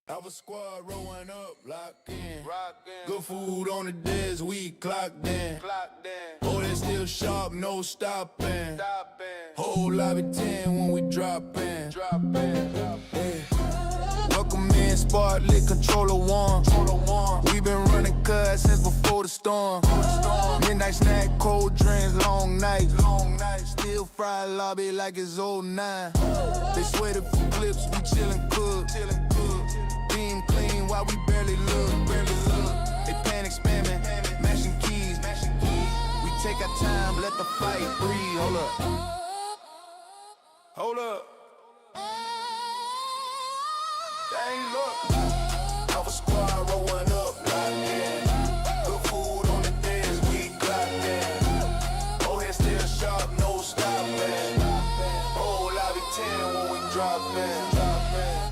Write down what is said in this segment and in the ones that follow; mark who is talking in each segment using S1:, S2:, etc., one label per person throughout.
S1: Our squad rolling up, locked in. Good food on the desk, we clocked in. Oh, they still sharp, no stopping. Whole lobby 10 when we drop in. Yeah. Welcome in, Sparklet, controller one. We been running cuz since before the storm. Midnight snack, cold drinks, long nights. Still fry lobby like it's 09. They sweated for clips, we chillin' cook. Beam clean while we barely look. They panic spamming, mashing keys. We take our time, let the fight breathe. Hold up. Dang, look. Our squad rolling up, locked in. Good food on the desk, we clocked in. Oh, head still sharp, no stopping. Whole lobby 10 when we drop in.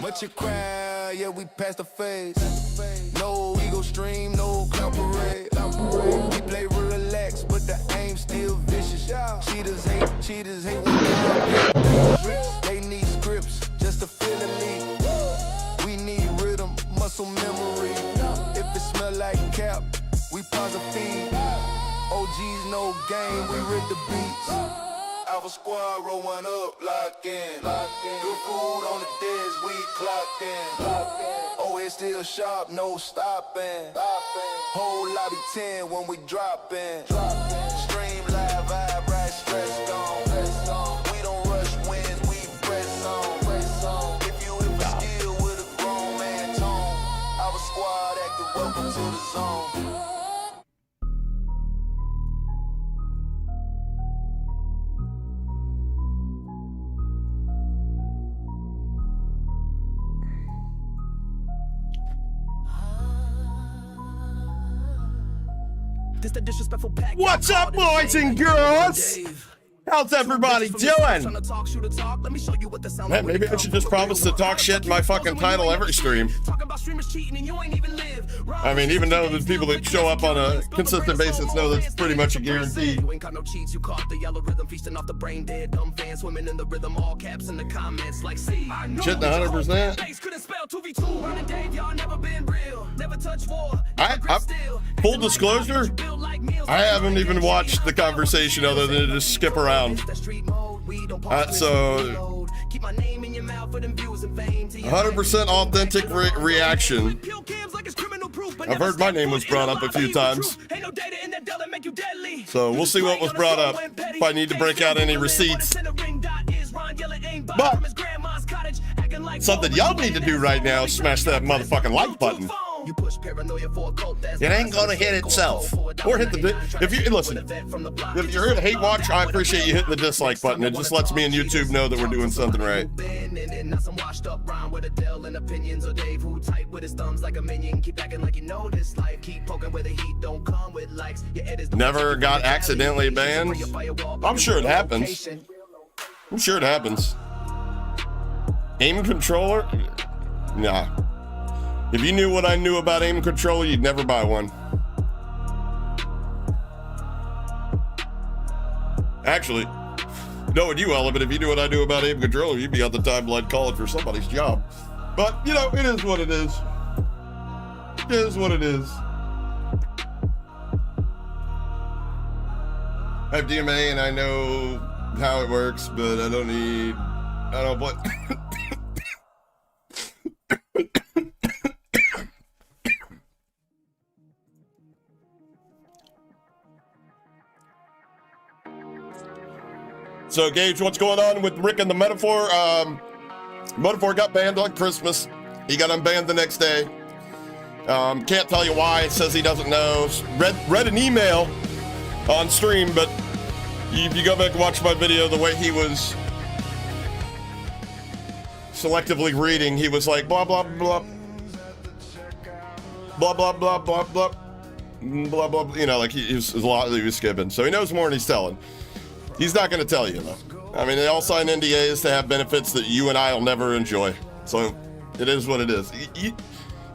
S1: Much a crowd, yeah, we passed the phase. No ego stream, no clout parade. We play real relaxed, but the aim still vicious. Cheaters hate when they need scripts just to feel the lead. We need rhythm, muscle memory. If it smell like cap, we pause a feed. OGs no game, we rip the beats. Our squad rolling up, lock in. Good food on the desk, we clocked in. Oh, it's still sharp, no stopping. Whole lobby 10 when we drop in. Stream live, vibe right, stressed on. We don't rush wins, we press on. If you ever skill with a grown man tone, our squad active, welcome to the zone.
S2: What's up, boys and girls? How's everybody doing? Man, maybe I should just promise to talk shit in my fucking title every stream. I mean, even though the people that show up on a consistent basis know that's pretty much a guarantee. Shitting 100%. Full disclosure, I haven't even watched the conversation other than to just skip around. So 100% authentic reaction. I've heard my name was brought up a few times. So we'll see what was brought up, if I need to break out any receipts. But something y'all need to do right now is smash that motherfucking like button. It ain't gonna hit itself. Or hit the if you listen. If you're here to hate watch, I appreciate you hitting the dislike button. It just lets me and YouTube know that we're doing something right. Never got accidentally banned. I'm sure it happens. Aim controller? Nah. If you knew what I knew about aim controller, you'd never buy one. Actually, knowing you, Ella, but if you knew what I knew about aim controller, you'd be on the timeline calling for somebody's job. But, you know, it is what it is. It is what it is. I have DMA and I know how it works, but I don't what. So, Gage, what's going on with Rick and the Metaphor? Metaphor got banned on Christmas. He got unbanned the next day. Can't tell you why. Says he doesn't know. Read an email on stream, but if you go back and watch my video, the way he was selectively reading, he was like, blah, blah, blah. Blah, blah, blah, blah, blah. Blah, blah, you know, like he was skipping. So he knows more than he's telling. He's not going to tell you, though. I mean, they all sign NDAs to have benefits that you and I will never enjoy. So it is what it is.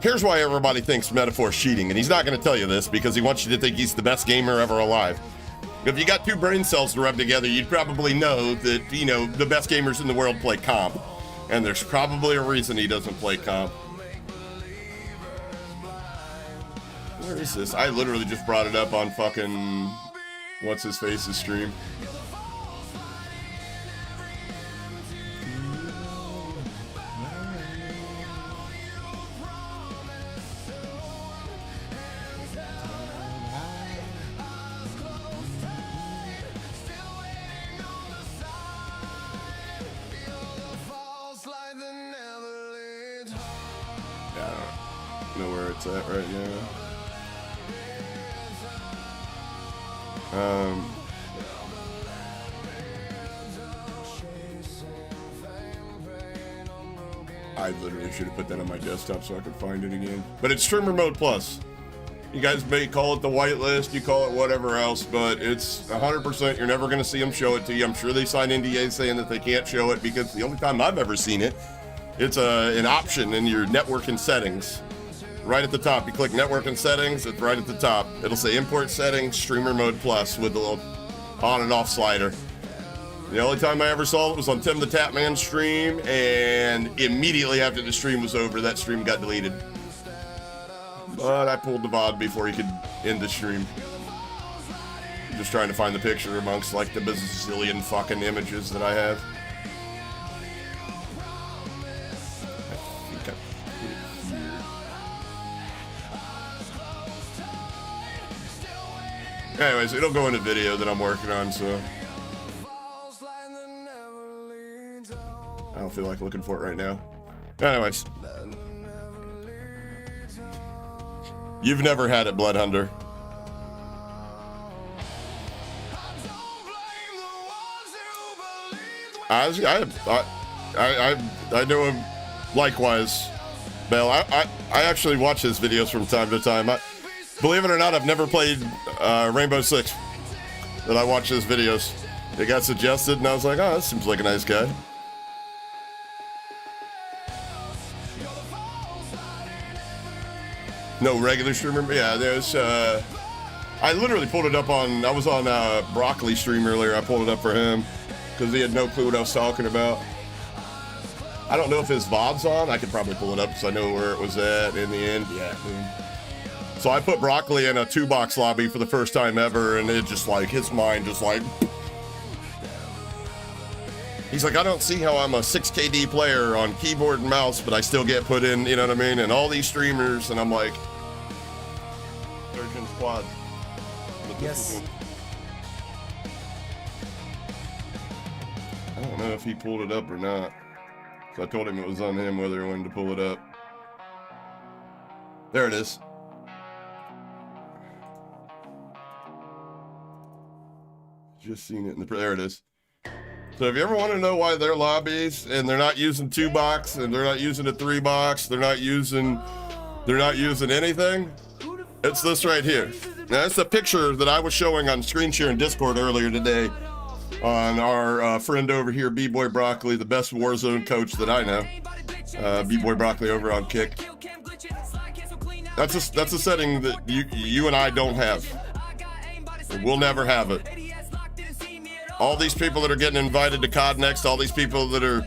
S2: Here's why everybody thinks Metaphor's cheating, and he's not going to tell you this because he wants you to think he's the best gamer ever alive. If you got two brain cells to rub together, you'd probably know that, you know, the best gamers in the world play comp. And there's probably a reason he doesn't play comp. Where is this? I literally just brought it up on fucking what's his face's stream. Know where it's at right now. I literally should have put that on my desktop so I could find it again. But it's Streamer Mode Plus. You guys may call it the whitelist, you call it whatever else, but it's 100%. You're never going to see them show it to you. I'm sure they sign NDAs saying that they can't show it because the only time I've ever seen it, it's an option in your networking settings. Right at the top, you click network and settings, it's right at the top. It'll say import settings, streamer mode plus with the little on and off slider. The only time I ever saw it was on Tim the Tapman stream, and immediately after the stream was over, that stream got deleted. But I pulled the VOD before he could end the stream. I'm just trying to find the picture amongst like the bazillion fucking images that I have. Anyways, it'll go in a video that I'm working on, so I don't feel like looking for it right now. Anyways, you've never had it, Blood Hunter. I know him likewise, Bell. I actually watch his videos from time to time. Believe it or not, I've never played Rainbow Six, but I watch his videos. It got suggested, and I was like, oh, that seems like a nice guy. No regular streamer? Yeah, there's, I literally pulled it up on, I was on Broccoli stream earlier. I pulled it up for him, because he had no clue what I was talking about. I don't know if his VOD's on. I could probably pull it up, because I know where it was at in the end. Yeah, so I put Broccoli in a 2-box lobby for the first time ever, and it just like, his mind just like... He's like, I don't see how I'm a 6KD player on keyboard and mouse, but I still get put in, you know what I mean? And all these streamers, and I'm like... Surgeon Squad.
S3: Yes.
S2: I don't know if he pulled it up or not. So I told him it was on him whether he wanted to pull it up. There it is. Just seen it in the, there it is. So if you ever want to know why their lobbies and they're not using 2-box and they're not using a 3-box, they're not using anything, it's this right here. Now that's a picture that I was showing on screen share in Discord earlier today on our friend over here, B-Boy Broccoli, the best Warzone coach that I know. B-Boy Broccoli over on Kick. That's a setting that you and I don't have. We'll never have it. All these people that are getting invited to COD Next, all these people that are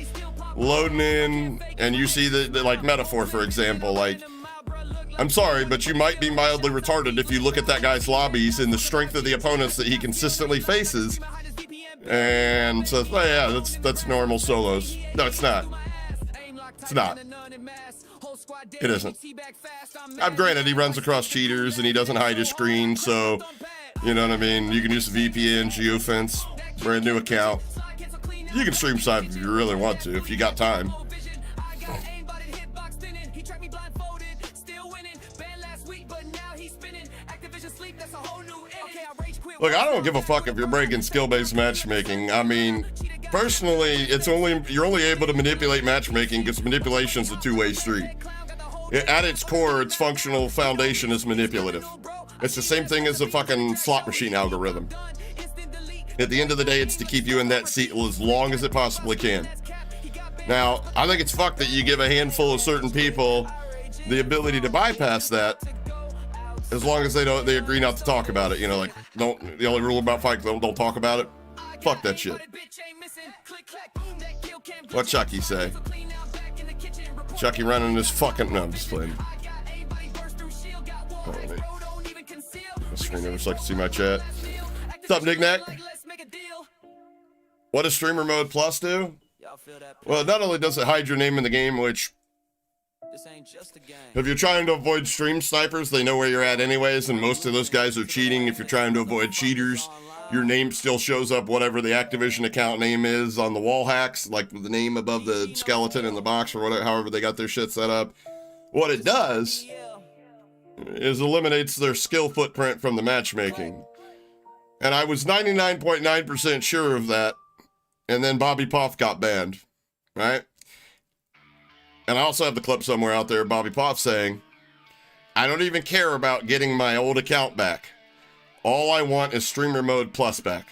S2: loading in, and you see the like Metaphor, for example, like, I'm sorry, but you might be mildly retarded if you look at that guy's lobbies and the strength of the opponents that he consistently faces. And so, oh yeah, that's normal solos. No, it's not. It's not. It isn't. Granted, he runs across cheaters and he doesn't hide his screen, so, you know what I mean? You can use the VPN, geofence, brand new account. You can stream side if you really want to, if you got time. Look, I don't give a fuck if you're breaking skill-based matchmaking. I mean, personally, you're only able to manipulate matchmaking because manipulation's a two-way street. At its core, its functional foundation is manipulative. It's the same thing as a fucking slot machine algorithm. At the end of the day, it's to keep you in that seat as long as it possibly can. Now, I think it's fucked that you give a handful of certain people the ability to bypass that, as long as they agree not to talk about it. You know, like, the only rule about fights, don't talk about it. Fuck that shit. What Chucky say? Chucky running this fucking, no, I'm just playing. screen over so I can see my chat. What's up, Nick Nack? What does Streamer Mode Plus do? Well, not only does it hide your name in the game, which if you're trying to avoid stream snipers, they know where you're at anyways, and most of those guys are cheating. If you're trying to avoid cheaters, your name still shows up, whatever the Activision account name is on the wall hacks, like the name above the skeleton in the box or whatever, however they got their shit set up. What it does is eliminates their skill footprint from the matchmaking. And I was 99.9% sure of that, and then Bobby Poff got banned, right? And I also have the clip somewhere out there, Bobby Poff saying, I don't even care about getting my old account back. All I want is Streamer Mode Plus back.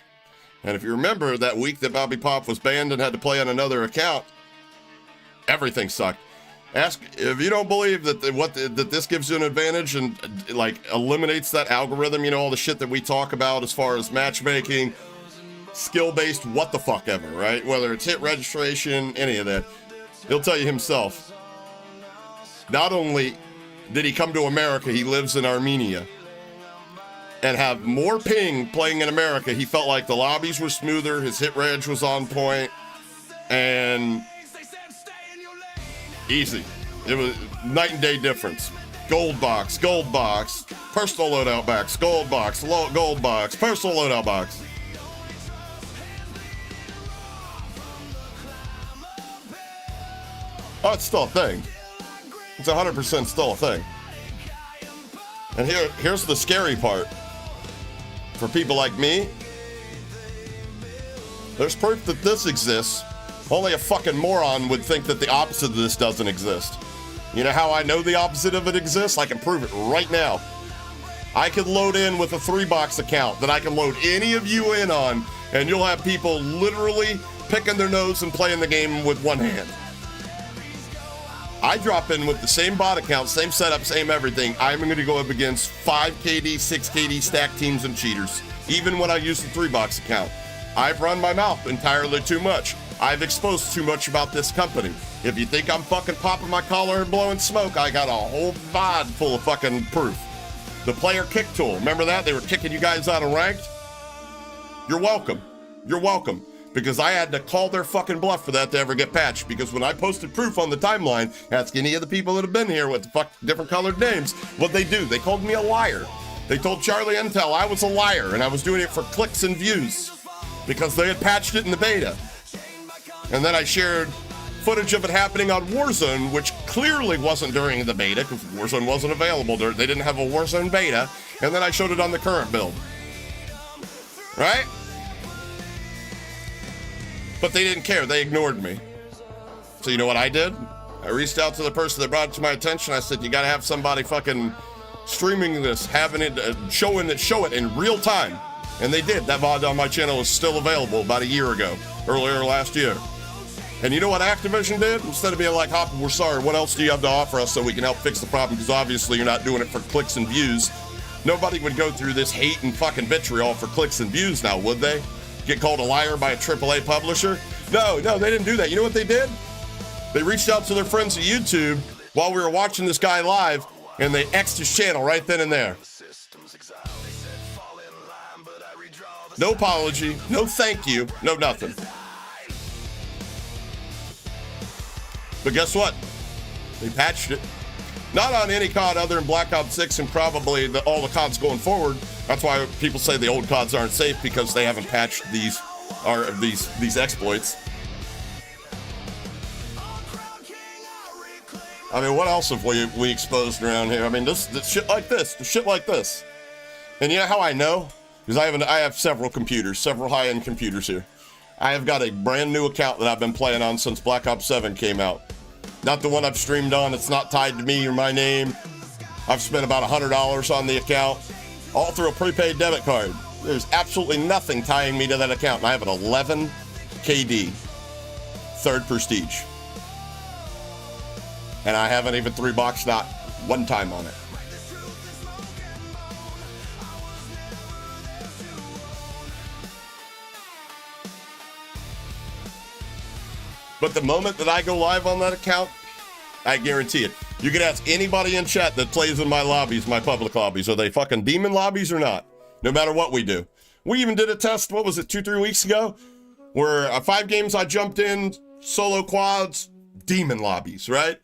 S2: And if you remember that week that Bobby Poff was banned and had to play on another account, everything sucked. Ask if you don't believe that that this gives you an advantage and like eliminates that algorithm, you know, all the shit that we talk about as far as matchmaking, skill-based, what the fuck ever, right? Whether it's hit registration, any of that. He'll tell you himself. Not only did he come to America, he lives in Armenia, and have more ping playing in America. He felt like the lobbies were smoother, his hit reg was on point, and easy. It was night and day difference. Gold box, personal loadout box, gold box, gold box, personal loadout box. Oh, it's still a thing. It's 100% still a thing. And here's the scary part. For people like me, there's proof that this exists. Only a fucking moron would think that the opposite of this doesn't exist. You know how I know the opposite of it exists? I can prove it right now. I could load in with a 3-box account that I can load any of you in on, and you'll have people literally picking their nose and playing the game with one hand. I drop in with the same bot account, same setup, same everything. I'm going to go up against 5 KD, 6 KD stack teams and cheaters, even when I use the 3-box account. I've run my mouth entirely too much. I've exposed too much about this company. If you think I'm fucking popping my collar and blowing smoke, I got a whole VOD full of fucking proof. The player kick tool, remember that? They were kicking you guys out of ranked? You're welcome. You're welcome. Because I had to call their fucking bluff for that to ever get patched. Because when I posted proof on the timeline, ask any of the people that have been here with the fuck different colored names, what they do. They called me a liar. They told Charlie Intel I was a liar and I was doing it for clicks and views because they had patched it in the beta. And then I shared footage of it happening on Warzone, which clearly wasn't during the beta because Warzone wasn't available. They didn't have a Warzone beta. And then I showed it on the current build. Right? But they didn't care. They ignored me. So you know what I did? I reached out to the person that brought it to my attention. I said, you got to have somebody fucking streaming this, having it, show it in real time. And they did. That VOD on my channel is still available about a year ago, earlier last year. And you know what Activision did? Instead of being like, Hopper, we're sorry, what else do you have to offer us so we can help fix the problem? Because obviously you're not doing it for clicks and views. Nobody would go through this hate and fucking vitriol for clicks and views now, would they? Get called a liar by a AAA publisher? No, they didn't do that. You know what they did? They reached out to their friends at YouTube while we were watching this guy live, and they X'd his channel right then and there. No apology, no thank you, no nothing. But guess what? They patched it. Not on any COD other than Black Ops 6 and probably all the CODs going forward. That's why people say the old CODs aren't safe, because they haven't patched these exploits. I mean, what else have we exposed around here? I mean, this shit like this. And you know how I know? Because I have several computers, several high-end computers here. I have got a brand new account that I've been playing on since Black Ops 7 came out. Not the one I've streamed on. It's not tied to me or my name. I've spent about $100 on the account, all through a prepaid debit card. There's absolutely nothing tying me to that account. And I have an 11 KD, 3rd prestige. And I haven't even 3-boxed not one time on it. But the moment that I go live on that account, I guarantee it. You can ask anybody in chat that plays in my lobbies, my public lobbies. Are they fucking demon lobbies or not? no matter what we do. We even did a test, what was it, 2-3 weeks ago? Where 5 games I jumped in, solo quads, demon lobbies, right?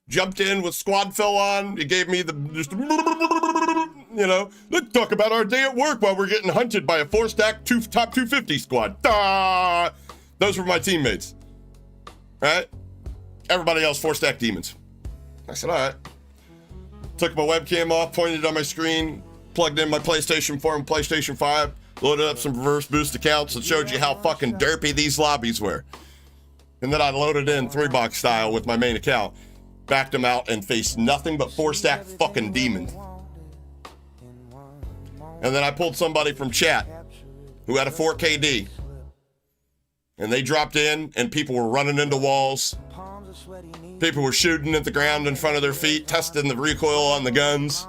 S2: Jumped in with squad fill on. It gave me just, you know, let's talk about our day at work while we're getting hunted by a 4-stack top 250 squad. Those were my teammates, right? Everybody else 4-stack demons. I said, all right. Took my webcam off, pointed it on my screen, plugged in my PlayStation 4 and PlayStation 5, loaded up some reverse boost accounts and showed you how fucking derpy these lobbies were. And then I loaded in 3-box style with my main account, backed them out, and faced nothing but 4-stack fucking demons. And then I pulled somebody from chat who had a 4KD. And they dropped in, and people were running into walls. People were shooting at the ground in front of their feet, testing the recoil on the guns.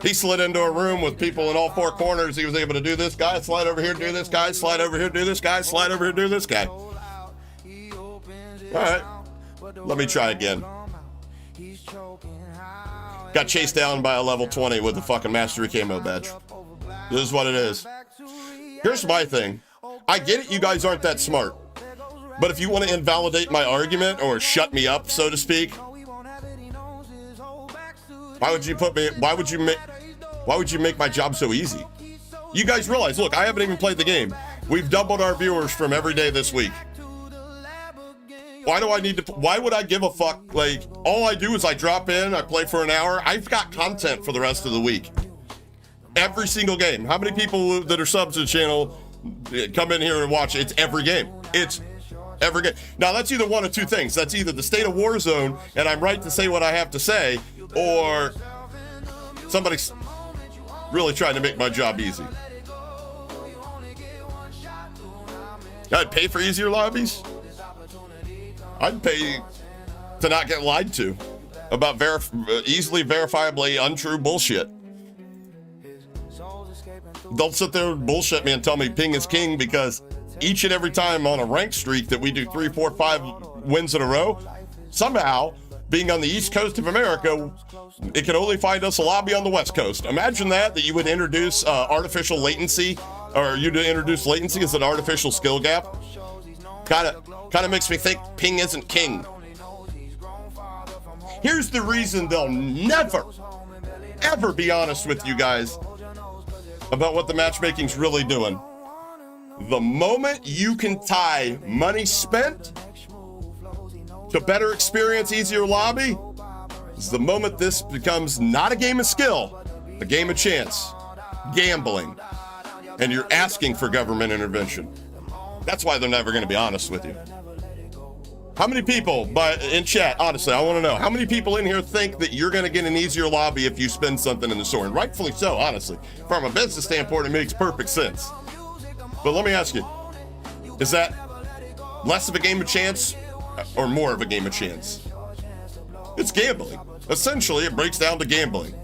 S2: He slid into a room with people in all 4 corners. He was able to do this guy, slide over here, do this guy, slide over here, do this guy, slide over here, do this guy. All right, let me try again. Got chased down by a level 20 with a fucking mastery camo badge. This is what it is. Here's my thing. I get it, you guys aren't that smart. But if you want to invalidate my argument or shut me up, so to speak, why would you make my job so easy? You guys realize, look, I haven't even played the game. We've doubled our viewers from every day this week. Why would I give a fuck? Like, all I do is I drop in, I play for an hour. I've got content for the rest of the week. Every single game. How many people that are subs to the channel come in here and watch? It's every game. It's every game. Now, that's either one of two things. That's either the state of Warzone, and I'm right to say what I have to say, or somebody's really trying to make my job easy. I'd pay for easier lobbies. I'd pay to not get lied to about easily verifiably untrue bullshit. Don't sit there and bullshit me and tell me ping is king, because each and every time on a rank streak that we do 3, 4, 5 wins in a row, somehow, being on the East Coast of America, it can only find us a lobby on the West Coast. Imagine that you would introduce artificial latency, or you'd introduce latency as an artificial skill gap. Kind of makes me think ping isn't king. Here's the reason they'll never, ever be honest with you guys about what the matchmaking's really doing. The moment you can tie money spent to better experience, easier lobby, is the moment this becomes not a game of skill, a game of chance, gambling, and you're asking for government intervention. That's why they're never going to be honest with you. How many people, in chat, honestly, I want to know, how many people in here think that you're going to get an easier lobby if you spend something in the store? And rightfully so, honestly. From a business standpoint, it makes perfect sense. But let me ask you, is that less of a game of chance or more of a game of chance? It's gambling. Essentially, it breaks down to gambling.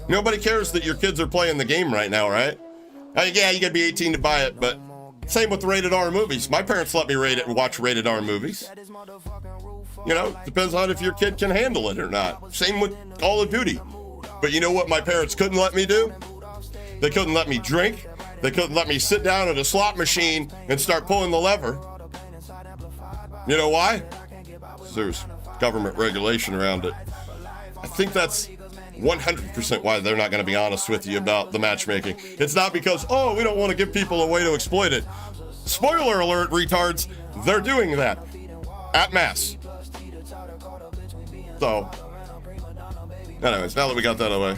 S2: Nobody cares that your kids are playing the game right now, right? Yeah, you got to be 18 to buy it, but same with rated R movies. My parents let me watch rated R movies. You know, depends on if your kid can handle it or not. Same with Call of Duty. But you know what my parents couldn't let me do? They couldn't let me drink. They couldn't let me sit down at a slot machine and start pulling the lever. You know why? There's government regulation around it. I think that's 100% why they're not going to be honest with you about the matchmaking. It's not because, oh, we don't want to give people a way to exploit it. Spoiler alert, retards, they're doing that at mass. So, anyways, now that we got that away.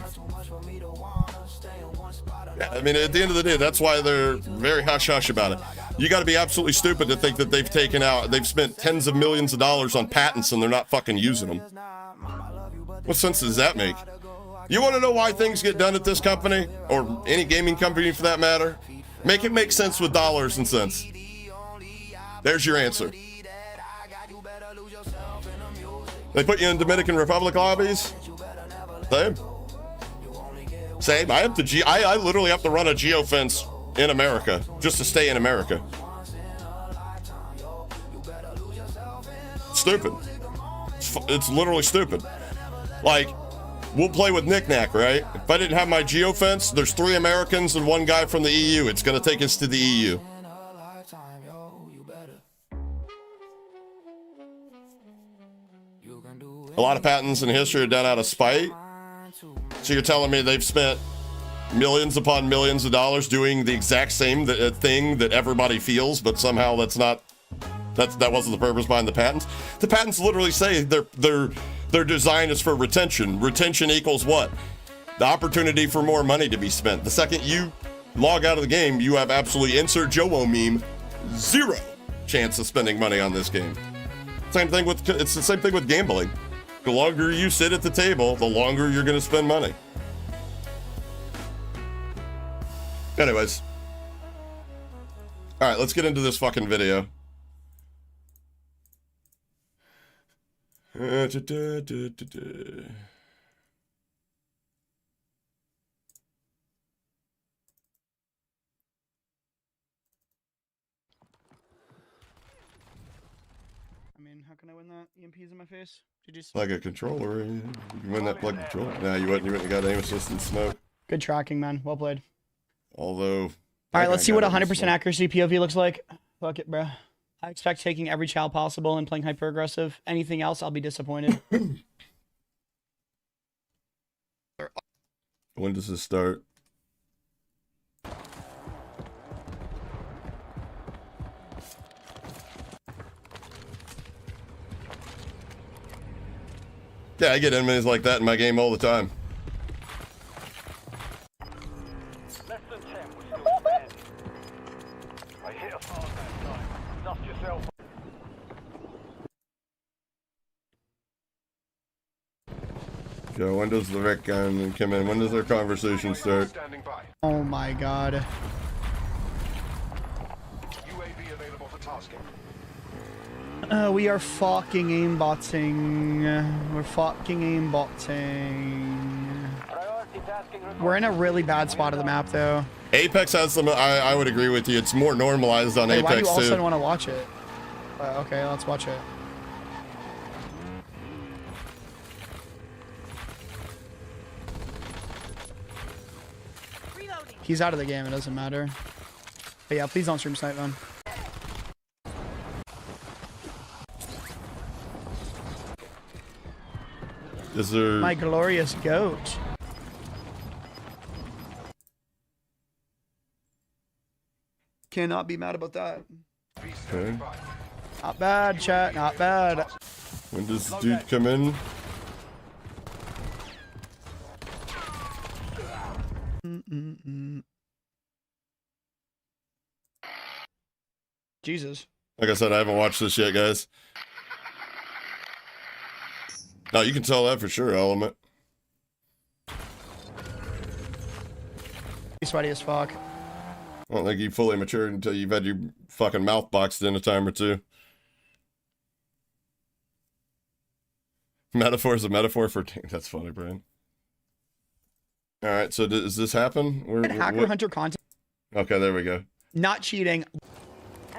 S2: Yeah, I mean, at the end of the day, that's why they're very hush-hush about it. You got to be absolutely stupid to think that they've spent tens of millions of dollars on patents and they're not fucking using them. What sense does that make? You want to know why things get done at this company, or any gaming company for that matter? Make it make sense with dollars and cents. There's your answer. They put you in Dominican Republic lobbies? Same. I literally have to run a geofence in America just to stay in America. Stupid. It's literally stupid. Like, we'll play with knick-knack, right? If I didn't have my geofence, there's 3 Americans and 1 guy from the EU. It's gonna take us to the EU. A lot of patents in history are done out of spite. So you're telling me they've spent millions upon millions of dollars doing the exact same thing that everybody feels, but somehow that wasn't the purpose behind the patents. The patents literally say their design is for retention. Retention equals what? The opportunity for more money to be spent. The second you log out of the game, you have absolutely, insert Joe meme, 0 chance of spending money on this game. It's the same thing with gambling. The longer you sit at the table, the longer you're gonna spend money. Anyways. All right, let's get into this fucking video.
S4: I mean, how can I win that? EMP's in my face? GG's.
S2: Like a controller, you can win that plug controller. Nah, you wouldn't have got aim assist and smoke.
S4: Good tracking, man. Well played.
S2: Although...
S4: Alright, let's see what 100% accuracy POV looks like. Fuck it, bro. I expect taking every child possible and playing hyper-aggressive. Anything else, I'll be disappointed.
S2: When does this start? Yeah, I get enemies like that in my game all the time.
S5: Less than 10, we're still standing. I hit a farm that time. Dust yourself.
S2: Joe, when does the Rick gun come in? When does their conversation start?
S4: Oh my god.
S5: UAV available for tasking.
S4: We are fucking aimbotting. We're fucking aimbotting.
S5: Priority tasking required.
S4: We're in a really bad spot of the map, though.
S2: Apex has some, I would agree with you. It's more normalized on
S4: Hey, why do
S2: Apex
S4: you also
S2: too.
S4: want to watch it? Okay, let's watch it. He's out of the game, it doesn't matter. But yeah, please don't stream snipe, man.
S2: Is there...
S4: My glorious goat. Cannot be mad about that.
S2: Okay.
S4: Not bad, chat, not bad.
S2: When does this dude come in?
S4: Jesus.
S2: Like I said, I haven't watched this yet, guys. No, you can tell that for sure, Element.
S4: He's sweaty as fuck.
S2: I don't think you fully matured until you've had your fucking mouth boxed in a time or two. Metaphor is a metaphor for... That's funny, Brian. Alright, so does this happen?
S4: Hacker Hunter content.
S2: Okay, there we go.
S4: Not cheating.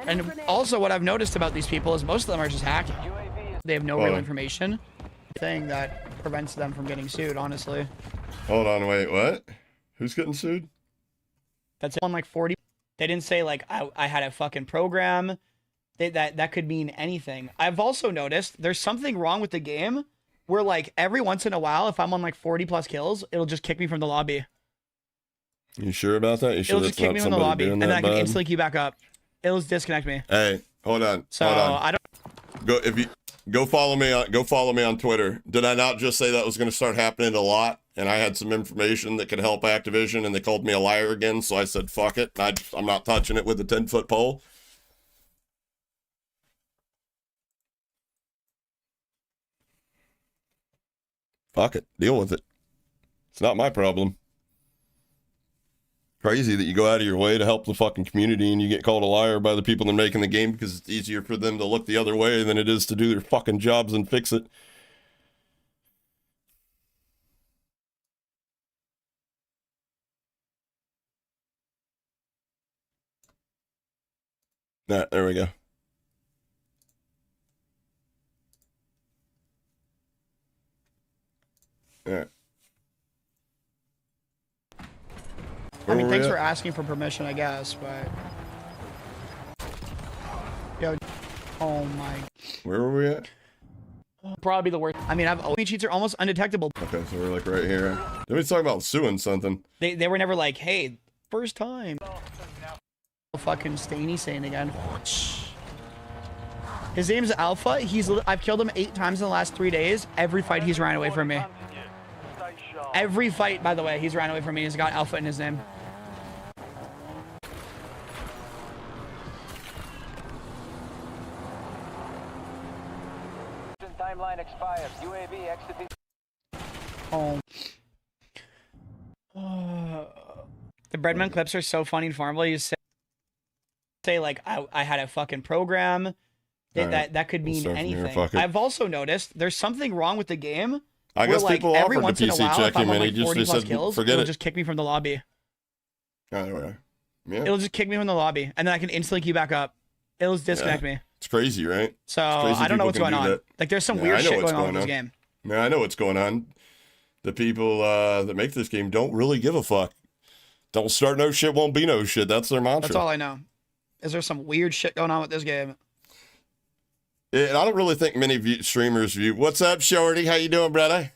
S4: And also what I've noticed about these people is most of them are just hacking. They have no real information. Thing that prevents them from getting sued, honestly.
S2: Hold on, wait, what? Who's getting sued?
S4: That's on like 40. They didn't say like I had a fucking program. That could mean anything. I've also noticed there's something wrong with the game where like every once in a while, if I'm on like 40 plus kills, it'll just kick me from the lobby.
S2: You sure about that? You sure
S4: It'll just kick me from the lobby, and then I can instantly queue back up. It'll just disconnect me.
S2: Hey, hold on.
S4: So
S2: hold on.
S4: I don't.
S2: Go follow me on Twitter. Did I not just say that was going to start happening a lot? And I had some information that could help Activision, and they called me a liar again. So I said, "Fuck it, I'm not touching it with a 10-foot pole." Fuck it, deal with it. It's not my problem. Crazy that you go out of your way to help the fucking community and you get called a liar by the people that are making the game because it's easier for them to look the other way than it is to do their fucking jobs and fix it. Alright, there we go. Alright.
S4: I mean,
S2: were we
S4: thanks
S2: at?
S4: for asking for permission, I guess, but... Yo, oh my...
S2: Where were we at?
S4: Probably the worst. I mean, clean sheets are almost undetectable.
S2: Okay, so we're like right here. Then we talk about suing something.
S4: They were never like, hey, first time. Fucking Staney saying again. His name's Alpha. I've killed him 8 times in the last 3 days. Every fight he's ran away from me.
S5: Stay sharp.
S4: Every fight, by the way, he's ran away from me. He's got Alpha in his name.
S5: Timeline expired. UAV exiting.
S4: Oh. The Breadman clips are so funny in Farmville. You say like, I had a fucking program. That could mean
S2: start from here,
S4: anything.
S2: fuck it.
S4: I've also noticed there's something wrong with the game.
S2: I guess
S4: where,
S2: people
S4: like, every
S2: offered
S4: once
S2: to
S4: in a
S2: PC
S4: while,
S2: check
S4: if I'm
S2: him,
S4: on,
S2: and he
S4: like,
S2: just
S4: 40
S2: they
S4: plus
S2: said,
S4: kills,
S2: forget
S4: it'll
S2: it.
S4: just kick me from the lobby.
S2: Oh, there we are. Yeah,
S4: It'll just kick me from the lobby, and then I can instantly queue back up. It'll just disconnect me.
S2: it's crazy, right?
S4: So
S2: It's crazy
S4: I don't know
S2: people
S4: what's
S2: can
S4: going
S2: do
S4: on.
S2: that.
S4: Like there's some
S2: Yeah,
S4: weird
S2: I know
S4: shit
S2: what's
S4: going on
S2: going
S4: with this
S2: on.
S4: game.
S2: Man, I know what's going on. The people that make this game don't really give a fuck. Don't start no shit, won't be no shit. That's their mantra.
S4: That's all I know. Is there some weird shit going on with this game?
S2: And I don't really think many streamers view. What's up, Shorty? How you doing, brother?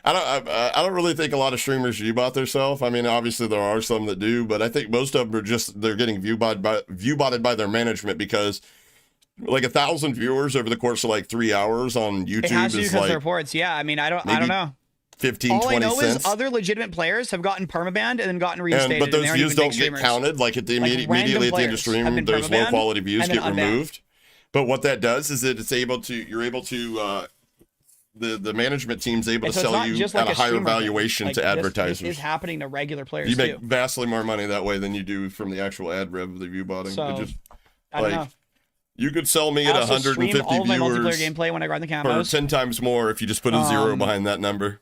S2: I don't really think a lot of streamers view bot themselves. I mean, obviously there are some that do, but I think most of them are they're getting view botted by their management because like 1,000 viewers over the course of like 3 hours on YouTube
S4: It has to
S2: is
S4: because of the
S2: like
S4: reports. Yeah, I mean, I don't
S2: maybe
S4: know.
S2: 15,
S4: All
S2: 20
S4: I know
S2: cents.
S4: is other legitimate players have gotten permabanned and then gotten reinstated.
S2: But those
S4: and they
S2: views
S4: aren't
S2: don't
S4: even
S2: get
S4: big
S2: counted. Like at the
S4: Like,
S2: immediately at the end of
S4: random players have
S2: stream,
S4: been
S2: those low
S4: permabanned
S2: quality views
S4: and
S2: get
S4: then unbanned.
S2: removed. But what that does is that you're able to the management team's able
S4: And
S2: to
S4: so it's
S2: sell
S4: not
S2: you
S4: just
S2: at
S4: like
S2: a higher
S4: streamer thing.
S2: valuation
S4: Like,
S2: to
S4: this
S2: advertisers.
S4: is happening to regular players
S2: You make
S4: too.
S2: vastly more money that way than you do from the actual ad rev of the view botting.
S4: So,
S2: It just,
S4: I don't
S2: like,
S4: know.
S2: you could sell me
S4: I
S2: at
S4: also stream
S2: 150
S4: all of my multiplayer
S2: viewers
S4: gameplay when I grind the
S2: for
S4: camos
S2: 10 times more if you just put a zero behind that number.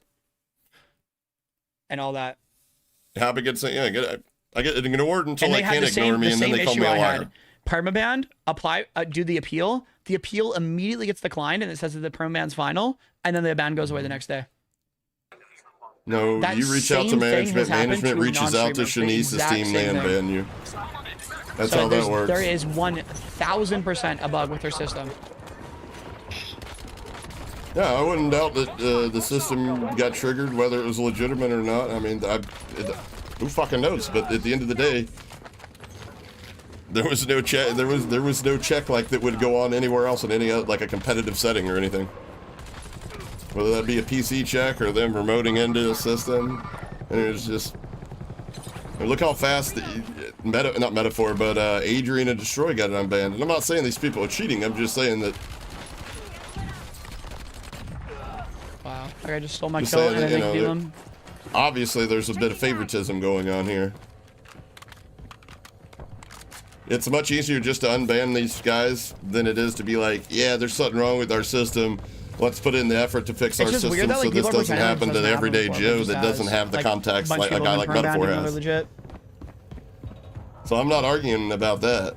S4: and all that.
S2: How big it's I get ignored until
S4: And
S2: they
S4: they had
S2: can't
S4: the
S2: ignore
S4: same,
S2: me,
S4: the
S2: and then
S4: same
S2: they call
S4: issue
S2: me a
S4: I
S2: liar.
S4: had. Permaband, apply, do the appeal. The appeal immediately gets declined, and it says that the permaband's final, and then the ban goes away the next day.
S2: No,
S4: That
S2: you reach out to
S4: same thing has
S2: management.
S4: happened
S2: Management
S4: to
S2: reaches out to
S4: non-streamers, the
S2: Shanice's
S4: exact
S2: team,
S4: same
S2: they
S4: thing.
S2: unban you. That's
S4: So
S2: how that works.
S4: there is 1,000% a bug with their system.
S2: Yeah, I wouldn't doubt that the system got triggered, whether it was legitimate or not. I mean, who fucking knows? But at the end of the day, there was no check. There was no check like that would go on anywhere else in any like a competitive setting or anything. Whether that be a PC check or them remoting into a system, and it was just. And look how fast not Metaphor, but Adrian and Destroy got it unbanned. And I'm not saying these people are cheating. I'm just saying that.
S4: Wow. Like I just stole my
S2: Just
S4: kill
S2: saying
S4: and I
S2: that, you
S4: didn't
S2: know,
S4: do
S2: that-
S4: them.
S2: Obviously, there's a bit of favoritism going on here. It's much easier just to unban these guys than it is to be like, yeah, there's something wrong with our system. Let's put in the effort to fix our
S4: It's just
S2: system
S4: weird that,
S2: so
S4: like,
S2: this
S4: people are
S2: doesn't
S4: pretending
S2: happen
S4: it
S2: to the
S4: doesn't
S2: everyday
S4: happen before,
S2: Joe
S4: but
S2: that
S4: it
S2: doesn't
S4: does.
S2: have the
S4: Like,
S2: contacts
S4: bunch
S2: like
S4: of
S2: a
S4: people
S2: guy
S4: have
S2: like
S4: been permabanned
S2: Metaphor
S4: even though they're
S2: has.
S4: legit.
S2: So I'm not arguing about that.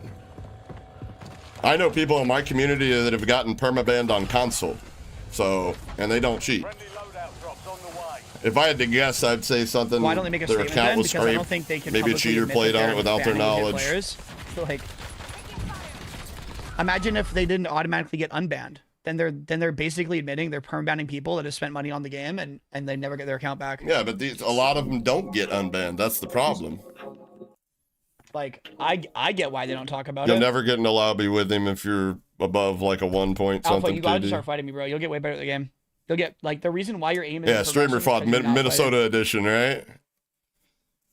S2: I know people in my community that have gotten permabanned on console, and they don't cheat.
S5: Friendly loadout drops on the way.
S2: If I had to guess, I'd say something.
S4: Why don't they make a
S2: their
S4: statement
S2: account
S4: then?
S2: was
S4: Because I don't
S2: scraped.
S4: think they can
S2: Maybe a
S4: publicly
S2: cheater
S4: admit
S2: played
S4: that
S2: on
S4: they're
S2: it without their
S4: banning legit
S2: knowledge.
S4: players. Like, imagine if they didn't automatically get unbanned. Then they're basically admitting they're permabanning people that have spent money on the game and they never get their account back.
S2: Yeah, but a lot of them don't get unbanned. That's the problem.
S4: Like, I get why they don't talk about
S2: You'll
S4: it.
S2: never get in a lobby with him if you're above like a 1 point
S4: Alpha,
S2: something.
S4: you gotta
S2: 2D.
S4: just start fighting me, bro. You'll get way better at the game. You'll get, like, the reason why your aim is
S2: Yeah, streamer fought Minnesota edition, right?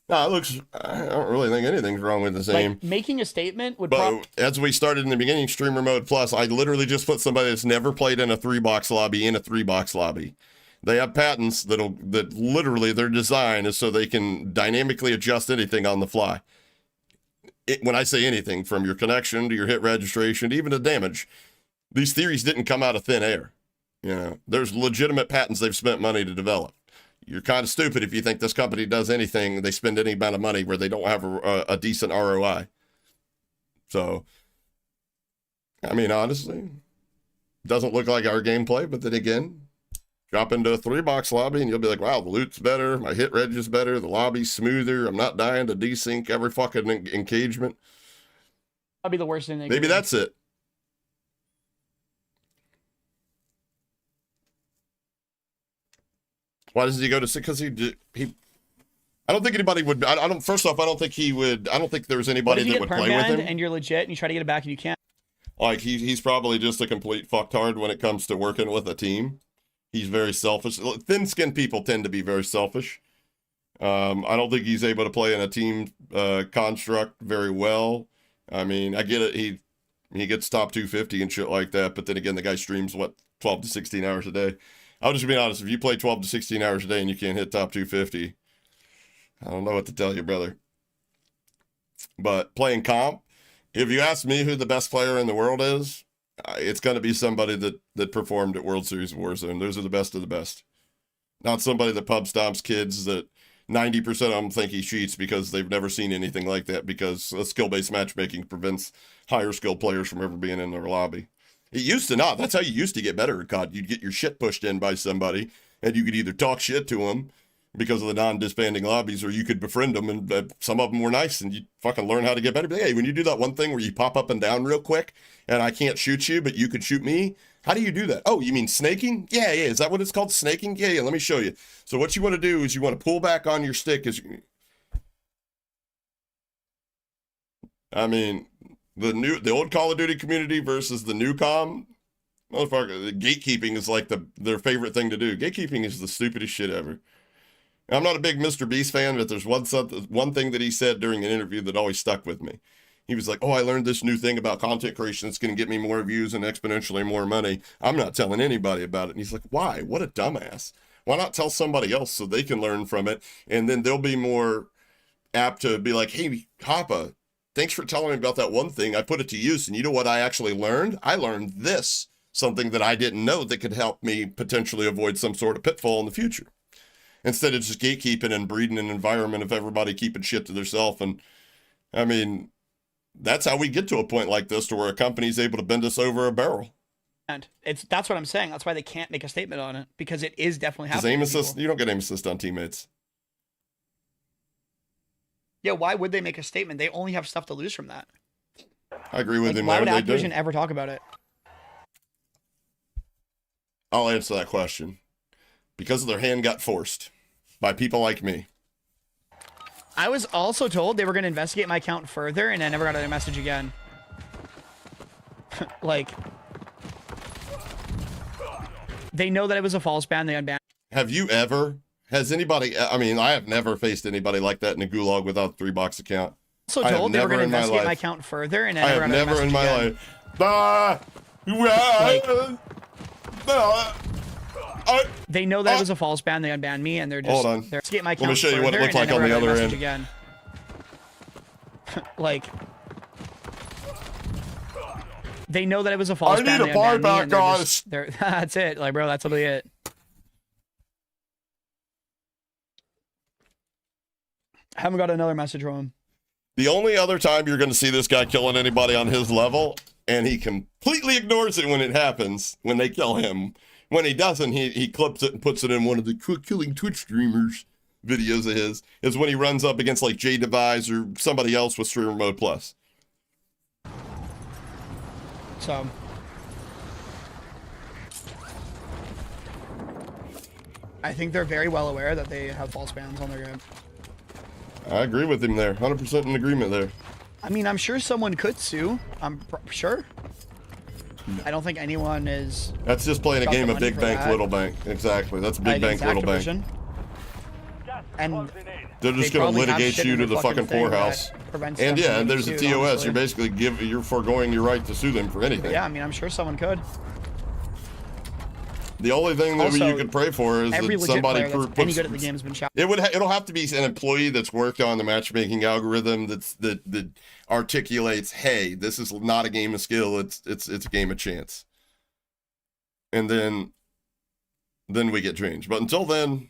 S2: No, it looks. I don't really think anything's wrong with the same.
S4: Like, making a statement would
S2: But as we started in the beginning, streamer mode plus, I literally just put somebody that's never played in a 3-box lobby in a 3-box lobby. They have patents that literally their design is so they can dynamically adjust anything on the fly. When I say anything, from your connection to your hit registration, to even the damage, these theories didn't come out of thin air. You know, there's legitimate patents they've spent money to develop. You're kind of stupid if you think this company does anything, they spend any amount of money where they don't have a decent ROI. So, I mean, honestly, doesn't look like our gameplay, but then again, drop into a 3-box lobby and you'll be like, wow, the loot's better, my hit reg is better, the lobby's smoother, I'm not dying to desync every fucking engagement.
S4: That'd be the worst thing.
S2: Maybe that's it. Why does he go to 6? Because he I don't think anybody would. I don't. First off, I don't think he would. I don't think there's anybody that would play with him.
S4: And you're legit, and you try to get it back, and you can't.
S2: Like he's probably just a complete fucktard when it comes to working with a team. He's very selfish. Thin-skinned people tend to be very selfish. I don't think he's able to play in a team construct very well. I mean, I get it. He gets top 250 and shit like that. But then again, the guy streams 12 to 16 hours a day. I'll just be honest. If you play 12 to 16 hours a day and you can't hit top 250. I don't know what to tell you, brother. But playing comp, if you ask me who the best player in the world is, it's going to be somebody that performed at World Series Warzone. Those are the best of the best. Not somebody that pub stomps kids that 90% of them think he cheats because they've never seen anything like that, because skill-based matchmaking prevents higher skill players from ever being in their lobby. It used to not. That's how you used to get better at COD. You'd get your shit pushed in by somebody, and you could either talk shit to them because of the non-disbanding lobbies, or you could befriend them, and some of them were nice, and you fucking learn how to get better. But hey, when you do that one thing where you pop up and down real quick, and I can't shoot you, but you could shoot me, how do you do that? Oh, you mean snaking? Yeah, is that what it's called, snaking? Yeah, let me show you. So what you want to do is you want to pull back on your stick. I mean, the old Call of Duty community versus the new com, motherfucker, the gatekeeping is like their favorite thing to do. Gatekeeping is the stupidest shit ever. I'm not a big Mr. Beast fan, but there's one thing that he said during an interview that always stuck with me. He was like, oh, I learned this new thing about content creation. It's going to get me more views and exponentially more money. I'm not telling anybody about it. And he's like, why? What a dumbass. Why not tell somebody else so they can learn from it? And then they'll be more apt to be like, hey, Hoppa, thanks for telling me about that one thing. I put it to use. And you know what I actually learned? I learned this, something that I didn't know that could help me potentially avoid some sort of pitfall in the future. Instead of just gatekeeping and breeding an environment of everybody keeping shit to themselves. And I mean, that's how we get to a point like this, to where a company's able to bend us over a barrel.
S4: And that's what I'm saying. That's why they can't make a statement on it, because it is definitely
S2: Does
S4: happening.
S2: aim assist? You don't get aim assist on teammates.
S4: Yeah, why would they make a statement? They only have stuff to lose from that.
S2: I agree with him.
S4: Why would
S2: They do.
S4: Activision ever talk about it?
S2: I'll answer that question. Because their hand got forced by people like me.
S4: I was also told they were going to investigate my account further, and I never got a message again. Like, they know that it was a false ban. They unbanned.
S2: Have you ever? Has anybody? I mean, I have never faced anybody like that in a gulag without a 3-box account.
S4: Also told they were going to investigate my account further, and I
S2: have
S4: never got a message again. They know that it was a false ban. They unbanned me, and they're just.
S2: Hold on.
S4: They're get my account.
S2: Let me show you what it
S4: further,
S2: looked like on the other end.
S4: Again. Like, they know that it was a false ban.
S2: I need a bar back, guys.
S4: That's it. Like, bro, that's literally it. I haven't got another message from him.
S2: The only other time you're going to see this guy killing anybody on his level, and he completely ignores it when it happens, when they kill him. When he doesn't, he clips it and puts it in one of the killing Twitch streamers videos of his, is when he runs up against like J Devise or somebody else with Streamer Mode Plus.
S4: So, I think they're very well aware that they have false bans on their game.
S2: I agree with him there. 100% in agreement there.
S4: I mean, I'm sure someone could sue. I'm sure. I don't think anyone is.
S2: That's just playing a game of big bank, little bank. Exactly. That's big bank, little bank.
S4: And
S2: they're just going to litigate you to the fucking poorhouse. And yeah, and there's a TOS.
S4: Honestly.
S2: You're basically you're foregoing your right to sue them for anything.
S4: Yeah, I mean, I'm sure someone could.
S2: The only thing that
S4: Also,
S2: you could pray for is
S4: every
S2: that
S4: legit
S2: somebody
S4: player that's any good at the game has been shot.
S2: It'll have to be an employee that's worked on the matchmaking algorithm that articulates, hey, this is not a game of skill, it's a game of chance. And then we get changed. But until then,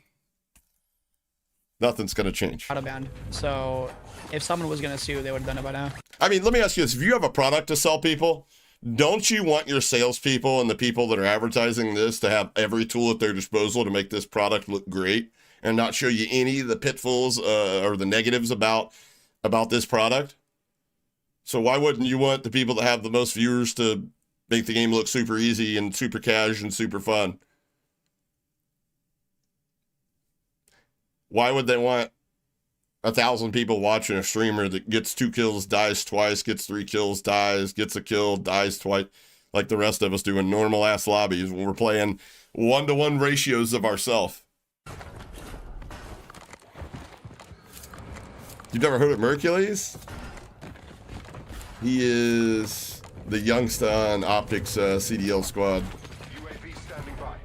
S2: nothing's gonna change.
S4: Out of band. So if someone was gonna sue, they would have done it by now.
S2: I mean, let me ask you this: if you have a product to sell people, Don't you want your salespeople and the people that are advertising this to have every tool at their disposal to make this product look great and not show you any of the pitfalls or the negatives about this product? So why wouldn't you want the people that have the most viewers to make the game look super easy and super cash and super fun? Why would they want 1,000 people watching a streamer that gets 2 kills, dies twice, gets 3 kills, dies, gets a kill, dies twice, like the rest of us do in normal ass lobbies when we're playing 1-to-1 ratios of ourselves? You've never heard of Mercules? He is the youngster on Optics CDL squad.
S1: UAV standing by.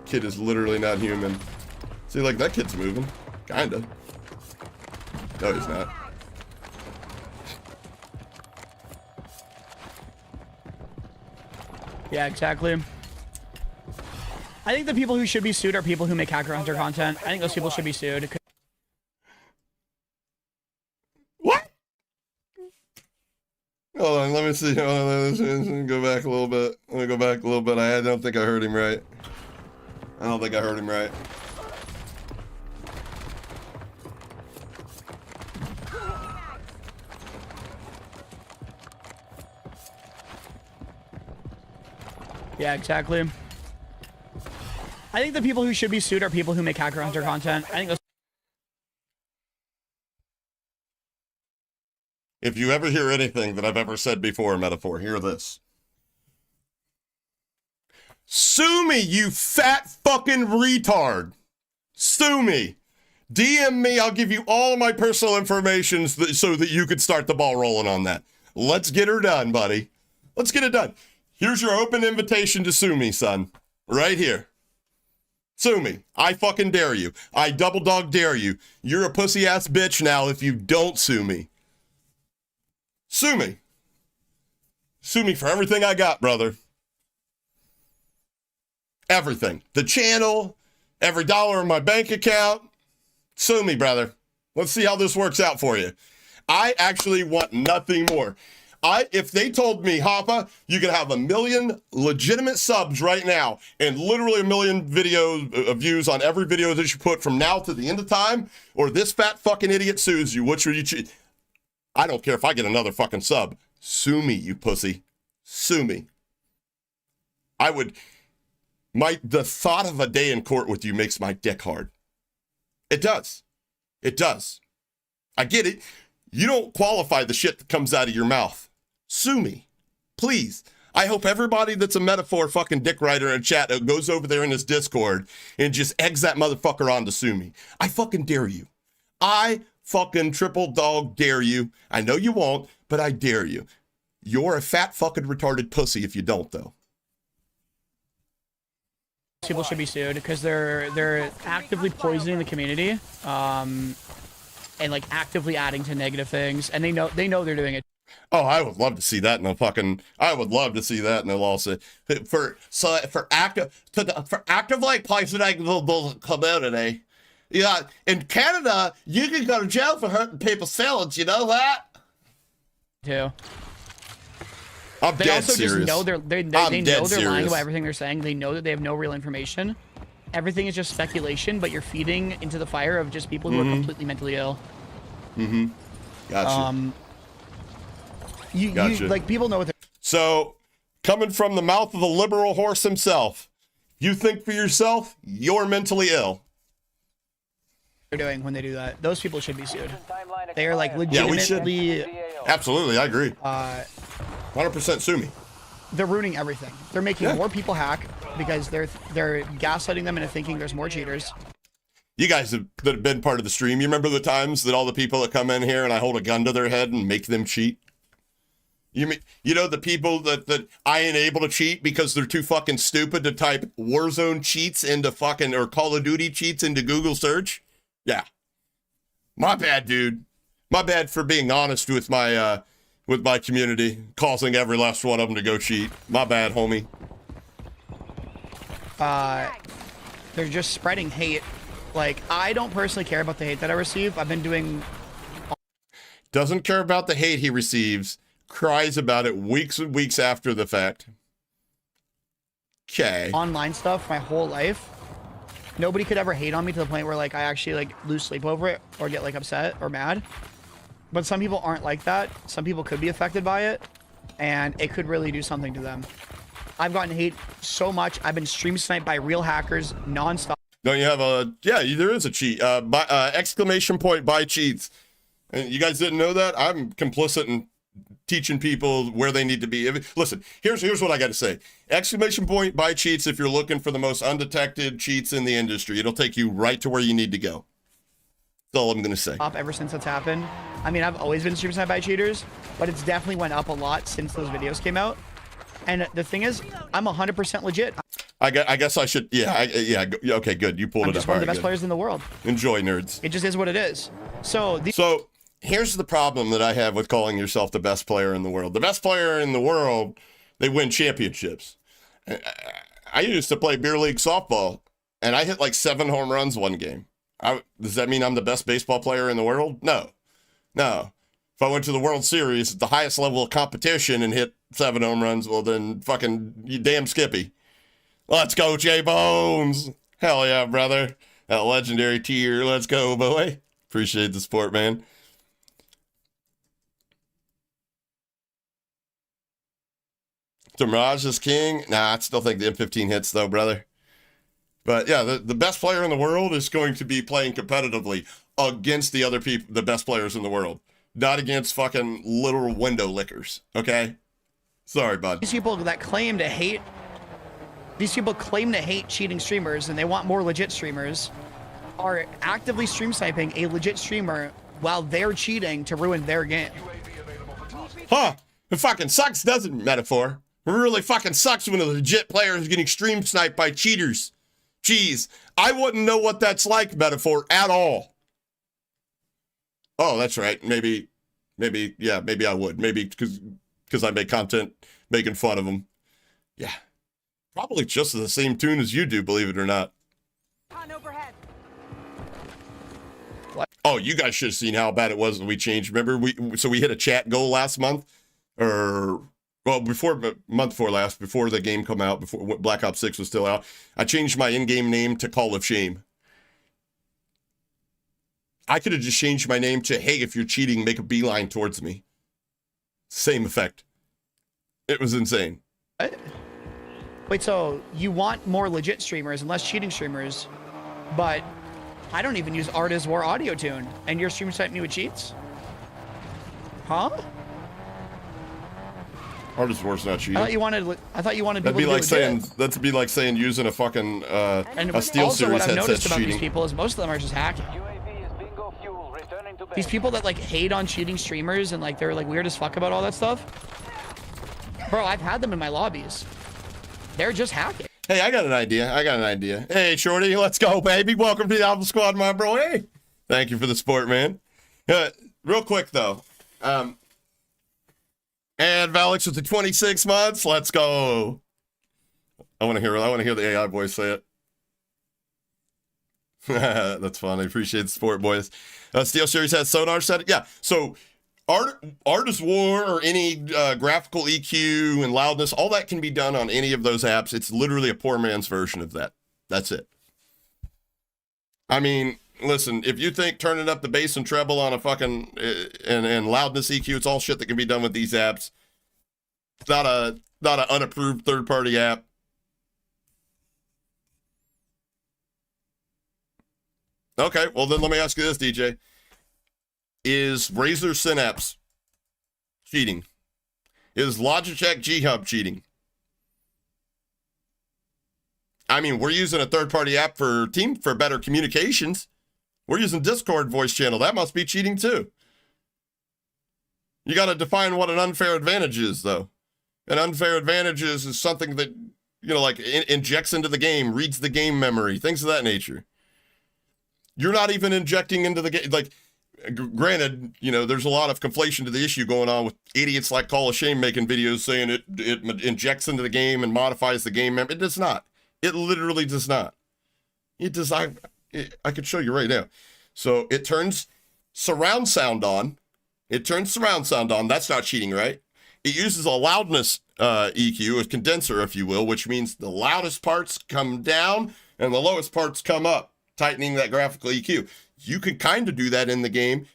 S2: Kid is literally not human. See, like, that kid's moving. Kinda. No, he's not.
S4: Yeah, exactly. I think the people who should be sued are people who make hacker hunter content. I think those people should be sued.
S2: What? Hold on, let me see. Hold on, let me go back a little bit. Let me go back a little bit. I don't think I heard him right. I don't think I heard him right.
S4: Yeah, exactly. I think the people who should be sued are people who make hacker hunter content. I think those.
S2: If you ever hear anything that I've ever said before, metaphor, hear this. Sue me, you fat fucking retard. Sue me. DM me, I'll give you all my personal information so that you could start the ball rolling on that. Let's get her done, buddy. Let's get it done. Here's your open invitation to sue me, son. Right here. Sue me. I fucking dare you. I double dog dare you. You're a pussy ass bitch now if you don't sue me. Sue me. Sue me for everything I got, brother. Everything. The channel, every dollar in my bank account. Sue me, brother. Let's see how this works out for you. I actually want nothing more. If they told me, Hoppa, you could have 1 million legitimate subs right now and literally 1 million views on every video that you put from now to the end of time, or this fat fucking idiot sues you, which would you choose? I don't care if I get another fucking sub. Sue me, you pussy. Sue me. I would... The thought of a day in court with you makes my dick hard. It does. It does. I get it. You don't qualify the shit that comes out of your mouth. Sue me. Please. I hope everybody that's a metaphor fucking dick writer in chat goes over there in his Discord and just eggs that motherfucker on to sue me. I fucking dare you. I fucking triple dog dare you. I know you won't, but I dare you. You're a fat fucking retarded pussy if you don't, though.
S4: People should be sued because they're actively poisoning the community, and like actively adding to negative things, and they know they're doing it.
S2: Oh, I would love to see that in a fucking. I would love to see that in a lawsuit for actively poisoning the community. Yeah, in Canada, you can go to jail for hurting people's feelings. You know that?
S4: Too.
S2: I'm
S4: They
S2: dead
S4: also
S2: serious.
S4: just know they
S2: I'm
S4: know
S2: dead
S4: they're lying
S2: serious.
S4: about everything they're saying. They know that they have no real information. Everything is just speculation, but you're feeding into the fire of just people who are completely mentally ill.
S2: Mm-hmm. Gotcha.
S4: You like people know what they're
S2: So, coming from the mouth of the liberal horse himself, you think for yourself, you're mentally ill.
S4: doing when they do that. Those people should be sued. They are like
S2: Yeah, we should.
S4: legitimately.
S2: Absolutely, I agree. 100% sue me.
S4: They're ruining everything. They're making more people hack because they're gaslighting them into thinking there's more cheaters.
S2: You guys that have been part of the stream, you remember the times that all the people that come in here and I hold a gun to their head and make them cheat? You know the people that I ain't able to cheat because they're too fucking stupid to type Warzone cheats into fucking, or Call of Duty cheats into Google search? Yeah. My bad, dude. My bad for being honest with my community, causing every last one of them to go cheat. My bad, homie.
S4: They're just spreading hate. Like, I don't personally care about the hate that I receive. I've been doing...
S2: Doesn't care about the hate he receives. cries about it weeks and weeks after the fact. Okay.
S4: online stuff my whole life. Nobody could ever hate on me to the point where like I actually like lose sleep over it or get like upset or mad. But some people aren't like that. Some people could be affected by it, and it could really do something to them. I've gotten hate so much. I've been stream sniped by real hackers nonstop.
S2: Don't you have a, yeah, there is a cheat. Exclamation point by cheats. And you guys didn't know that? I'm complicit in teaching people where they need to be. Listen, here's what I got to say. Exclamation point by cheats if you're looking for the most undetected cheats in the industry. It'll take you right to where you need to go. That's all I'm going to say.
S4: Up ever since that's happened. I mean, I've always been stream sniped by cheaters, but it's definitely went up a lot since those videos came out. And the thing is, I'm 100% legit.
S2: I guess I should, yeah, okay, good. You pulled
S4: I'm
S2: it
S4: just
S2: up.
S4: one of the
S2: All right,
S4: best
S2: good.
S4: players in the world.
S2: Enjoy, nerds.
S4: It just is what it is. So
S2: Here's the problem that I have with calling yourself the best player in the world. The best player in the world, they win championships. I used to play beer league softball, and I hit like 7 home runs one game. Does that mean I'm the best baseball player in the world? No. If I went to the World Series at the highest level of competition and hit 7 home runs, well then fucking you damn Skippy. Let's go, J-Bones. Hell yeah, brother. That legendary tier. Let's go, boy. Appreciate the support, man. So Mirage is king? Nah, I still think the M15 hits though, brother. But yeah, the best player in the world is going to be playing competitively against the other people, the best players in the world. Not against fucking literal window lickers, okay? Sorry, bud.
S4: these people that claim to hate, cheating streamers and they want more legit streamers are actively stream sniping a legit streamer while they're cheating to ruin their game.
S2: Huh? It fucking sucks, doesn't it, Metaphor? It really fucking sucks when a legit player is getting stream sniped by cheaters. Jeez, I wouldn't know what that's like, Metaphor, at all. Oh, that's right. Maybe I would. Maybe because I make content making fun of them. Yeah. Probably just the same tune as you do, believe it or not. Oh, you guys should have seen how bad it was when we changed. Remember, we hit a chat goal last month, or well, month before last, before the game come out, before Black Ops 6 was still out. I changed my in-game name to Call of Shame. I could have just changed my name to, hey, if you're cheating, make a beeline towards me. Same effect. It was insane.
S4: Wait, so you want more legit streamers and less cheating streamers, but I don't even use Artist War audio tune, and your stream sent me with cheats? Huh?
S2: Artist War's not cheating.
S4: I thought you wanted
S2: That'd
S4: people
S2: be
S4: to
S2: like
S4: be
S2: saying
S4: legit.
S2: that'd be like saying using a fucking
S4: And
S2: a Steel
S4: also,
S2: Series
S4: what I've noticed
S2: headset's
S4: about these
S2: cheating.
S4: people is most of them are just hacking.
S5: UAV is bingo fuel, returning to base.
S4: These people that like hate on cheating streamers and like they're like weird as fuck about all that stuff. Bro, I've had them in my lobbies. They're just hacking.
S2: Hey, I got an idea. Hey, Shorty, let's go, baby. Welcome to the Alpha Squad, my bro. Hey, thank you for the support, man. Real quick though, and Valix with the 26 months. Let's go. I want to hear the AI voice say it. That's fun. I appreciate the support, boys. Steel Series has sonar set. Yeah. So Artist War or any graphical EQ and loudness, all that can be done on any of those apps. It's literally a poor man's version of that. That's it. I mean, listen, if you think turning up the bass and treble on a fucking and loudness EQ, it's all shit that can be done with these apps. It's not an unapproved third-party app. Okay, well then let me ask you this, DJ. Is Razer Synapse cheating? Is Logitech G Hub cheating? I mean, we're using a third-party app for better communications. We're using Discord voice channel. That must be cheating too. You got to define what an unfair advantage is, though. An unfair advantage is something that, like injects into the game, reads the game memory, things of that nature. You're not even injecting into the game. Like, granted, there's a lot of conflation to the issue going on with idiots like Call of Shame making videos saying it injects into the game and modifies the game memory. It does not. It literally does not. It does. I could show you right now. So it turns surround sound on. That's not cheating, right? it uses a loudness EQ, a condenser, if you will, which means the loudest parts come down and the lowest parts come up, tightening that graphical EQ. You can kind of do that in the game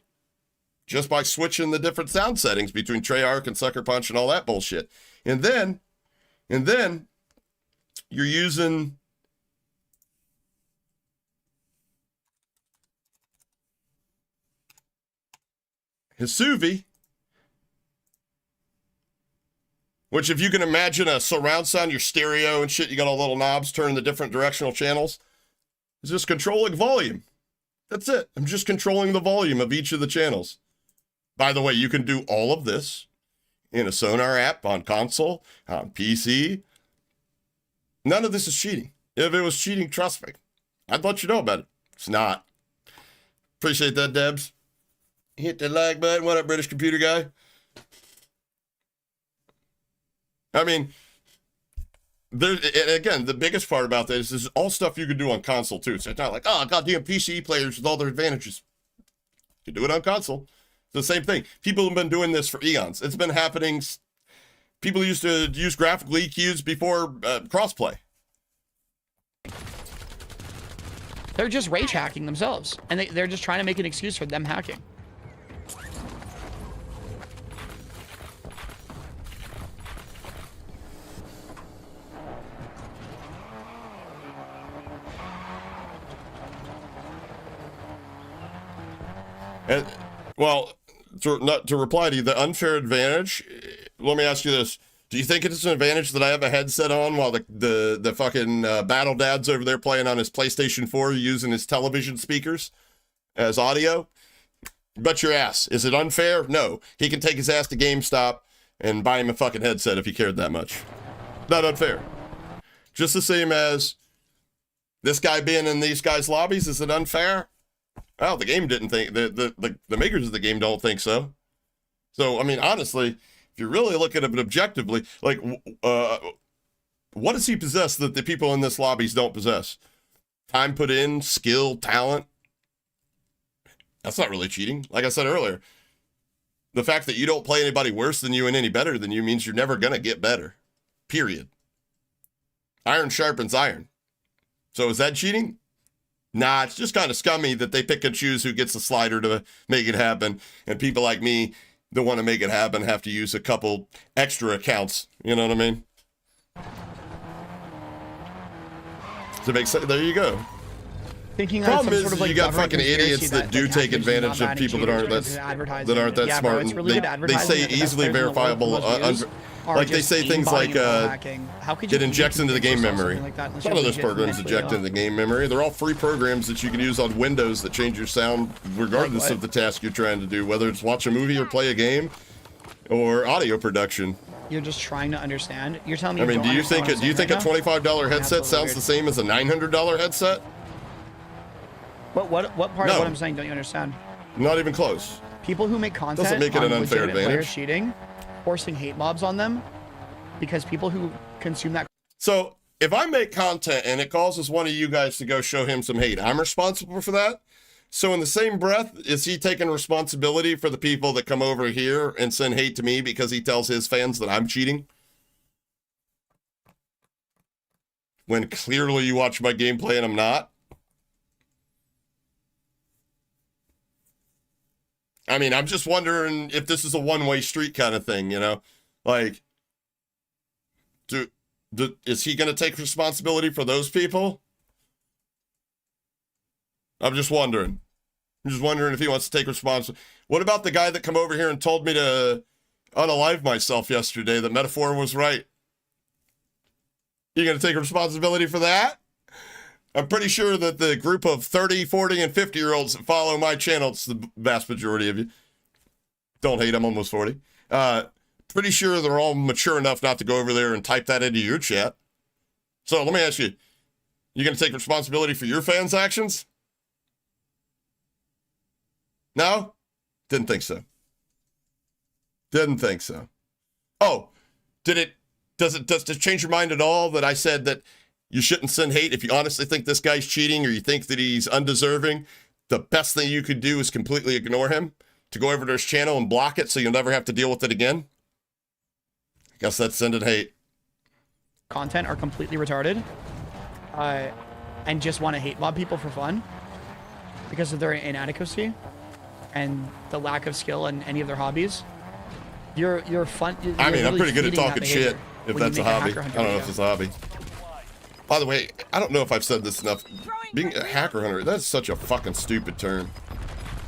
S2: just by switching the different sound settings between Treyarch and Sucker Punch and all that bullshit. And then you're using Hisuvi, which if you can imagine a surround sound, your stereo and shit, you got all little knobs turning the different directional channels. It's just controlling volume. That's it. I'm just controlling the volume of each of the channels. By the way, you can do all of this in a Sonar app, on console, on PC. None of this is cheating. If it was cheating, trust me, I'd let you know about it. It's not. Appreciate that, Debs. Hit the like button. What up, British computer guy? I mean, and again, the biggest part about this is all stuff you can do on console too. So it's not like, oh, goddamn PC players with all their advantages. You can do it on console. It's the same thing. People have been doing this for eons. It's been happening. People used to use graphical EQs before crossplay.
S4: They're just rage hacking themselves, and they're just trying to make an excuse for them hacking.
S2: And, well, to reply to you, the unfair advantage, let me ask you this. Do you think it's an advantage that I have a headset on while the fucking battle dad's over there playing on his PlayStation 4 using his television speakers as audio? Bet your ass. Is it unfair? No. He can take his ass to GameStop and buy him a fucking headset if he cared that much. Not unfair. Just the same as this guy being in these guys' lobbies. Is it unfair? Well, the game didn't think, the makers of the game don't think so. So, I mean, honestly, if you really look at it objectively, like, what does he possess that the people in this lobbies don't possess? Time put in, skill, talent. That's not really cheating. Like I said earlier, the fact that you don't play anybody worse than you and any better than you means you're never going to get better. Period. Iron sharpens iron. So is that cheating? Nah, it's just kind of scummy that they pick and choose who gets the slider to make it happen. And people like me that want to make it happen have to use a couple extra accounts. You know what I mean? To make sense, there you go.
S4: Thinking
S2: Problem is,
S4: sort of like
S2: you got
S4: government
S2: fucking idiots that do take advantage of people that aren't that smart. And they say easily verifiable. Like they say things like it injects into the game memory. None of those programs inject into the game memory. They're all free programs that you can use on Windows that change your sound regardless of the task you're trying to do, whether it's watch a movie or play a game or audio production.
S4: You're just trying to understand. You're telling me.
S2: I mean, do you think a $25 headset sounds the same as a $900 headset?
S4: What part of what I'm saying don't you understand?
S2: Not even close.
S4: People who make content
S2: Doesn't make it an unfair
S4: legitimate players
S2: advantage.
S4: cheating, forcing hate mobs on them, because people who consume that.
S2: So if I make content and it causes one of you guys to go show him some hate, I'm responsible for that. So in the same breath, is he taking responsibility for the people that come over here and send hate to me because he tells his fans that I'm cheating? When clearly you watch my gameplay and I'm not? I mean, I'm just wondering if this is a one-way street kind of thing, you know? Like, is he going to take responsibility for those people? I'm just wondering. I'm just wondering if he wants to take responsibility. What about the guy that come over here and told me to unalive myself yesterday? The metaphor was right. You going to take responsibility for that? I'm pretty sure that the group of 30, 40, and 50-year-olds that follow my channel, it's the vast majority of you. Don't hate, I'm almost 40. Pretty sure they're all mature enough not to go over there and type that into your chat. So let me ask you, you going to take responsibility for your fans' actions? No? Didn't think so. Didn't think so. Oh, does it change your mind at all that I said that you shouldn't send hate if you honestly think this guy's cheating or you think that he's undeserving? The best thing you could do is completely ignore him, to go over to his channel and block it so you'll never have to deal with it again. Guess that's sending hate.
S4: content are completely retarded, and just want to hate mob people for fun because of their inadequacy and the lack of skill in any of their hobbies. You're fun.
S2: I mean, I'm
S4: really
S2: pretty good at
S4: feeding that
S2: talking shit,
S4: behavior
S2: if
S4: when you
S2: that's a
S4: make
S2: hobby.
S4: hacker
S2: I
S4: hunter
S2: don't know if
S4: video.
S2: it's a hobby. By the way, I don't know if I've said this enough. Being a hacker hunter, that's such a fucking stupid term.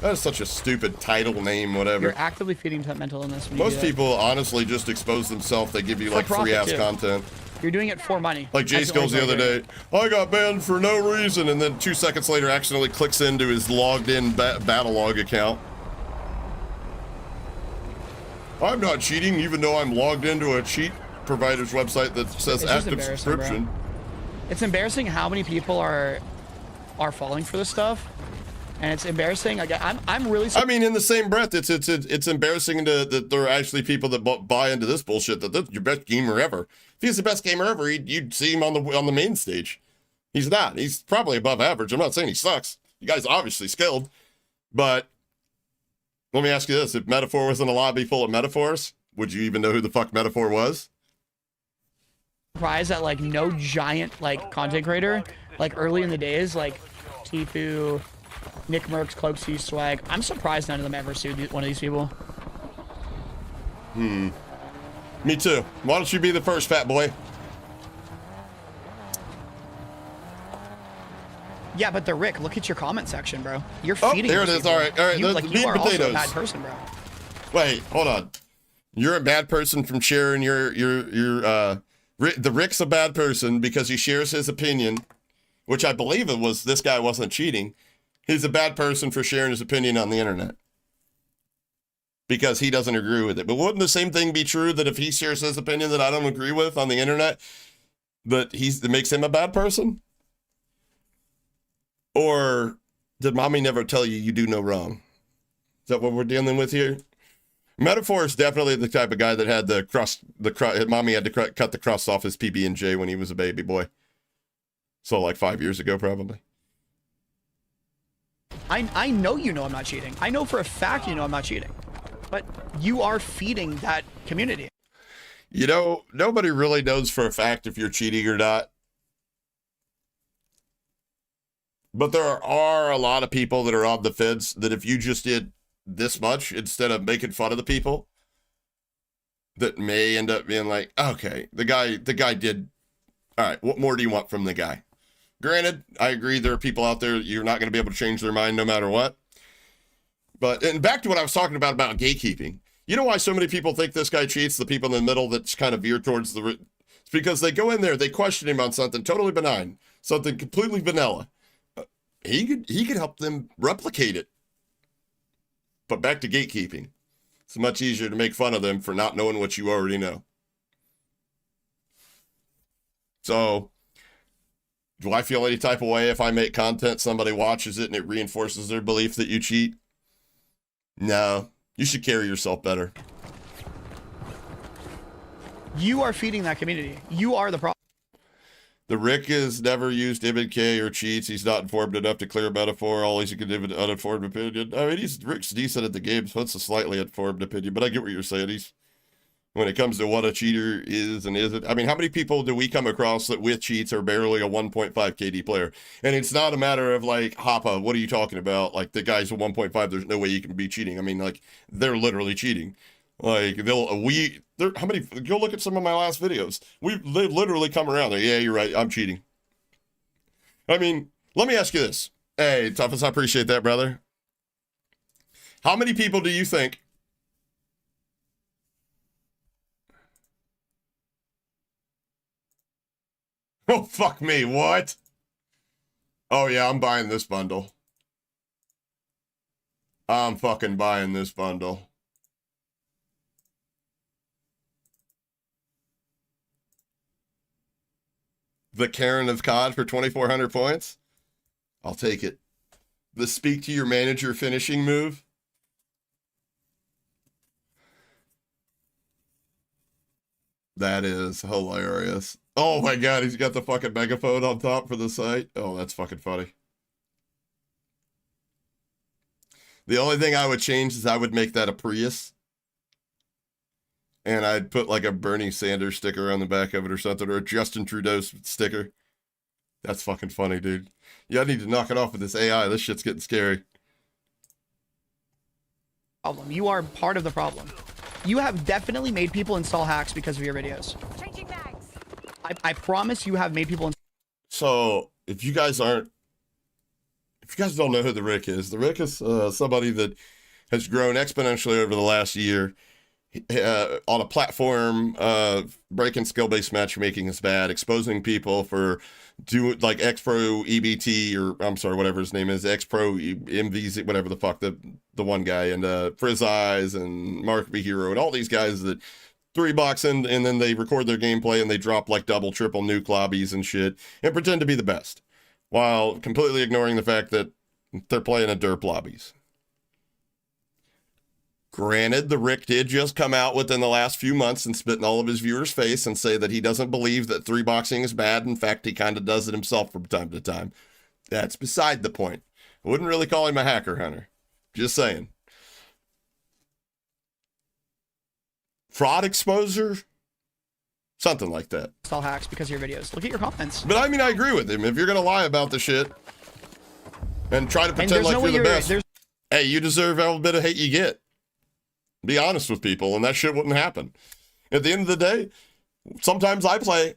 S2: That is such a stupid title, name, whatever.
S4: You're actively feeding to mental illness. When you
S2: Most
S4: do that.
S2: people honestly just expose themselves. They give you
S4: For
S2: like
S4: profit,
S2: free ass
S4: too.
S2: content.
S4: You're doing it for money.
S2: Like Jay
S4: That's
S2: Skills the
S4: only
S2: other
S4: way.
S2: day, I got banned for no reason, and then 2 seconds later accidentally clicks into his logged in battle log account. I'm not cheating, even though I'm logged into a cheat provider's website that says
S4: It's just
S2: active
S4: embarrassing,
S2: subscription.
S4: bro. It's embarrassing how many people are falling for this stuff, and it's embarrassing. Like, I'm really.
S2: I mean, in the same breath, it's embarrassing that there are actually people that buy into this bullshit. That that's your best gamer ever. If he's the best gamer ever, you'd see him on the main stage. He's not. He's probably above average. I'm not saying he sucks. You guys are obviously skilled, but let me ask you this: if Metaphor was in a lobby full of metaphors, would you even know who the fuck Metaphor was?
S4: surprised that like no giant like content creator like early in the days like Tifu, Nick Merckx, Cloaksy, Swag. I'm surprised none of them ever sued one of these people.
S2: Me too. Why don't you be the first, fat boy?
S4: Yeah, but TheRick, look at your comment section, bro. You're
S2: Oh,
S4: feeding.
S2: there it
S4: these
S2: is.
S4: people.
S2: All right, all right.
S4: You,
S2: The
S4: like,
S2: meat
S4: you
S2: and
S4: are also a
S2: potatoes.
S4: bad person, bro.
S2: Wait, hold on. You're a bad person from sharing the Rick's a bad person because he shares his opinion, which I believe it was this guy wasn't cheating. He's a bad person for sharing his opinion on the internet because he doesn't agree with it. But wouldn't the same thing be true that if he shares his opinion that I don't agree with on the internet, that that makes him a bad person? Or did mommy never tell you you do no wrong? Is that what we're dealing with here? Metaphor is definitely the type of guy that had the crust. Mommy had to cut the crust off his PB&J when he was a baby boy. So like 5 years ago, probably.
S4: I know you know I'm not cheating. I know for a fact you know I'm not cheating. But you are feeding that community.
S2: You know, nobody really knows for a fact if you're cheating or not. But there are a lot of people that are on the fence that if you just did this much instead of making fun of the people, that may end up being like, okay, the guy did. All right, what more do you want from the guy? Granted, I agree there are people out there you're not going to be able to change their mind no matter what. But, and back to what I was talking about gatekeeping. You know why so many people think this guy cheats? The people in the middle that's kind of veered towards the... It's because they go in there, they question him on something totally benign, something completely vanilla. He could help them replicate it. But back to gatekeeping. It's much easier to make fun of them for not knowing what you already know. So, do I feel any type of way if I make content, somebody watches it, and it reinforces their belief that you cheat? No. You should carry yourself better.
S4: You are feeding that community. You are the problem.
S2: The Rick has never used MNK or cheats. He's not informed enough to clear metaphor. All he's can give an uninformed opinion. I mean, Rick's decent at the game, so it's a slightly informed opinion, but I get what you're saying. When it comes to what a cheater is and isn't. I mean, how many people do we come across that with cheats are barely a 1.5 KD player? And it's not a matter of like, Hoppa, what are you talking about? Like, the guy's a 1.5, there's no way you can be cheating. I mean, like, they're literally cheating. Like, how many, go look at some of my last videos. They literally come around there. Yeah, you're right, I'm cheating. I mean, let me ask you this. Hey, Toughest, I appreciate that, brother. How many people do you think oh, fuck me, what? Oh, yeah, I'm buying this bundle. I'm fucking buying this bundle. The Karen of COD for 2,400 points? I'll take it. The speak to your manager finishing move? That is hilarious. Oh my god, he's got the fucking megaphone on top for the site. Oh, that's fucking funny. The only thing I would change is I would make that a Prius. and I'd put like a Bernie Sanders sticker on the back of it or something, or a Justin Trudeau sticker. That's fucking funny, dude. Yeah, I need to knock it off with this AI. This shit's getting scary.
S4: Problem. You are part of the problem. You have definitely made people install hacks because of your videos.
S6: Changing mags.
S4: I promise you have made people.
S2: So if you guys don't know who TheRick is, TheRick is somebody that has grown exponentially over the last year. On a platform, breaking skill-based matchmaking is bad, exposing people for like X-Pro EBT, or I'm sorry, whatever his name is, X-Pro MVZ, whatever the fuck, the one guy, and Frizz Eyes and Mark B. Hero and all these guys that 3-box and then they record their gameplay and they drop like double, triple nuke lobbies and shit and pretend to be the best while completely ignoring the fact that they're playing in derp lobbies. Granted, TheRick did just come out within the last few months and spit in all of his viewers' face and say that he doesn't believe that 3-boxing is bad. In fact, he kind of does it himself from time to time. That's beside the point. I wouldn't really call him a hacker hunter. Just saying. Fraud exposure? Something like that.
S4: Install hacks because of your videos. Look at your comments.
S2: But I mean, I agree with him. If you're going to lie about the shit and try to pretend like you're the best, hey, you deserve every bit of hate you get. Be honest with people, and that shit wouldn't happen. At the end of the day, sometimes I play.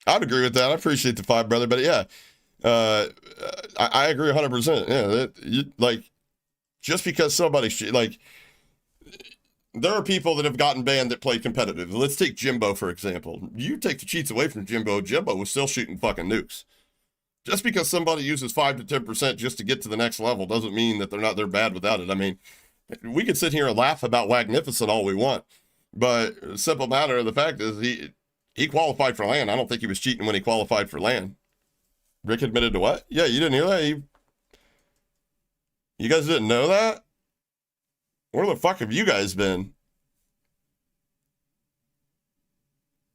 S2: I'd agree with that. I appreciate the 5, brother, but yeah, I agree 100%. Yeah, like, just because somebody like, there are people that have gotten banned that play competitive. Let's take Jimbo, for example. You take the cheats away from Jimbo, Jimbo was still shooting fucking nukes. Just because somebody uses 5 to 10% just to get to the next level doesn't mean that they're bad without it. I mean, we could sit here and laugh about Magnificent all we want, but the simple matter of the fact is he qualified for LAN. I don't think he was cheating when he qualified for LAN. Rick admitted to what? Yeah, you didn't hear that? You guys didn't know that? Where the fuck have you guys been?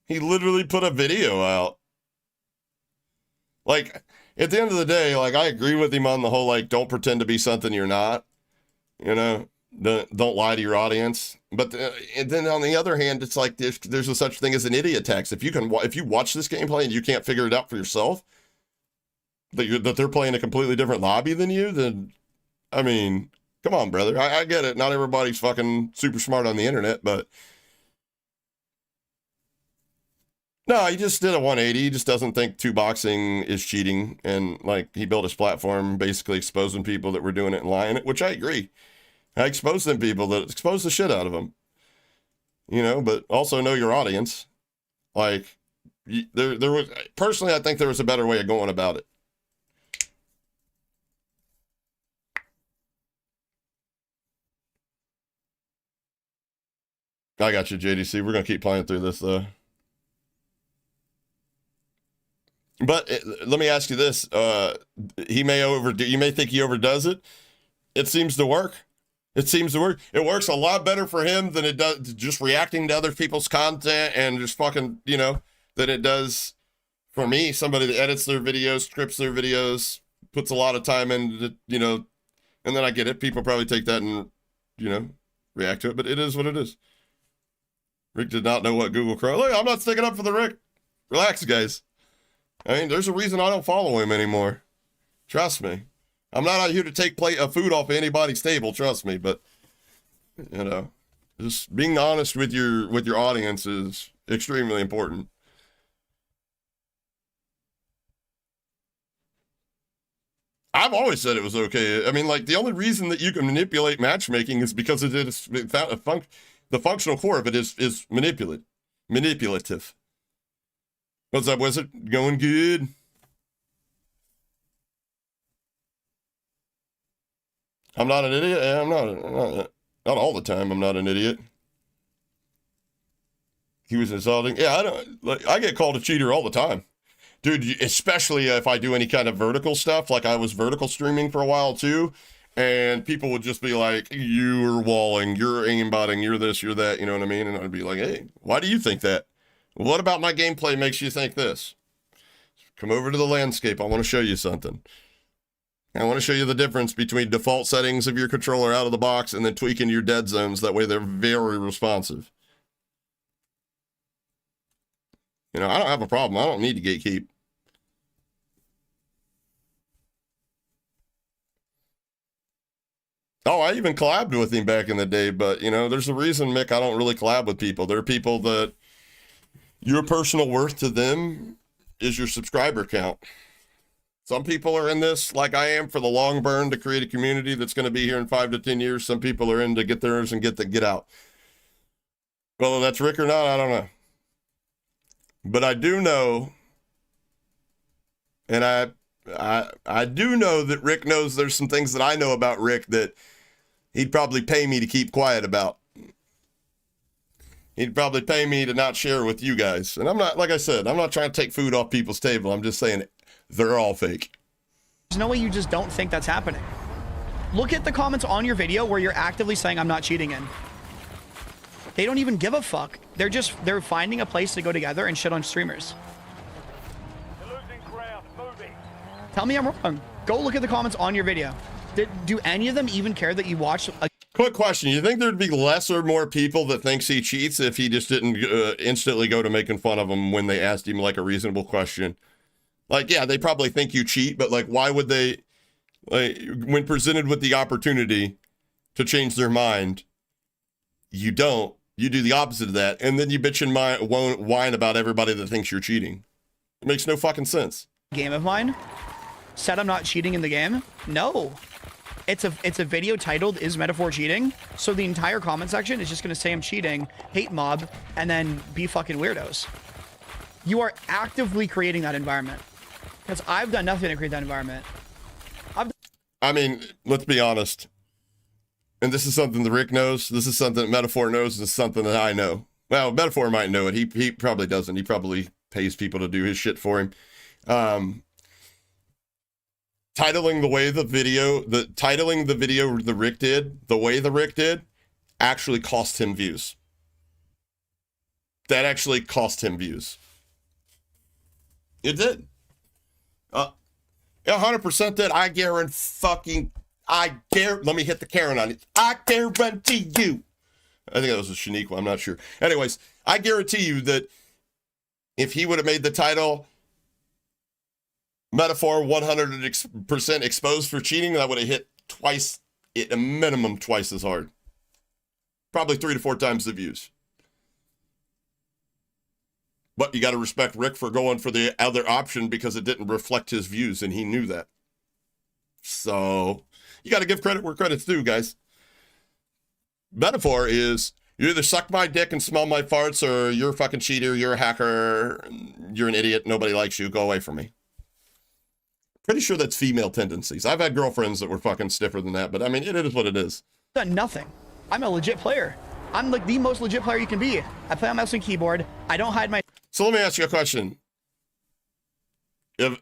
S2: He literally put a video out. Like, at the end of the day, like, I agree with him on the whole, like, don't pretend to be something you're not. You know, don't lie to your audience. But and then on the other hand, it's like there's a such thing as an idiot tax. If you watch this gameplay and you can't figure it out for yourself, that they're playing a completely different lobby than you, then, I mean, come on, brother. I get it. Not everybody's fucking super smart on the internet, but no, he just did a 180. He just doesn't think 2-boxing is cheating. And like, he built his platform basically exposing people that were doing it and lying, which I agree. I exposed them people that exposed the shit out of them, you know, but also know your audience. Like, there was, personally, I think there was a better way of going about it. I got you, JDC. We're going to keep playing through this, though. But let me ask you this. You may think he overdoes it. It seems to work. It seems to work. It works a lot better for him than it does just reacting to other people's content and just fucking, you know, than it does for me, somebody that edits their videos, scripts their videos, puts a lot of time into, you know, and then I get it. People probably take that and, you know, react to it, but it is what it is. Rick did not know what Google Chrome. Look, I'm not sticking up for TheRick. Relax, guys. I mean, there's a reason I don't follow him anymore. Trust me. I'm not out here to take plate of food off of anybody's table, trust me, but, you know, just being honest with your audience is extremely important. I've always said it was okay. I mean, like, the only reason that you can manipulate matchmaking is because it is the functional core of it is manipulative. What's up, Wizard? Going good? I'm not an idiot. Yeah, I'm not all the time. I'm not an idiot. He was insulting. Yeah, I get called a cheater all the time. Dude, especially if I do any kind of vertical stuff, like I was vertical streaming for a while too, and people would just be like, you're walling, you're aimbotting, you're this, you're that, you know what I mean? And I'd be like, hey, why do you think that? What about my gameplay makes you think this? Come over to the landscape. I want to show you something. I want to show you the difference between default settings of your controller out of the box and then tweaking your dead zones. That way they're very responsive. You know, I don't have a problem. I don't need to gatekeep. Oh, I even collabed with him back in the day, but, you know, there's a reason, Mick, I don't really collab with people. There are people that your personal worth to them is your subscriber count. Some people are in this, like I am, for the long burn to create a community that's going to be here in 5 to 10 years. Some people are in to get theirs and get out. Whether that's Rick or not, I don't know. But I do know, and I do know that Rick knows there's some things that I know about Rick that he'd probably pay me to keep quiet about. He'd probably pay me to not share with you guys. And I'm not, like I said, I'm not trying to take food off people's table. I'm just saying they're all fake.
S4: There's no way you just don't think that's happening. Look at the comments on your video where you're actively saying I'm not cheating in. They don't even give a fuck. They're finding a place to go together and shit on streamers.
S5: You're losing ground. Moving.
S4: Tell me I'm wrong. Go look at the comments on your video. Do any of them even care that you watch a
S2: Quick question. You think there'd be less or more people that thinks he cheats if he just didn't instantly go to making fun of him when they asked him like a reasonable question? Like, yeah, they probably think you cheat, but like, why would they, like, when presented with the opportunity to change their mind, you don't. You do the opposite of that, and then you bitch and whine about everybody that thinks you're cheating. It makes no fucking sense.
S4: game of mine said I'm not cheating in the game? No. It's a video titled "Is Metaphor Cheating?" So the entire comment section is just gonna say I'm cheating, hate mob, and then be fucking weirdos. You are actively creating that environment. Because I've done nothing to create that environment.
S2: I mean, let's be honest. And this is something that Rick knows. This is something that Metaphor knows. This is something that I know. Well, Metaphor might know it. He probably doesn't. He probably pays people to do his shit for him. Titling the way the video the Rick did, the way the Rick did, actually cost him views. That actually cost him views. It did. 100% did. Let me hit the Karen on it. I guarantee you. I think that was a Shaniqua. I'm not sure. Anyways, I guarantee you that if he would have made the title Metaphor 100% exposed for cheating, that would have hit twice, at a minimum twice as hard. Probably 3 to 4 times the views. But you got to respect Rick for going for the other option because it didn't reflect his views, and he knew that. So you got to give credit where credit's due, guys. Metaphor is you either suck my dick and smell my farts, or you're a fucking cheater, you're a hacker, you're an idiot, nobody likes you, go away from me. Pretty sure that's female tendencies. I've had girlfriends that were fucking stiffer than that, but I mean, it is what it is.
S4: Done nothing. I'm a legit player. I'm like the most legit player you can be. I play on mouse and keyboard. I don't hide my...
S2: So let me ask you a question. I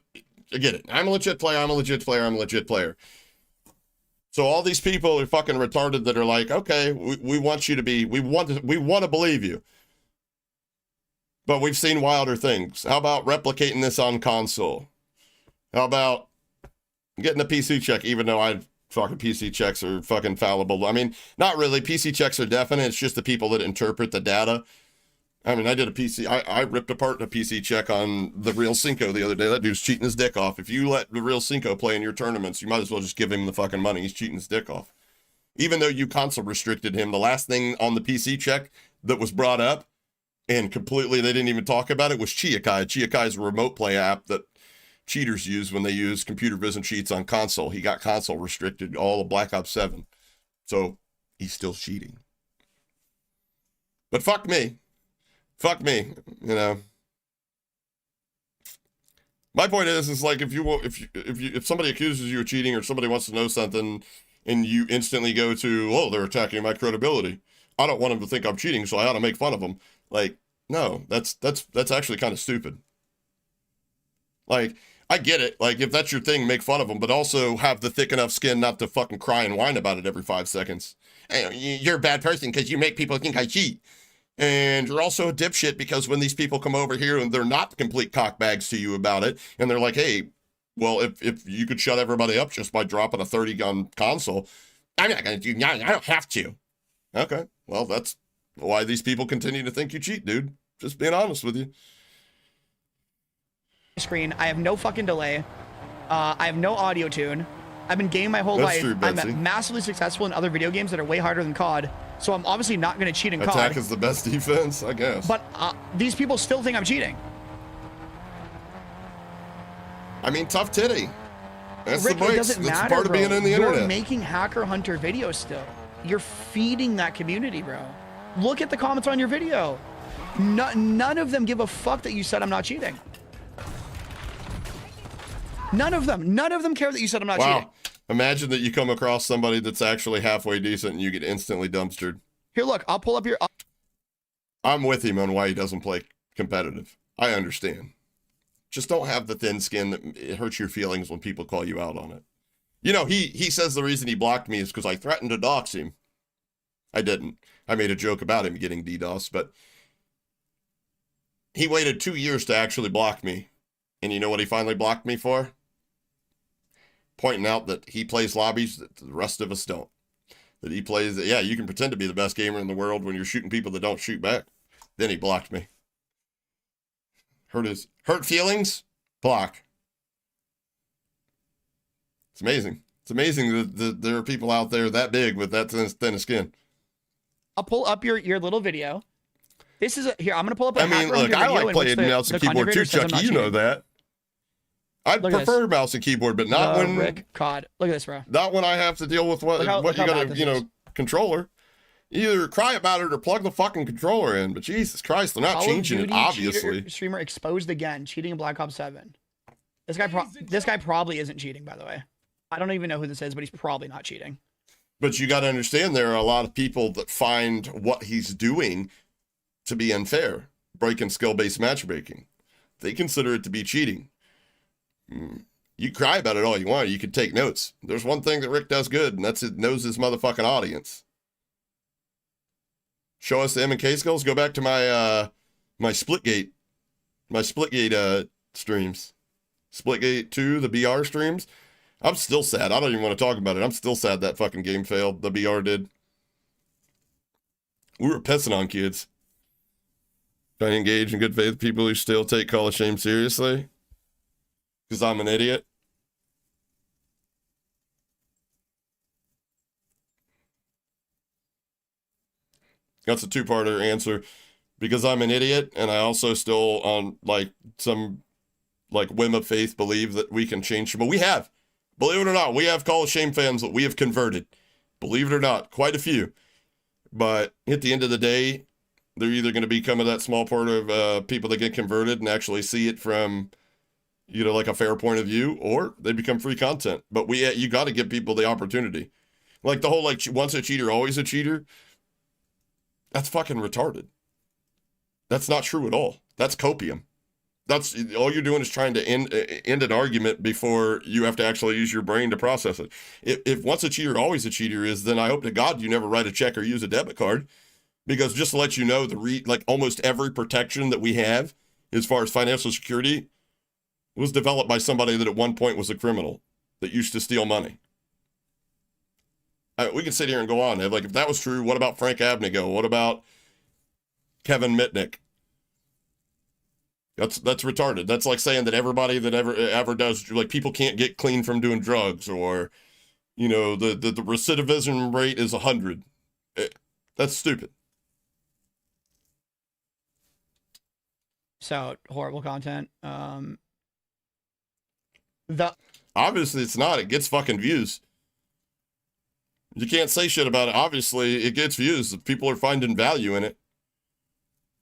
S2: get it. I'm a legit player, I'm a legit player, I'm a legit player. So all these people are fucking retarded that are like, okay, we want you to be, we want to believe you. But we've seen wilder things. How about replicating this on console? How about getting a PC check, even though fucking PC checks are fucking fallible? I mean, not really. PC checks are definite. It's just the people that interpret the data. I mean, I did a PC, I ripped apart a PC check on the Real Cinco the other day. That dude's cheating his dick off. If you let the Real Cinco play in your tournaments, you might as well just give him the fucking money. He's cheating his dick off. Even though you console restricted him, the last thing on the PC check that was brought up, and completely they didn't even talk about it, was Chiakai. Chiakai is a remote play app that cheaters use when they use computer vision cheats on console. He got console restricted all of Black Ops 7. So he's still cheating. But fuck me. Fuck me, you know. My point is like if somebody accuses you of cheating or somebody wants to know something and you instantly go to, oh, they're attacking my credibility. I don't want them to think I'm cheating, so I ought to make fun of them. Like, no, that's actually kind of stupid. Like, I get it. Like, if that's your thing, make fun of them, but also have the thick enough skin not to fucking cry and whine about it every 5 seconds. Hey, you're a bad person because you make people think I cheat. And you're also a dipshit because when these people come over here and they're not complete cockbags to you about it, and they're like, hey, Well, if you could shut everybody up just by dropping a 30-gun console, I'm not going to do. I don't have to. Okay, well, that's why these people continue to think you cheat, dude. Just being honest with you.
S4: Screen. I have no fucking delay. I have no audio tune. I've been gaming my whole
S2: That's
S4: life.
S2: true, Betsy.
S4: I'm massively successful in other video games that are way harder than COD. So I'm obviously not going to cheat in COD.
S2: Attack is the best defense, I guess.
S4: But these people still think I'm cheating.
S2: I mean, tough titty. That's
S4: Rick,
S2: the
S4: it
S2: breaks.
S4: doesn't
S2: That's
S4: matter,
S2: part of
S4: bro.
S2: being in the
S4: You're
S2: internet.
S4: making Hacker Hunter videos still. You're feeding that community, bro. Look at the comments on your video. None of them give a fuck that you said I'm not cheating. None of them care that you said I'm not cheating.
S2: Wow. Imagine that you come across somebody that's actually halfway decent and you get instantly dumpstered.
S4: Here, look, I'll pull up your...
S2: I'm with him on why he doesn't play competitive. I understand. Just don't have the thin skin that it hurts your feelings when people call you out on it. You know, he says the reason he blocked me is because I threatened to dox him. I didn't. I made a joke about him getting DDoS, but he waited 2 years to actually block me. And you know what he finally blocked me for? Pointing out that he plays lobbies that the rest of us don't. That he plays, yeah, you can pretend to be the best gamer in the world when you're shooting people that don't shoot back. Then he blocked me. Hurt feelings? Block. It's amazing. It's amazing that there are people out there that big with that thin of skin.
S4: I'll pull up your little video. This is here. I'm gonna pull up.
S2: I mean, look, I like playing mouse and keyboard too, Chucky. You know that. I'd prefer mouse and keyboard, but not when
S4: Rick COD. Look at this, bro.
S2: Not when I have to deal with what you got to, controller. Either cry about it or plug the fucking controller in. But Jesus Christ, they're not changing it, obviously.
S4: Streamer exposed again, cheating in Black Ops 7. This guy probably isn't cheating, by the way. I don't even know who this is, but he's probably not cheating.
S2: But you got to understand, there are a lot of people that find what he's doing to be unfair, breaking skill-based matchmaking. They consider it to be cheating. You cry about it all you want. You can take notes. There's one thing that Rick does good, and that's it knows his motherfucking audience. Show us the M&K skills. Go back to my my Splitgate streams. Splitgate 2, the BR streams. I'm still sad. I don't even want to talk about it. I'm still sad that fucking game failed. The BR did. We were pissing on kids. Trying to engage in good faith people who still take Call of Shame seriously. Because I'm an idiot. That's a two-parter answer. Because I'm an idiot, and I also still, on some whim of faith, believe that we can change. But we have. Believe it or not, we have Call of Shame fans that we have converted. Believe it or not, quite a few. But at the end of the day, they're either going to become that small part of people that get converted and actually see it from, like a fair point of view, or they become free content. But you got to give people the opportunity. Like the whole, once a cheater, always a cheater. That's fucking retarded. That's not true at all. That's copium. That's all you're doing is trying to end an argument before you have to actually use your brain to process it. If once a cheater, always a cheater is, then I hope to God you never write a check or use a debit card, because just to let you know, almost every protection that we have as far as financial security was developed by somebody that at one point was a criminal that used to steal money. We can sit here and go on. If that was true, what about Frank Abnego? What about Kevin Mitnick? That's retarded. That's like saying that everybody that ever does, people can't get clean from doing drugs, or, the recidivism rate is 100. That's stupid.
S4: So, horrible content.
S2: Obviously it's not. It gets fucking views. You can't say shit about it. Obviously it gets views. People are finding value in it.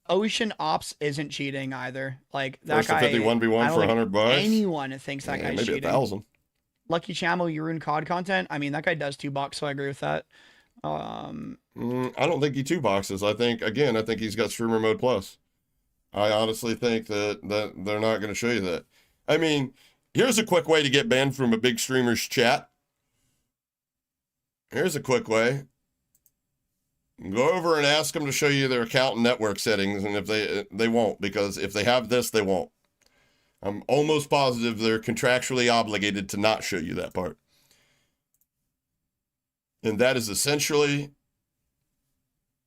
S4: Ocean Ops isn't cheating either. That
S2: First
S4: guy.
S2: 51v1 for $100.
S4: Anyone thinks that guy's
S2: maybe
S4: cheating.
S2: 1,000.
S4: Lucky Chamo, you ruin COD content. I mean, that guy does $2, so I agree with that.
S2: I don't think he 2 boxes. I think he's got streamer mode plus. I honestly think that they're not going to show you that. I mean, here's a quick way to get banned from a big streamer's chat. Here's a quick way. Go over and ask them to show you their account and network settings, and if they won't, because if they have this, they won't. I'm almost positive they're contractually obligated to not show you that part. And that is essentially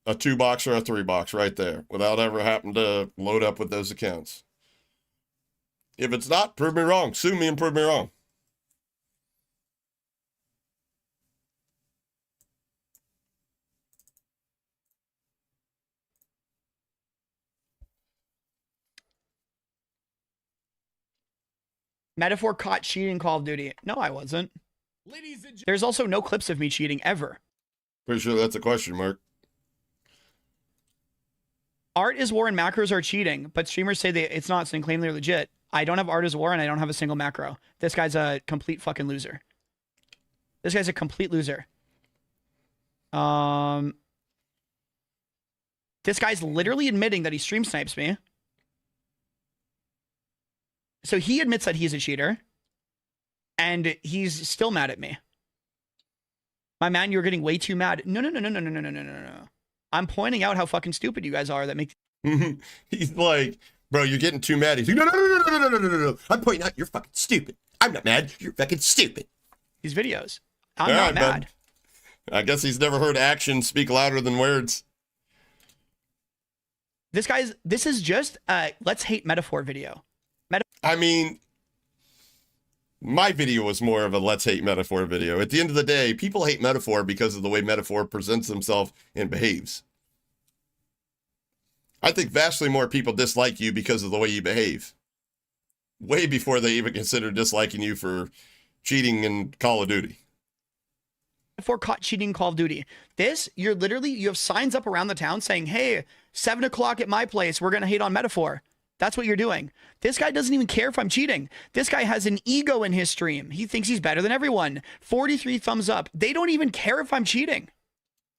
S2: a 2-box or a 3-box right there, without ever having to load up with those accounts. If it's not, prove me wrong. Sue me and prove me wrong.
S4: Metaphor caught cheating Call of Duty. No, I wasn't. There's also no clips of me cheating ever.
S2: Pretty sure that's a question mark.
S4: Art is war and macros are cheating, but streamers say it's not, so they claim they're legit. I don't have art as war and I don't have a single macro. This guy's a complete fucking loser. This guy's a complete loser. This guy's literally admitting that he stream snipes me. So he admits that he's a cheater. And he's still mad at me. My man, you're getting way too mad. No. I'm pointing out how fucking stupid you guys are that make...
S2: He's like, bro, you're getting too mad. He's like, no. I'm pointing out you're fucking stupid. I'm not mad. You're fucking stupid.
S4: These videos. I'm not mad.
S2: I guess he's never heard actions speak louder than words.
S4: This is just a let's hate metaphor video.
S2: I mean, my video was more of a let's hate metaphor video. At the end of the day, people hate metaphor because of the way metaphor presents himself and behaves. I think vastly more people dislike you because of the way you behave. Way before they even consider disliking you for cheating in Call of Duty.
S4: Metaphor caught cheating Call of Duty. You have signs up around the town saying, hey, 7 o'clock at my place, we're going to hate on metaphor. That's what you're doing. This guy doesn't even care if I'm cheating. This guy has an ego in his stream. He thinks he's better than everyone. 43 thumbs up. They don't even care if I'm cheating.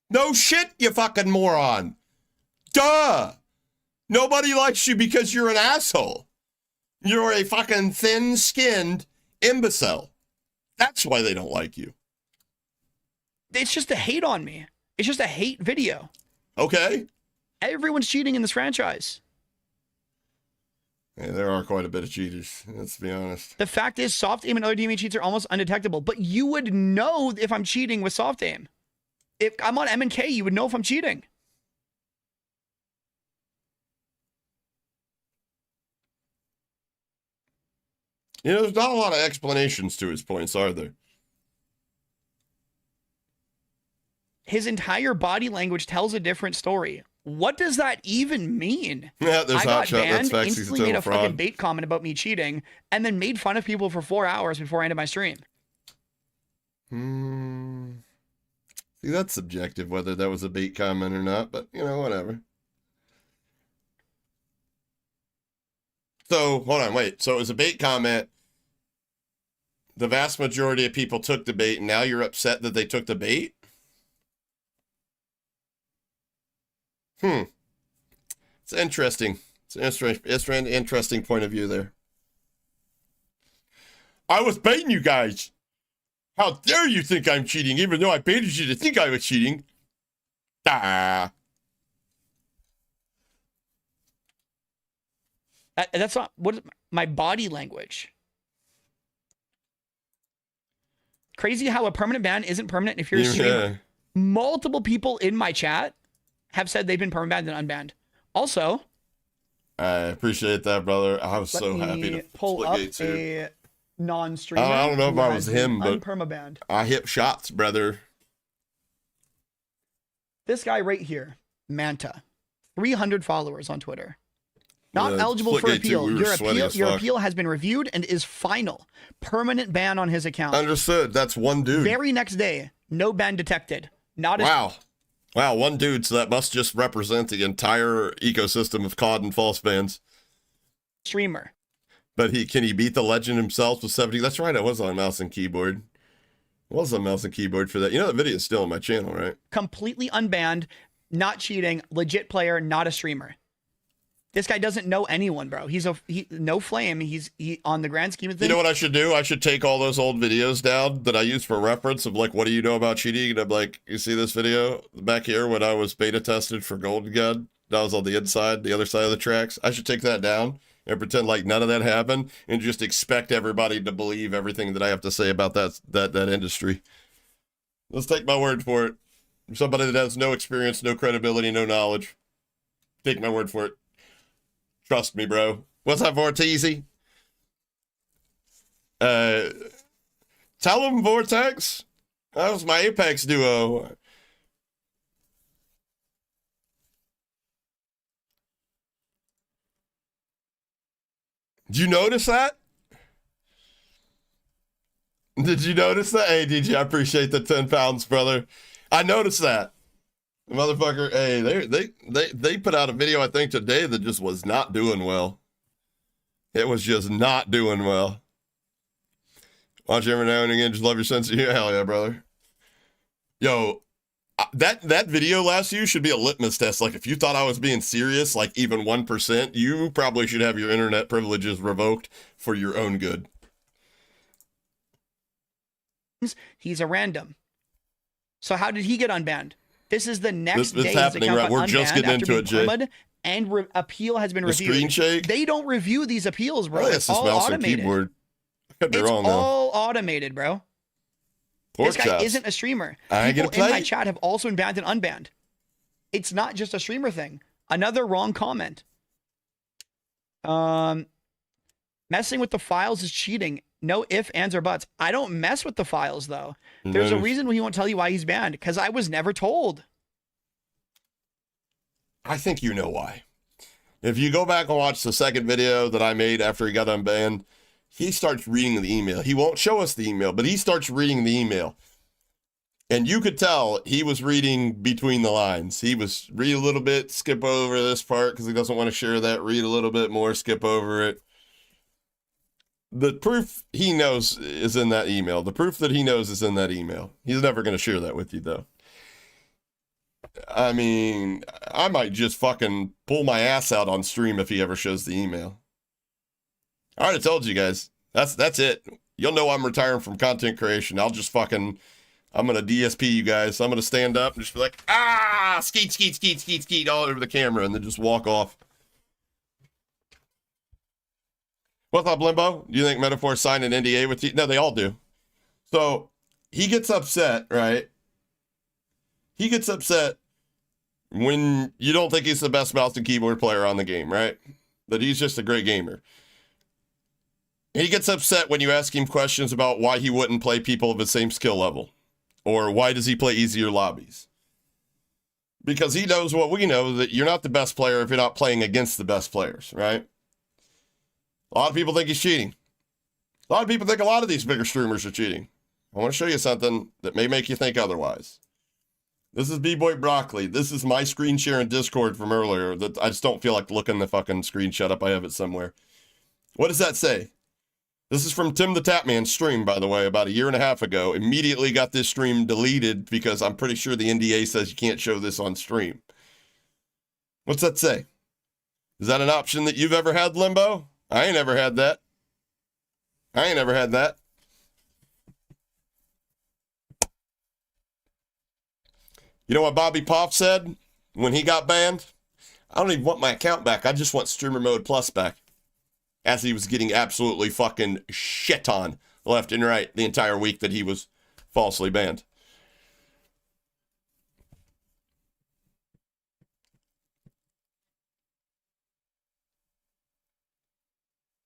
S2: No shit, you fucking moron. Duh. Nobody likes you because you're an asshole. You're a fucking thin-skinned imbecile. That's why they don't like you.
S4: It's just a hate on me. It's just a hate video.
S2: Okay.
S4: Everyone's cheating in this franchise.
S2: Yeah, there are quite a bit of cheaters, let's be honest.
S4: The fact is, soft aim and other DMA cheats are almost undetectable, but you would know if I'm cheating with soft aim. If I'm on M&K, you would know if I'm cheating.
S2: You know, there's not a lot of explanations to his points, are there?
S4: His entire body language tells a different story. What does that even mean?
S2: Yeah, there's
S4: I got
S2: Hotshot.
S4: banned,
S2: That's facts. He's a
S4: instantly made
S2: total
S4: a fucking
S2: fraud.
S4: bait comment about me cheating, and then made fun of people for 4 hours before I ended my stream.
S2: See, that's subjective, whether that was a bait comment or not, but, you know, whatever. So, hold on, wait. So it was a bait comment. The vast majority of people took the bait, and now you're upset that they took the bait? It's interesting. It's an interesting point of view there. I was baiting you guys. How dare you think I'm cheating, even though I baited you to think I was cheating? Ah.
S4: That's not what my body language. Crazy how a permanent ban isn't permanent if you're a streamer. Multiple people in my chat have said they've been permanent and unbanned. Also,
S2: I appreciate that, brother. I was so happy to
S4: pull up a non-streamer.
S2: I don't know if I was him, but
S4: unpermabanned.
S2: I hit shots, brother.
S4: This guy right here, Manta, 300 followers on Twitter. Not eligible for appeal. Your appeal has been reviewed and is final. Permanent ban on his account.
S2: Understood. That's one dude.
S4: Very next day, no ban detected. Not
S2: wow. Wow, one dude, so that must just represent the entire ecosystem of COD and false bans.
S4: Streamer.
S2: But can he beat the legend himself with 70? That's right, I was on mouse and keyboard. I was on mouse and keyboard for that. You know, that video is still on my channel, right?
S4: Completely unbanned, not cheating, legit player, not a streamer. This guy doesn't know anyone, bro. He's no flame. He's on the grand scheme of things.
S2: You know what I should do? I should take all those old videos down that I use for reference of like, what do you know about cheating? And I'm like, you see this video back here when I was beta tested for Golden Gun? That was on the inside, the other side of the tracks. I should take that down and pretend like none of that happened and just expect everybody to believe everything that I have to say about that industry. Let's take my word for it. Somebody that has no experience, no credibility, no knowledge. Take my word for it. Trust me, bro. What's up, Vorteezy? Tell him, Vortex. That was my Apex duo. Did you notice that? Did you notice that? Hey, DJ, I appreciate the 10 pounds, brother. I noticed that. The motherfucker, hey, they put out a video, I think, today that just was not doing well. It was just not doing well. Watch every now and again, just love your sense of humor. Hell yeah, brother. Yo, that video last you should be a litmus test. Like, if you thought I was being serious, like even 1%, you probably should have your internet privileges revoked for your own good.
S4: He's a random. So how did he get unbanned? This is the next day.
S2: This happening, right? We're just getting into it, Jay.
S4: And appeal has been
S2: the
S4: reviewed.
S2: Screen shake?
S4: They don't review these appeals, bro.
S2: Oh,
S4: It's all
S2: mouse
S4: automated.
S2: and keyboard. I could be
S4: It's
S2: wrong, though.
S4: all automated, bro.
S2: Pork
S4: This guy
S2: chops.
S4: isn't a streamer.
S2: I ain't
S4: People
S2: gonna
S4: in my
S2: play.
S4: chat have also been banned and unbanned. It's not just a streamer thing. Another wrong comment. Messing with the files is cheating. No ifs, ands, or buts. I don't mess with the files, though. There's a reason he won't tell you why he's banned, because I was never told.
S2: I think you know why. If you go back and watch the second video that I made after he got unbanned, he starts reading the email. He won't show us the email, but he starts reading the email. And you could tell he was reading between the lines. He was read a little bit, skip over this part because he doesn't want to share that, read a little bit more, skip over it. The proof he knows is in that email. The proof that he knows is in that email. He's never going to share that with you, though. I mean, I might just fucking pull my ass out on stream if he ever shows the email. I already told you guys. That's it. You'll know I'm retiring from content creation. I'm gonna DSP you guys. I'm gonna stand up and just be like, skeet, skeet, skeet, skeet, skeet, all over the camera, and then just walk off. What's up, Limbo? Do you think Metaphor signed an NDA with you? No, they all do. So he gets upset, right? He gets upset when you don't think he's the best mouse and keyboard player on the game, right? That he's just a great gamer. He gets upset when you ask him questions about why he wouldn't play people of the same skill level. Or why does he play easier lobbies? Because he knows what we know, that you're not the best player if you're not playing against the best players, right? A lot of people think he's cheating. A lot of people think a lot of these bigger streamers are cheating. I want to show you something that may make you think otherwise. This is B-Boy Broccoli. This is my screen share in Discord from earlier. That I just don't feel like looking the fucking screenshot up. I have it somewhere. What does that say? This is from Tim the Tapman's stream, by the way, about a year and a half ago. Immediately got this stream deleted because I'm pretty sure the NDA says you can't show this on stream. What's that say? Is that an option that you've ever had, Limbo? I ain't ever had that. I ain't ever had that. You know what Bobby Poff said when he got banned? I don't even want my account back. I just want Streamer Mode Plus back. As he was getting absolutely fucking shit on left and right the entire week that he was falsely banned.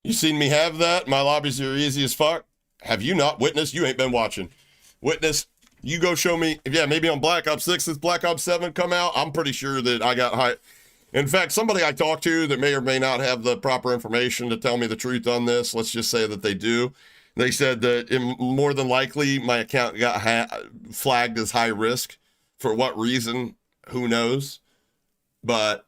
S2: You seen me have that? My lobbies are easy as fuck. Have you not witnessed? You ain't been watching. Witness, you go show me. Yeah, maybe on Black Ops 6, since Black Ops 7 come out, I'm pretty sure that I got high. In fact, somebody I talked to that may or may not have the proper information to tell me the truth on this, let's just say that they do. They said that more than likely my account got flagged as high risk. For what reason? Who knows? But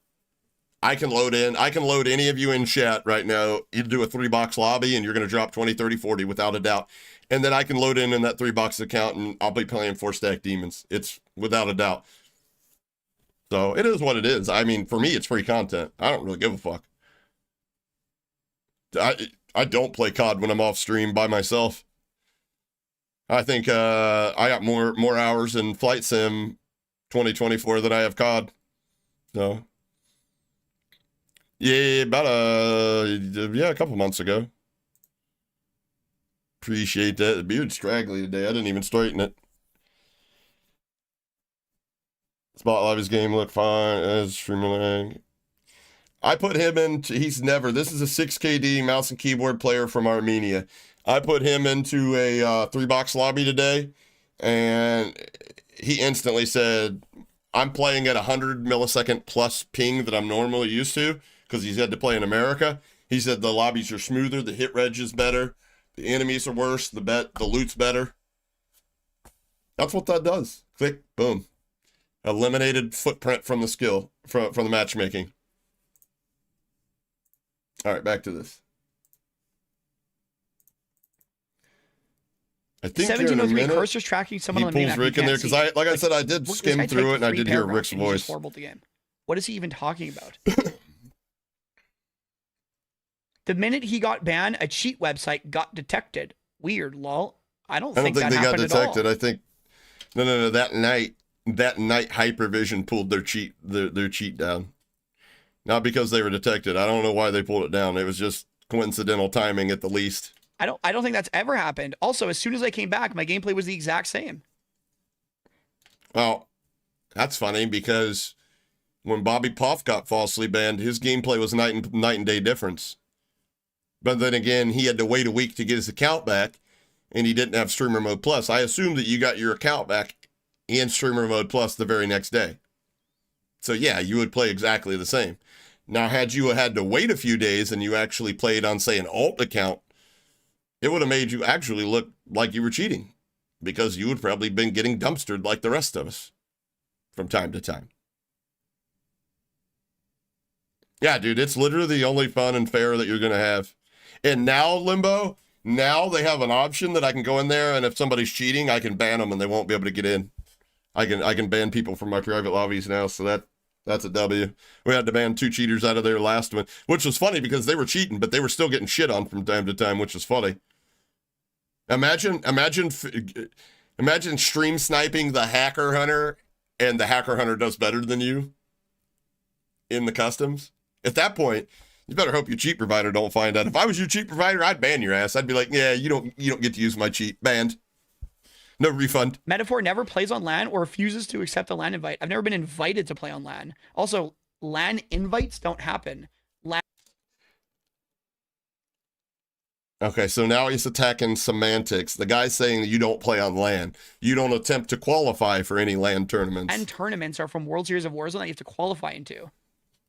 S2: I can load in. I can load any of you in chat right now. You do a 3-box lobby and you're going to drop 20, 30, 40 without a doubt. And then I can load in that 3-box account and I'll be playing 4-stack demons. It's without a doubt. So it is what it is. I mean, for me, it's free content. I don't really give a fuck. I don't play COD when I'm off stream by myself. I think I got more hours in Flight Sim 2024 than I have COD. So Yeah, about a couple months ago. Appreciate that. The beard's straggly today. I didn't even straighten it. Spot Lobby's game looked fine as streamer lag. I put him into, this is a 6KD mouse and keyboard player from Armenia. I put him into a 3-box lobby today, and he instantly said, I'm playing at 100 millisecond plus ping that I'm normally used to, because he's had to play in America. He said the lobbies are smoother, the hit reg is better, the enemies are worse, the loot's better. That's what that does. Click, boom. Eliminated footprint from the skill, from the matchmaking. All right, back to this. I think
S4: 1703 cursor's tracking someone
S2: he
S4: on the
S2: pulls Rick in there because like I said, I did skim through it and I did hear Rick's voice.
S4: Horrible at the game. What is he even talking about? The minute he got banned, a cheat website got detected. Weird, lol. I don't think
S2: they
S4: that
S2: got
S4: happened
S2: detected.
S4: at all.
S2: I think no. That night Hypervision pulled their cheat down. Not because they were detected. I don't know why they pulled it down. It was just coincidental timing at the least.
S4: I don't think that's ever happened. Also, as soon as I came back, my gameplay was the exact same.
S2: Well, that's funny because when Bobby Poff got falsely banned, his gameplay was night and day difference. But then again, he had to wait a week to get his account back, and he didn't have Streamer Mode Plus. I assume that you got your account back in Streamer Mode Plus the very next day. So yeah, you would play exactly the same. Now, had you had to wait a few days and you actually played on, say, an alt account, it would have made you actually look like you were cheating, because you would probably been getting dumpstered like the rest of us from time to time. Yeah, dude, it's literally the only fun and fair that you're going to have. And now, Limbo, now they have an option that I can go in there, and if somebody's cheating, I can ban them and they won't be able to get in. I can ban people from my private lobbies now, so that's a W. We had to ban 2 cheaters out of their last one, which was funny because they were cheating, but they were still getting shit on from time to time, which was funny. Imagine stream sniping the hacker hunter, and the hacker hunter does better than you in the customs. At that point, you better hope your cheat provider don't find out. If I was your cheat provider, I'd ban your ass. I'd be like, yeah, you don't get to use my cheat. Banned. No refund.
S4: Metaphor never plays on LAN or refuses to accept a LAN invite. I've never been invited to play on LAN. Also, LAN invites don't happen.
S2: Okay, so now he's attacking semantics. The guy's saying that you don't play on LAN. You don't attempt to qualify for any LAN tournaments.
S4: And tournaments are from World Series of Warzone that you have to qualify into.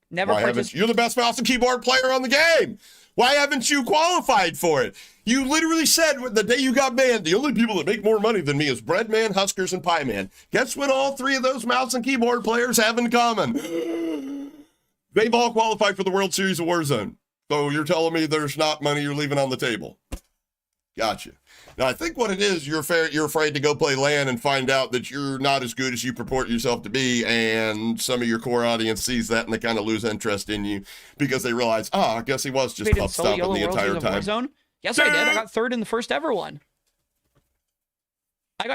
S2: You're the best mouse and keyboard player on the game. Why haven't you qualified for it? You literally said the day you got banned, the only people that make more money than me is Breadman, Huskers, and Pie Man. Guess what all 3 of those mouse and keyboard players have in common? They've all qualified for the World Series of Warzone. So you're telling me there's not money you're leaving on the table. Gotcha. Now, I think what it is, you're afraid to go play LAN and find out that you're not as good as you purport yourself to be, and some of your core audience sees that and they kind of lose interest in you because they realize, I guess he was just pup stomping the entire time.
S4: Warzone? Yes, I did. I got 3rd in the first ever one. He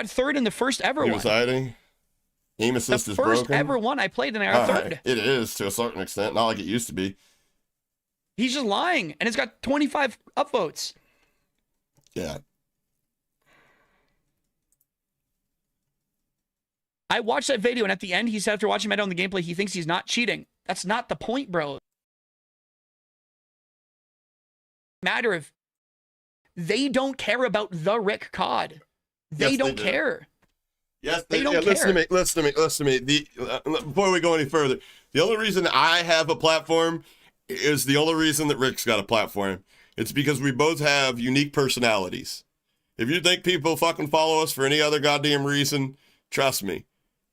S4: was
S2: hiding. Aim assist is broken.
S4: The first ever one I played and I got 3rd.
S2: Right. It is to a certain extent, not like it used to be.
S4: He's just lying, and it's got 25 upvotes.
S2: Yeah.
S4: I watched that video, and at the end, he said after watching Meta on the gameplay, he thinks he's not cheating. That's not the point, bro. Matter if they don't care about TheRick COD. They don't care.
S2: Yes,
S4: they don't care.
S2: Listen to me. Before we go any further, the only reason I have a platform is the only reason that Rick's got a platform. It's because we both have unique personalities. If you think people fucking follow us for any other goddamn reason, trust me.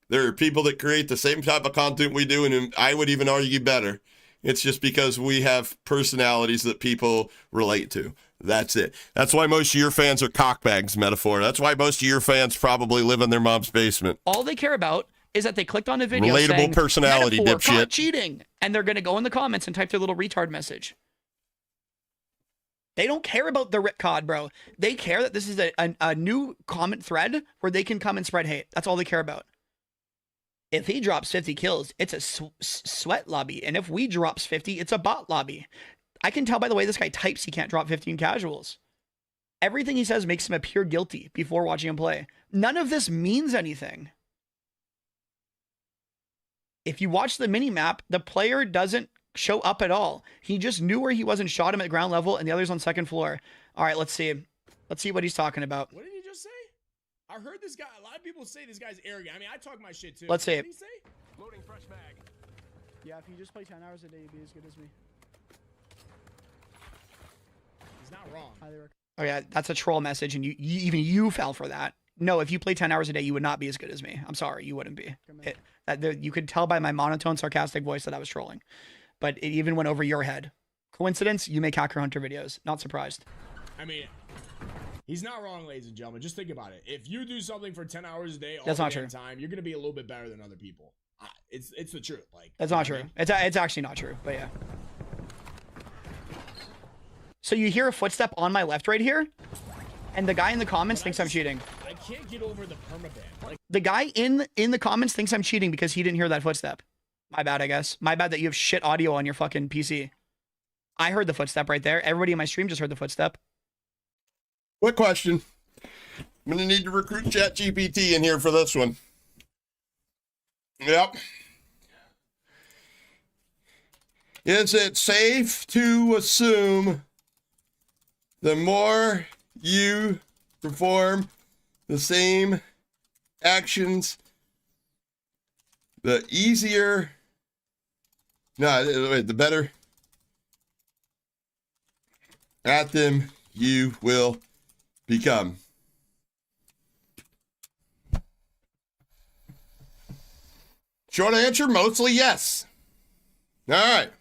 S2: There are people that create the same type of content we do, and I would even argue better. It's just because we have personalities that people relate to. That's it. That's why most of your fans are cockbags, Metaphor. That's why most of your fans probably live in their mom's basement.
S4: All they care about is that they clicked on a video
S2: relatable
S4: saying,
S2: personality,
S4: Metaphor
S2: dipshit.
S4: caught cheating, and they're going to go in the comments and type their little retard message. They don't care about the Rick COD, bro. They care that this is a new comment thread where they can come and spread hate. That's all they care about. If he drops 50 kills, it's a sweat lobby. And if we drops 50, it's a bot lobby. I can tell by the way this guy types he can't drop 15 casuals. Everything he says makes him appear guilty before watching him play. None of this means anything. If you watch the mini-map, the player doesn't show up at all. He just knew where he was and shot him at ground level, and the other's on second floor. All right, let's see. Let's see what he's talking about.
S3: What did he just say? I heard this guy. A lot of people say this guy's arrogant. I mean, I talk my shit too.
S4: Let's see.
S3: What did he say?
S5: Loading fresh mag.
S4: Yeah, if you just play 10 hours a day, you'd be as good as me.
S3: He's not wrong.
S4: Oh yeah, that's a troll message, and even you fell for that. No, if you play 10 hours a day, you would not be as good as me. I'm sorry, you wouldn't be. You could tell by my monotone, sarcastic voice that I was trolling, but it even went over your head. Coincidence? You make Hacker Hunter videos. Not surprised.
S3: I mean, he's not wrong, ladies and gentlemen. Just think about it. If you do something for 10 hours a day, all
S4: That's not
S3: the damn
S4: true.
S3: time, you're gonna be a little bit better than other people. It's the truth. Like,
S4: That's not true. It's actually not true, but yeah. So you hear a footstep on my left right here, and the guy in the comments thinks I'm cheating.
S3: I can't get over the permaban. Like,
S4: The guy in the comments thinks I'm cheating because he didn't hear that footstep. My bad, I guess. My bad that you have shit audio on your fucking PC. I heard the footstep right there. Everybody in my stream just heard the footstep.
S2: Quick question. I'm going to need to recruit ChatGPT in here for this one. Yep. Is it safe to assume the more you perform the same actions, the easier, the better at them you will become? Short answer, mostly yes. All right.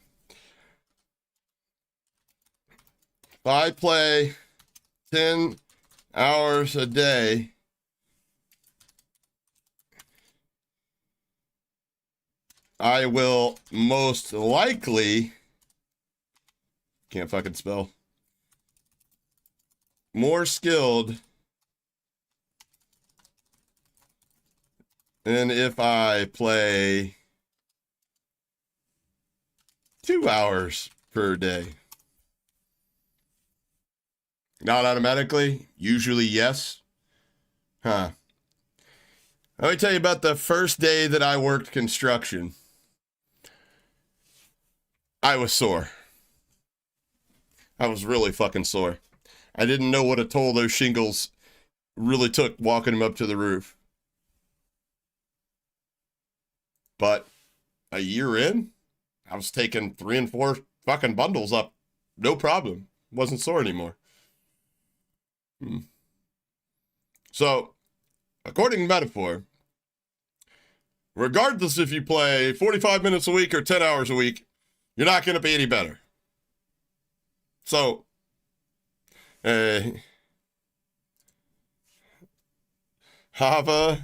S2: If I play 10 hours a day, I will most likely, can't fucking spell, more skilled than if I play 2 hours per day. Not automatically, usually yes. Huh. Let me tell you about the first day that I worked construction. I was sore. I was really fucking sore. I didn't know what a toll those shingles really took walking them up to the roof. But a year in, I was taking 3 and 4 fucking bundles up. No problem. Wasn't sore anymore. So, according to Metaphor, regardless if you play 45 minutes a week or 10 hours a week, you're not going to be any better. So, Hava,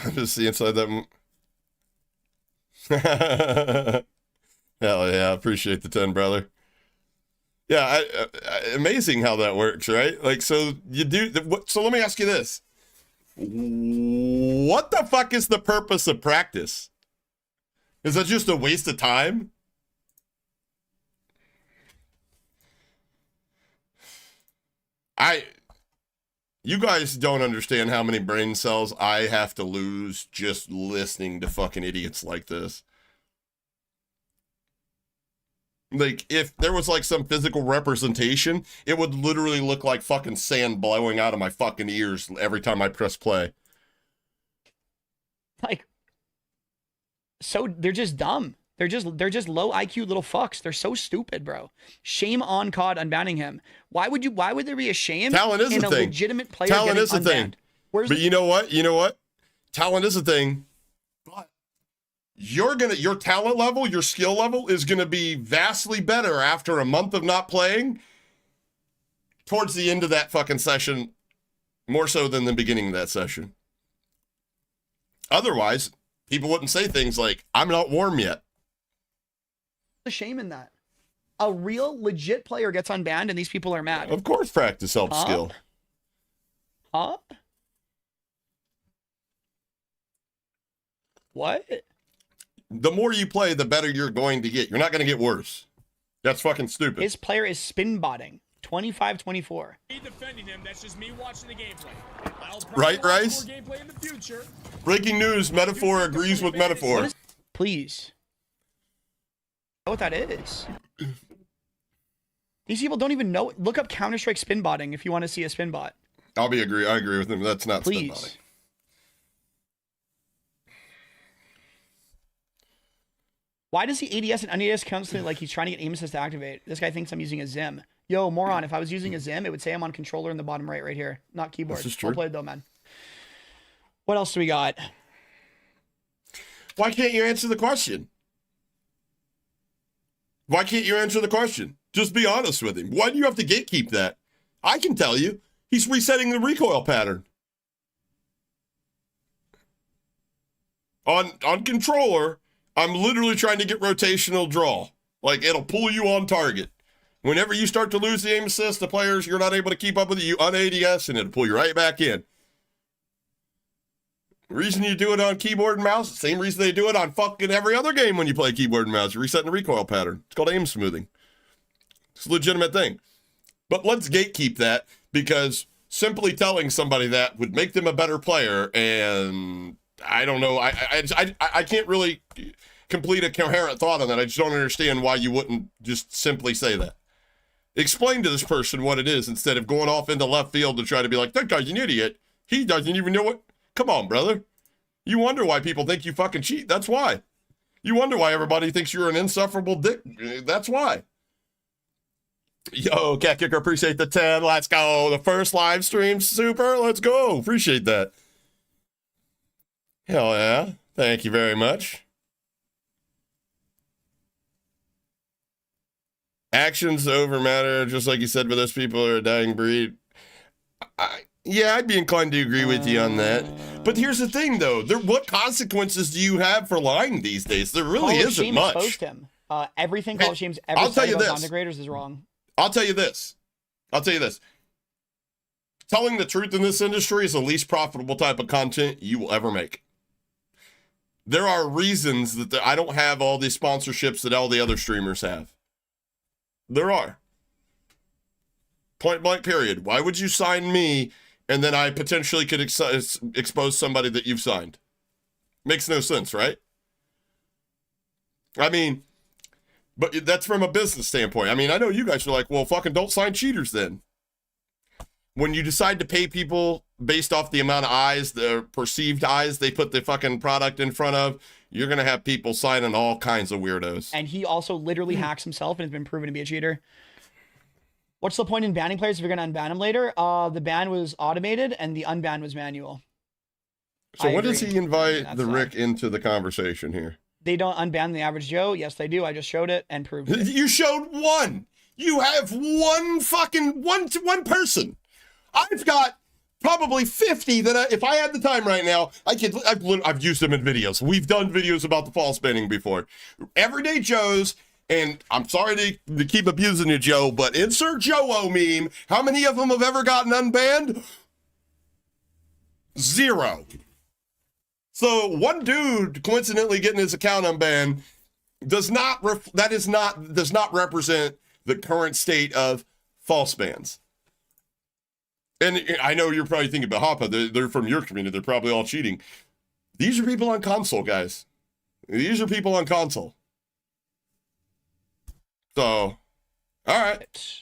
S2: I'm just seeing inside that. Hell yeah, appreciate the 10, brother. Yeah, amazing how that works, right? Like, so you do. So let me ask you this: what the fuck is the purpose of practice? Is that just a waste of time? You guys don't understand how many brain cells I have to lose just listening to fucking idiots like this. Like, if there was, like, some physical representation, it would literally look like fucking sand blowing out of my fucking ears every time I press play.
S4: Like, so they're just dumb. They're just low IQ little fucks. They're so stupid, bro. Shame on COD unbanning him. Why would there be a shame
S2: Talent is
S4: in
S2: a
S4: a
S2: thing.
S4: legitimate player
S2: Talent
S4: getting
S2: is a thing.
S4: unbanned?
S2: But you know what? Talent is a thing. But your talent level, your skill level is gonna be vastly better after a month of not playing. Towards the end of that fucking session, more so than the beginning of that session. Otherwise, people wouldn't say things like, "I'm not warm yet."
S4: The shame in that. A real legit player gets unbanned and these people are mad.
S2: Of course, practice helps skill.
S4: Huh? What?
S2: The more you play, the better you're going to get. You're not going to get worse. That's fucking stupid.
S4: His player is spin botting. 25-24.
S3: Me defending him. That's just me watching the gameplay. I'll
S2: Right,
S3: probably watch
S2: Rice?
S3: more gameplay in the future.
S2: Breaking news, Metaphor agrees with Metaphor.
S4: Please. I know what that is. These people don't even know. Look up Counter-Strike spin botting if you want to see a spin bot.
S2: I agree with him. That's not spin botting.
S4: Please. Why does he ADS and un-ADS constantly like he's trying to get aim assist to activate? This guy thinks I'm using a Zim. Yo, moron, if I was using a Zim, it would say I'm on controller in the bottom right here, not keyboard.
S2: This is true.
S4: Well played though, man. What else do we got?
S2: Why can't you answer the question? Why can't you answer the question? Just be honest with him. Why do you have to gatekeep that? I can tell you. He's resetting the recoil pattern. On controller, I'm literally trying to get rotational draw. Like, it'll pull you on target. Whenever you start to lose the aim assist, the players, you're not able to keep up with it, you un-ADS, and it'll pull you right back in. The reason you do it on keyboard and mouse, the same reason they do it on fucking every other game when you play keyboard and mouse. You're resetting the recoil pattern. It's called aim smoothing. It's a legitimate thing. But let's gatekeep that, because simply telling somebody that would make them a better player, and I don't know, I can't really complete a coherent thought on that. I just don't understand why you wouldn't just simply say that. Explain to this person what it is instead of going off into left field to try to be like, that guy's an idiot. He doesn't even know what. Come on, brother. You wonder why people think you fucking cheat. That's why. You wonder why everybody thinks you're an insufferable dick. That's why. Yo, Cat Kicker, appreciate the 10. Let's go. The first live stream, super. Let's go. Appreciate that. Hell yeah. Thank you very much. Actions over matter, just like you said, but those people are a dying breed. Yeah, I'd be inclined to agree with you on that. But here's the thing, though. What consequences do you have for lying these days? There really isn't much.
S4: Exposed him. Everything Call of Shame's ever
S2: I'll tell
S4: said
S2: you
S4: about
S2: this.
S4: content creators is wrong.
S2: I'll tell you this. Telling the truth in this industry is the least profitable type of content you will ever make. There are reasons that I don't have all the sponsorships that all the other streamers have. There are. Point blank period. Why would you sign me and then I potentially could expose somebody that you've signed? Makes no sense, right? I mean, but that's from a business standpoint. I mean, I know you guys are like, well, fucking don't sign cheaters then. When you decide to pay people based off the amount of eyes, the perceived eyes they put the fucking product in front of, you're going to have people signing all kinds of weirdos.
S4: And he also literally hacks himself and has been proven to be a cheater. What's the point in banning players if you're going to unban them later? The ban was automated and the unban was manual.
S2: So when does he invite
S4: That's
S2: TheRick into the conversation here?
S4: They don't unban the average Joe. Yes, they do. I just showed it and proved it.
S2: You showed one. You have one person. I've got probably 50 that if I had the time right now, I've used them in videos. We've done videos about the false banning before. Everyday Joes, and I'm sorry to keep abusing you, Joe, but insert Joe-O meme. How many of them have ever gotten unbanned? 0. So one dude coincidentally getting his account unbanned does not represent the current state of false bans. And I know you're probably thinking about Hoppa, they're from your community, they're probably all cheating. These are people on console, guys. These are people on console. So, all right.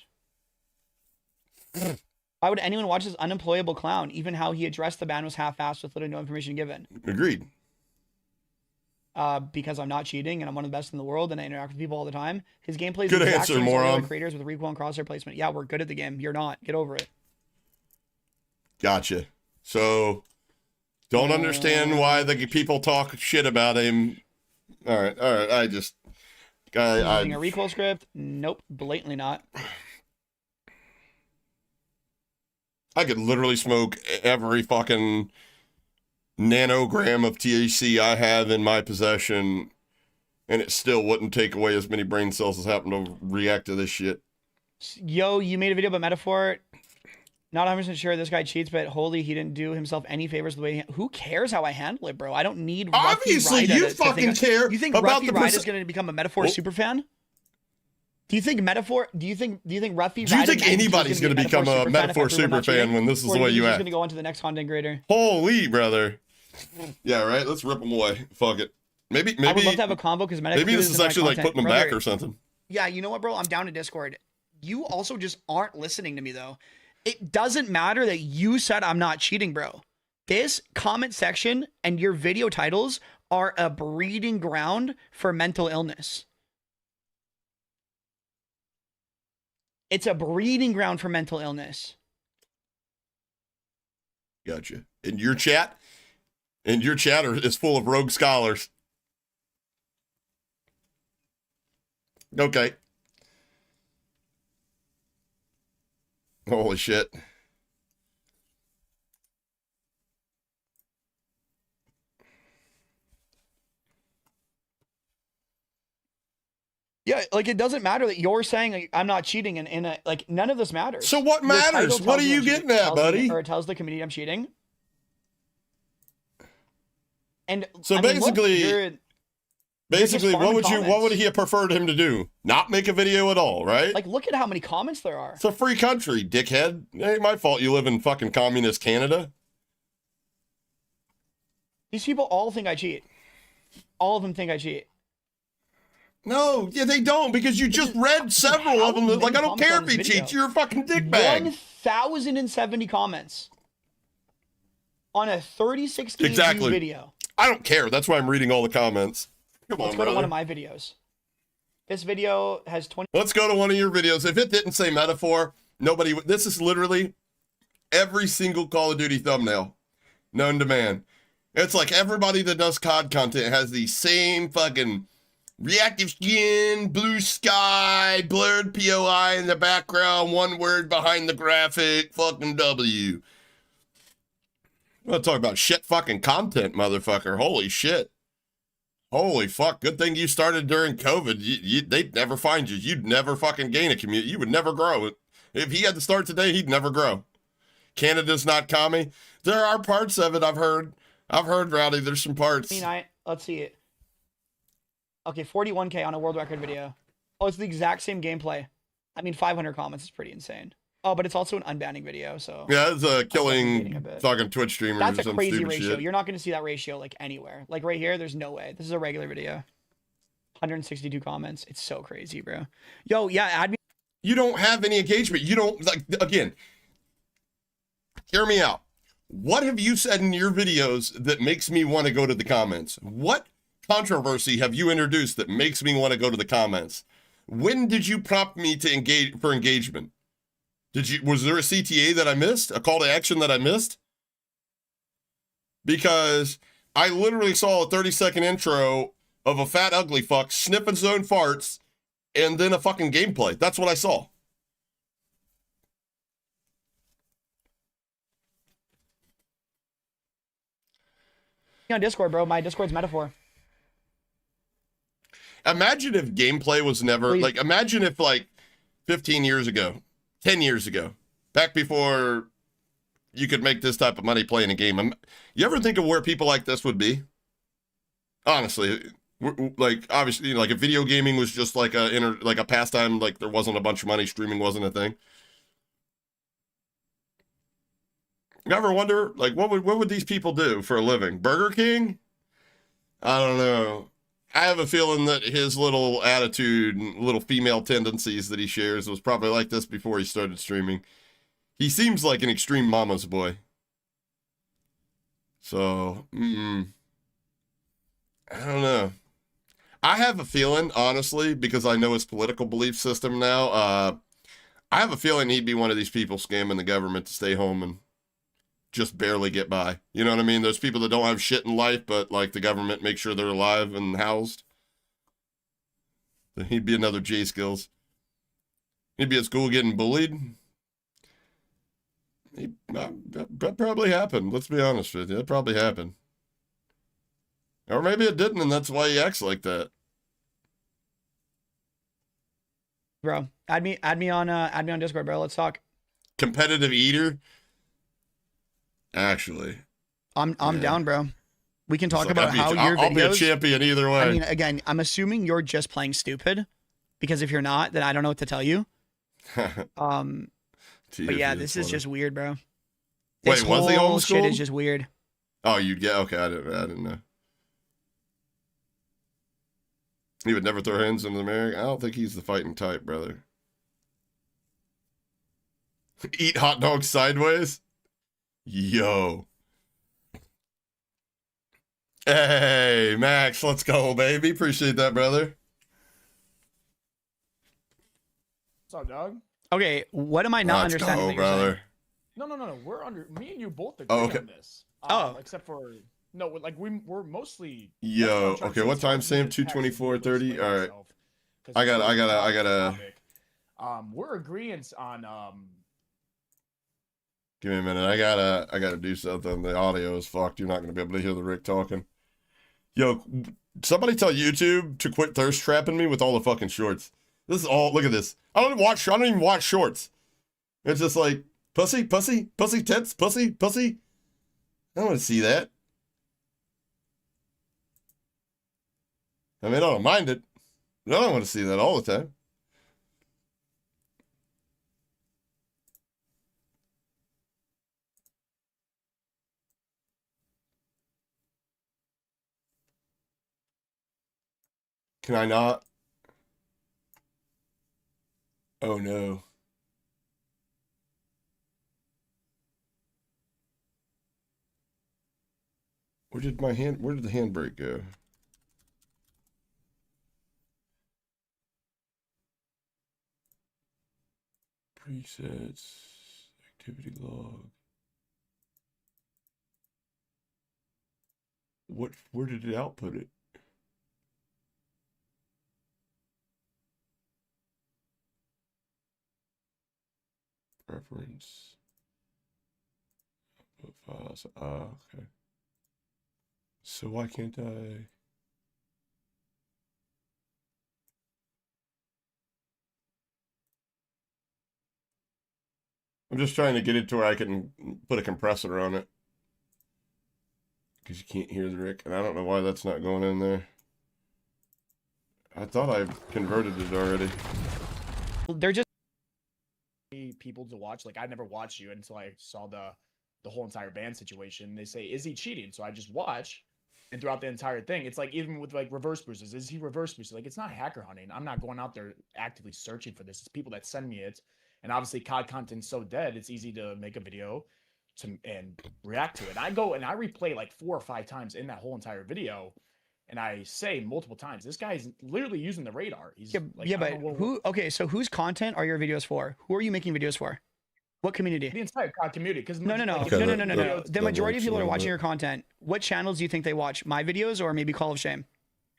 S4: Why would anyone watch this unemployable clown? Even how he addressed the ban was half-assed with literally no information given.
S2: Agreed.
S4: Because I'm not cheating and I'm one of the best in the world and I interact with people all the time. His gameplay is
S2: Good
S4: the exact
S2: answer,
S4: same as all the
S2: moron.
S4: other creators with recoil and crosshair placement. Yeah, we're good at the game. You're not. Get over it.
S2: Gotcha. So, don't understand why the people talk shit about him. All right.
S4: Using a recoil script? Nope, blatantly not.
S2: I could literally smoke every fucking nanogram of THC I have in my possession, and it still wouldn't take away as many brain cells as happen to react to this shit.
S4: Yo, you made a video about Metaphor. Not 100% sure this guy cheats, but holy, he didn't do himself any favors the way who cares how I handle it, bro? I don't need
S2: Obviously,
S4: Ruffy Ryder
S2: you
S4: to
S2: fucking
S4: think
S2: care
S4: You think
S2: about
S4: Ruffy
S2: the
S4: Ryder is going to become a Metaphor super fan? Do you think Ruffy
S2: Do you think
S4: Ryder
S2: anybody's going to become a Metaphor super fan when this is the way you act?
S4: Going to go on to the next content creator?
S2: Holy brother. Yeah, right. Let's rip them away. Fuck it. Maybe
S4: I would love to have a combo because
S2: maybe this is actually like putting them back or something.
S4: Yeah, you know what, bro? I'm down to Discord. You also just aren't listening to me though. It doesn't matter that you said I'm not cheating, bro. This comment section and your video titles are a breeding ground for mental illness. It's a breeding ground for mental illness.
S2: Gotcha. And your chat is full of rogue scholars. Okay. Holy shit.
S4: Yeah, like it doesn't matter that you're saying like, I'm not cheating, and like none of this matters.
S2: So what matters? What are you getting at, buddy?
S4: Or it tells the community I'm cheating. And
S2: so
S4: I mean,
S2: basically, what would he have preferred him to do? Not make a video at all, right?
S4: Like, look at how many comments there are.
S2: It's a free country, dickhead. It ain't my fault you live in fucking communist Canada.
S4: These people all think I cheat. All of them think I cheat.
S2: No, yeah, they don't, because you just read several of them. Like, I don't care if he cheats. You're a fucking dickbag.
S4: 1,070 comments on a 36K view video.
S2: I don't care. That's why I'm reading all the comments. Come
S4: Let's
S2: on,
S4: go
S2: brother.
S4: to one of my videos. This video has 20.
S2: Let's go to one of your videos. If it didn't say Metaphor, nobody would. This is literally every single Call of Duty thumbnail known to man. It's like everybody that does COD content has the same fucking reactive skin, blue sky, blurred POI in the background, one word behind the graphic, fucking W. I'm gonna talk about shit fucking content, motherfucker. Holy shit. Holy fuck. Good thing you started during COVID. They'd never find you. You'd never fucking gain a community. You would never grow. If he had to start today, he'd never grow. Canada's not commie. There are parts of it I've heard. Rowdy, there's some parts.
S4: Let's see it. Okay, 41K on a world record video. Oh, it's the exact same gameplay. I mean, 500 comments is pretty insane. Oh, but it's also an unbanning video, so.
S2: Yeah, it's a killing fucking Twitch streamer.
S4: That's
S2: or
S4: a
S2: some
S4: crazy
S2: stupid
S4: ratio.
S2: shit.
S4: You're not going to see that ratio like anywhere. Like right here, there's no way. This is a regular video. 162 comments. It's so crazy, bro. Yo, yeah, add me.
S2: You don't have any engagement. You don't, like, again, hear me out. What have you said in your videos that makes me want to go to the comments? What controversy have you introduced that makes me want to go to the comments? When did you prompt me to engage for engagement? Was there a CTA that I missed? A call to action that I missed? Because I literally saw a 30-second intro of a fat ugly fuck sniffing his own farts and then a fucking gameplay. That's what I saw.
S4: On Discord, bro. My Discord's Metaphor.
S2: Imagine if gameplay was never,
S4: Please.
S2: like, imagine if, like, 15 years ago, 10 years ago, back before you could make this type of money playing a game. You ever think of where people like this would be? Honestly, like, obviously, like, if video gaming was just like a pastime, like, there wasn't a bunch of money, streaming wasn't a thing. You ever wonder, like, what would these people do for a living? Burger King? I don't know. I have a feeling that his little attitude and little female tendencies that he shares was probably like this before he started streaming. He seems like an extreme mama's boy. So, I don't know. I have a feeling, honestly, because I know his political belief system now, I have a feeling he'd be one of these people scamming the government to stay home and just barely get by. You know what I mean? Those people that don't have shit in life, but like the government makes sure they're alive and housed. He'd be another J Skills. He'd be at school getting bullied. That probably happened. Let's be honest with you. That probably happened. Or maybe it didn't, and that's why he acts like that.
S4: Bro, add me on Discord, bro. Let's talk.
S2: competitive eater. Actually,
S4: I'm
S2: Yeah.
S4: down, bro. We can talk
S2: Like,
S4: about how your
S2: I'll be a
S4: videos.
S2: champion either way.
S4: I mean, again, I'm assuming you're just playing stupid, because if you're not, then I don't know what to tell you. But yeah, this is just weird, bro. This
S2: Wait, was he
S4: whole shit
S2: homeschooled?
S4: is just weird.
S2: Oh, you get okay. I didn't know. He would never throw hands into the mirror. I don't think he's the fighting type, brother. Eat hot dogs sideways? Yo. Hey, Max, let's go, baby. Appreciate that, brother.
S3: What's up, dog?
S4: Okay, what am I not
S2: Let's
S4: understanding?
S2: go,
S4: that you're saying?
S2: brother.
S3: No. We're under. Me and you both agree
S2: Oh, okay.
S3: on this.
S4: Oh.
S3: Except for no, like we're mostly.
S2: Yo,
S3: that's what I'm trying
S2: okay,
S3: to
S2: what
S3: say.
S2: time,
S3: It's hard
S2: Sam?
S3: for me to text
S2: 2:24:30?
S3: and
S2: All right.
S3: myself, 'cause
S2: I gotta-
S3: topic. We're agreeing on
S2: Give me a minute. I gotta do something. The audio is fucked. You're not gonna be able to hear the Rick talking. Yo, somebody tell YouTube to quit thirst trapping me with all the fucking shorts. This is all. Look at this. I don't even watch shorts. It's just like pussy, tits, pussy. I don't want to see that. I mean, I don't mind it, but I don't want to see that all the time. Can I not? Oh no. Where did the handbrake go? Presets, activity log. Where did it output it? Preference. Output files. Okay. So why can't I? I'm just trying to get it to where I can put a compressor on it. Because you can't hear the Rick, and I don't know why that's not going in there. I thought I converted it already.
S4: They're just
S3: people to watch. Like I never watched you until I saw the whole entire ban situation. They say, "Is he cheating?" So I just watch, and throughout the entire thing, it's like even with like reverse boosters, is he reverse boosted? Like it's not hacker hunting. I'm not going out there actively searching for this. It's people that send me it, and obviously COD content's so dead. It's easy to make a video and react to it. And I go and I replay like 4 or 5 times in that whole entire video. And I say multiple times, this guy's literally using the radar. He's like,
S4: but who? Okay, so whose content are your videos for? Who are you making videos for? What community?
S3: The entire COD community. Because
S4: No.
S2: Okay,
S4: The majority of people that are
S2: works a
S4: watching
S2: little
S4: your content, what channels do you think they watch? My videos or maybe Call of Shame?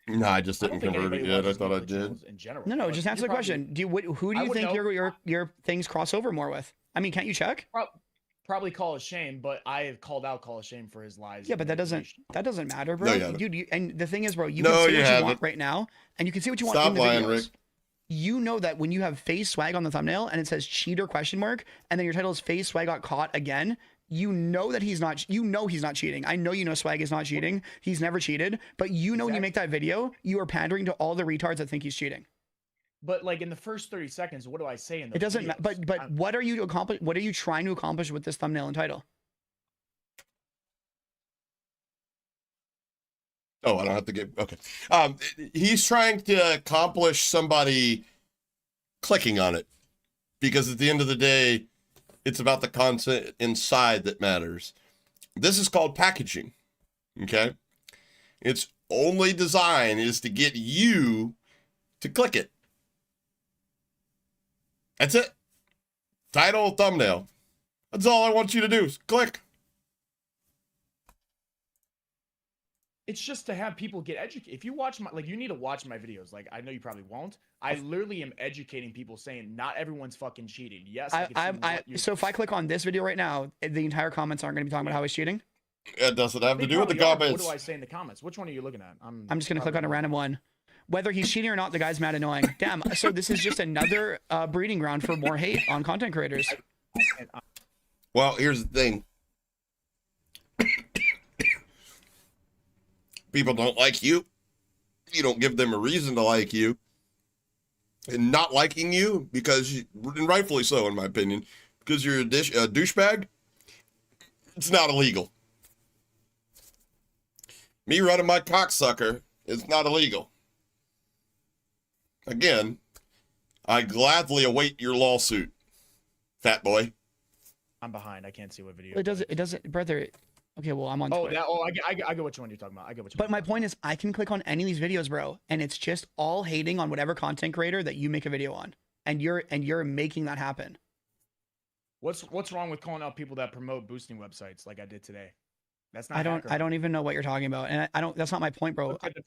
S2: No, I just
S3: I don't
S2: didn't
S3: think
S2: convert it
S3: anybody
S2: yet. I
S3: watches
S2: thought I
S3: multiple
S2: did.
S3: channels in general.
S4: No,
S3: Like,
S4: just answer
S3: you're
S4: the question. Who do
S3: I
S4: you
S3: would
S4: think
S3: know.
S4: your things cross over more with? I mean, can't you check?
S3: probably Call of Shame, but I have called out Call of Shame for his lies.
S4: Yeah, but
S3: and
S4: that doesn't matter, bro.
S2: No, you haven't.
S4: Dude, and the thing is, bro, you
S2: No,
S4: can say
S2: you
S4: what you
S2: haven't.
S4: want right now, and you can say what you want
S2: Stop
S4: in the
S2: lying,
S4: videos.
S2: Rick.
S4: You know that when you have face swag on the thumbnail and it says cheater question mark, and then your title is face swag got caught again, you know that he's not. You know he's not cheating. I know you know swag is not cheating. He's never cheated. But you know when you make that video, you are pandering to all the retards that think he's cheating.
S3: But like in the first 30 seconds, what do I say in the?
S4: It doesn't matter. But what are you to accomplish? What are you trying to accomplish with this thumbnail and title?
S2: Oh, I don't have to get okay. He's trying to accomplish somebody clicking on it, because at the end of the day, it's about the content inside that matters. This is called packaging. Okay, its only design is to get you to click it. That's it. Title, thumbnail. That's all I want you to do is click.
S3: It's just to have people get educated. If you watch my, like, you need to watch my videos. Like, I know you probably won't. I literally am educating people, saying not everyone's fucking cheating. Yes,
S4: So if I click on this video right now, the entire comments aren't going to be talking about how he's cheating.
S2: It doesn't have to
S3: They
S2: do with the
S3: probably are, but
S2: comments.
S3: What do I say in the comments? Which one are you looking at?
S4: I'm just going to click on a random one. Whether he's cheating or not, the guy's mad annoying. Damn. So this is just another breeding ground for more hate on content creators.
S2: Well, here's the thing. People don't like you. You don't give them a reason to like you. And not liking you, because, and rightfully so, in my opinion, because you're a douchebag, it's not illegal. Me running my cocksucker is not illegal. Again, I gladly await your lawsuit, fat boy.
S3: I'm behind. I can't see what video.
S4: It doesn't, brother. Okay, well, I'm on
S3: Oh,
S4: Twitter.
S3: I get which one you're talking about. I get what you're
S4: But my
S3: talking
S4: point is, I can click on any of these videos, bro, and it's just all hating on whatever content creator that you make a video on, and you're making that happen.
S3: What's wrong with calling out people that promote boosting websites like I did today? That's not.
S4: I don't even know what you're talking about, and I don't. That's not my point, bro.
S3: Look at the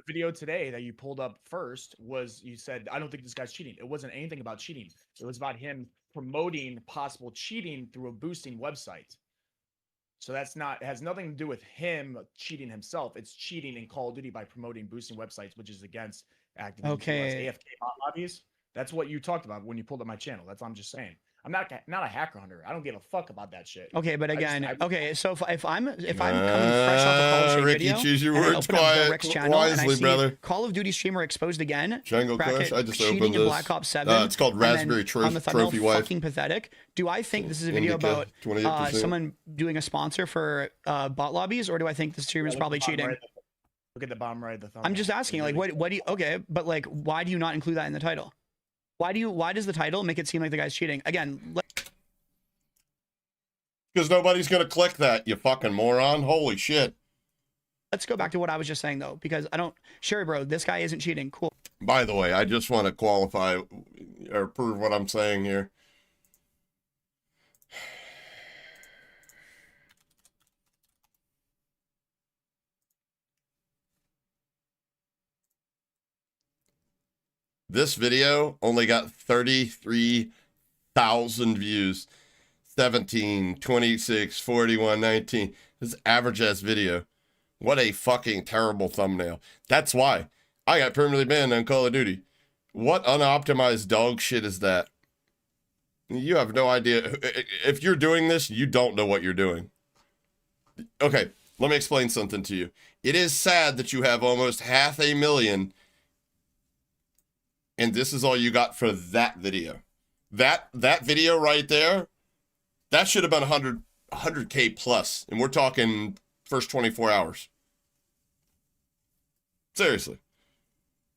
S3: video today that you pulled up first was you said I don't think this guy's cheating. It wasn't anything about cheating. It was about him promoting possible cheating through a boosting website. So that's not, it has nothing to do with him cheating himself. It's cheating in Call of Duty by promoting boosting websites, which is against active
S4: Okay.
S3: AFK bot lobbies. That's what you talked about when you pulled up my channel. That's what I'm just saying. I'm not a hacker hunter. I don't give a fuck about that shit.
S4: Okay, but again, okay. So if I'm coming fresh off a Call of Duty
S2: Ricky,
S4: video,
S2: choose your
S4: and I
S2: words
S4: open up
S2: quiet,
S4: TheRick's channel and I
S2: wisely,
S4: see
S2: brother.
S4: Call of Duty streamer exposed again.
S2: Django
S4: bracket,
S2: Kush, I just
S4: cheating
S2: opened
S4: in
S2: this.
S4: Black Ops 7.
S2: It's called
S4: and then
S2: Raspberry
S4: on the thumbnail,
S2: Trophy Wife.
S4: fucking pathetic. Do I think this is a video
S2: Indica,
S4: about
S2: 28%.
S4: someone doing a sponsor for bot lobbies, or do I think the streamer is probably cheating?
S3: Look at the bottom right of the thumbnail.
S4: I'm just asking, like, what do you? Okay, but like, why do you not include that in the title? Why does the title make it seem like the guy's cheating? Again,
S2: Because nobody's going to click that, you fucking moron. Holy shit.
S4: let's go back to what I was just saying, though, because I don't... Sure, bro, this guy isn't cheating. Cool.
S2: By the way, I just want to qualify or prove what I'm saying here. This video only got 33,000 views. 17, 26, 41, 19. This is average ass video. What a fucking terrible thumbnail. That's why I got permanently banned on Call of Duty. What unoptimized dog shit is that? You have no idea. If you're doing this, you don't know what you're doing. Okay, let me explain something to you. It is sad that you have almost 500,000, and this is all you got for that video. That video right there, that should have been 100K plus, and we're talking first 24 hours. Seriously.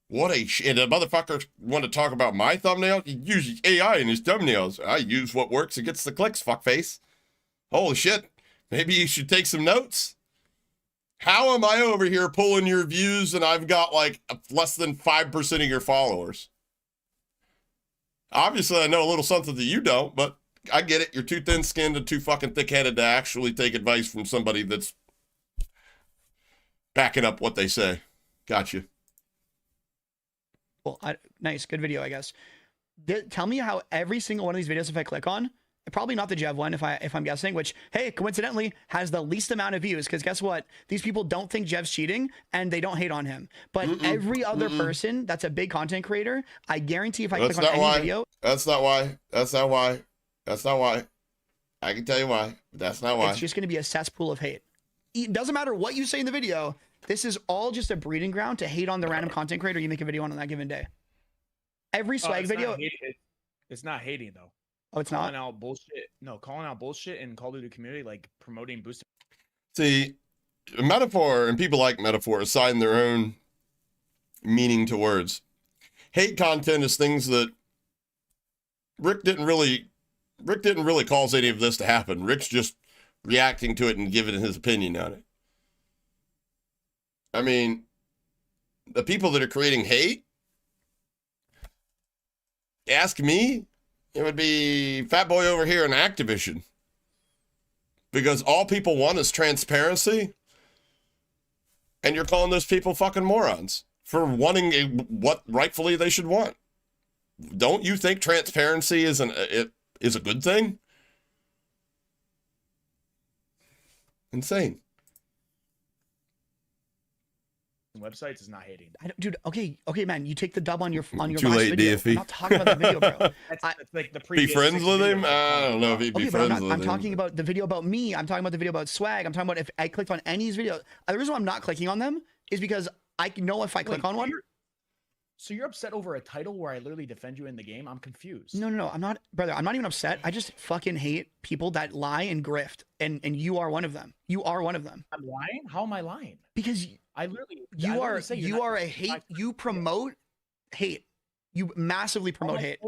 S2: What a shit. The motherfucker want to talk about my thumbnail? He uses AI in his thumbnails. I use what works and gets the clicks, fuckface. Holy shit. Maybe you should take some notes. How am I over here pulling your views and I've got like less than 5% of your followers? Obviously, I know a little something that you don't, but I get it. You're too thin-skinned and too fucking thick-headed to actually take advice from somebody that's backing up what they say. Gotcha.
S4: Well, nice. Good video, I guess. Tell me how every single one of these videos, if I click on, probably not the Jev one, if I'm guessing, which, hey, coincidentally, has the least amount of views, because guess what? These people don't think Jev's cheating, and they don't hate on him. But every other person that's a big content creator, I guarantee if I click on any video...
S2: That's not why. That's not why. That's not why. I can tell you why, but that's not why.
S4: It's just going to be a cesspool of hate. It doesn't matter what you say in the video. This is all just a breeding ground to hate on the random content creator you make a video on that given day. Every swag video...
S3: It's not hating, though.
S4: Oh, it's
S3: calling
S4: not?
S3: out bullshit. No, calling out bullshit in Call of Duty community, like promoting boosting.
S2: See, metaphor, and people like metaphor, assign their own meaning to words. Hate content is things that Rick didn't really cause any of this to happen. Rick's just reacting to it and giving his opinion on it. I mean, the people that are creating hate, ask me, it would be Fat Boy over here in Activision. Because all people want is transparency. And you're calling those people fucking morons for wanting what rightfully they should want. Don't you think transparency is a good thing? Insane.
S3: websites is not hating.
S4: Dude, okay, man, you take the dub on your
S2: Too
S4: last
S2: late,
S4: video.
S2: DFE.
S4: I'm not talking about the video, bro.
S3: That's like the
S2: Be
S3: previous
S2: friends
S3: 6
S2: with him?
S3: videos.
S2: I don't know if he'd be
S4: Okay, but
S2: friends with
S4: I'm
S2: him.
S4: talking about the video about me. I'm talking about the video about swag. I'm talking about if I clicked on any's video. The reason why I'm not clicking on them is because I know if I click
S3: Wait,
S4: on one.
S3: So you're upset over a title where I literally defend you in the game? I'm confused.
S4: No, I'm not, brother. I'm not even upset. I just fucking hate people that lie and grift, and you are one of them. You are one of them
S3: I'm lying? How am I lying?
S4: because
S3: I literally
S4: you are a hate. You promote hate. You massively promote hate.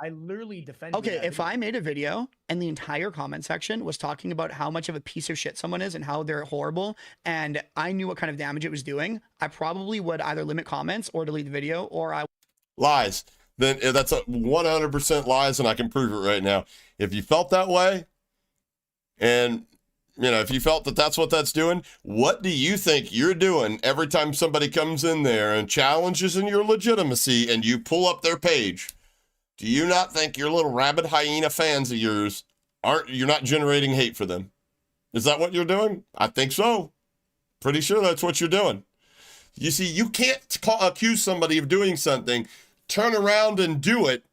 S3: I literally defend you in
S4: Okay,
S3: that
S4: if
S3: video.
S4: I made a video and the entire comment section was talking about how much of a piece of shit someone is and how they're horrible, and I knew what kind of damage it was doing, I probably would either limit comments or delete the video, or I
S2: Lies. Then that's a 100% lies, and I can prove it right now. If you felt that way, and if you felt that that's what that's doing, what do you think you're doing every time somebody comes in there and challenges in your legitimacy and you pull up their page? Do you not think your little rabid hyena fans of yours you're not generating hate for them? Is that what you're doing? I think so. Pretty sure that's what you're doing. You see, you can't accuse somebody of doing something, turn around and do it,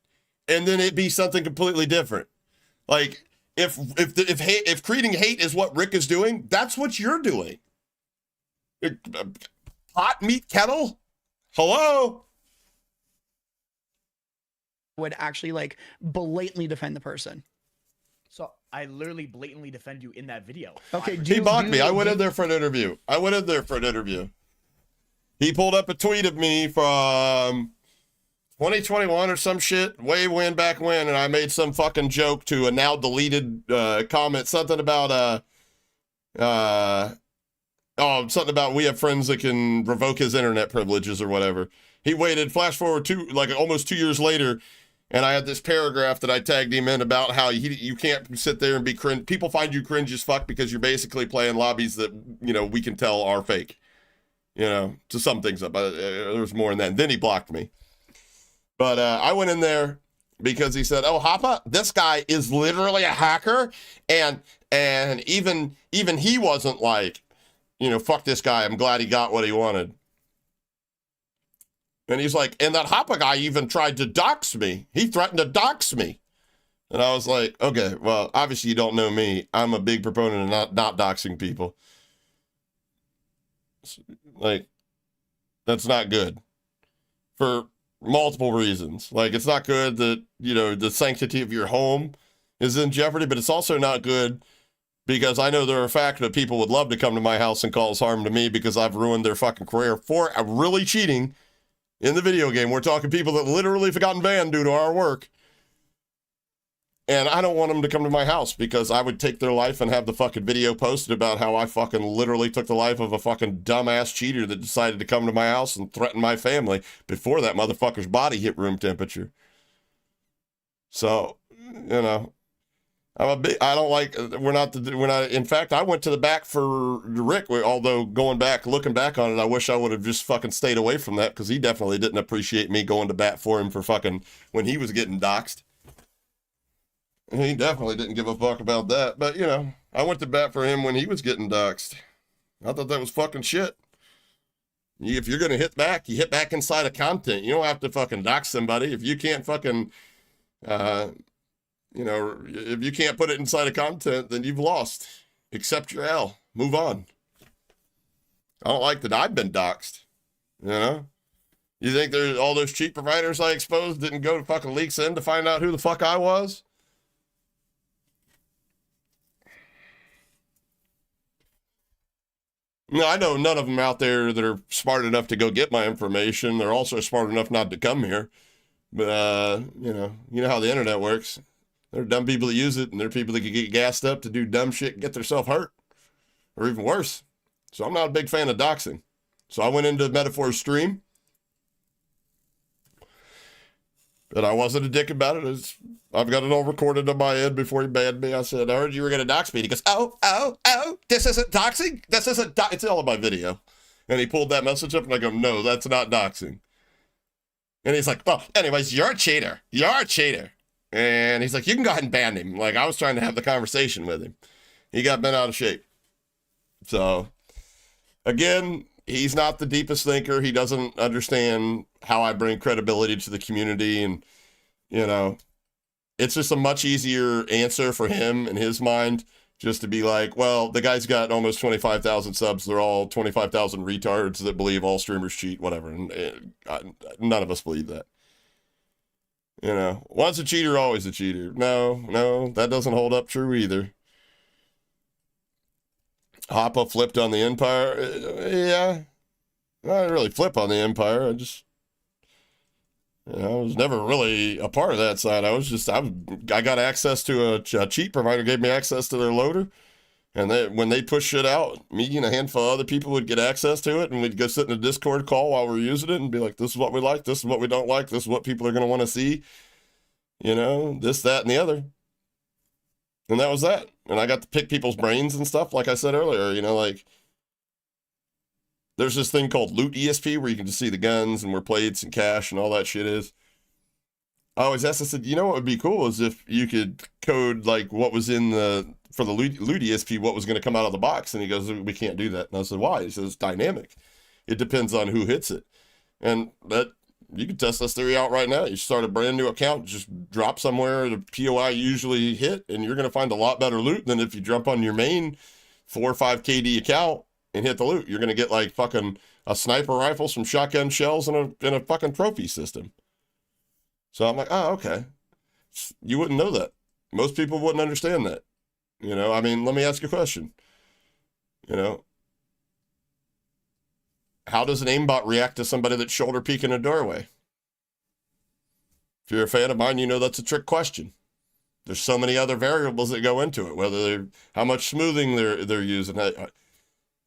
S2: and then it be something completely different. Like, if creating hate is what Rick is doing, that's what you're doing. Hot meat kettle? Hello?
S4: would actually like blatantly defend the person.
S3: So I literally blatantly defend you in that video.
S4: Okay,
S2: He mocked me. I went in there for an interview. He pulled up a tweet of me from 2021 or some shit, back when, and I made some fucking joke to a now deleted comment, something about something about we have friends that can revoke his internet privileges or whatever. He waited, flash forward almost 2 years later, and I had this paragraph that I tagged him in about how you can't sit there and be cringe. People find you cringe as fuck because you're basically playing lobbies that, we can tell are fake. To some things, but there's more than that. And then he blocked me. But I went in there because he said, "Oh, Hoppa, this guy is literally a hacker," and even he wasn't like, fuck this guy. I'm glad he got what he wanted. And he's like, and that Hoppa guy even tried to dox me. He threatened to dox me. And I was like, okay, well, obviously you don't know me. I'm a big proponent of not doxing people. Like, that's not good for multiple reasons. Like, it's not good that, the sanctity of your home is in jeopardy, but it's also not good because I know there are a fact that people would love to come to my house and cause harm to me because I've ruined their fucking career for really cheating in the video game. We're talking people that literally have gotten banned due to our work. And I don't want them to come to my house because I would take their life and have the fucking video posted about how I fucking literally took the life of a fucking dumbass cheater that decided to come to my house and threaten my family before that motherfucker's body hit room temperature. So, in fact, I went to the back for Rick, although looking back on it, I wish I would have just fucking stayed away from that because he definitely didn't appreciate me going to bat for him for fucking when he was getting doxxed. He definitely didn't give a fuck about that. But, I went to bat for him when he was getting doxxed. I thought that was fucking shit. If you're going to hit back, you hit back inside of content. You don't have to fucking dox somebody. If you can't fucking, if you can't put it inside of content, then you've lost. Accept your L. Move on. I don't like that I've been doxxed. You think there's all those cheat providers I exposed didn't go to fucking leaks in to find out who the fuck I was? No, I know none of them out there that are smart enough to go get my information. They're also smart enough not to come here. But, you know how the internet works. There are dumb people that use it, and there are people that can get gassed up to do dumb shit and get themselves hurt. Or even worse. So I'm not a big fan of doxing. So I went into Metaphor's stream. But I wasn't a dick about it. I've got it all recorded on my end before he banned me. I said, I heard you were going to dox me. He goes, oh, this isn't doxing? This isn't it's all in my video. And he pulled that message up and I go, no, that's not doxing. And he's like, well, anyways, you're a cheater. You're a cheater. And he's like, you can go ahead and ban him. Like, I was trying to have the conversation with him. He got bent out of shape. So, again, he's not the deepest thinker. He doesn't understand how I bring credibility to the community. And, you know, it's just a much easier answer for him in his mind just to be like, well, the guy's got almost 25,000 subs. They're all 25,000 retards that believe all streamers cheat, whatever. And none of us believe that. You know, once a cheater, always a cheater. No, that doesn't hold up true either. Hoppa flipped on the Empire. Yeah. I didn't really flip on the Empire. I just, you know, I was never really a part of that side. I got access to a cheat provider, gave me access to their loader. And when they push shit out, me and a handful of other people would get access to it. And we'd go sit in a Discord call while we're using it and be like, this is what we like. This is what we don't like. This is what people are going to want to see. You know, this, that, and the other. And that was that. And I got to pick people's brains and stuff. Like I said earlier, you know, like, there's this thing called Loot ESP where you can just see the guns and where plates and cash and all that shit is. I always asked, I said, you know what would be cool is if you could code like what was in for the loot ESP, what was going to come out of the box. And he goes, we can't do that. And I said, why? He says, it's dynamic. It depends on who hits it. And that, you can test this theory out right now. You start a brand new account, just drop somewhere the POI usually hit, and you're going to find a lot better loot than if you jump on your main 4 or 5 KD account and hit the loot. You're going to get like fucking a sniper rifle, some shotgun shells, and a fucking trophy system. So I'm like, oh, okay. You wouldn't know that. Most people wouldn't understand that. You know, I mean, let me ask you a question. You know, how does an aimbot react to somebody that's shoulder peeking a doorway? If you're a fan of mine, you know that's a trick question. There's so many other variables that go into it, whether they're, how much smoothing they're using,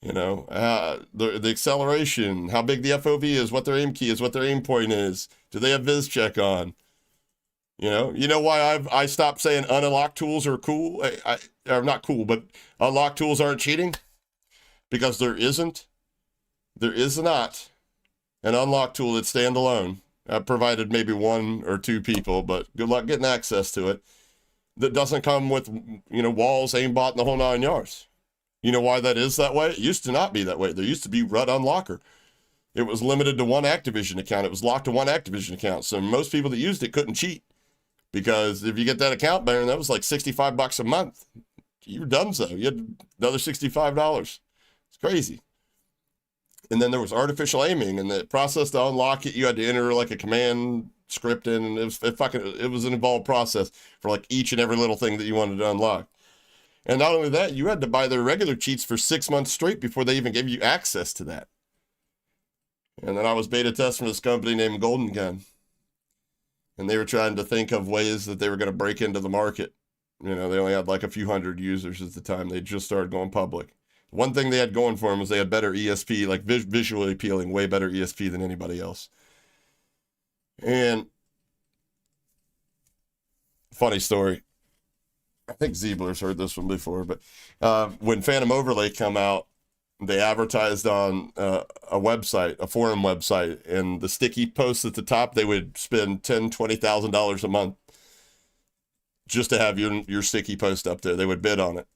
S2: you know, the acceleration, how big the FOV is, what their aim key is, what their aim point is. Do they have viz check on? You know why I stopped saying unlock tools are cool? Are not cool, but unlock tools aren't cheating? Because there is not an unlock tool that's standalone. I've provided maybe 1 or 2 people, but good luck getting access to it. That doesn't come with, you know, walls, aimbot, and the whole 9 yards. You know why that is that way? It used to not be that way. There used to be RUT Unlocker. It was limited to 1 Activision account. It was locked to 1 Activision account. So most people that used it couldn't cheat. Because if you get that account, Baron, that was like $65 a month. You were done so. You had another $65. It's crazy. And then there was artificial aiming, and the process to unlock it, you had to enter like a command script in, and it was an involved process for like each and every little thing that you wanted to unlock. And not only that, you had to buy their regular cheats for 6 months straight before they even gave you access to that. And then I was beta testing this company named Golden Gun. And they were trying to think of ways that they were going to break into the market. You know, they only had like a few hundred users at the time. They just started going public. One thing they had going for them was they had better ESP, like visually appealing, way better ESP than anybody else. And funny story. I think Ziebler's heard this one before, but when Phantom Overlay come out, they advertised on a website, a forum website, and the sticky posts at the top, they would spend $10,000, $20,000 a month just to have your sticky post up there. They would bid on it.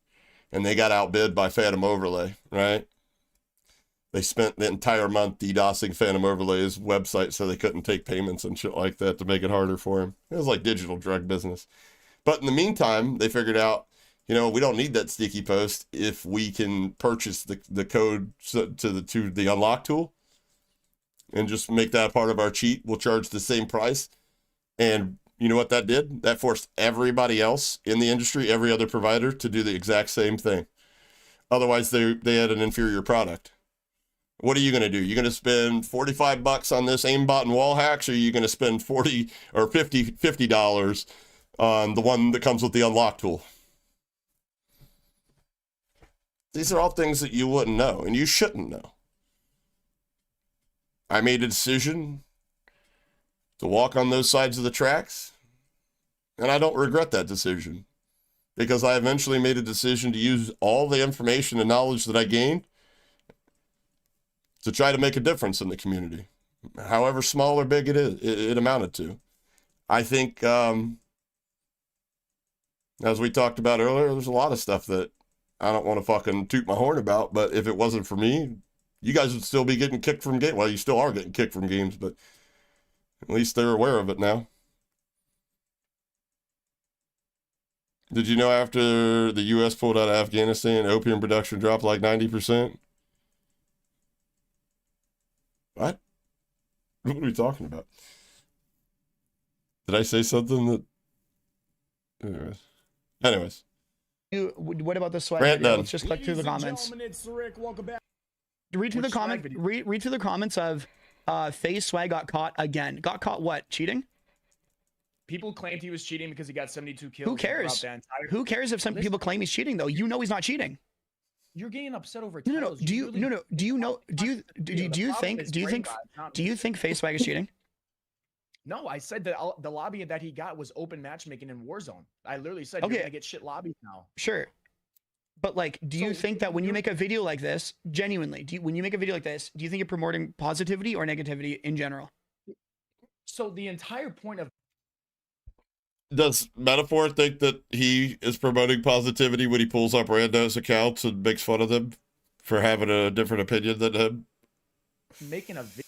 S2: And they got outbid by Phantom Overlay, right? They spent the entire month DDoSing Phantom Overlay's website so they couldn't take payments and shit like that to make it harder for them. It was like digital drug business. But in the meantime, they figured out, you know, we don't need that sticky post if we can purchase the code to the unlock tool and just make that part of our cheat. We'll charge the same price. And you know what that did? That forced everybody else in the industry, every other provider, to do the exact same thing. Otherwise, they had an inferior product. What are you going to do? You're going to spend $45 on this aimbot and wall hacks, or are you going to spend $40 or $50 on the one that comes with the unlock tool? These are all things that you wouldn't know, and you shouldn't know. I made a decision to walk on those sides of the tracks, and I don't regret that decision, because I eventually made a decision to use all the information and knowledge that I gained to try to make a difference in the community, however small or big it amounted to. I think, as we talked about earlier, there's a lot of stuff that I don't want to fucking toot my horn about, but if it wasn't for me You guys would still be getting kicked from games. Well, you still are getting kicked from games, but at least they're aware of it now. Did you know after the U.S. pulled out of Afghanistan, opium production dropped like 90%? What? What are we talking about? Did I say something that... Anyways.
S4: What about the swag
S2: Rant
S4: video?
S2: done.
S4: Let's just click through the comments.
S3: Gentlemen, it's TheRick. Welcome back.
S4: Read through the
S3: Which swag
S4: comment.
S3: video?
S4: Read through the comments of FaZe Swag got caught again. Got caught what? Cheating?
S3: People claimed he was cheating because he got 72 kills.
S4: Who cares? Who cares if some people claim he's cheating though? You know he's not cheating.
S3: You're getting upset over
S4: No, no, no.
S3: titles.
S4: Do you
S3: really-
S4: no no? Do you know? Do you think FaZe Swag is cheating?
S3: No, I said that the lobby that he got was open matchmaking in Warzone. I literally said you're
S4: Okay.
S3: gonna get shit lobbies now.
S4: Sure. But like, do you
S3: So,
S4: think that when you
S3: you're-
S4: make a video like this, genuinely, when you make a video like this, do you think you're promoting positivity or negativity in general?
S3: So the entire point of
S2: Does Metaphor think that he is promoting positivity when he pulls up randos accounts and makes fun of them for having a different opinion than him?
S3: making a video,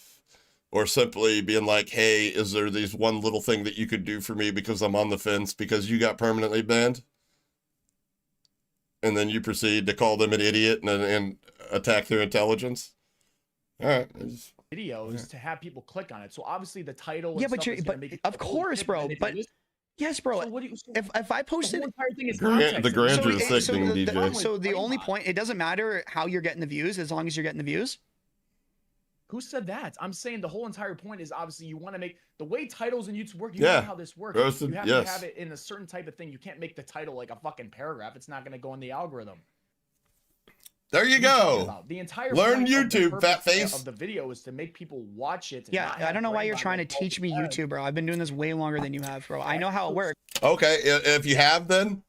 S2: Or simply being like, hey, is there these one little thing that you could do for me because I'm on the fence because you got permanently banned? And then you proceed to call them an idiot and attack their intelligence? All right.
S3: videos to have people click on it. So obviously the title. And
S4: Yeah, but
S3: stuff
S4: you're,
S3: is gonna
S4: but
S3: make it
S4: of
S3: feel
S4: course,
S3: different,
S4: bro.
S3: and if
S4: But
S3: you listen-
S4: yes, bro.
S3: so what do you, so
S4: If I
S3: the
S4: posted
S3: whole entire thing is
S2: Grand-
S3: context.
S2: the grandeur is
S4: so,
S2: sickening, DJ.
S4: so the only
S3: Brainwash.
S4: point, it doesn't matter how you're getting the views as long as you're getting the views.
S3: Who said that? I'm saying the whole entire point is obviously you want to make the way titles and YouTube work. You
S2: Yeah.
S3: know how this works.
S2: Roasted,
S3: You have
S2: yes.
S3: to have it in a certain type of thing. You can't make the title like a fucking paragraph. It's not going to go in the algorithm.
S2: There you
S3: What are talking
S2: go.
S3: about? The entire
S2: Learn
S3: point of the
S2: YouTube,
S3: purpose
S2: fat face.
S3: of the video is to make people watch it. and
S4: Yeah,
S3: not
S4: I
S3: have
S4: don't know why you're
S3: brainwash
S4: trying to
S3: and all
S4: teach me
S3: the time.
S4: YouTube, bro. I've been doing this way longer than you have, bro. I know how it works.
S2: Okay, if you have then,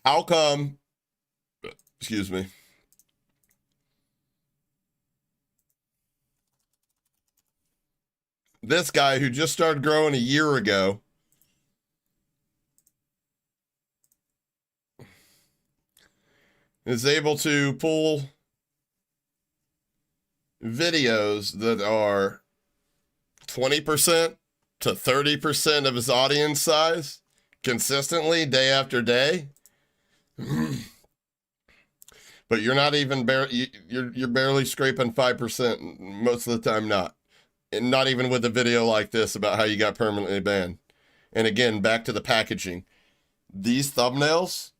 S2: how come, excuse me, this guy who just started growing a year ago is able to pull videos that are 20% to 30% of his audience size consistently day after day? But you're not even you're barely scraping 5% most of the time, not. And not even with a video like this about how you got permanently banned. And again, back to the packaging. These thumbnails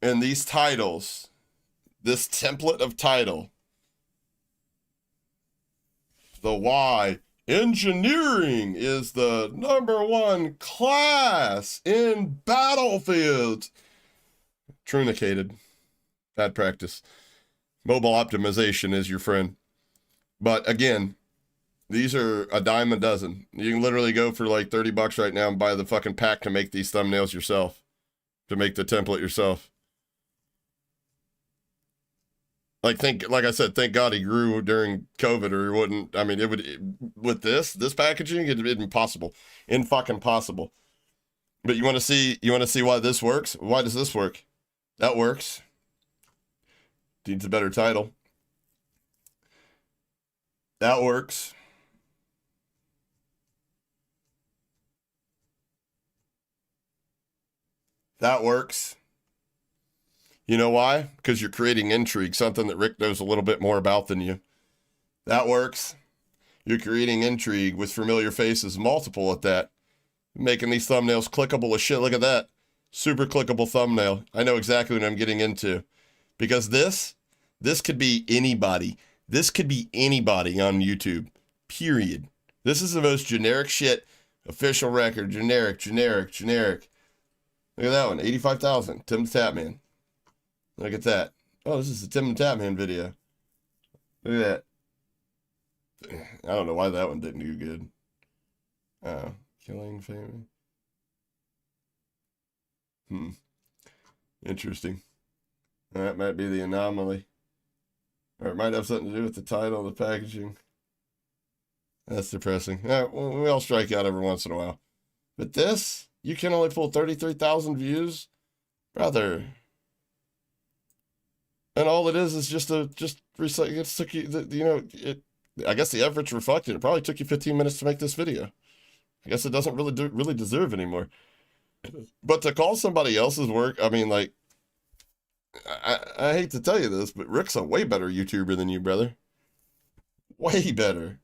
S2: and these titles, this template of title, the why engineering is the #1 class in Battlefield. Trunicated. Bad practice. Mobile optimization is your friend. But again, these are a dime a dozen. You can literally go for like $30 right now and buy the fucking pack to make these thumbnails yourself. To make the template yourself. Like I said, thank God he grew during COVID, or he wouldn't. I mean, with this packaging, it'd be impossible, fucking possible. But you want to see why this works? Why does this work? That works. Needs a better title. That works. That works. You know why? Because you're creating intrigue, something that Rick knows a little bit more about than you. That works. You're creating intrigue with familiar faces, multiple at that. Making these thumbnails clickable as shit. Look at that. Super clickable thumbnail. I know exactly what I'm getting into. Because this could be anybody. This could be anybody on YouTube. Period. This is the most generic shit. Official record. Generic. Look at that one. 85,000. Tim the Tapman. Look at that. Oh, this is the Tim the Tapman video. Look at that. I don't know why that one didn't do good. Killing family. Interesting. That might be the anomaly. Or it might have something to do with the title, the packaging. That's depressing. Yeah, well, we all strike out every once in a while. But this, you can only pull 33,000 views? Brother. And all it is just recycle. It took you, I guess the effort's reflected. It probably took you 15 minutes to make this video. I guess it doesn't really deserve anymore. But to call somebody else's work, I mean, like, I hate to tell you this, but Rick's a way better YouTuber than you, brother. Way better.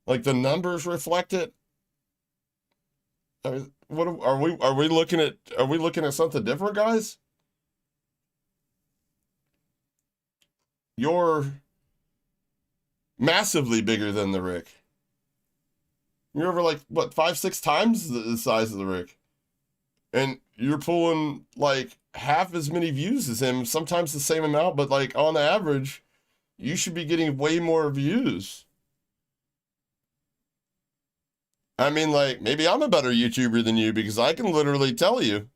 S2: Like, the numbers reflect it. I mean, what are we looking at? Are we looking at something different, guys? You're massively bigger than TheRick. You're over like what 5-6 times the size of TheRick, and you're pulling like half as many views as him. Sometimes the same amount, but like on average, you should be getting way more views. I mean, like, maybe I'm a better YouTuber than you because I can literally tell you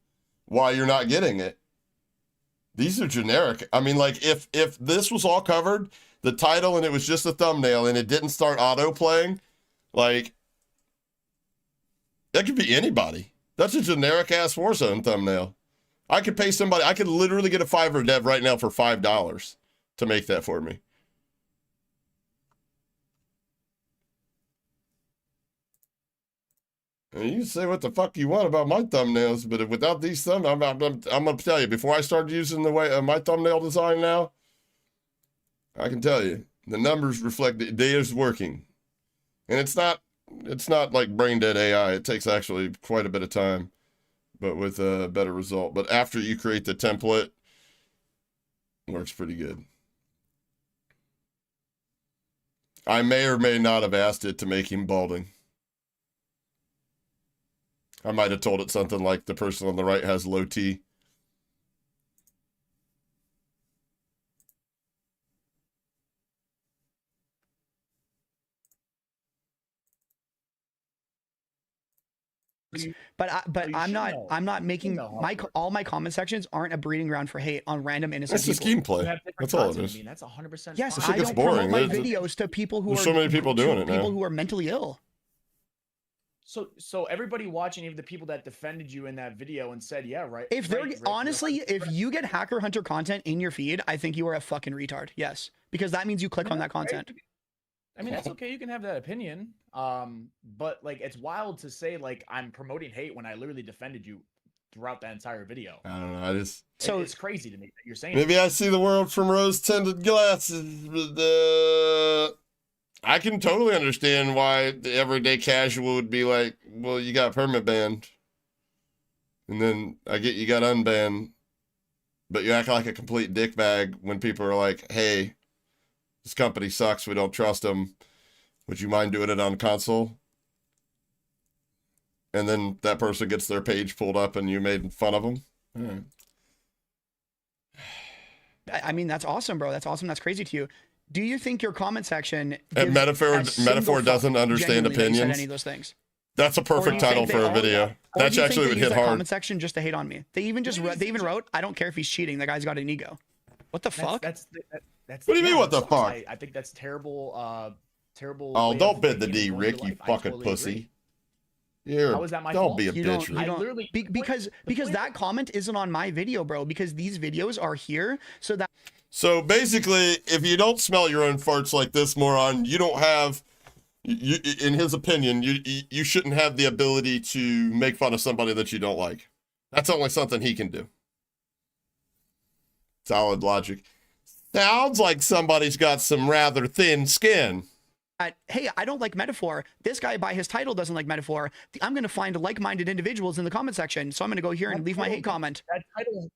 S2: why you're not getting it. These are generic. I mean, like, if this was all covered, the title, and it was just a thumbnail, and it didn't start auto-playing, like, that could be anybody. That's a generic-ass Warzone thumbnail. I could pay somebody, I could literally get a Fiverr dev right now for $5 to make that for me. And you can say what the fuck you want about my thumbnails, but without these thumbnails, I'm going to tell you, before I started using the way my thumbnail design now, I can tell you, the numbers reflect the data is working. And it's not like brain dead AI. It takes actually quite a bit of time, but with a better result. But after you create the template, it works pretty good. I may or may not have asked it to make him balding. I might have told it something like the person on the right has low T.
S4: But I'm not making
S3: know.
S4: all my comment sections aren't a breeding ground for hate on random innocent
S2: That's just
S4: people.
S2: gameplay.
S3: That's
S2: all it
S3: I
S2: is.
S3: mean, that's 100%.
S4: Yes,
S2: This shit
S4: I
S2: gets
S4: don't
S2: boring.
S4: promote my
S2: There's-
S4: videos to people who
S2: there's
S4: are
S2: so many people doing it now.
S4: people who are mentally ill.
S3: So everybody watching, even the people that defended you in that video and said, yeah, right.
S4: If they're
S3: right, Rick,
S4: honestly,
S3: you're
S4: if you get hacker hunter content in your feed, I think you are a fucking retard. Yes, because that means you click on that content.
S3: I mean, that's okay. You can have that opinion. But like, it's wild to say like I'm promoting hate when I literally defended you throughout that entire video.
S2: I don't know.
S3: So it's crazy to me that you're saying.
S2: Maybe I see the world from rose-tinted glasses, but I can totally understand why the everyday casual would be like, well, you got permit banned. And then I get you got unbanned, but you act like a complete dickbag when people are like, hey, this company sucks. We don't trust them. Would you mind doing it on console? And then that person gets their page pulled up and you made fun of them. All right.
S4: I mean, that's awesome, bro. That's awesome. That's crazy to you. Do you think your comment section
S2: And
S4: gives a single
S2: Metaphor
S4: fuck
S2: doesn't understand
S4: genuinely that you said
S2: opinions.
S4: any of those things?
S2: That's a
S4: Or do
S2: perfect
S4: you
S2: title
S4: think
S2: for
S4: they
S2: a
S4: all-
S2: video.
S4: Or do
S2: That
S4: you
S2: actually
S4: think
S2: would
S4: they
S2: hit
S4: use that
S2: hard.
S4: comment section just to hate on me. They even they even wrote, I don't care if he's cheating. The guy's got an ego. What the fuck?
S3: That's
S2: What do you mean, what the
S3: that
S2: fuck?
S3: sucks. I think that's terrible. Terrible.
S2: Oh,
S3: way
S2: don't
S3: of
S2: bid the
S3: thinking
S2: D,
S3: and going through
S2: Rick, you
S3: life. I
S2: fucking
S3: totally
S2: pussy.
S3: agree.
S2: You're,
S3: How is that my
S2: don't
S3: fault?
S2: be a
S4: You
S2: bitch,
S4: don't,
S2: Rick.
S4: you don't,
S3: literally-
S4: because that comment isn't on my video, bro. Because these videos are here so that
S2: So basically, if you don't smell your own farts like this moron, you don't have, in his opinion, you shouldn't have the ability to make fun of somebody that you don't like. That's only something he can do. Solid logic. Sounds like somebody's got some rather thin skin.
S4: hey, I don't like metaphor. This guy by his title doesn't like metaphor. I'm going to find like-minded individuals in the comment section. So I'm going to go here and leave my hate comment.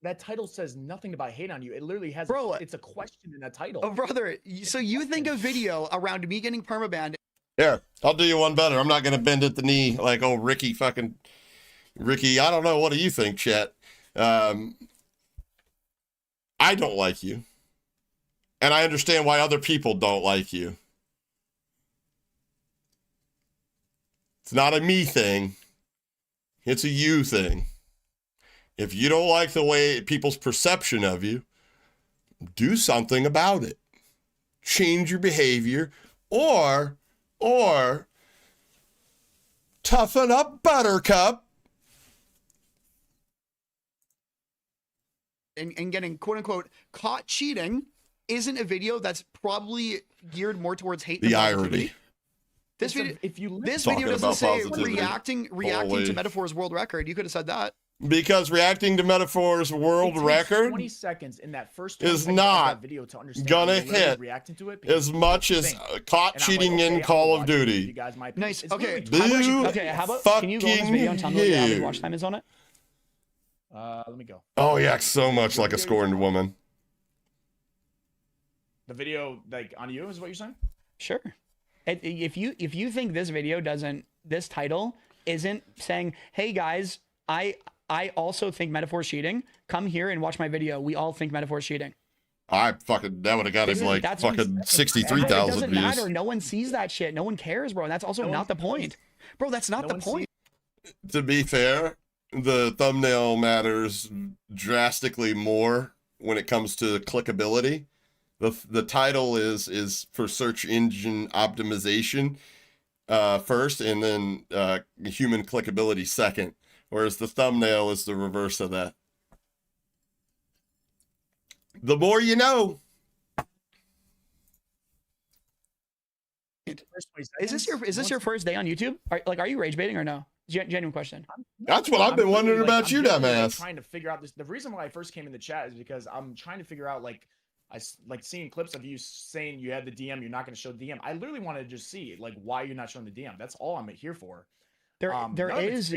S3: That title says nothing about hate on you. It literally has,
S4: Bro,
S3: it's a question in a title.
S4: Oh, brother. So you think a video around me getting permabanned?
S2: Here, I'll do you one better. I'm not going to bend at the knee like old Ricky. I don't know. What do you think, chat? I don't like you. And I understand why other people don't like you. It's not a me thing. It's a you thing. If you don't like the way people's perception of you, do something about it. Change your behavior or toughen up, buttercup.
S4: and getting quote unquote caught cheating isn't a video that's probably geared more towards hate.
S2: The
S4: than
S2: irony.
S4: positivity. This video,
S3: if you
S4: this
S2: Talking
S4: video doesn't
S2: about
S4: say
S2: positivity.
S4: reacting
S2: Holy.
S4: to Metaphor's world record. You could have said that.
S2: Because reacting to Metaphor's world
S3: it takes
S2: record
S3: 20 seconds in that first
S2: is
S3: 20 seconds of
S2: not
S3: that video to understand
S2: gonna
S3: you're literally
S2: hit
S3: reacting to it because
S2: as much
S3: you
S2: as
S3: think.
S2: caught
S3: And I'm like,
S2: cheating
S3: okay,
S2: in
S3: I'm
S2: Call
S3: gonna
S2: of
S3: watch it.
S2: Duty.
S3: You guys might
S4: Nice.
S3: it's
S4: Okay.
S3: literally
S2: Boo.
S4: Okay, how about can you go on this video and tell me how many watch time is on it?
S3: let me go.
S2: Oh, he acts so much like a scorned woman.
S3: The video like on you is what you're saying?
S4: Sure. If you think this video doesn't, this title isn't saying, hey guys, I also think Metaphor's cheating. Come here and watch my video. We all think Metaphor's cheating.
S2: That would have got him like
S4: That's
S2: fucking
S4: It
S2: 63,000
S4: doesn't
S2: views.
S4: matter. No one sees that shit. No one cares, bro. And that's also not the point. Bro, that's not the point.
S2: To be fair, the thumbnail matters drastically more when it comes to clickability. The title is for search engine optimization first, and then human clickability second, whereas the thumbnail is the reverse of that. The more you know.
S4: Is this your first day on YouTube? Are you rage baiting or no? Genuine question.
S2: That's what I've been wondering about you,
S3: genuinely,
S2: dumbass.
S3: Trying to figure out this. The reason why I first came in the chat is because I'm trying to figure out seeing clips of you saying you had the DM, you're not going to show the DM. I literally want to just see like why you're not showing the DM. That's all I'm here for.
S4: There is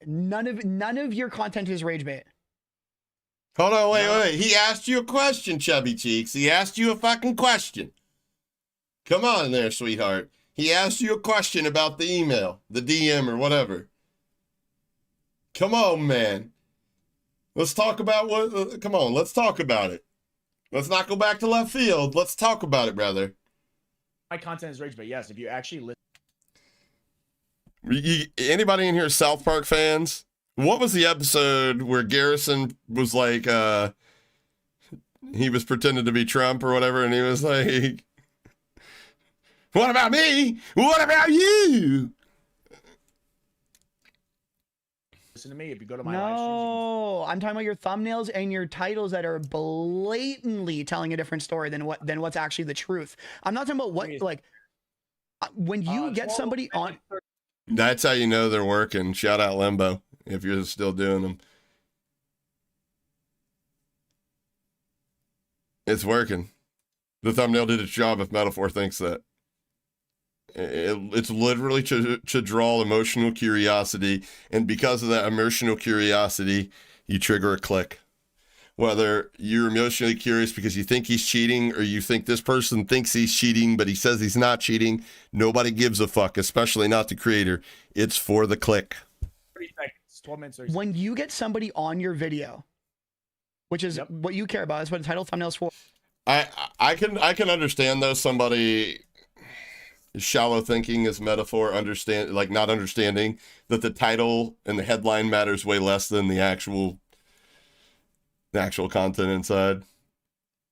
S4: none of your content is rage bait.
S2: Hold on, wait. He asked you a question, Chubby Cheeks. He asked you a fucking question. Come on there, sweetheart. He asked you a question about the email, the DM or whatever. Come on, man. Let's talk about come on, let's talk about it. Let's not go back to left field. Let's talk about it, brother.
S3: My content is rage bait. Yes, if you actually listen.
S2: Anybody in here South Park fans? What was the episode where Garrison was like, he was pretending to be Trump or whatever, and he was like, what about me? What about you?
S3: Listen to me. If you go to my live streams,
S4: No, I'm talking about your thumbnails and your titles that are blatantly telling a different story than what's actually the truth. I'm not talking about what when you get somebody on.
S2: That's how you know they're working. Shout out Limbo if you're still doing them. It's working. The thumbnail did its job if Metaphor thinks that. It's literally to draw emotional curiosity, and because of that emotional curiosity, you trigger a click. Whether you're emotionally curious because you think he's cheating or you think this person thinks he's cheating but he says he's not cheating, nobody gives a fuck, especially not the creator. It's for the click.
S3: 30 seconds, 12 minutes. 30 seconds.
S4: When you get somebody on your video, which is what you care about, is what the title thumbnail's for.
S2: I can understand though somebody shallow thinking is Metaphor, not understanding that the title and the headline matters way less than the actual content inside.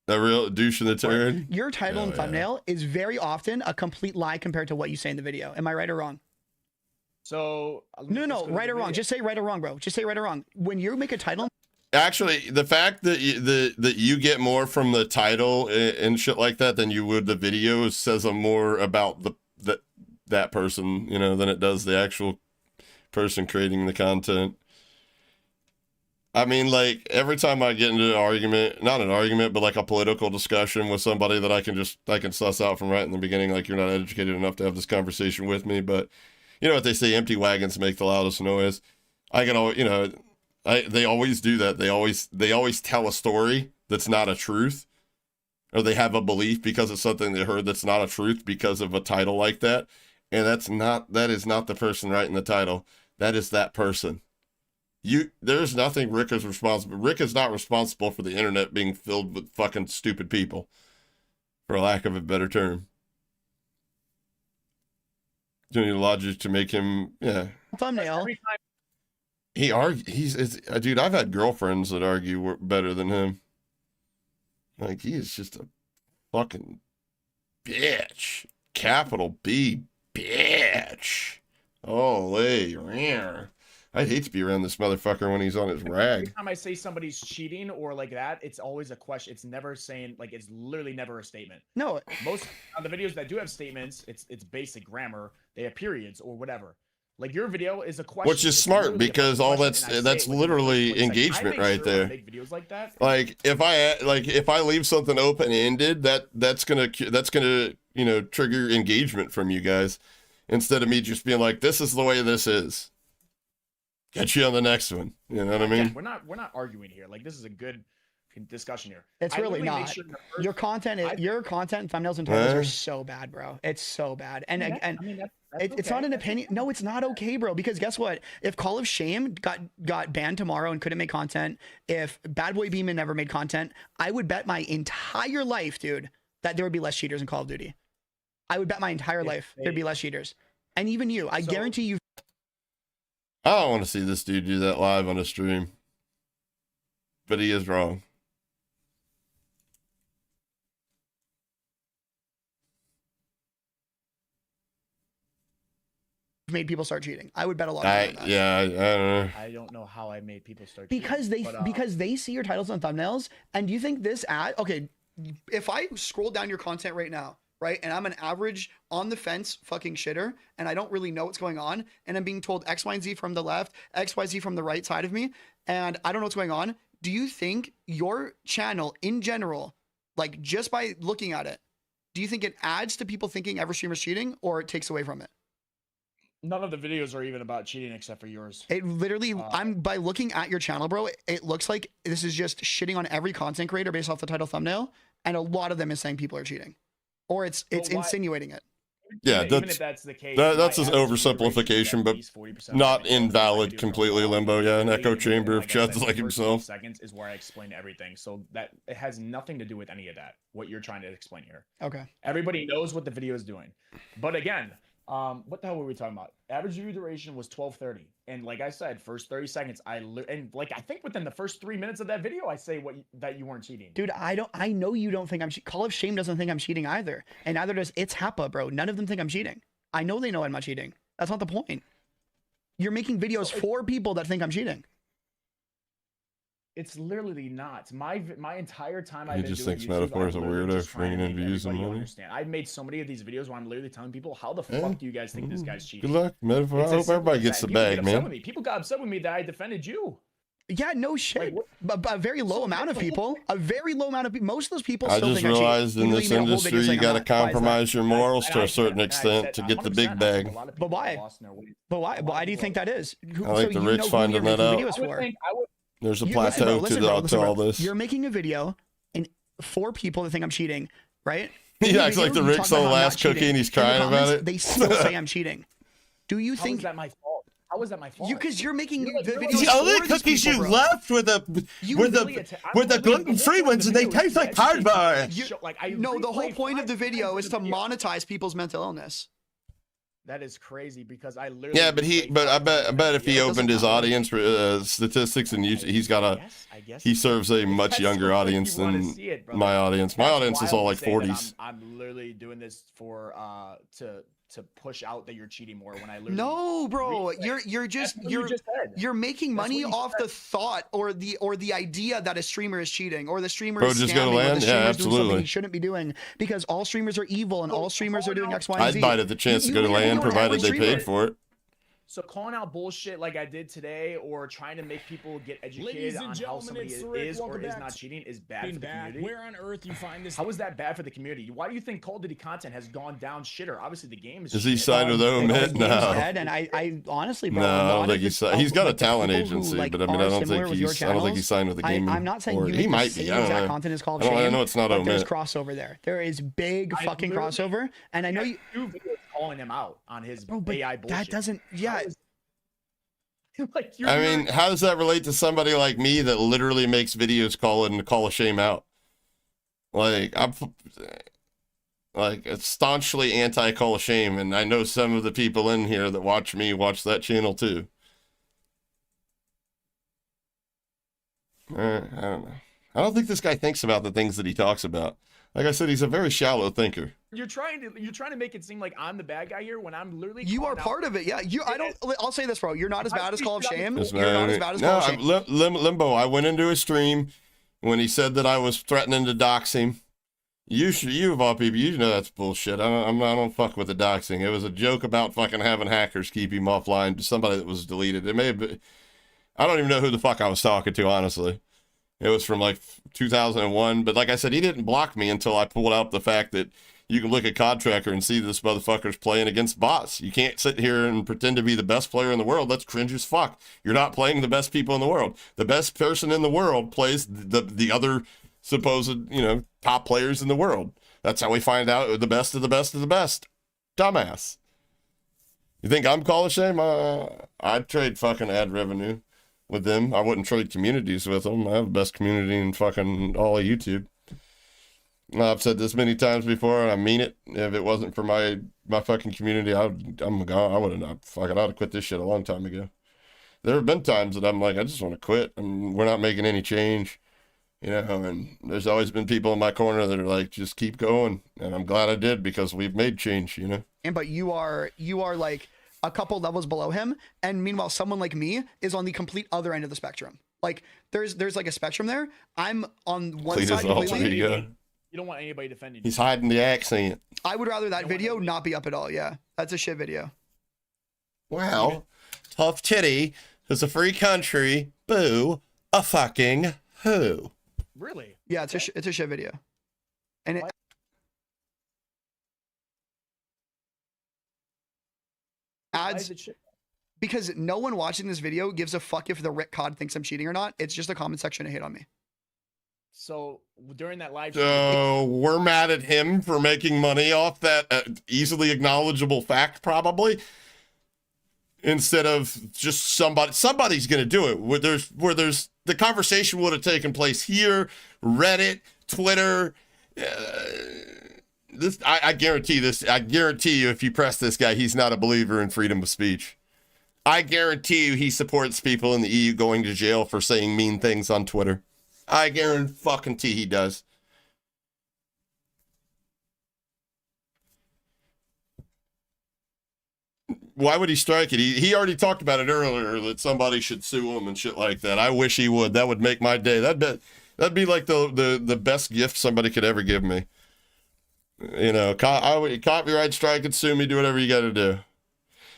S2: That real douche in the turn.
S4: Your title and thumbnail is very often a complete lie compared to what you say in the video. Am I right or wrong?
S3: So
S4: No, right or wrong. Just say right or wrong, bro. Just say right or wrong. When you make a title.
S2: Actually, the fact that you get more from the title and shit like that than you would the video says more about that person, than it does the actual person creating the content. I mean, like, every time I get into an argument, not an argument, but like a political discussion with somebody that I can suss out from right in the beginning, like, you're not educated enough to have this conversation with me, but you know what they say, empty wagons make the loudest noise. I can always, they always do that. They always tell a story that's not a truth, or they have a belief because of something they heard that's not a truth because of a title like that. And that is not the person writing the title. That is that person. There's nothing Rick is responsible. Rick is not responsible for the internet being filled with fucking stupid people, for lack of a better term. Do any logic to make him,
S4: Thumbnail.
S2: Dude, I've had girlfriends that argue better than him. Like, he is just a fucking bitch. Capital B, bitch. Holy, I'd hate to be around this motherfucker when he's on his
S3: Every
S2: rag.
S3: time I say somebody's cheating or like that, it's always a question. It's never saying like it's literally never a statement.
S4: No,
S3: Most of the videos that do have statements, it's basic grammar. They have periods or whatever. Like your video is a question.
S2: Which is
S3: It's
S2: smart
S3: literally a
S2: because all
S3: question, and I say
S2: that's
S3: it within the
S2: literally
S3: first 20 seconds. I
S2: engagement
S3: make
S2: right
S3: sure when I
S2: there.
S3: make videos like that.
S2: Like if I leave something open ended, that's gonna trigger engagement from you guys, instead of me just being like, this is the way this is. Get you on the next one. You know what I mean?
S3: Again, we're not arguing here. Like this is a good discussion here.
S4: it's
S3: I
S4: really
S3: literally make
S4: not.
S3: sure the first-
S4: Your content, your content, thumbnails and titles are so bad, bro. It's so bad. And
S3: I mean, that's
S4: it's not
S3: okay.
S4: an
S3: That's
S4: opinion. No, it's not okay, bro. Because guess what? If Call of Shame got banned tomorrow and couldn't make content, if Bad Boy Beeman never made content, I would bet my entire life, dude, that there would be less cheaters in Call of Duty. I would bet my entire life there'd be less cheaters. And even you, I guarantee you.
S2: I don't want to see this dude do that live on a stream, but he is wrong.
S4: Made people start cheating. I would bet a lot. On that.
S2: I don't know.
S3: I don't know how I made people start
S4: Because
S3: cheating,
S4: because they see your titles and thumbnails, and do you think this ad? Okay, if I scroll down your content right now, right, and I'm an average on the fence fucking shitter, and I don't really know what's going on, and I'm being told X, Y, and Z from the left, X, Y, Z from the right side of me, and I don't know what's going on. Do you think your channel in general, like just by looking at it, do you think it adds to people thinking every streamer's cheating, or it takes away from it?
S3: None of the videos are even about cheating except for yours.
S4: It literally, I'm by looking at your channel, bro, it looks like this is just shitting on every content creator based off the title thumbnail, and a lot of them is saying people are cheating, or it's insinuating it.
S2: Yeah,
S3: Even if that's the case,
S2: that's
S3: my
S2: his
S3: average view rate is
S2: oversimplification,
S3: at
S2: but
S3: least 40%.
S2: not
S3: My
S2: invalid
S3: videos are
S2: completely,
S3: long.
S2: Limbo. Yeah, an echo
S3: Literally,
S2: chamber of
S3: like I
S2: chuds
S3: said,
S2: like
S3: the first 12
S2: himself.
S3: seconds is where I explain everything. So that it has nothing to do with any of that. What you're trying to explain here.
S4: Okay.
S3: Everybody knows what the video is doing. But again, what the hell were we talking about? Average view duration was 12:30, and like I said, first 30 seconds, I think within the first 3 minutes of that video, I say that you weren't cheating.
S4: Dude, I know you don't think I'm Call of Shame doesn't think I'm cheating either, and neither does It's Happa, bro. None of them think I'm cheating. I know they know I'm not cheating. That's not the point. You're making videos for people that think I'm cheating.
S3: It's literally not. My entire time
S2: He
S3: I've been
S2: just
S3: doing
S2: thinks
S3: YouTube,
S2: Metaphor is a
S3: I'm literally
S2: weirdo
S3: just
S2: for
S3: trying to
S2: bringing in
S3: make
S2: views and
S3: everybody
S2: money.
S3: understand. I've made so many of these videos where I'm literally telling people, how the
S2: Yeah.
S3: fuck do you guys think this guy's cheating?
S2: Good luck, Metaphor. I
S3: It's as
S2: hope
S3: simple
S2: everybody
S3: as
S2: gets
S3: that.
S2: the
S3: People get
S2: bag,
S3: upset
S2: man.
S3: with me. People got upset with me that I defended you.
S4: Yeah, no shit. But a very low amount of people. A very low amount of people. Most of those people
S2: I
S4: still
S2: just
S4: think
S2: realized
S4: I'm cheating.
S2: in
S4: Even though
S2: this
S4: you made a whole video
S2: industry, you
S4: saying I'm
S2: got to
S4: not. Why is that?
S2: compromise your morals to a certain
S3: And I
S2: extent
S3: said
S2: to get the
S3: 100%,
S2: big
S3: I
S2: bag.
S3: think a lot of
S4: But
S3: people
S4: why?
S3: lost their way.
S4: But why?
S3: A lot
S4: Why
S3: of
S4: do you
S3: people
S4: think that is?
S2: I like the Rick's finding that out.
S4: Videos for.
S3: I would
S2: There's a
S4: You- listen,
S2: plateau
S4: bro, listen,
S2: to
S4: bro, listen,
S2: all
S4: bro.
S2: this.
S4: You're making a video and for people that think I'm cheating, right?
S2: He
S4: In the
S2: acts like
S4: video,
S2: the
S4: you
S2: Rick's
S4: talk
S2: on the
S4: about how I'm
S2: last
S4: not cheating.
S2: cookie and he's
S4: In the
S2: crying about
S4: comments,
S2: it.
S4: They still say I'm cheating. Do you
S3: How is
S4: think?
S3: that my fault? How is that my fault?
S4: Because you're making
S3: You're like-
S4: the
S3: you're like-
S4: videos
S6: The only
S4: for these
S6: cookies
S4: people,
S6: you
S4: bro.
S6: left were
S4: You
S6: were
S4: literally
S6: the gluten-free ones, and they taste like hard bar.
S4: No, the whole point of the video is to monetize people's mental illness.
S3: That is crazy because I literally.
S2: Yeah, but I bet if he
S4: It doesn't
S2: opened his
S4: matter.
S2: audience statistics and he's got a
S3: I guess
S2: he serves a much
S3: That's
S2: younger
S3: what
S2: audience
S3: you wanna
S2: than
S3: see it, brother.
S2: my audience. My
S3: That's
S2: audience is
S3: why I
S2: all
S3: would
S2: like
S3: say that
S2: 40s.
S3: I'm literally doing this for to push out that you're cheating more when I literally.
S4: No, bro,
S3: Replay.
S4: you're just
S3: That's what you just said.
S4: you're making
S3: That's
S4: money
S3: what you
S4: off the thought or the idea that a streamer is cheating or the streamer
S2: Bro,
S4: is
S2: just go to
S4: scamming or
S2: land?
S4: the
S2: Yeah,
S4: streamer is doing something
S2: absolutely.
S4: he shouldn't be doing because all streamers are evil and all streamers are doing X, Y, and
S2: I'd
S4: Z.
S2: bite at the chance to
S4: You
S2: go to
S4: made a video
S2: land
S4: on
S2: provided
S4: every
S2: they
S4: streamer.
S2: paid for it.
S3: So calling out bullshit like I did today, or trying to make people get educated on how somebody is or is not cheating, is bad for the community.
S7: Where on earth you find this?
S3: How is that bad for the community? Why do you think Call of Duty content has gone down shitter? Obviously, the game is.
S2: Is he
S3: shit.
S2: signed with
S4: The
S2: Omit?
S4: game's
S2: No.
S4: dead, and I honestly, bro,
S2: No,
S4: a
S2: I
S4: lot
S2: don't
S4: of
S2: think
S4: the-
S2: he's signed. He's got a
S4: like, the
S2: talent
S4: people who,
S2: agency,
S4: like,
S2: but I mean,
S4: are
S2: I don't
S4: similar
S2: think
S4: with your
S2: he's. I don't think he's signed with the game.
S4: I'm not saying
S2: or
S4: you
S2: he
S4: make
S2: might
S4: the
S2: be.
S4: same
S2: I don't
S4: exact
S2: know.
S4: content as Call of
S2: I don't- I
S4: Shame,
S2: know it's not
S4: but there's
S2: Omit.
S4: crossover there. There is big
S3: I
S4: fucking
S3: literally-
S4: crossover, and I know you.
S3: Two videos calling him out on his
S4: Bro, but
S3: AI bullshit.
S4: that doesn't. Yeah,
S3: How is- like, you're
S2: I mean, how does that relate to somebody like me that literally makes videos call a shame out? Like I'm like staunchly anti call a shame, and I know some of the people in here that watch me watch that channel too. I don't know. I don't think this guy thinks about the things that he talks about. Like I said, he's a very shallow thinker.
S3: You're trying to make it seem like I'm the bad guy here when I'm literally.
S4: You are
S3: calling out-
S4: part of it. Yeah. I'll say this, bro. You're not as bad as Call of Shame.
S2: Yes,
S4: You're not as bad as Call of Shame.
S2: Limbo. I went into his stream when he said that I was threatening to dox him. You of all people, you know that's bullshit. I don't fuck with the doxing. It was a joke about fucking having hackers keep him offline to somebody that was deleted. It may have been, I don't even know who the fuck I was talking to, honestly. It was from like 2001, but like I said, he didn't block me until I pulled out the fact that you can look at COD Tracker and see this motherfucker's playing against bots. You can't sit here and pretend to be the best player in the world. That's cringe as fuck. You're not playing the best people in the world. The best person in the world plays the other supposed, top players in the world. That's how we find out the best of the best of the best. Dumbass. You think I'm Call of Shame? I'd trade fucking ad revenue with them. I wouldn't trade communities with them. I have the best community in fucking all of YouTube. I've said this many times before, and I mean it. If it wasn't for my fucking community, I'd have quit this shit a long time ago. There have been times that I'm like, I just want to quit. We're not making any change, and there's always been people in my corner that are like, just keep going. And I'm glad I did, because we've made change,
S4: But you are like a couple levels below him, and meanwhile someone like me is on the complete other end of the spectrum. Like there's like a spectrum there. I'm on one
S2: Clean
S4: side
S2: as all
S4: completely.
S2: video.
S3: You don't want anybody defending you.
S2: He's hiding the accent.
S4: I would rather that video not be up at all. Yeah, that's a shit video.
S2: Well, tough titty is a free country. Boo a fucking who.
S3: Really?
S4: Yeah, it's a shit video. And it,
S3: Why
S4: ads
S3: is it shit?
S4: because no one watching this video gives a fuck if the COD thinks I'm cheating or not. It's just a comment section to hate on me.
S3: So during that live stream,
S2: So we're mad at him for making money off that easily acknowledgeable fact, probably. Instead of just somebody's going to do it. Where there's the conversation would have taken place here, Reddit, Twitter. I guarantee this. I guarantee you, if you press this guy, he's not a believer in freedom of speech. I guarantee you, he supports people in the EU going to jail for saying mean things on Twitter. I guarantee he does. Why would he strike it? He already talked about it earlier, that somebody should sue him and shit like that. I wish he would. That would make my day. That'd be like the best gift somebody could ever give me. Copyright strike it, sue me, do whatever you got to do.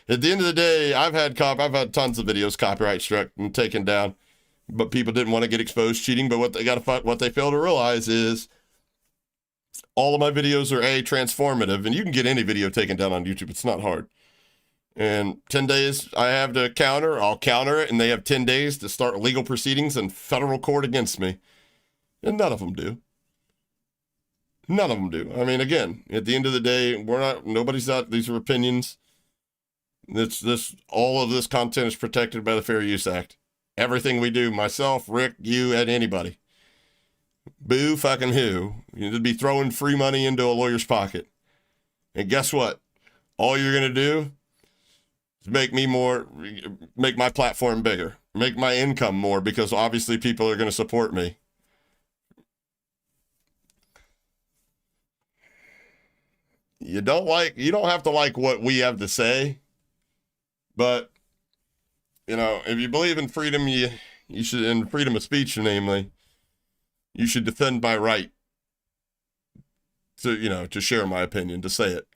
S2: At the end of the day, I've had tons of videos copyright struck and taken down, but people didn't want to get exposed cheating. But what they fail to realize is all of my videos are transformative, and you can get any video taken down on YouTube. It's not hard. And 10 days I have to counter, I'll counter it, and they have 10 days to start legal proceedings in federal court against me. And none of them do. None of them do. I mean, again, at the end of the day, nobody's out, these are opinions. All of this content is protected by the Fair Use Act. Everything we do, myself, Rick, you, and anybody. Boo fucking who. You'd be throwing free money into a lawyer's pocket. And guess what? All you're going to do is make my platform bigger, make my income more, because obviously people are going to support me. You don't have to like what we have to say, but if you believe in freedom, you should, in freedom of speech, namely, you should defend my right to share my opinion, to say it.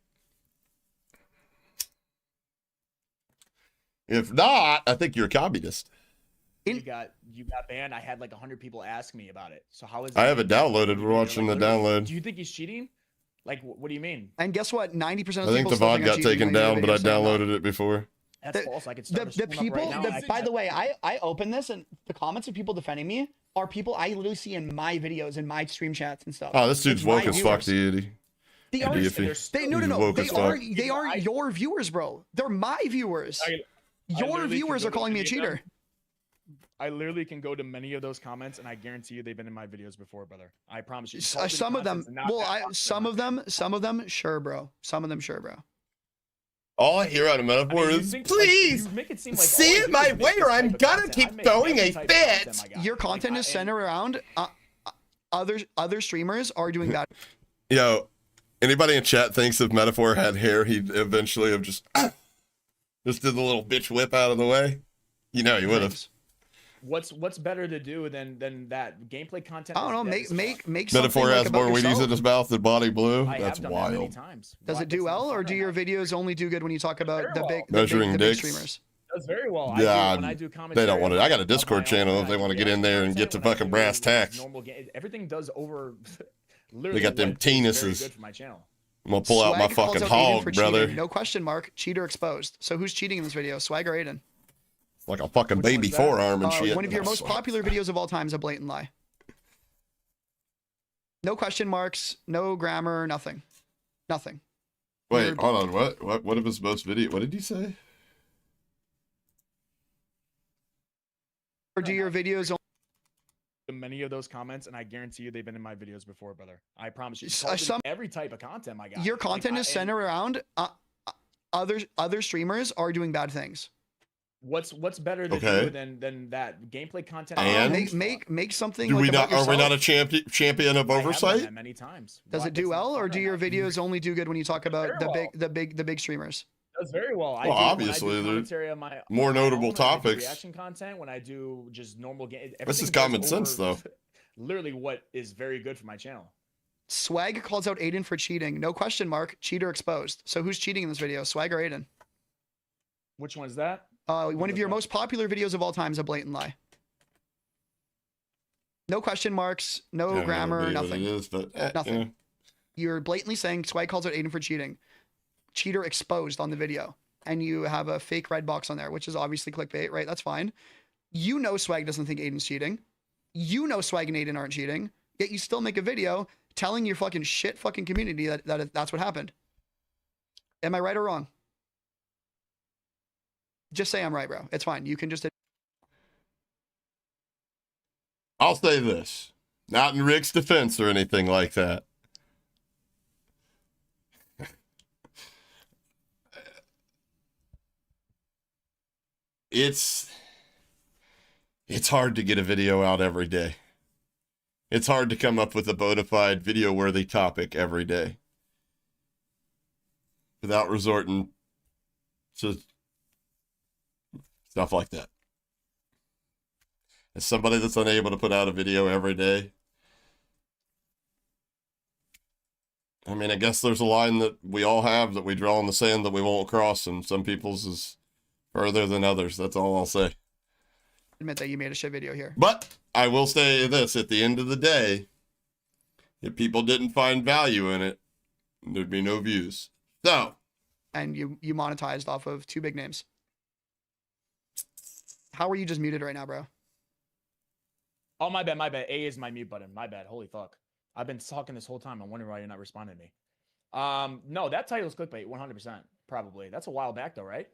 S2: If not, I think you're a communist.
S3: you got banned. I had like 100 people ask me about it. So how is
S2: I have it downloaded. We're watching the download.
S3: Do you think he's cheating? Like, what do you mean?
S4: And guess what? 90% of
S2: I
S4: people
S2: think the
S4: still
S2: VOD got
S4: I'm cheating
S2: taken
S4: when I do
S2: down, but I
S4: videos saying that.
S2: downloaded it before.
S3: That's false. I could start
S4: The people, by the way, I open this, and the comments of people defending me are people I literally see in my videos, in my stream chats and stuff.
S2: Oh, this dude's
S4: It's my
S2: woke as fuck,
S4: viewers.
S2: dude.
S4: They aren't.
S2: Idiothy.
S4: No.
S2: He's woke as
S4: They
S2: fuck.
S4: aren't your viewers, bro. They're my viewers. Your
S3: literally
S4: viewers
S3: can
S4: are
S3: go to
S4: calling me a
S3: any of them.
S4: cheater.
S3: I literally can go to many of those comments, and I guarantee you they've been in my videos before, brother. I promise you.
S4: Some of them. Well, some of them, sure, bro. Some of them, sure, bro.
S2: All I hear out of metaphor is, please see it my way, or I'm gonna keep throwing a fit.
S4: Your content is centered around other streamers are doing bad.
S2: Yo, anybody in chat thinks if Metaphor had hair, he'd eventually have just did the little bitch whip out of the way? You know, he would have.
S3: What's better to do than that gameplay content?
S4: I don't know.
S3: is dead as fuck.
S4: Make
S2: Metaphor
S4: something like
S2: has
S4: about
S2: more Wheaties
S4: yourself.
S2: in his mouth than Body Blue.
S3: I
S2: That's
S3: have done that many
S2: wild.
S3: times.
S4: Does
S3: Why-
S4: it do
S3: it's
S4: well,
S3: not
S4: or
S3: fun
S4: do
S3: right
S4: your
S3: now.
S4: videos only do good when you talk about
S3: Very
S4: the
S3: well.
S4: big,
S2: Measuring
S4: the big
S2: dicks?
S4: streamers?
S3: Does very well.
S2: Yeah,
S3: when I do
S2: they
S3: commentary
S2: don't want it. I got a
S3: of
S2: Discord
S3: my
S2: channel
S3: own,
S2: if they
S3: when I
S2: want to
S3: do
S2: get in there and
S3: content,
S2: get to
S3: when I
S2: fucking
S3: do
S2: brass tacks.
S3: normal everything does over. Literally,
S2: They got them
S3: what is very
S2: penises.
S3: good for my channel.
S2: I'm gonna pull out my
S4: Swag calls
S2: fucking
S4: out Aiden for
S2: hog, brother.
S4: cheating. No question mark. Cheater exposed. So who's cheating in this video? Swag or Aiden?
S2: Like a fucking
S3: Which
S2: baby
S3: one's that?
S2: forearm and shit.
S4: One of your most popular videos of all time is a blatant lie. No question marks. No grammar. Nothing. Nothing.
S2: Wait, hold on. What of his most video? What did he say?
S4: Or do your videos
S3: Many of those comments, and I guarantee you they've been in my videos before, brother. I promise you. Every type of content, my guy.
S4: your content is centered around other streamers are doing bad things.
S3: What's better to
S2: Okay.
S3: do than that gameplay content?
S2: And?
S4: Make something.
S2: Do we
S4: like
S2: not?
S4: about
S2: Are we
S4: yourself.
S2: not a champion of
S3: I have done
S2: oversight?
S3: that many times.
S4: Does
S3: Why-
S4: it do
S3: it's not
S4: well, or
S3: fun
S4: do
S3: right
S4: your
S3: now.
S4: videos only do good when you talk about
S3: Very
S4: the big streamers?
S3: Does very well.
S2: Well, obviously,
S3: when I do
S2: they're
S3: commentary on my
S2: more
S3: on my
S2: notable
S3: own, when I do
S2: topics.
S3: reaction content, when I do just normal game.
S2: This is common sense, though.
S3: Literally, what is very good for my channel.
S4: Swag calls out Aiden for cheating. No question mark. Cheater exposed. So who's cheating in this video? Swag or Aiden?
S3: Which one is that?
S4: One of your most popular videos of all time is a blatant lie. No question marks. No
S2: I don't know
S4: grammar.
S2: what
S4: Nothing.
S2: it is, but,
S4: Nothing.
S2: you know.
S4: You're blatantly saying Swag calls out Aiden for cheating. Cheater exposed on the video. And you have a fake red box on there, which is obviously clickbait, right? That's fine. You know Swag doesn't think Aiden's cheating. You know Swag and Aiden aren't cheating. Yet you still make a video telling your fucking shit fucking community that's what happened. Am I right or wrong? Just say I'm right, bro. It's fine. You can just...
S2: I'll say this, not in Rick's defense or anything like that. It's hard to get a video out every day. It's hard to come up with a bona fide video-worthy topic every day without resorting to stuff like that. As somebody that's unable to put out a video every day, I mean, I guess there's a line that we all have that we draw in the sand that we won't cross, and some people's is further than others. That's all I'll say.
S4: Admit that you made a shit video here.
S2: But I will say this, at the end of the day, if people didn't find value in it, there'd be no views. So,
S4: And you monetized off of two big names. How are you just muted right now, bro?
S3: Oh, my bad. A is my mute button. My bad. Holy fuck. I've been talking this whole time. I'm wondering why you're not responding to me. No, that title's clickbait, 100%. Probably. That's a while back, though, right?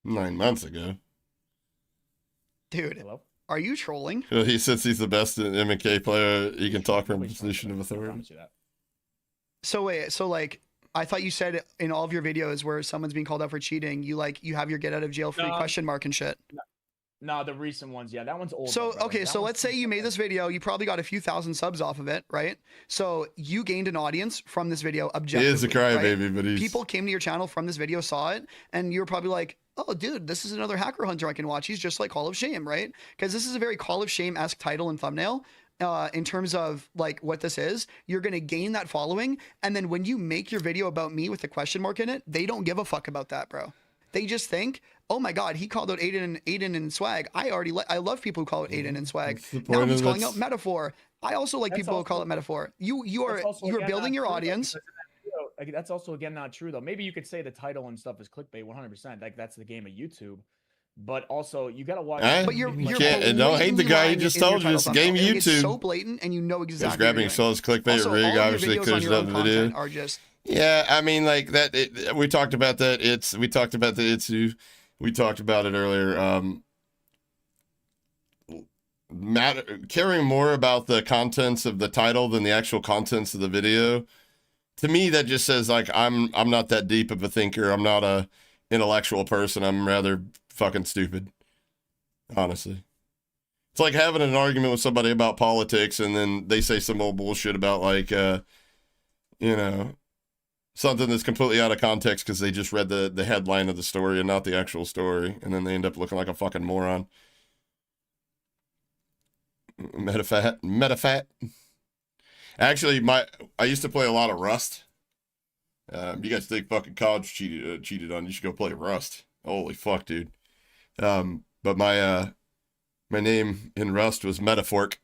S2: 9 months ago.
S4: Dude,
S3: Hello?
S4: are you trolling?
S2: He says he's the best M&K player. He can talk from a
S3: Nobody's
S2: position of
S3: trying to- I
S2: authority.
S3: promise you that.
S4: So wait, so like, I thought you said in all of your videos where someone's being called out for cheating, you have your get out of jail free
S3: No.
S4: question mark and shit.
S3: No, the recent ones. Yeah, that one's old.
S4: So,
S3: though, brother.
S4: okay,
S3: That
S4: so
S3: one's
S4: let's say you made this video, you probably got a few thousand subs off of it, right? So you gained an audience from this video
S2: He
S4: objectively.
S2: is a
S4: right?
S2: crybaby, but he's...
S4: People came to your channel from this video, saw it, and you were probably like, oh, dude, this is another hacker hunter I can watch. He's just like Call of Shame, right? Because this is a very Call of Shame-esque title and thumbnail. In terms of like what this is, you're going to gain that following. And then when you make your video about me with a question mark in it, they don't give a fuck about that, bro. They just think, oh my God, he called out Aiden and Swag. I love people who call out Aiden and Swag.
S2: What's the
S4: Now
S2: point
S4: he's
S2: of
S4: calling
S2: this?
S4: out Metaphor. I also like
S3: That's
S4: people who call
S3: also-
S4: it Metaphor. You're
S3: That's also, again,
S4: building
S3: not
S4: your
S3: true, though,
S4: audience.
S3: because in that video, like, that's also again not true though. Maybe you could say the title and stuff is clickbait 100%. Like that's the game of YouTube. But also you gotta watch.
S2: Eh?
S4: But you're
S2: can't- and don't hate the
S4: blatantly
S2: guy who
S4: lying
S2: just
S4: in your
S2: told you
S4: title
S2: it's the game of
S4: thumbnail. It's
S2: YouTube.
S4: so blatant, and you know
S2: He's
S4: exactly.
S2: grabbing
S4: what you're
S2: his clickbait
S4: Also,
S2: rig,
S4: all your
S2: obviously,
S4: videos
S2: because
S4: on your own
S2: the video.
S4: content are just
S2: Yeah, I mean, like that. We talked about that. We talked about the Itsu. We talked about it earlier. Caring more about the contents of the title than the actual contents of the video. To me, that just says like I'm not that deep of a thinker. I'm not a intellectual person. I'm rather fucking stupid. Honestly, it's like having an argument with somebody about politics, and then they say some old bullshit about like you know, something that's completely out of context because they just read the headline of the story and not the actual story, and then they end up looking like a fucking moron. Metafat. Actually, I used to play a lot of Rust. You guys think fucking COD cheated on? You should go play Rust. Holy fuck, dude. But my name in Rust was Metafork.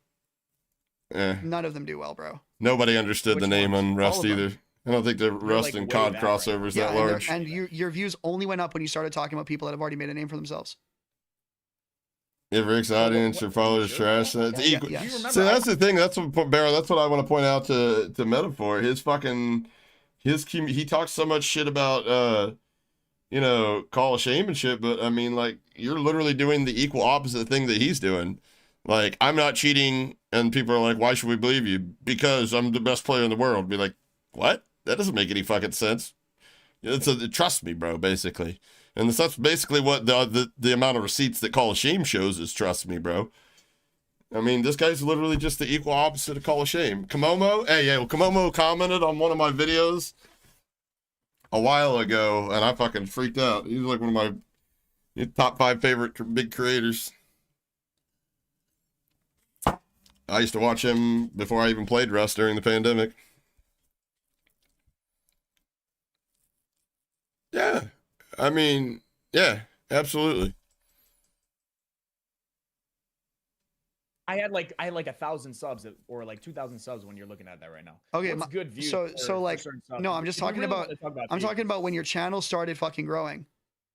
S4: None of them do well, bro.
S2: Nobody understood the
S3: Which
S2: name
S3: ones?
S2: on Rust
S4: All of them.
S2: either. I don't think the Rust
S3: like
S2: and
S3: way
S2: COD
S3: back, right?
S2: crossover is
S4: Yeah,
S2: that large.
S4: and your views only went up when you started talking about people that have already made a name for themselves.
S2: If Rick's audience or followers trash, that's
S4: Yeah,
S2: equal.
S4: yeah.
S3: Do you remember?
S2: So that's the thing. That's what Barrow. That's what I want to point out to Metaphor. He talks so much shit about Call of Shame and shit. But I mean, like, you're literally doing the equal opposite thing that he's doing. Like, I'm not cheating, and people are like, "Why should we believe you?" Because I'm the best player in the world. Be like, what? That doesn't make any fucking sense. Trust me, bro. Basically. And that's basically what the amount of receipts that Call of Shame shows is trust me, bro. I mean, this guy's literally just the equal opposite of Call of Shame. Kamomo, Kamomo commented on one of my videos a while ago, and I fucking freaked out. He's like one of my top 5 favorite big creators. I used to watch him before I even played Rust during the pandemic. Yeah. I mean, yeah, absolutely.
S3: I had like 1,000 subs or like 2,000 subs when you're looking at that right now.
S4: Okay,
S3: What's good views.
S4: so like,
S3: certain subs?
S4: no, I'm just
S3: If you
S4: talking
S3: really
S4: about.
S3: wanna talk
S4: I'm
S3: views,
S4: talking about when your channel started fucking growing.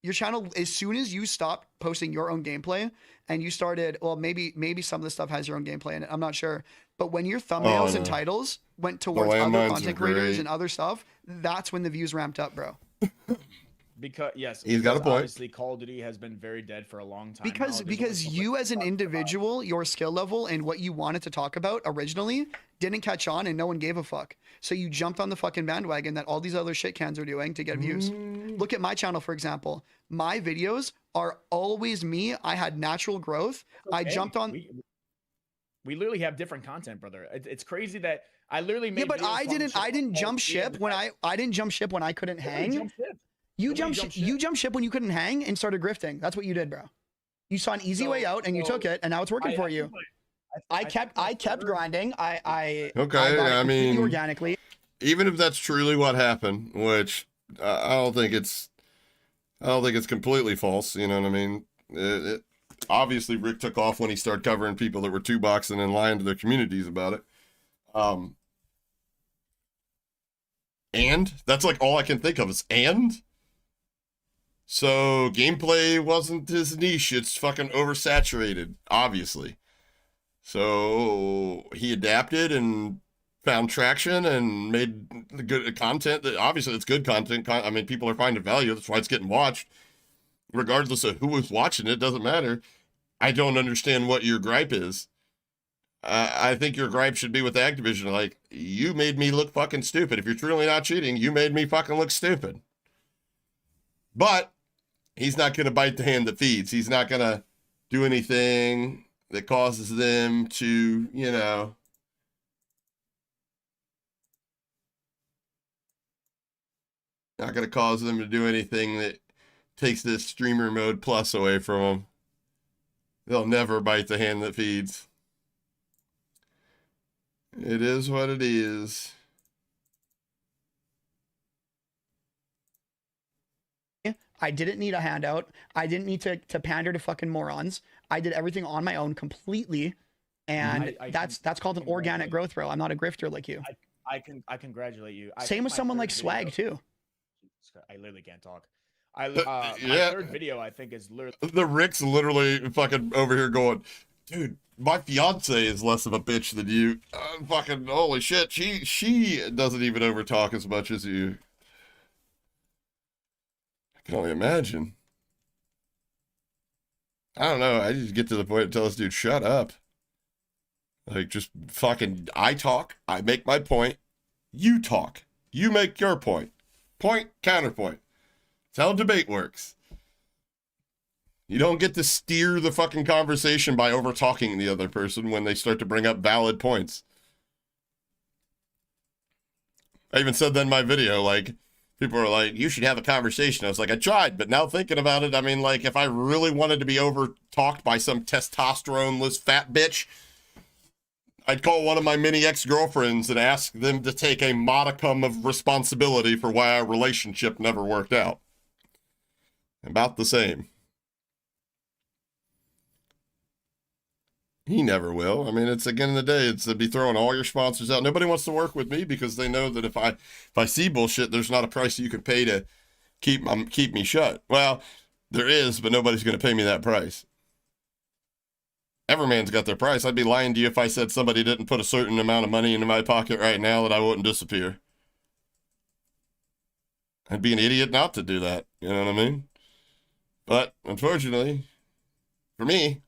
S4: Your channel, as soon as you stopped posting your own gameplay and you started, well, maybe some of the stuff has your own gameplay in it. I'm not sure. But when your thumbnails and
S2: no.
S4: titles went towards other
S2: landmines are
S4: content creators
S2: great.
S4: and other stuff, that's when the views ramped up, bro.
S3: Because yes,
S2: He's got a point.
S3: Obviously, Call of Duty has been very dead for a long time.
S4: Because
S3: now. There's
S4: because
S3: only so
S4: you
S3: much
S4: as an
S3: to talk about.
S4: individual, your skill level and what you wanted to talk about originally didn't catch on and no one gave a fuck. So you jumped on the fucking bandwagon that all these other shit cans are doing to get views. Look at my channel, for example. My videos are always me. I had natural growth. I
S3: Okay,
S4: jumped on.
S3: We literally have different content, brother. It's crazy that I literally made.
S4: Yeah, but
S3: videos
S4: I
S3: talking
S4: didn't.
S3: shit
S4: I
S3: about
S4: didn't
S3: Call of
S4: jump
S3: Duty
S4: ship
S3: and the
S4: when
S3: fact-
S4: I didn't jump ship when I couldn't
S3: Nobody
S4: hang.
S3: jumped ship.
S4: You
S3: Nobody jumped
S4: you
S3: ship.
S4: jumped ship when you couldn't hang and started grifting. That's what you did, bro. You saw an easy way out and you took it, and now it's working for you. I kept grinding. I
S2: Okay,
S4: got it
S2: I
S4: completely
S2: mean,
S4: organically.
S2: even if that's truly what happened, which I don't think it's completely false. You know what I mean? Obviously, Rick took off when he started covering people that were 2-boxing and lying to their communities about it. And that's like all I can think of is and. So gameplay wasn't his niche. It's fucking oversaturated, obviously. So he adapted and found traction and made good content. That obviously it's good content. I mean, people are finding value. That's why it's getting watched. Regardless of who was watching it, doesn't matter. I don't understand what your gripe is. I think your gripe should be with Activision. Like, you made me look fucking stupid. If you're truly not cheating, you made me fucking look stupid. But he's not going to bite the hand that feeds. He's not going to do anything that causes them to, not going to cause them to do anything that takes this streamer mode plus away from them. They'll never bite the hand that feeds. It is what it is.
S4: I didn't need a handout. I didn't need to pander to fucking morons. I did everything on my own completely. And that's called an organic growth, bro. I'm not a grifter like you.
S3: I congratulate you.
S4: Same with someone like Swag too.
S3: I literally can't talk. My
S2: Yeah.
S3: third video, I think, is literally.
S2: The Rick's literally fucking over here going, dude, my fiance is less of a bitch than you. Fucking holy shit. She doesn't even overtalk as much as you. I can only imagine. I don't know. I just get to the point and tell this dude, shut up. Like, just fucking, I talk, I make my point, you talk, you make your point. Point, counterpoint. That's how debate works. You don't get to steer the fucking conversation by over-talking the other person when they start to bring up valid points. I even said that in my video, like, people are like, you should have a conversation. I was like, I tried, but now thinking about it, I mean, like, if I really wanted to be over-talked by some testosterone-less fat bitch, I'd call one of my many ex-girlfriends and ask them to take a modicum of responsibility for why our relationship never worked out. About the same. He never will. I mean, it's again in the day, it's to be throwing all your sponsors out. Nobody wants to work with me because they know that if I see bullshit, there's not a price you can pay to keep me shut. Well, there is, but nobody's going to pay me that price. Every man's got their price. I'd be lying to you if I said somebody didn't put a certain amount of money into my pocket right now that I wouldn't disappear. I'd be an idiot not to do that. You know what I mean? But unfortunately, for me,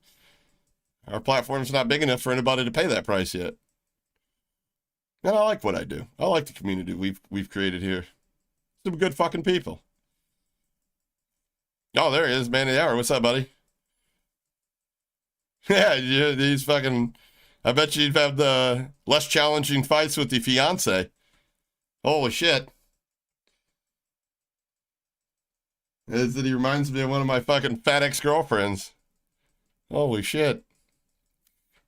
S2: our platform's not big enough for anybody to pay that price yet. And I like what I do. I like the community we've created here. Some good fucking people. Oh, there he is, man of the hour. What's up, buddy? Yeah, he's fucking... I bet you'd have the less challenging fights with the fiance. Holy shit. Is that he reminds me of one of my fucking fat ex-girlfriends. Holy shit.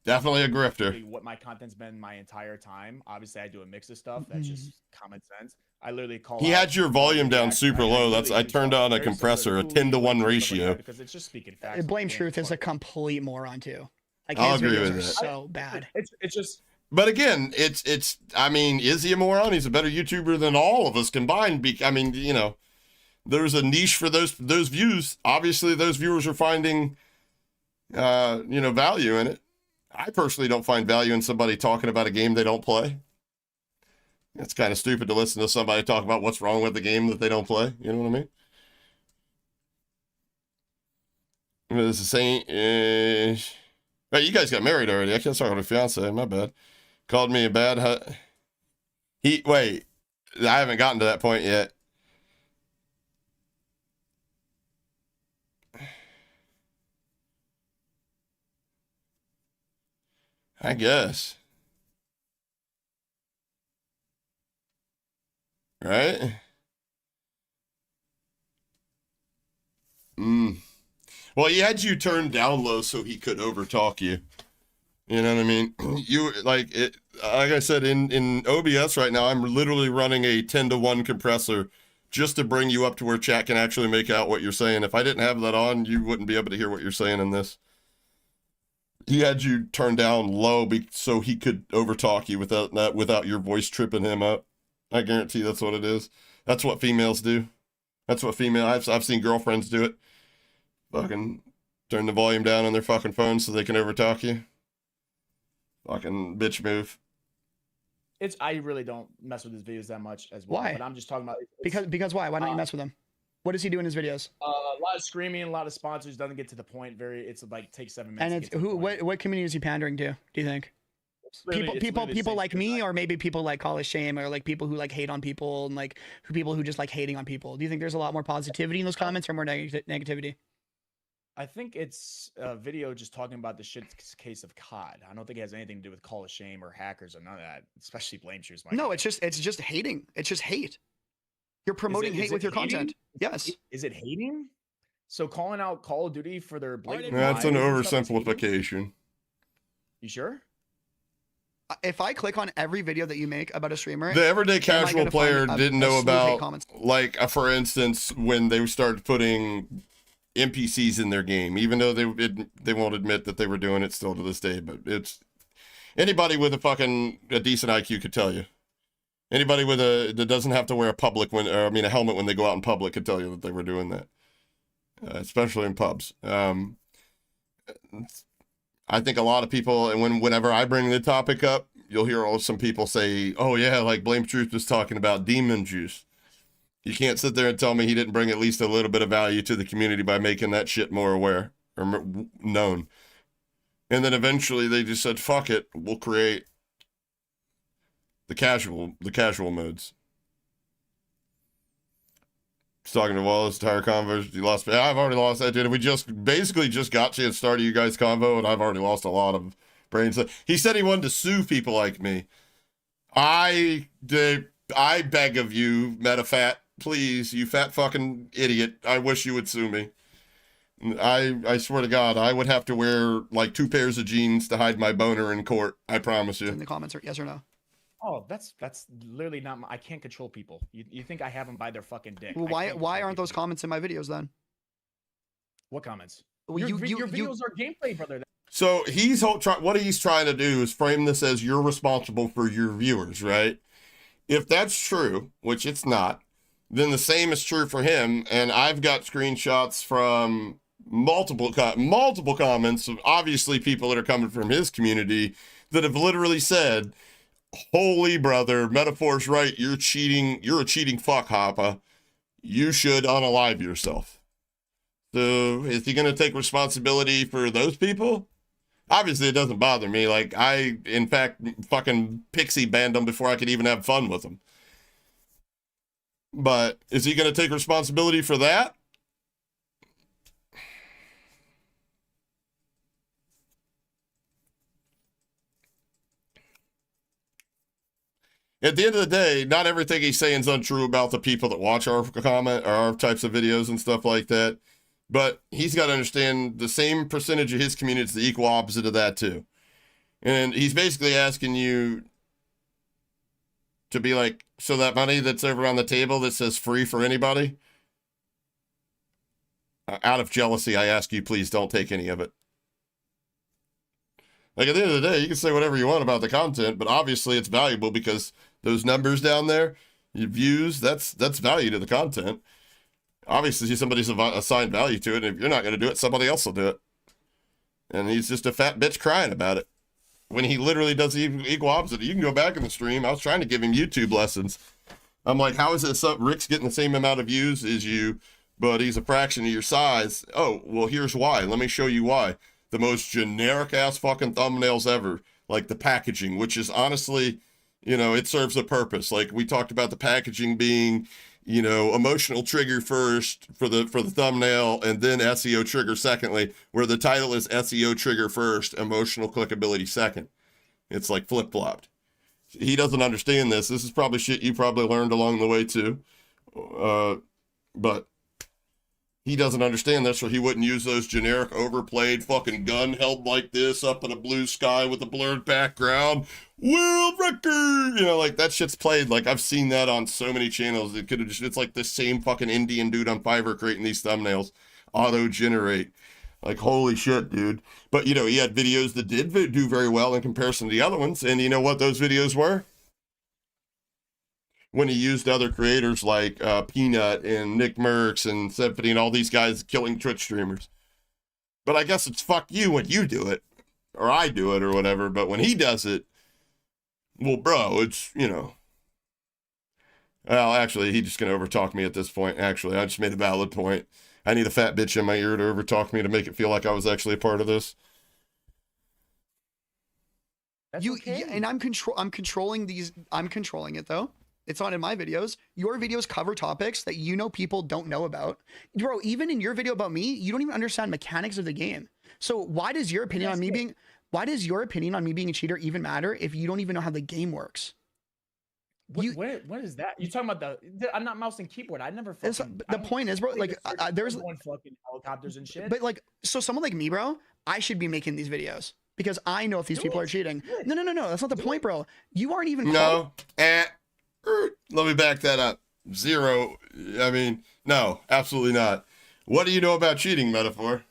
S2: Definitely a grifter.
S3: What my content's been my entire time. Obviously, I do a mix of stuff. That's just common sense. I literally call.
S2: He had your volume down super low. I turned on a compressor, a 10-to-1 ratio.
S3: Because it's just speaking facts.
S4: Blame Truth is a complete moron too. Like,
S2: I'll
S4: his
S2: agree
S4: videos
S2: with
S4: are
S2: that.
S4: so bad.
S3: It's just.
S2: But again, it's. I mean, is he a moron? He's a better YouTuber than all of us combined. I mean, you know, there's a niche for those views. Obviously, those viewers are finding, value in it. I personally don't find value in somebody talking about a game they don't play. It's kind of stupid to listen to somebody talk about what's wrong with the game that they don't play. You know what I mean? It's the same. Hey, you guys got married already. I can't talk about a fiance. My bad. Called me a bad. Wait. I haven't gotten to that point yet. I guess. Right? Well, he had you turned down low so he could overtalk you. You know what I mean? You like I said, in OBS right now, I'm literally running a 10-to-1 compressor just to bring you up to where chat can actually make out what you're saying. If I didn't have that on, you wouldn't be able to hear what you're saying in this. He had you turned down low so he could overtalk you without your voice tripping him up. I guarantee that's what it is. That's what females do. That's what I've seen girlfriends do it. Fucking turn the volume down on their fucking phone so they can overtalk you. Fucking bitch move.
S3: I really don't mess with his videos that much as well.
S4: Why?
S3: But I'm just talking about
S4: Because why? Why don't you mess with him? What does he do in his videos?
S3: A lot of screaming, a lot of sponsors, doesn't get to the point. It's like takes 7 minutes.
S4: And it's what community is he pandering to? Do you think? People like me, or maybe people like Call Us Shame, or like people who like hate on people, and like people who just like hating on people. Do you think there's a lot more positivity in those comments, or more negativity?
S3: I think it's a video just talking about the shit case of COD. I don't think it has anything to do with Call of Shame or hackers or none of that, especially Blame Shoes.
S4: No, it's just hating. It's just hate. You're promoting hate with your content. Yes.
S3: Is it hating? So calling out Call of Duty for their blatant
S2: That's an
S3: lies and stuff is hating?
S2: oversimplification.
S3: You sure?
S4: If I click on every video that you make about a streamer,
S2: The everyday casual player didn't know about,
S4: comments?
S2: like, for instance, when they started putting NPCs in their game, even though they won't admit that they were doing it still to this day, but it's anybody with a decent IQ could tell you. Anybody that doesn't have to wear a helmet when they go out in public could tell you that they were doing that, especially in pubs. I think a lot of people, and whenever I bring the topic up, you'll hear some people say, "Oh yeah, like Blame Truth was talking about demon juice." You can't sit there and tell me he didn't bring at least a little bit of value to the community by making that shit more aware or known. And then eventually they just said, "Fuck it, we'll create the casual modes." He's talking to Wallace, entire convo. You lost. I've already lost that, dude. We basically just got to start you guys' convo, and I've already lost a lot of brains. He said he wanted to sue people like me. I beg of you, MetaFat, please, you fat fucking idiot. I wish you would sue me. I swear to God, I would have to wear like 2 pairs of jeans to hide my boner in court. I promise
S4: In
S2: you.
S4: the comments, or yes or no?
S3: Oh, that's literally not I can't control people. You think I have them by their fucking dick.
S4: Well,
S3: I can't
S4: why
S3: control
S4: aren't those
S3: people.
S4: comments in my videos then?
S3: What comments?
S4: Well,
S3: your
S4: you
S3: videos are gameplay, brother.
S2: So what he's trying to do is frame this as you're responsible for your viewers, right? If that's true, which it's not, then the same is true for him. And I've got screenshots from multiple comments of obviously people that are coming from his community that have literally said, holy brother, Metaphor's right, you're cheating, you're a cheating fuck, Hoppa. You should unalive yourself. So is he going to take responsibility for those people? Obviously, it doesn't bother me. Like, I, in fact, fucking pixie banned them before I could even have fun with them. But is he going to take responsibility for that? At the end of the day, not everything he's saying is untrue about the people that watch our comment or our types of videos and stuff like that. But he's got to understand the same percentage of his community is the equal opposite of that too. And he's basically asking you to be like, so that money that's over on the table that says free for anybody, out of jealousy, I ask you, please don't take any of it. Like, at the end of the day, you can say whatever you want about the content, but obviously it's valuable because those numbers down there, your views, that's value to the content. Obviously, somebody's assigned value to it, and if you're not going to do it, somebody else will do it. And he's just a fat bitch crying about it. When he literally does the equal opposite. You can go back in the stream. I was trying to give him YouTube lessons. I'm like, how is it Rick's getting the same amount of views as you, but he's a fraction of your size? Oh, well, here's why. Let me show you why. The most generic-ass fucking thumbnails ever. Like the packaging, which is honestly, you know, it serves a purpose. Like, we talked about the packaging being, you know, emotional trigger first for the thumbnail, and then SEO trigger secondly, where the title is SEO trigger first, emotional clickability second. It's like flip-flopped. He doesn't understand this. This is probably shit you probably learned along the way too. But he doesn't understand this, so he wouldn't use those generic overplayed fucking gun held like this up in a blue sky with a blurred background. World record! You know, like, that shit's played. Like, I've seen that on so many channels. It could have just, it's like the same fucking Indian dude on Fiverr creating these thumbnails. Auto-generate. Like, holy shit, dude. But, you know, he had videos that did do very well in comparison to the other ones. And you know what those videos were? When he used other creators like Peanut and Nick Merckx and Symphony and all these guys killing Twitch streamers. But I guess it's fuck you when you do it. Or I do it or whatever. But when he does it, well, bro, it's, you know. Well, actually, he's just going to overtalk me at this point. Actually, I just made a valid point. I need a fat bitch in my ear to overtalk me to make it feel like I was actually a part of this.
S3: That's okay.
S4: And I'm controlling these. I'm controlling it though. It's not in my videos. Your videos cover topics that you know people don't know about. Bro, even in your video about me, you don't even understand mechanics of the game. So why does your opinion on me being a cheater even matter if you don't even know how the game works?
S3: What is that? You talking about I'm not mouse and keyboard. I never fucking.
S4: The point is, bro, like there's
S3: one fucking helicopters and shit.
S4: But like, so someone like me, bro, I should be making these videos because I know if these people are cheating. No, that's not the point, bro. You aren't even.
S2: No. Let me back that up. Zero. I mean, no, absolutely not. What do you know about cheating, Metaphor?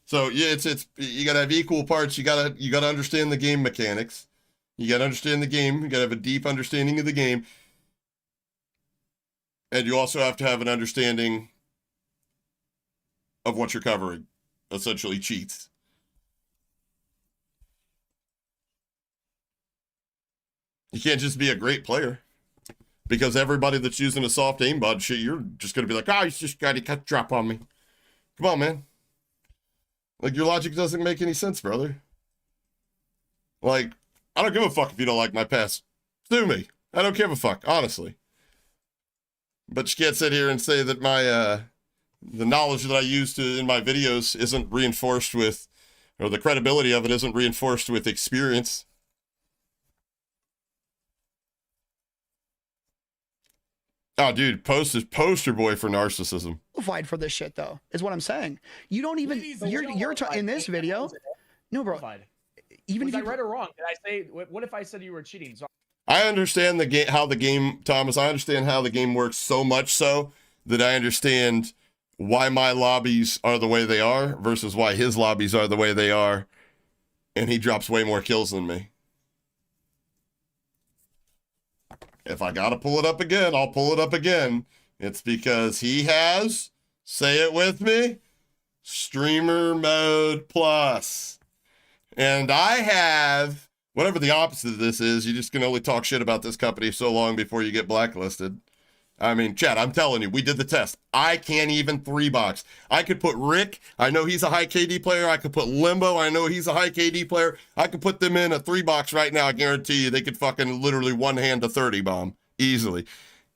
S2: So yeah, it's you gotta have equal parts. You gotta understand the game mechanics. You gotta understand the game. You gotta have a deep understanding of the game. And you also have to have an understanding of what you're covering. Essentially cheats. You can't just be a great player. Because everybody that's using a soft aimbot shit, you're just going to be like, he's just got to drop on me. Come on, man. Like, your logic doesn't make any sense, brother. Like, I don't give a fuck if you don't like my pass. Sue me. I don't give a fuck, honestly. But you can't sit here and say that my, the knowledge that I use in my videos isn't reinforced with, or the credibility of it isn't reinforced with experience. Oh, dude, poster boy for narcissism.
S4: Qualified for this shit though, is what I'm saying. You don't even. In this video. No, bro. Even
S3: Was
S4: if
S3: I
S4: you
S3: right or wrong? Did I say? What if I said you were cheating? So
S2: I understand the game, how the game, Thomas. I understand how the game works so much so that I understand why my lobbies are the way they are versus why his lobbies are the way they are, and he drops way more kills than me. If I gotta pull it up again, I'll pull it up again. It's because he has, say it with me, Streamer Mode Plus. And I have, whatever the opposite of this is, you just can only talk shit about this company so long before you get blacklisted. I mean, Chad, I'm telling you, we did the test. I can't even 3-box. I could put Rick, I know he's a high KD player. I could put Limbo, I know he's a high KD player. I could put them in a 3-box right now. I guarantee you they could fucking literally one hand a 30 bomb easily.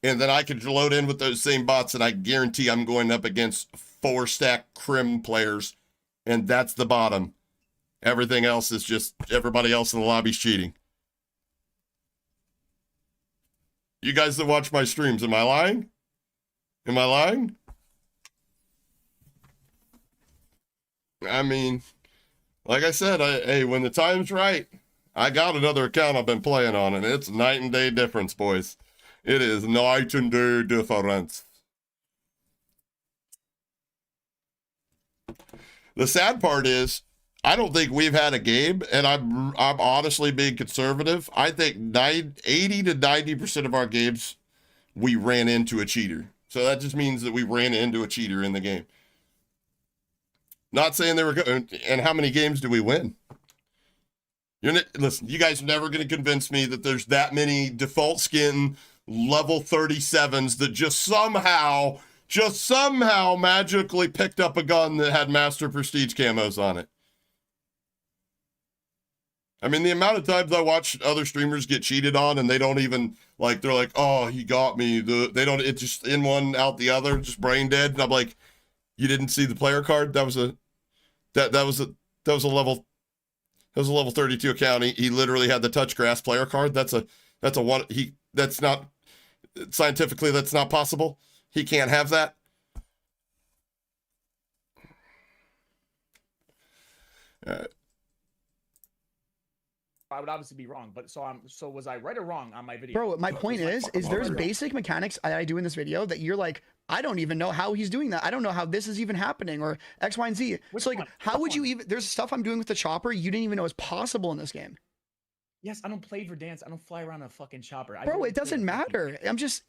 S2: And then I could load in with those same bots, and I guarantee I'm going up against 4-stack Crim players, and that's the bottom. Everything else is just everybody else in the lobby's cheating. You guys that watch my streams, am I lying? Am I lying? I mean, like I said, hey, when the time's right, I got another account I've been playing on, and it's night and day difference, boys. It is night and day difference. The sad part is, I don't think we've had a game, and I'm honestly being conservative. I think 80 to 90% of our games, we ran into a cheater. So that just means that we ran into a cheater in the game. Not saying they were good. And how many games do we win? Listen, you guys are never going to convince me that there's that many default skin level 37s that just somehow magically picked up a gun that had Master Prestige camos on it. I mean, the amount of times I watch other streamers get cheated on and they don't even, like, they're like, oh, he got me. They don't, it's just in one, out the other, just brain dead. And I'm like, you didn't see the player card? That was a level 32 account. He literally had the touch grass player card. That's not, scientifically, that's not possible. He can't have that.
S3: I would obviously be wrong, but so was I right or wrong on my video?
S4: Bro, my point is there's basic mechanics I do in this video that you're like, I don't even know how he's doing that. I don't know how this is even happening, or X, Y, and Z. So like, how would you even, there's stuff I'm doing with the chopper you didn't even know is possible in this game.
S3: Yes, I don't play for dance. I don't fly around a fucking chopper.
S4: Bro, it doesn't matter.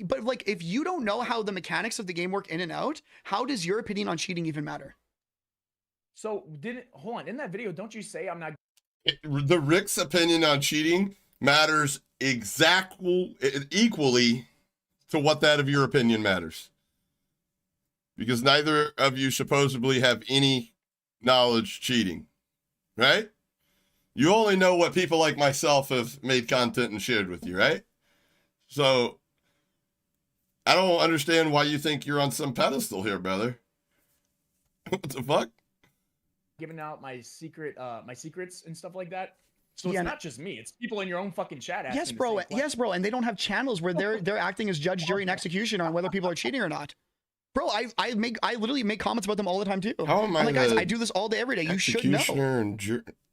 S4: But like, if you don't know how the mechanics of the game work in and out, how does your opinion on cheating even matter?
S3: So hold on, in that video, don't you say I'm not...
S2: The Rick's opinion on cheating matters equally to what that of your opinion matters. Because neither of you supposedly have any knowledge cheating, right? You only know what people like myself have made content and shared with you, right? So I don't understand why you think you're on some pedestal here, brother. What the fuck?
S3: Giving out my secrets and stuff like that. So it's not just me; it's people in your own fucking chat asking.
S4: Yes, bro. Yes, bro. And they don't have channels where they're acting as judge, jury, and executioner on whether people are cheating or not. Bro, I literally make comments about them all the time too.
S2: How am I?
S4: I'm like, guys, I do this all day, every day. You should know.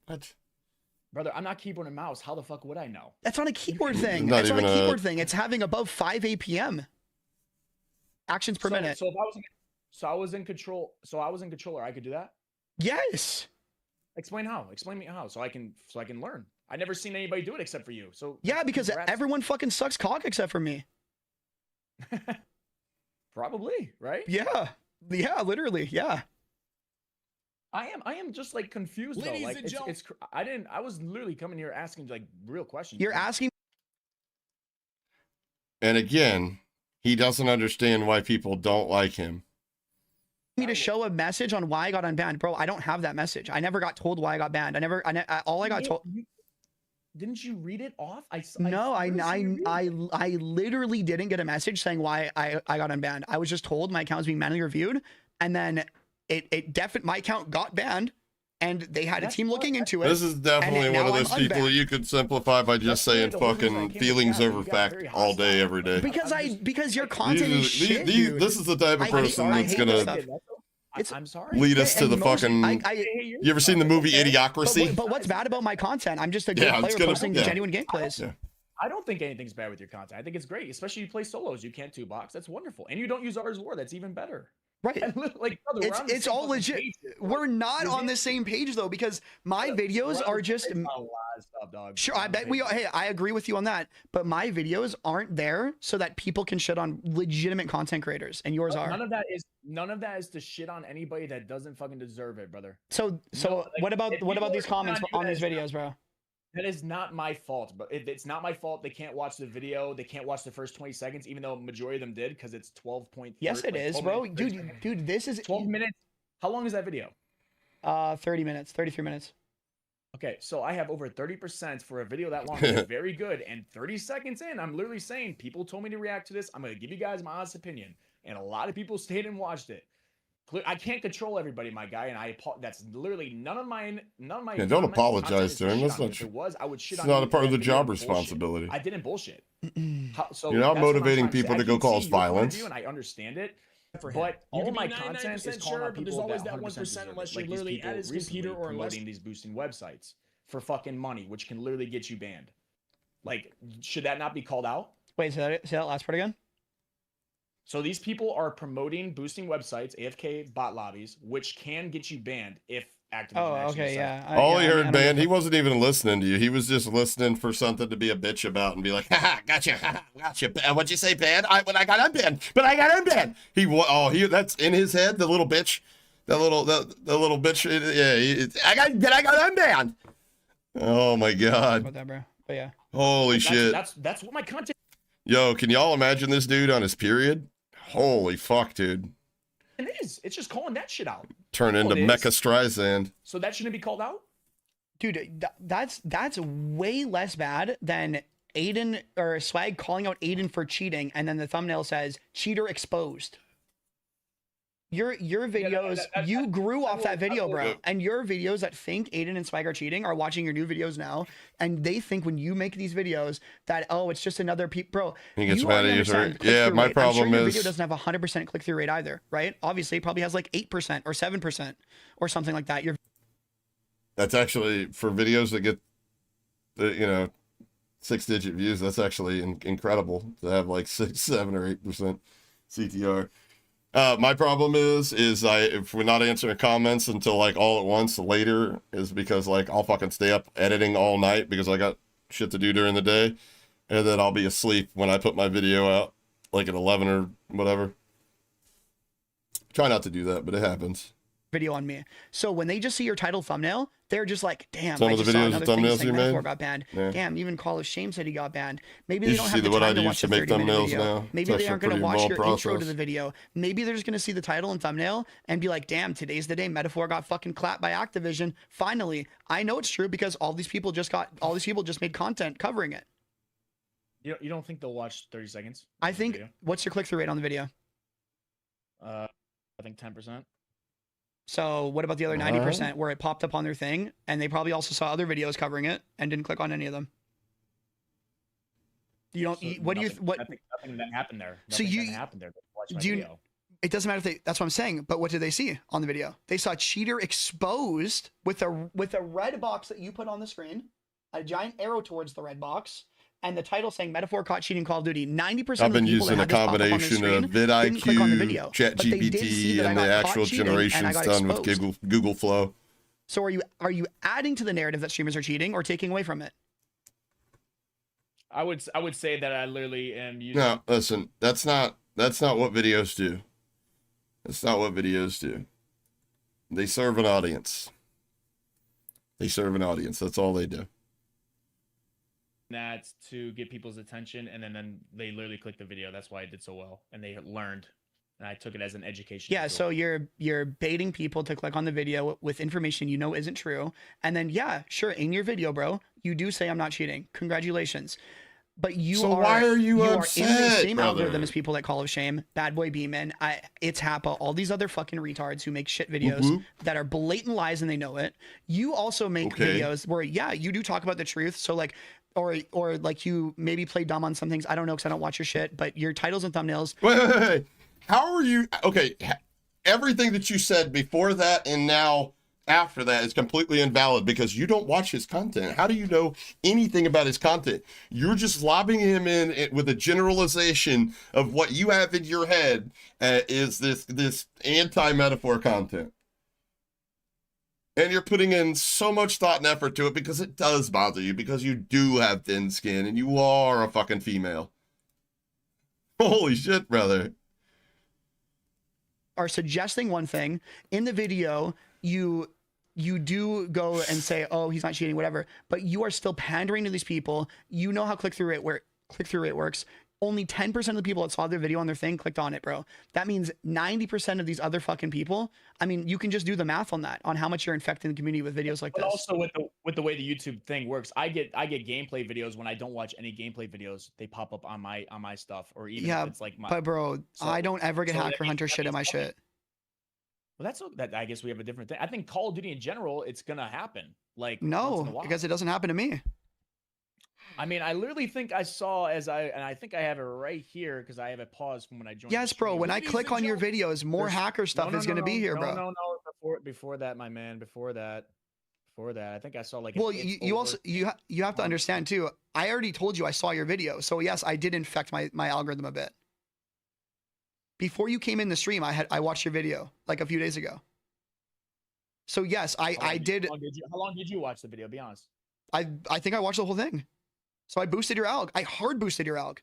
S2: What?
S3: Brother, I'm not keyboard and mouse. How the fuck would I know?
S4: That's not a keyboard thing. That's not a keyboard thing. It's having above 5 APM actions per minute.
S3: So if I was in control, or I could do that.
S4: Yes.
S3: Explain how. Explain me how, so I can learn. I never seen anybody do it except for you. So
S4: yeah, because everyone fucking sucks cock except for me.
S3: Probably, right?
S4: Yeah. Yeah, literally. Yeah.
S3: I am just like confused though. Like I was literally coming here asking like real questions.
S4: You're asking.
S2: And again, he doesn't understand why people don't like him.
S4: Me to show a message on why I got unbanned, bro. I don't have that message. I never got told why I got banned. All I got told.
S3: Didn't you read it off? I
S4: literally didn't get a message saying why I got unbanned. I was just told my account was being manually reviewed, and then my account got banned, and they had a
S3: That's
S4: team
S3: what-
S4: looking into it.
S2: This is definitely
S4: now
S2: one of
S4: I'm
S2: those people
S4: unbanned.
S2: you could simplify by just
S3: That's literally
S2: saying
S3: the whole reason I
S2: fucking
S3: came to
S2: feelings
S3: chat.
S2: over
S3: You got
S2: fact
S3: very
S2: all day,
S3: hostile.
S2: every day.
S4: Because your content is shit,
S2: These-
S4: dude.
S2: this is the type of
S4: I hate-
S2: person
S4: I
S2: that's
S4: hate
S2: gonna
S4: this stuff. It's-
S3: I'm sorry.
S2: lead us
S4: Yeah,
S2: to the
S4: and most-
S2: fucking. You ever seen the movie Idiocracy?
S4: But what's bad about my content? I'm just a good
S2: Yeah, it's
S4: player
S2: gonna-
S4: posting
S2: yeah.
S4: genuine gameplays.
S2: Yeah.
S3: I don't think anything's bad with your content. I think it's great, especially you play solos. You can't two box. That's wonderful, and you don't use ours war. That's even better.
S4: Right.
S3: And like, brother, we're on the
S4: It's
S3: same
S4: all
S3: fucking
S4: legit.
S3: page here, bro.
S4: We're not
S3: You're
S4: on
S3: being-
S4: the same page though, because my
S3: We're
S4: videos
S3: on
S4: are
S3: the
S4: just
S3: same page on a lot of stuff, dog.
S4: sure.
S3: We're
S4: I
S3: on the
S4: bet
S3: same
S4: we.
S3: page.
S4: Hey, I agree with you on that. But my videos aren't there so that people can shit on legitimate content creators, and yours are.
S3: None of that is to shit on anybody that doesn't fucking deserve it, brother.
S4: So
S3: No, like,
S4: what about
S3: if
S4: these
S3: people are
S4: comments
S3: trying to do
S4: on
S3: that,
S4: these
S3: it's
S4: videos, bro?
S3: That is not my fault, but it's not my fault. They can't watch the video. They can't watch the first 20 seconds, even though a majority of them did, because it's 12.3.
S4: Yes, it is, bro. Dude, this is
S3: 12 minutes. How long is that video?
S4: 30 minutes, 33 minutes.
S3: Okay, so I have over 30% for a video that long. It's very good. And 30 seconds in, I'm literally saying, people told me to react to this. I'm going to give you guys my honest opinion. And a lot of people stayed and watched it. I can't control everybody, my guy, and that's literally none of my.
S2: Yeah, don't apologize to him. That's not
S3: If it was, I would shit
S2: It's
S3: on
S2: not
S3: you
S2: a part of
S3: for
S2: the
S3: that
S2: job
S3: video. Bullshit.
S2: responsibility.
S3: I didn't bullshit. So
S2: You're not
S3: that's what I'm
S2: motivating
S3: trying to say.
S2: people
S3: I
S2: to go
S3: can see
S2: cause
S3: your point of
S2: violence.
S3: view, and I understand it.
S7: For him.
S3: But
S7: You
S3: all
S7: can
S3: my
S7: be
S3: content
S7: 99%
S3: is calling
S7: sure,
S3: out
S7: but there's
S3: people
S7: always
S3: that
S7: that
S3: 100%
S7: 1%
S3: deserve it.
S7: unless you're
S3: Like these
S7: literally
S3: people
S7: at his
S3: recently
S7: computer or unless-
S3: promoting these boosting websites for fucking money, which can literally get you banned. Like, should that not be called out?
S4: Wait, say that last part again.
S3: So these people are promoting boosting websites, AFK bot lobbies, which can get you banned if Activision
S4: Oh,
S3: actually
S4: okay,
S3: says-
S4: yeah.
S2: All he
S4: I
S2: heard,
S4: don't
S2: man,
S4: know.
S2: he wasn't even listening to you. He was just listening for something to be a bitch about and be like, haha, gotcha, haha, gotcha. What'd you say, banned? When I got unbanned, but I got unbanned. That's in his head, the little bitch. The little bitch. Yeah, I got unbanned. Oh my God.
S4: About that, bro. But yeah.
S2: Holy shit.
S3: That's what my content
S2: Yo, can y'all imagine this dude on his period? Holy fuck, dude.
S3: is. It's just calling that shit out.
S2: Turn into
S3: it is.
S2: Mecha Streisand.
S3: So that shouldn't be called out?
S4: Dude, that's way less bad than Aiden or Swag calling out Aiden for cheating, and then the thumbnail says "cheater exposed." Your videos, you grew off that video, bro. And your videos that think Aiden and Swag are cheating are watching your new videos now, and they think when you make these videos that it's just another bro.
S2: He gets
S4: you
S2: mad
S4: already
S2: at you,
S4: understand
S2: sir.
S4: click-through
S2: Yeah, my
S4: rate. I'm
S2: problem
S4: sure your
S2: is-
S4: video doesn't have 100% click-through rate either, right? Obviously, it probably has like 8% or 7% or something like that. Your
S2: That's actually for videos that get, 6-digit views. That's actually incredible to have like 6, 7, or 8% CTR. My problem is if we're not answering comments until like all at once later is because like I'll fucking stay up editing all night because I got shit to do during the day, and then I'll be asleep when I put my video out like at 11 or whatever. Try not to do that, but it happens.
S4: video on me. So when they just see your title thumbnail, they're just like, damn,
S2: Some
S4: I
S2: of the
S4: just saw
S2: videos,
S4: another
S2: the
S4: thing
S2: thumbnails
S4: saying
S2: you
S4: Metaphor
S2: made?
S4: got banned.
S2: Yeah.
S4: Damn, even Call of Shame said he got banned. Maybe
S2: You
S4: they
S2: should
S4: don't
S2: see
S4: have the
S2: what I
S4: time to
S2: use
S4: watch
S2: to
S4: the
S2: make
S4: 30-minute
S2: thumbnails
S4: video.
S2: now.
S4: Maybe
S2: It's
S4: they
S2: actually
S4: aren't going to
S2: pretty
S4: watch your
S2: involved
S4: intro to
S2: process.
S4: the video. Maybe they're just going to see the title and thumbnail and be like, damn, today's the day Metaphor got fucking clapped by Activision. Finally, I know it's true because all these people just made content covering it.
S3: You don't think they'll watch 30 seconds?
S4: I
S3: of the
S4: think,
S3: video?
S4: what's your click-through rate on the video?
S3: I think 10%.
S4: So what about the other 90% where it popped up on their thing and they probably also saw other videos covering it and didn't click on any of them? You don't.
S3: So
S4: What do you?
S3: nothing-
S4: What?
S3: Nothing that happened there.
S4: So
S3: Nothing
S4: you-
S3: that happened there. Watch my
S4: do you-
S3: video.
S4: It doesn't matter if they. That's what I'm saying. But what did they see on the video? They saw cheater exposed with a red box that you put on the screen, a giant arrow towards the red box, and the title saying "Metaphor caught cheating Call of Duty." 90%
S2: I've
S4: of
S2: been
S4: the people
S2: using
S4: that
S2: a
S4: had this pop up on their
S2: combination
S4: screen
S2: of
S4: didn't click on the
S2: vidIQ,
S4: video, but they did see
S2: ChatGPT,
S4: that I
S2: and the
S4: got caught
S2: actual
S4: cheating and I
S2: generations
S4: got
S2: done with
S4: exposed.
S2: Google Flow.
S4: So are you adding to the narrative that streamers are cheating or taking away from it?
S3: I would say that I literally am using.
S2: No, listen, that's not what videos do. That's not what videos do. They serve an audience. They serve an audience. That's all they do.
S3: That to get people's attention, and then they literally click the video. That's why I did so well, and they learned, and I took it as an education.
S4: Yeah, so you're baiting people to click on the video with information you know isn't true, and then yeah, sure, in your video, bro, you do say I'm not cheating. Congratulations. But you
S2: So
S4: are
S2: why are you
S4: in the
S2: upset,
S4: same
S2: brother?
S4: algorithm as people that Call of Shame, Bad Boy Beeman, it's Happa, all these other fucking retards who make shit videos
S2: whoop.
S4: that are blatant lies and they know it. You also make
S2: Okay.
S4: videos where you do talk about the truth. So like, or like you maybe play dumb on some things. I don't know because I don't watch your shit. But your titles and thumbnails.
S2: Wait. How are you? Okay, everything that you said before that and now after that is completely invalid because you don't watch his content. How do you know anything about his content? You're just lobbing him in with a generalization of what you have in your head is this anti-metaphor content. And you're putting in so much thought and effort to it because it does bother you because you do have thin skin and you are a fucking female. Holy shit, brother.
S4: Are suggesting one thing in the video, you do go and say, oh, he's not cheating, whatever, but you are still pandering to these people. You know how click-through rate works. Only 10% of the people that saw their video on their thing clicked on it, bro. That means 90% of these other fucking people, I mean, you can just do the math on that, on how much you're infecting the community with videos like
S3: But
S4: this.
S3: also with the way the YouTube thing works, I get gameplay videos when I don't watch any gameplay videos. They pop up on my stuff, or even if it's like my.
S4: But bro,
S3: So-
S4: I don't ever get
S3: so
S4: hacker
S3: that
S4: hunter
S3: means-
S4: shit
S3: that
S4: in my
S3: means-
S4: shit.
S3: Well, that I guess we have a different thing. I think Call of Duty in general, it's gonna happen. Like once in a
S4: No,
S3: while.
S4: because it doesn't happen to me.
S3: I mean, I literally think I saw and I think I have it right here because I have it paused from when I joined. the
S4: Yes, bro.
S3: stream.
S4: When I
S3: Ladies
S4: click
S3: and
S4: on your
S3: gentlemen,
S4: videos, more
S3: there's-
S4: hacker stuff is going to be here, bro.
S3: No. Before that, my man. Before that, I think I saw like.
S4: Well, you also you have to understand too. I already told you I saw your video, so yes, I did infect my algorithm a bit. Before you came in the stream, I watched your video like a few days ago. So yes, I did.
S3: How long did you watch the video? Be honest.
S4: I think I watched the whole thing. So I boosted your alg. I hard boosted your alg.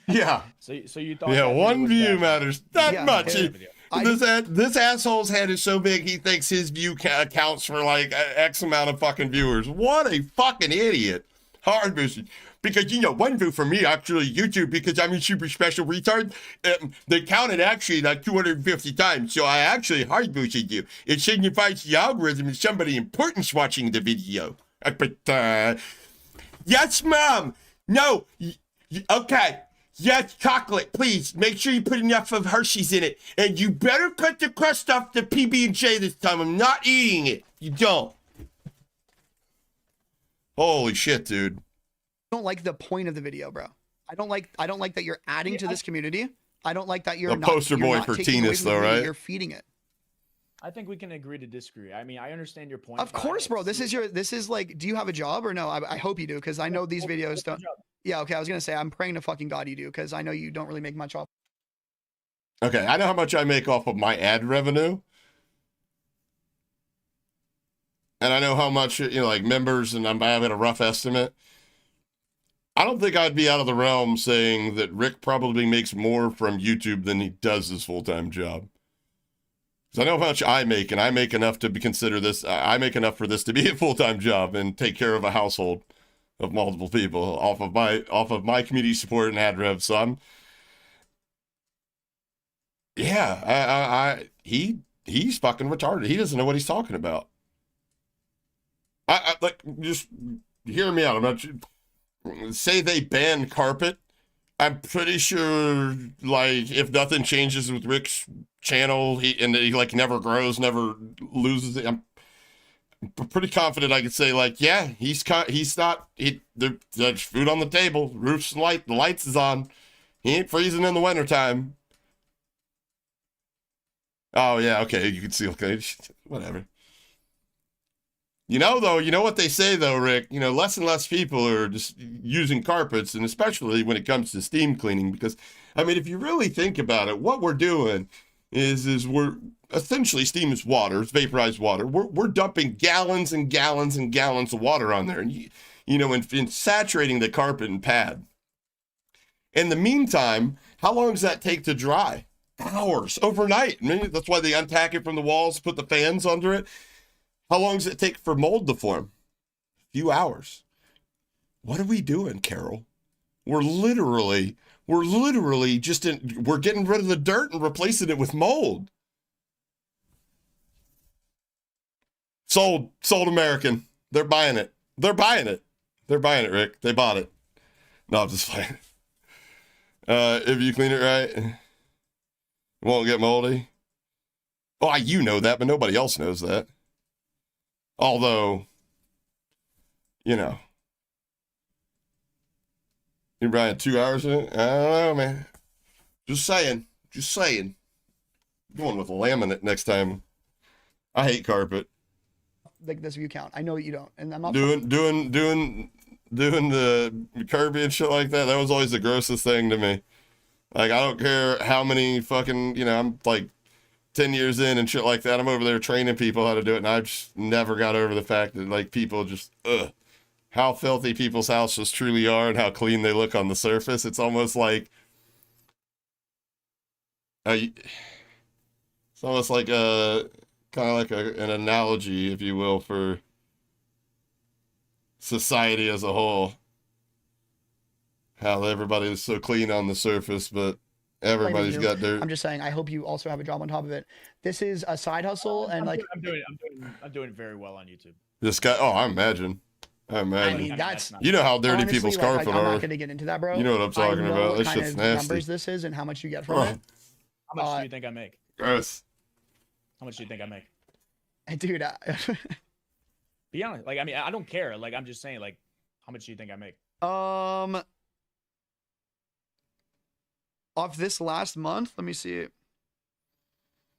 S2: Yeah.
S3: So you thought?
S2: Yeah,
S3: that video
S2: one
S3: was
S2: view
S3: bad.
S2: matters that
S4: Yeah,
S2: much.
S4: yeah.
S2: This asshole's head is so big he thinks his view counts for like X amount of fucking viewers. What a fucking idiot. Hard boosted. Because, you know, one view for me, actually, YouTube, because I'm a super special retard, they counted actually like 250 times. So I actually hard boosted you. It signifies the algorithm is somebody important's watching the video. But, yes, Mom. No. Okay. Yes, chocolate, please. Make sure you put enough of Hershey's in it. And you better cut the crust off the PB&J this time. I'm not eating it. You don't. Holy shit, dude.
S4: I don't like the point of the video, bro. I don't like that you're adding to this community. I don't like that you're
S2: A
S4: not,
S2: poster
S4: you're
S2: boy
S4: not
S2: for
S4: taking away
S2: Teenus,
S4: from the
S2: though,
S4: community,
S2: right?
S4: You're feeding it.
S3: I think we can agree to disagree. I mean, I understand your point.
S4: Of
S3: but I
S4: course,
S3: don't
S4: bro. This
S3: see-
S4: is like, do you have a job or no? I hope you do, because I know these
S3: What's
S4: videos
S3: your
S4: don't.
S3: job?
S4: Yeah, okay. I was gonna say I'm praying to fucking God you do, because I know you don't really make much off.
S2: Okay, I know how much I make off of my ad revenue. And I know how much, you know, like members, and I'm having a rough estimate. I don't think I'd be out of the realm saying that Rick probably makes more from YouTube than he does his full-time job. Because I know how much I make, and I make enough to consider this, I make enough for this to be a full-time job and take care of a household of multiple people off of my community support and ad rev. So he's fucking retarded. He doesn't know what he's talking about. I like, just hear me out. I'm not say they ban carpet. I'm pretty sure, like, if nothing changes with Rick's channel, he like never grows, never loses it. I'm pretty confident I could say, like, yeah, there's food on the table, roof's light, the lights is on. He ain't freezing in the wintertime. Oh yeah, okay, you can see, okay, whatever. You know, though, you know what they say, though, Rick? You know, less and less people are just using carpets, and especially when it comes to steam cleaning, because, I mean, if you really think about it, what we're doing is we're essentially, steam is water, it's vaporized water. We're dumping gallons and gallons and gallons of water on there, and, you know, and saturating the carpet and pad. In the meantime, how long does that take to dry? Hours, overnight. I mean, that's why they untack it from the walls, put the fans under it. How long does it take for mold to form? A few hours. What are we doing, Carol? We're literally just we're getting rid of the dirt and replacing it with mold. Sold American. They're buying it. They're buying it, Rick. They bought it. No, I'm just playing. If you clean it right, it won't get moldy. Well, you know that, but nobody else knows that. Although, you know, you're buying 2 hours in it? I don't know, man. Just saying. Just saying. Going with laminate next time. I hate carpet.
S4: Like this view count. I know you don't, and I'm not
S2: Doing the Kirby and shit like that. That was always the grossest thing to me. Like, I don't care how many fucking, you know, I'm like 10 years in and shit like that. I'm over there training people how to do it, and I just never got over the fact that, like, people just, how filthy people's houses truly are and how clean they look on the surface. It's almost like, it's almost like a, kind of like an analogy, if you will, for society as a whole. How everybody is so clean on the surface, but everybody's got dirt.
S4: I'm just saying, I hope you also have a job on top of it. This is a side hustle, and like
S3: I'm doing very well on YouTube.
S2: This guy, oh, I imagine.
S4: I mean, that's
S2: You know how dirty
S4: honestly,
S2: people's
S4: like,
S2: carpet
S4: I'm
S2: are.
S4: not gonna get into that, bro.
S2: You know what I'm talking
S4: I know
S2: about. That
S4: what kind
S2: shit's
S4: of
S2: nasty.
S4: numbers this is and how much you get from
S2: Oh,
S4: it.
S3: How much do you think I make?
S2: gross.
S3: How much do you think I make?
S4: Dude,
S3: Be honest. Like, I mean, I don't care. Like, I'm just saying, like, how much do you think I make?
S4: Off this last month, let me see.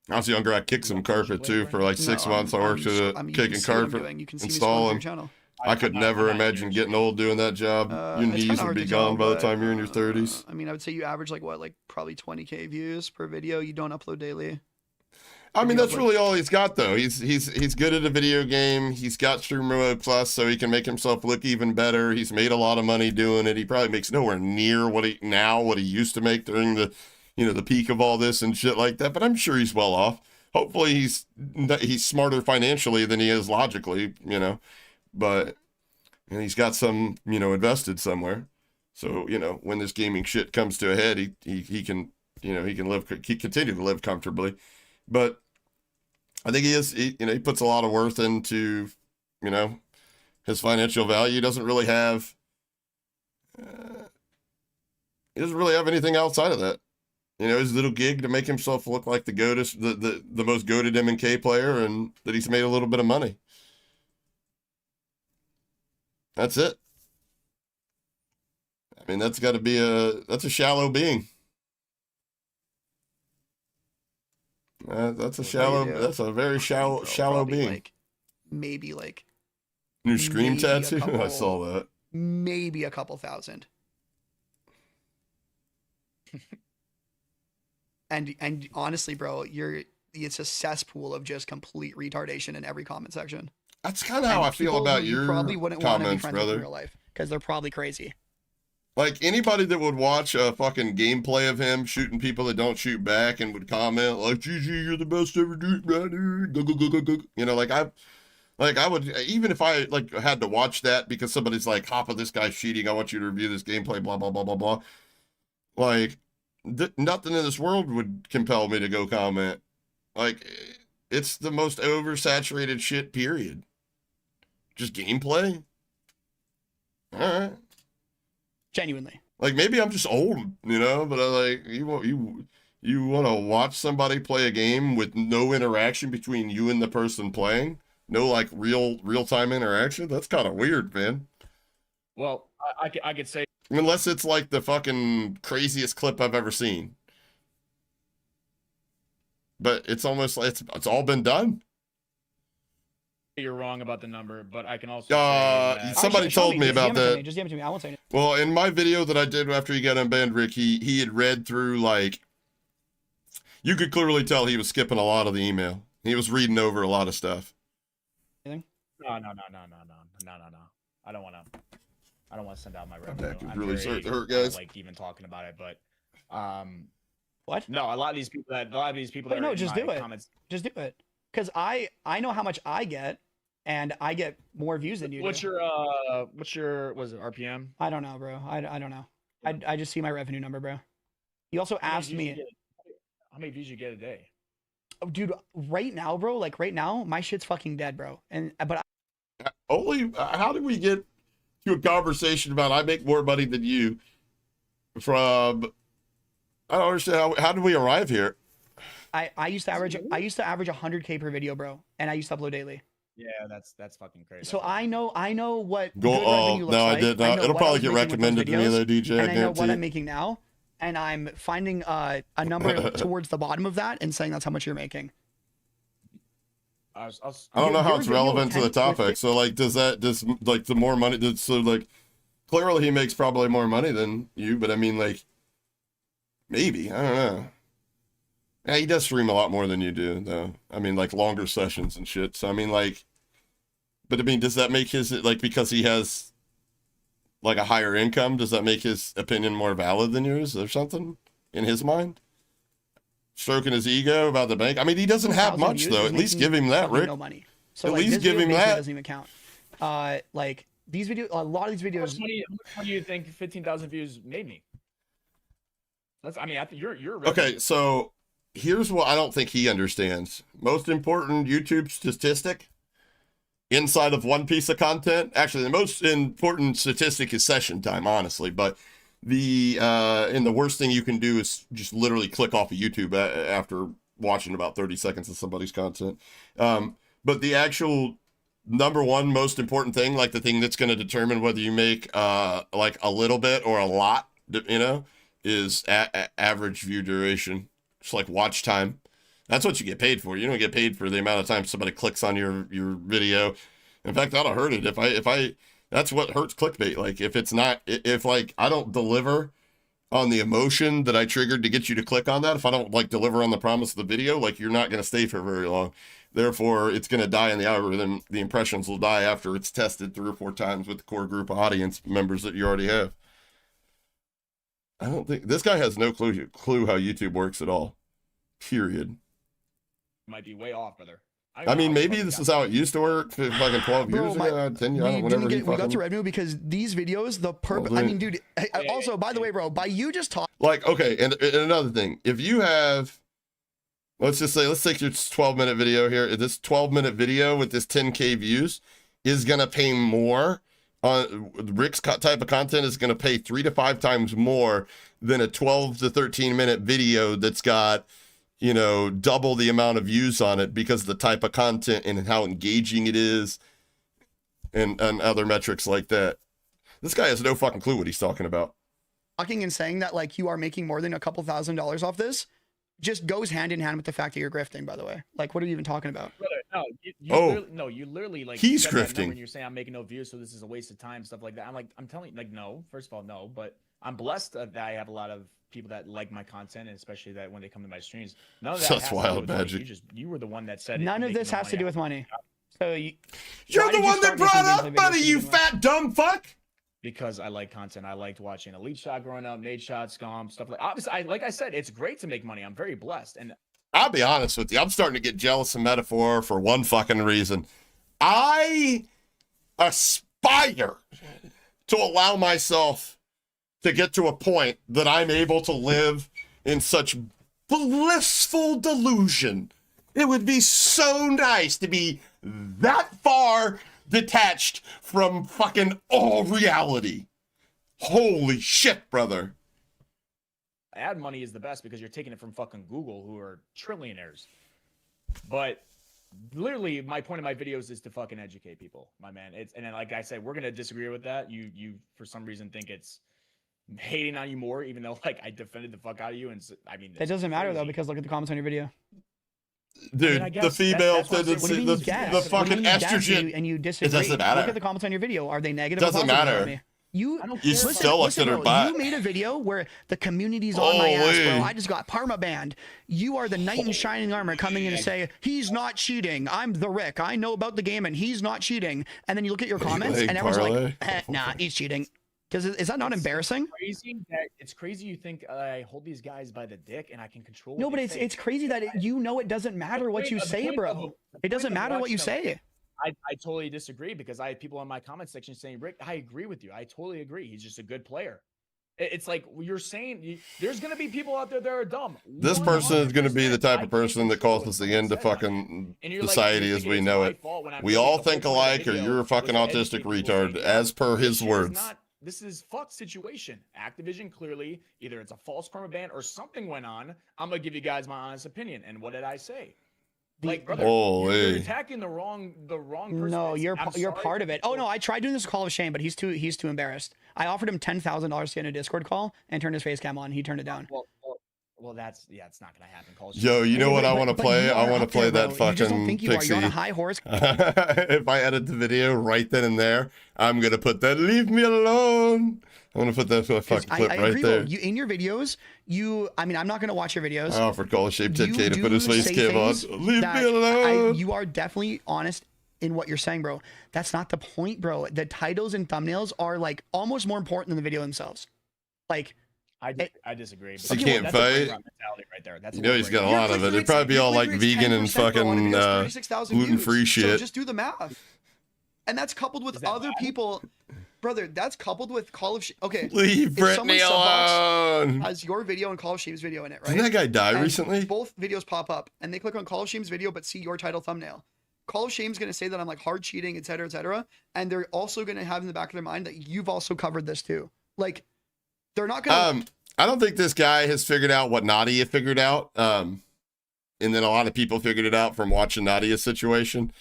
S2: I was younger. I kicked some carpet too for like 6 months. I worked at kicking carpet,
S4: You can see me scrolling
S2: installing.
S4: through your channel.
S2: I could never imagine getting old doing that job. Your
S4: It's
S2: knees
S4: kinda
S2: would
S4: hard
S2: be
S4: to
S2: gone
S4: tell,
S2: by the
S4: but,
S2: time you're in your 30s.
S4: I mean, I would say you average like what, like probably 20K views per video. You don't upload daily.
S2: I mean, that's really all he's got, though. He's good at a video game. He's got Stream Mode Plus, so he can make himself look even better. He's made a lot of money doing it. He probably makes nowhere near what he used to make during the, you know, the peak of all this and shit like that. But I'm sure he's well off. Hopefully, he's smarter financially than he is logically, you know. But and he's got some, you know, invested somewhere. So, you know, when this gaming shit comes to a head, he can, you know, he can continue to live comfortably. But I think he puts a lot of worth into, you know, his financial value. He doesn't really have anything outside of that. You know, his little gig to make himself look like the most goated MK player, and that he's made a little bit of money. That's it. I mean, that's a shallow being. That's a very shallow being.
S4: Like, maybe like
S2: New scream
S4: maybe a
S2: tattoo? I
S4: couple-
S2: saw that.
S4: maybe a couple thousand. And honestly, bro, it's a cesspool of just complete retardation in every comment section.
S2: That's kind of how
S4: And
S2: I feel
S4: people
S2: about
S4: who you
S2: your
S4: probably wouldn't want to be
S2: comments,
S4: friends with in
S2: brother.
S4: real life because they're probably crazy.
S2: Like, anybody that would watch a fucking gameplay of him shooting people that don't shoot back and would comment like, GG, you're the best ever, dude, brother. Go, go, go, go, go. You know, I would, even if I like had to watch that because somebody's like, Hoppa, this guy's cheating, I want you to review this gameplay, blah, blah, blah, blah, blah. Like, nothing in this world would compel me to go comment. Like, it's the most oversaturated shit, period. Just gameplay? All right.
S4: Genuinely.
S2: Like, maybe I'm just old, you know, but you want to watch somebody play a game with no interaction between you and the person playing? No, like, real-time interaction? That's kind of weird, man.
S3: Well, I could say
S2: Unless it's like the fucking craziest clip I've ever seen. But it's almost like it's all been done.
S3: you're wrong about the number, but I can also say that
S2: Somebody
S4: Show
S2: told me
S4: just
S2: about
S4: DM it to
S2: that.
S4: me, Just DM it to me. I won't say anything.
S2: Well, in my video that I did after he got unbanned, Rick, he had read through, like, you could clearly tell he was skipping a lot of the email. He was reading over a lot of stuff.
S3: no. I don't want to send out my revenue.
S2: That could
S3: I'm
S2: really
S3: very,
S2: start to hurt, guys.
S3: Like even talking about it, but
S4: What?
S3: no, a lot of these people that
S4: Wait,
S3: are
S4: no,
S3: in
S4: just
S3: my
S4: do it.
S3: comments.
S4: Just do it. Because I know how much I get, and I get more views than you
S3: What's
S4: do.
S3: your was it RPM?
S4: I don't know, bro. I don't know. I just see my revenue number, bro. You also
S3: How many
S4: asked
S3: views you
S4: me,
S3: get- How many views you get a day?
S4: oh, dude, right now, bro, like right now, my shit's fucking dead, bro. But
S2: Only, how did we get to a conversation about I make more money than you from, I don't understand how did we arrive here?
S4: I used to average 100K per video, bro, and I used to upload daily.
S3: Yeah, that's fucking crazy.
S4: So I know what
S2: Go,
S4: good revenue looks
S2: no,
S4: like.
S2: I did
S4: know
S2: not. It'll
S4: what I
S2: probably
S4: was
S2: get
S4: making with those
S2: recommended to me
S4: videos,
S2: though, DJ.
S4: and I know what I'm
S2: guarantee.
S4: making now, and I'm finding a number towards the bottom of that and saying that's how much you're making.
S2: I don't know how
S4: your
S2: it's
S4: video
S2: relevant to the
S4: with
S2: topic. So like, does like the more money? So like, clearly he makes probably more money than you, but I mean like, maybe I don't know. Yeah, he does stream a lot more than you do, though. I mean, like longer sessions and shit. So I mean, like, but I mean, does that make his like because he has like a higher income? Does that make his opinion more valid than yours, or something in his mind? Stroking his ego about the bank. I mean, he doesn't have
S4: 2,000
S2: much
S4: views
S2: though.
S4: is
S2: At least
S4: making
S2: give him that,
S4: fucking
S2: Rick.
S4: No money. So
S2: At
S4: like,
S2: least
S4: this
S2: give
S4: video
S2: him
S4: basically
S2: that.
S4: doesn't even count. Like these videos, a lot of these
S3: How much
S4: videos.
S3: money do you think 15,000 views made me? That's. I mean, I think you're
S2: Okay, so here's what I don't think he understands. Most important YouTube statistic inside of one piece of content. Actually, the most important statistic is session time, honestly. But and the worst thing you can do is just literally click off of YouTube after watching about 30 seconds of somebody's content. But the actual number one most important thing, like the thing that's going to determine whether you make like a little bit or a lot, you know, is average view duration. It's like watch time. That's what you get paid for. You don't get paid for the amount of time somebody clicks on your video. In fact, that'll hurt it. If I that's what hurts clickbait. Like if like I don't deliver on the emotion that I triggered to get you to click on that, if I don't like deliver on the promise of the video, like you're not going to stay for very long. Therefore, it's going to die in the algorithm. The impressions will die after it's tested 3 or 4 times with the core group of audience members that you already have. I don't think this guy has no clue how YouTube works at all. Period.
S3: might be way off, brother.
S2: I mean, maybe this is how it used to work fucking 12
S4: Bro,
S2: years ago, 10 years, whatever.
S4: We got the revenue because these videos, the purpose. I mean, dude. Also, by the way, bro, by you just talking.
S2: Like, okay, and another thing, if you have, let's take your 12-minute video here. This 12-minute video with this 10K views is gonna pay more. Rick's type of content is gonna pay 3 to 5 times more than a 12 to 13-minute video that's got, you know, double the amount of views on it because of the type of content and how engaging it is and other metrics like that. This guy has no fucking clue what he's talking about.
S4: Talking and saying that like you are making more than a couple $1,000s off this just goes hand in hand with the fact that you're grifting, by the way. Like, what are you even talking about?
S3: Brother, no, you literally like
S2: he's
S3: said that number
S2: grifting.
S3: and you're saying I'm making no views, so this is a waste of time, stuff like that. I'm telling you, like, no. First of all, no, but I'm blessed that I have a lot of people that like my content, and especially that when they come to my streams. None of that
S2: That's
S3: has to do
S2: wild
S3: with money.
S2: magic.
S3: You were the one that said
S4: None
S3: it,
S4: of this has to do with money. So
S2: You're
S4: why
S2: the
S4: did you
S2: one that
S4: start making
S2: brought up
S4: gameplay
S2: money,
S4: videos
S2: you
S4: to begin with?
S2: fat dumb fuck.
S3: Because I like content. I liked watching Elite Shot growing up, Nate Shot, Scom, stuff like. Obviously, like I said, it's great to make money. I'm very blessed, and
S2: I'll be honest with you. I'm starting to get jealous of Metaphor for one fucking reason. I aspire to allow myself to get to a point that I'm able to live in such blissful delusion. It would be so nice to be that far detached from fucking all reality. Holy shit, brother.
S3: ad money is the best because you're taking it from fucking Google, who are trillionaires. But literally, my point of my videos is to fucking educate people, my man. And then, like I said, we're gonna disagree with that. You for some reason think it's hating on you more, even though like I defended the fuck out of you. And I mean,
S4: It doesn't matter though,
S3: crazy.
S4: because look at the comments on your video.
S2: Dude,
S3: I
S2: the
S3: guess
S2: female,
S3: that's what I'm saying.
S4: What do you mean
S2: the
S4: you guess?
S2: the
S4: What do you
S2: fucking
S4: mean you guess
S2: estrogen.
S4: and you disagree?
S2: doesn't matter.
S4: Look at the comments on your video. Are they negative? or
S2: Doesn't
S4: positive
S2: matter.
S4: about me? You
S3: I don't
S2: You
S3: care.
S2: still looked at her
S4: bro,
S2: butt.
S4: You made a video where the community's on my ass, bro.
S2: Holy.
S4: I just got Parma banned. You are the knight in shining armor coming in and say, he's not cheating. I'm TheRick. I know about the game and he's not cheating. And then you look at your comments
S2: Hey,
S4: and everyone's
S2: parlay.
S4: like, nah, he's cheating. Because is that not embarrassing?
S3: It's crazy you think I hold these guys by the dick and I can control.
S4: No,
S3: what
S4: but
S3: they
S4: it's
S3: say.
S4: it's crazy that you know it doesn't matter what you say, bro. It doesn't matter what you say.
S3: I totally disagree because I have people in my comment section saying, Rick, I agree with you. I totally agree. He's just a good player. It's like you're saying there's gonna be people out there that are dumb.
S2: This person is going to be the
S3: 100%.
S2: type
S3: I
S2: of
S3: can't
S2: person that
S3: control
S2: causes
S3: what
S2: the end to
S3: someone says on it.
S2: fucking
S3: And you're like,
S2: society
S3: you're
S2: as
S3: thinking
S2: we
S3: it's
S2: know
S3: my
S2: it.
S3: fault when I'm
S2: We
S3: really-
S2: all
S3: the whole
S2: think
S3: point of the
S2: alike, or
S3: video
S2: you're a
S3: was
S2: fucking
S3: to
S2: autistic
S3: educate people saying,
S2: retard,
S3: yeah,
S2: as per
S3: this
S2: his
S3: shit is
S2: words.
S3: not- This is fucked situation. Activision clearly either it's a false permaban or something went on. I'm gonna give you guys my honest opinion. And what did I say? Like, brother, you're
S2: Holy.
S3: attacking the wrong person.
S4: No,
S3: It's-
S4: you're
S3: I'm
S4: you're
S3: sorry.
S4: part of it. Oh no, I tried doing this call of shame, but he's too embarrassed. I offered him $10,000 to get in a Discord call and turn his face cam on. He turned it down.
S3: Well, that's it's not gonna happen. Call
S2: Yo, you know what I want to
S4: But
S2: play?
S4: you
S2: I
S4: are
S2: want to
S4: up there,
S2: play that
S4: bro. You just don't
S2: fucking
S4: think you are. You're on a
S2: pixie.
S4: high horse.
S2: If I edit the video right then and there, I'm gonna put that "Leave me alone." I'm gonna put that fucking clip
S4: I
S2: right
S4: agree,
S2: there.
S4: bro. You in your videos, I mean, I'm not gonna watch your videos.
S2: I offered Call of Shape 10K to
S4: You
S2: put his
S4: do
S2: face
S4: say
S2: cam on.
S4: things
S2: Leave
S4: that
S2: me alone.
S4: you are definitely honest in what you're saying, bro. That's not the point, bro. The titles and thumbnails are like almost more important than the video themselves. Like,
S3: I disagree. But
S2: You can't
S3: that's a brain
S2: fight.
S3: rot mentality right there. That's
S2: You know he's got a
S4: your
S2: lot of it.
S4: click-through
S2: It'd probably be
S4: rate's-
S2: all
S4: your
S2: like
S4: click-through rate's
S2: vegan and
S4: 10%, bro, on a
S2: fucking
S4: video is 36,000 views.
S2: gluten-free shit.
S4: So just do the math. And that's coupled with
S3: that
S4: other
S3: bad?
S4: people, brother. That's coupled with Call of Okay,
S2: Leave
S4: if
S2: Brittany
S4: someone's subbox
S2: alone.
S4: has your video and Call of Shame's video in it, right?
S2: Didn't that guy die
S4: And
S2: recently?
S4: Both videos pop up, and they click on Call of Shame's video, but see your title thumbnail. Call of Shame's gonna say that I'm like hard cheating, etc., etc., and they're also gonna have in the back of their mind that you've also covered this too. Like, they're not gonna.
S2: I don't think this guy has figured out what Nadia figured out. And then a lot of people figured it out from watching Nadia's situation.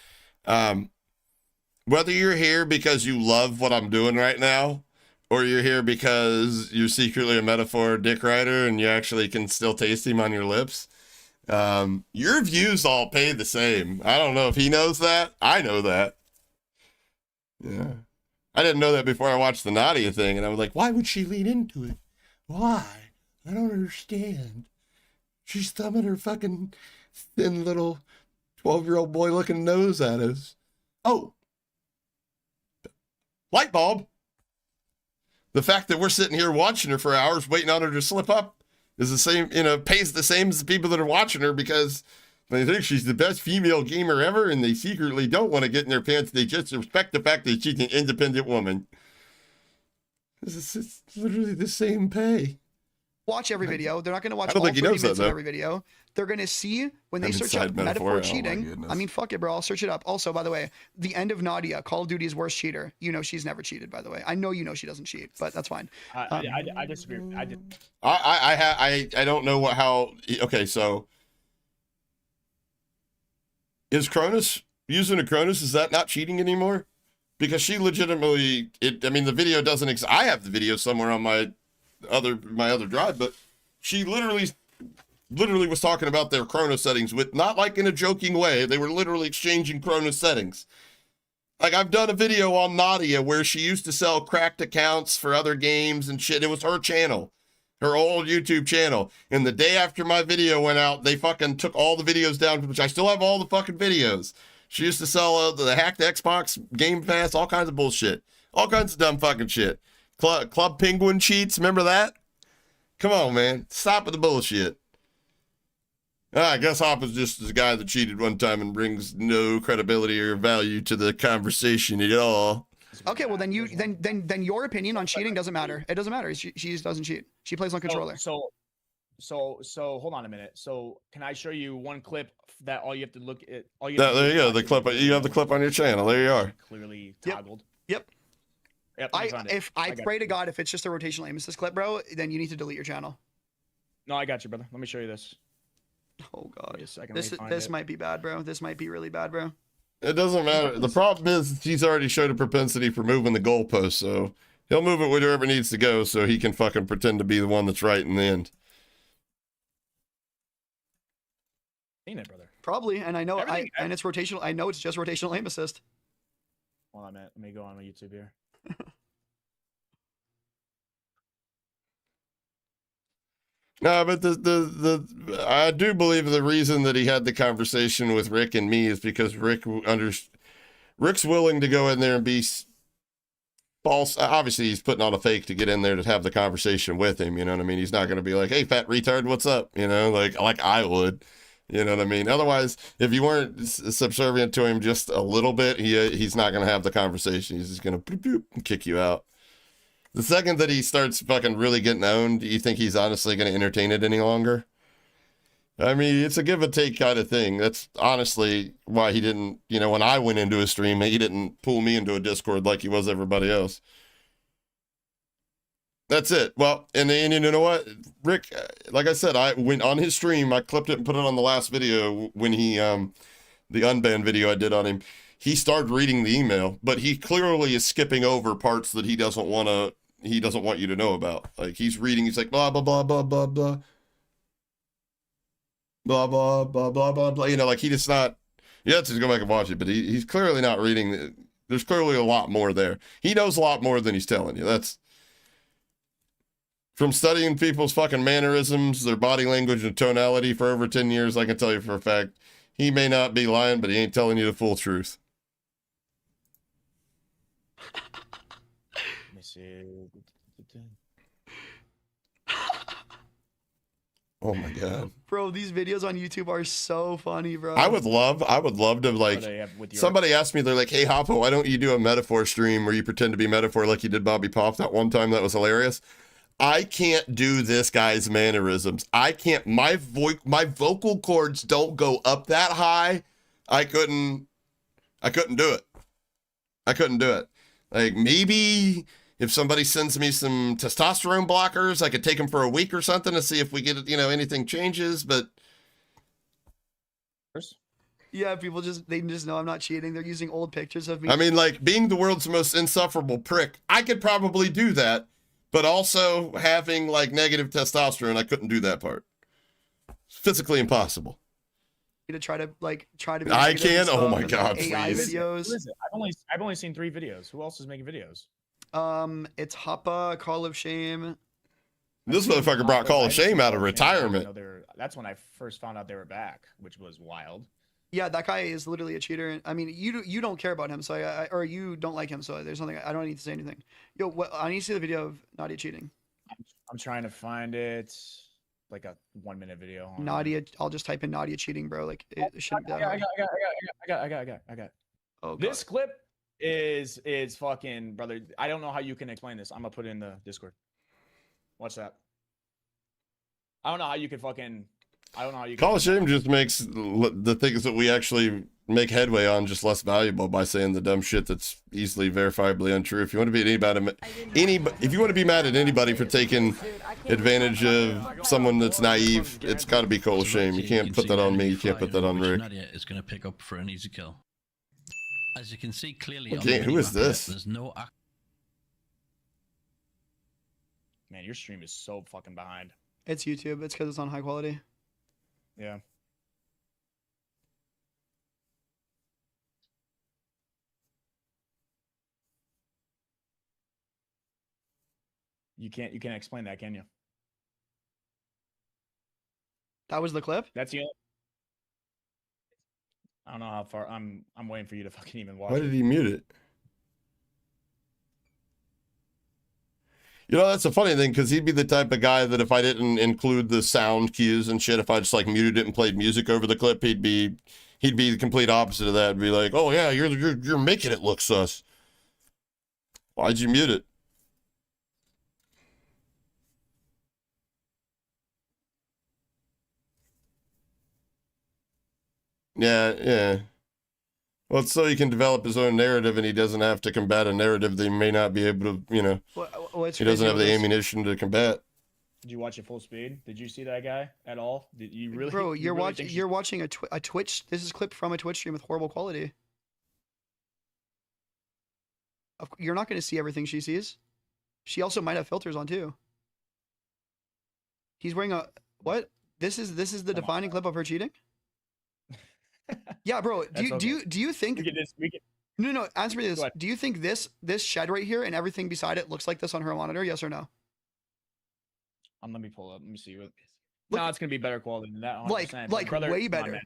S2: Whether you're here because you love what I'm doing right now, or you're here because you're secretly a metaphor dick rider and you actually can still taste him on your lips, your views all pay the same. I don't know if he knows that. I know that. Yeah. I didn't know that before I watched the Nadia thing, and I was like, why would she lean into it? Why? I don't understand. She's thumbing her fucking thin little 12-year-old boy looking nose at us. Oh. Light bulb. The fact that we're sitting here watching her for hours waiting on her to slip up is the same, pays the same as the people that are watching her because they think she's the best female gamer ever and they secretly don't want to get in their pants. They just respect the fact that she's an independent woman. It's literally the same pay.
S4: Watch every video. They're not going to watch
S2: I don't
S4: all
S2: think he
S4: 30
S2: knows that,
S4: minutes of
S2: though.
S4: every video. They're going to see when they
S2: I'm
S4: search
S2: inside
S4: up
S2: metaphor.
S4: metaphor
S2: Oh, my
S4: cheating.
S2: goodness.
S4: I mean, fuck it, bro. I'll search it up. Also, by the way, the end of Nadia, Call of Duty's worst cheater. You know she's never cheated, by the way. I know you know she doesn't cheat, but that's fine.
S3: I disagree.
S2: I don't know how. Okay, so is Cronus using a Cronus? Is that not cheating anymore? Because she legitimately, I mean, the video doesn't. I have the video somewhere on my other drive, but she literally was talking about their Cronus settings with not like in a joking way. They were literally exchanging Cronus settings. Like I've done a video on Nadia where she used to sell cracked accounts for other games and shit. It was her channel, her old YouTube channel. And the day after my video went out, they fucking took all the videos down, which I still have all the fucking videos. She used to sell the hacked Xbox, Game Pass, all kinds of bullshit. All kinds of dumb fucking shit. Club Penguin cheats, remember that? Come on, man. Stop with the bullshit. I guess Hop is just the guy that cheated one time and brings no credibility or value to the conversation at all.
S4: Okay, well then your opinion on cheating doesn't matter. It doesn't matter. She just doesn't cheat. She plays on controller.
S3: So hold on a minute. So can I show you one clip that all you have to look at? All you have to
S2: There
S3: do
S2: you
S3: is
S2: go. The
S3: watch
S2: clip. You have the clip on your channel. There you are.
S3: Clearly
S4: Yep.
S3: toggled.
S4: Yep.
S3: Yep. I found it.
S4: I
S3: got
S4: pray
S3: you.
S4: to God if it's just a rotational aim assist clip, bro, then you need to delete your channel.
S3: No, I got you, brother. Let me show you this.
S4: Oh
S3: Give
S4: God.
S3: me a second. Let me find
S4: This
S3: it.
S4: might be bad, bro. This might be really bad, bro.
S2: It doesn't matter. The problem is he's already showed a propensity for moving the goalpost, so he'll move it wherever it needs to go so he can fucking pretend to be the one that's right in the end.
S3: Seen it, brother.
S4: Probably, and I know
S3: Everything-
S4: and it's rotational. I know it's just rotational aim assist.
S3: Hold on, man. Let me go on my YouTube here.
S2: No, but I do believe the reason that he had the conversation with Rick and me is because Rick's willing to go in there and be false. Obviously, he's putting on a fake to get in there to have the conversation with him. You know what I mean? He's not going to be like, "Hey, fat retard, what's up?" You know, like I would. You know what I mean? Otherwise, if you weren't subservient to him just a little bit, he's not going to have the conversation. He's just going to kick you out. The second that he starts fucking really getting owned, do you think he's honestly going to entertain it any longer? I mean, it's a give and take kind of thing. That's honestly why he didn't, you know, when I went into a stream, he didn't pull me into a Discord like he was everybody else. That's it. Well, and you know what, Rick, like I said, I went on his stream, I clipped it and put it on the last video when he, the unbanned video I did on him. He started reading the email, but he clearly is skipping over parts that he doesn't want you to know about. Like he's reading, he's like, blah, blah, blah, blah, blah, blah. Blah, blah, blah, blah, blah, blah. You know, like he just not, you have to go back and watch it, but he's clearly not reading. There's clearly a lot more there. He knows a lot more than he's telling you. That's from studying people's fucking mannerisms, their body language and tonality for over 10 years. I can tell you for a fact, he may not be lying, but he ain't telling you the full truth.
S3: Let me see.
S2: Oh my God.
S4: Bro, these videos on YouTube are so funny, bro.
S2: I would love to like, somebody asked me, they're like, hey, Hoppo, why don't you do a metaphor stream where you pretend to be metaphor like you did Bobby Pop that one time? That was hilarious. I can't do this guy's mannerisms. I can't, my vocal cords don't go up that high. I couldn't do it. I couldn't do it. Like maybe if somebody sends me some testosterone blockers, I could take them for a week or something to see if we get, you know, anything changes, but.
S4: Yeah, they just know I'm not cheating. They're using old pictures of me.
S2: I mean, like being the world's most insufferable prick, I could probably do that, but also having like negative testosterone, I couldn't do that part. It's physically impossible.
S4: To try to be
S2: I can. Oh my
S4: and,
S2: God,
S4: like, AI
S2: please.
S4: videos.
S3: Who is it? I've only seen 3 videos. Who else is making videos?
S4: It's Hoppa, Call of Shame.
S2: This motherfucker brought Call of Shame out of retirement.
S3: That's when I first found out they were back, which was wild.
S4: Yeah, that guy is literally a cheater. I mean, you don't care about him, so or you don't like him, so there's nothing. I don't need to say anything. Yo, I need to see the video of Nadia cheating.
S3: I'm trying to find it. Like a 1-minute video.
S4: Nadia, I'll just type in Nadia cheating, bro. Like it shouldn't be that hard.
S3: I got.
S4: Oh, God.
S3: This clip is fucking, brother. I don't know how you can explain this. I'm gonna put it in the Discord. Watch that. I don't know how you can fucking. I don't know how you.
S2: Call of Shame just makes the things that we actually make headway on just less valuable by saying the dumb shit that's easily verifiably untrue. If you want to be if you want to be mad at anybody for taking advantage of someone that's naive, it's got to be Call of Shame. You can't put that on me. You can't put that on Rick.
S7: Nadia is going to pick up for an easy kill. As you can see clearly,
S2: Okay, who is this?
S7: There's no.
S3: Man, your stream is so fucking behind.
S4: It's YouTube. It's because it's on high quality.
S3: Yeah. You can't explain that, can you?
S4: That was the clip?
S3: That's the only. I don't know how far I'm waiting for you to fucking even watch.
S2: Why did he mute it? You know, that's a funny thing, because he'd be the type of guy that if I didn't include the sound cues and shit, if I just like muted it and played music over the clip, he'd be the complete opposite of that. He'd be like, oh yeah, you're making it look sus. Why'd you mute it? Yeah. Well, it's so he can develop his own narrative and he doesn't have to combat a narrative that he may not be able to, you know, he doesn't have the ammunition to combat.
S3: Did you watch it full speed? Did you see that guy at all? Did you really?
S4: Bro, you're watching a Twitch. This is clipped from a Twitch stream with horrible quality. You're not going to see everything she sees. She also might have filters on too. He's wearing a what? This is the defining clip of her cheating. Yeah, bro. Do you think? No. Answer me this. Do you think this shed right here and everything beside it looks like this on her monitor? Yes or no?
S3: Let me pull up. Let me see. No, it's gonna be better quality than that. 100%.
S4: Like
S3: brother,
S4: way better.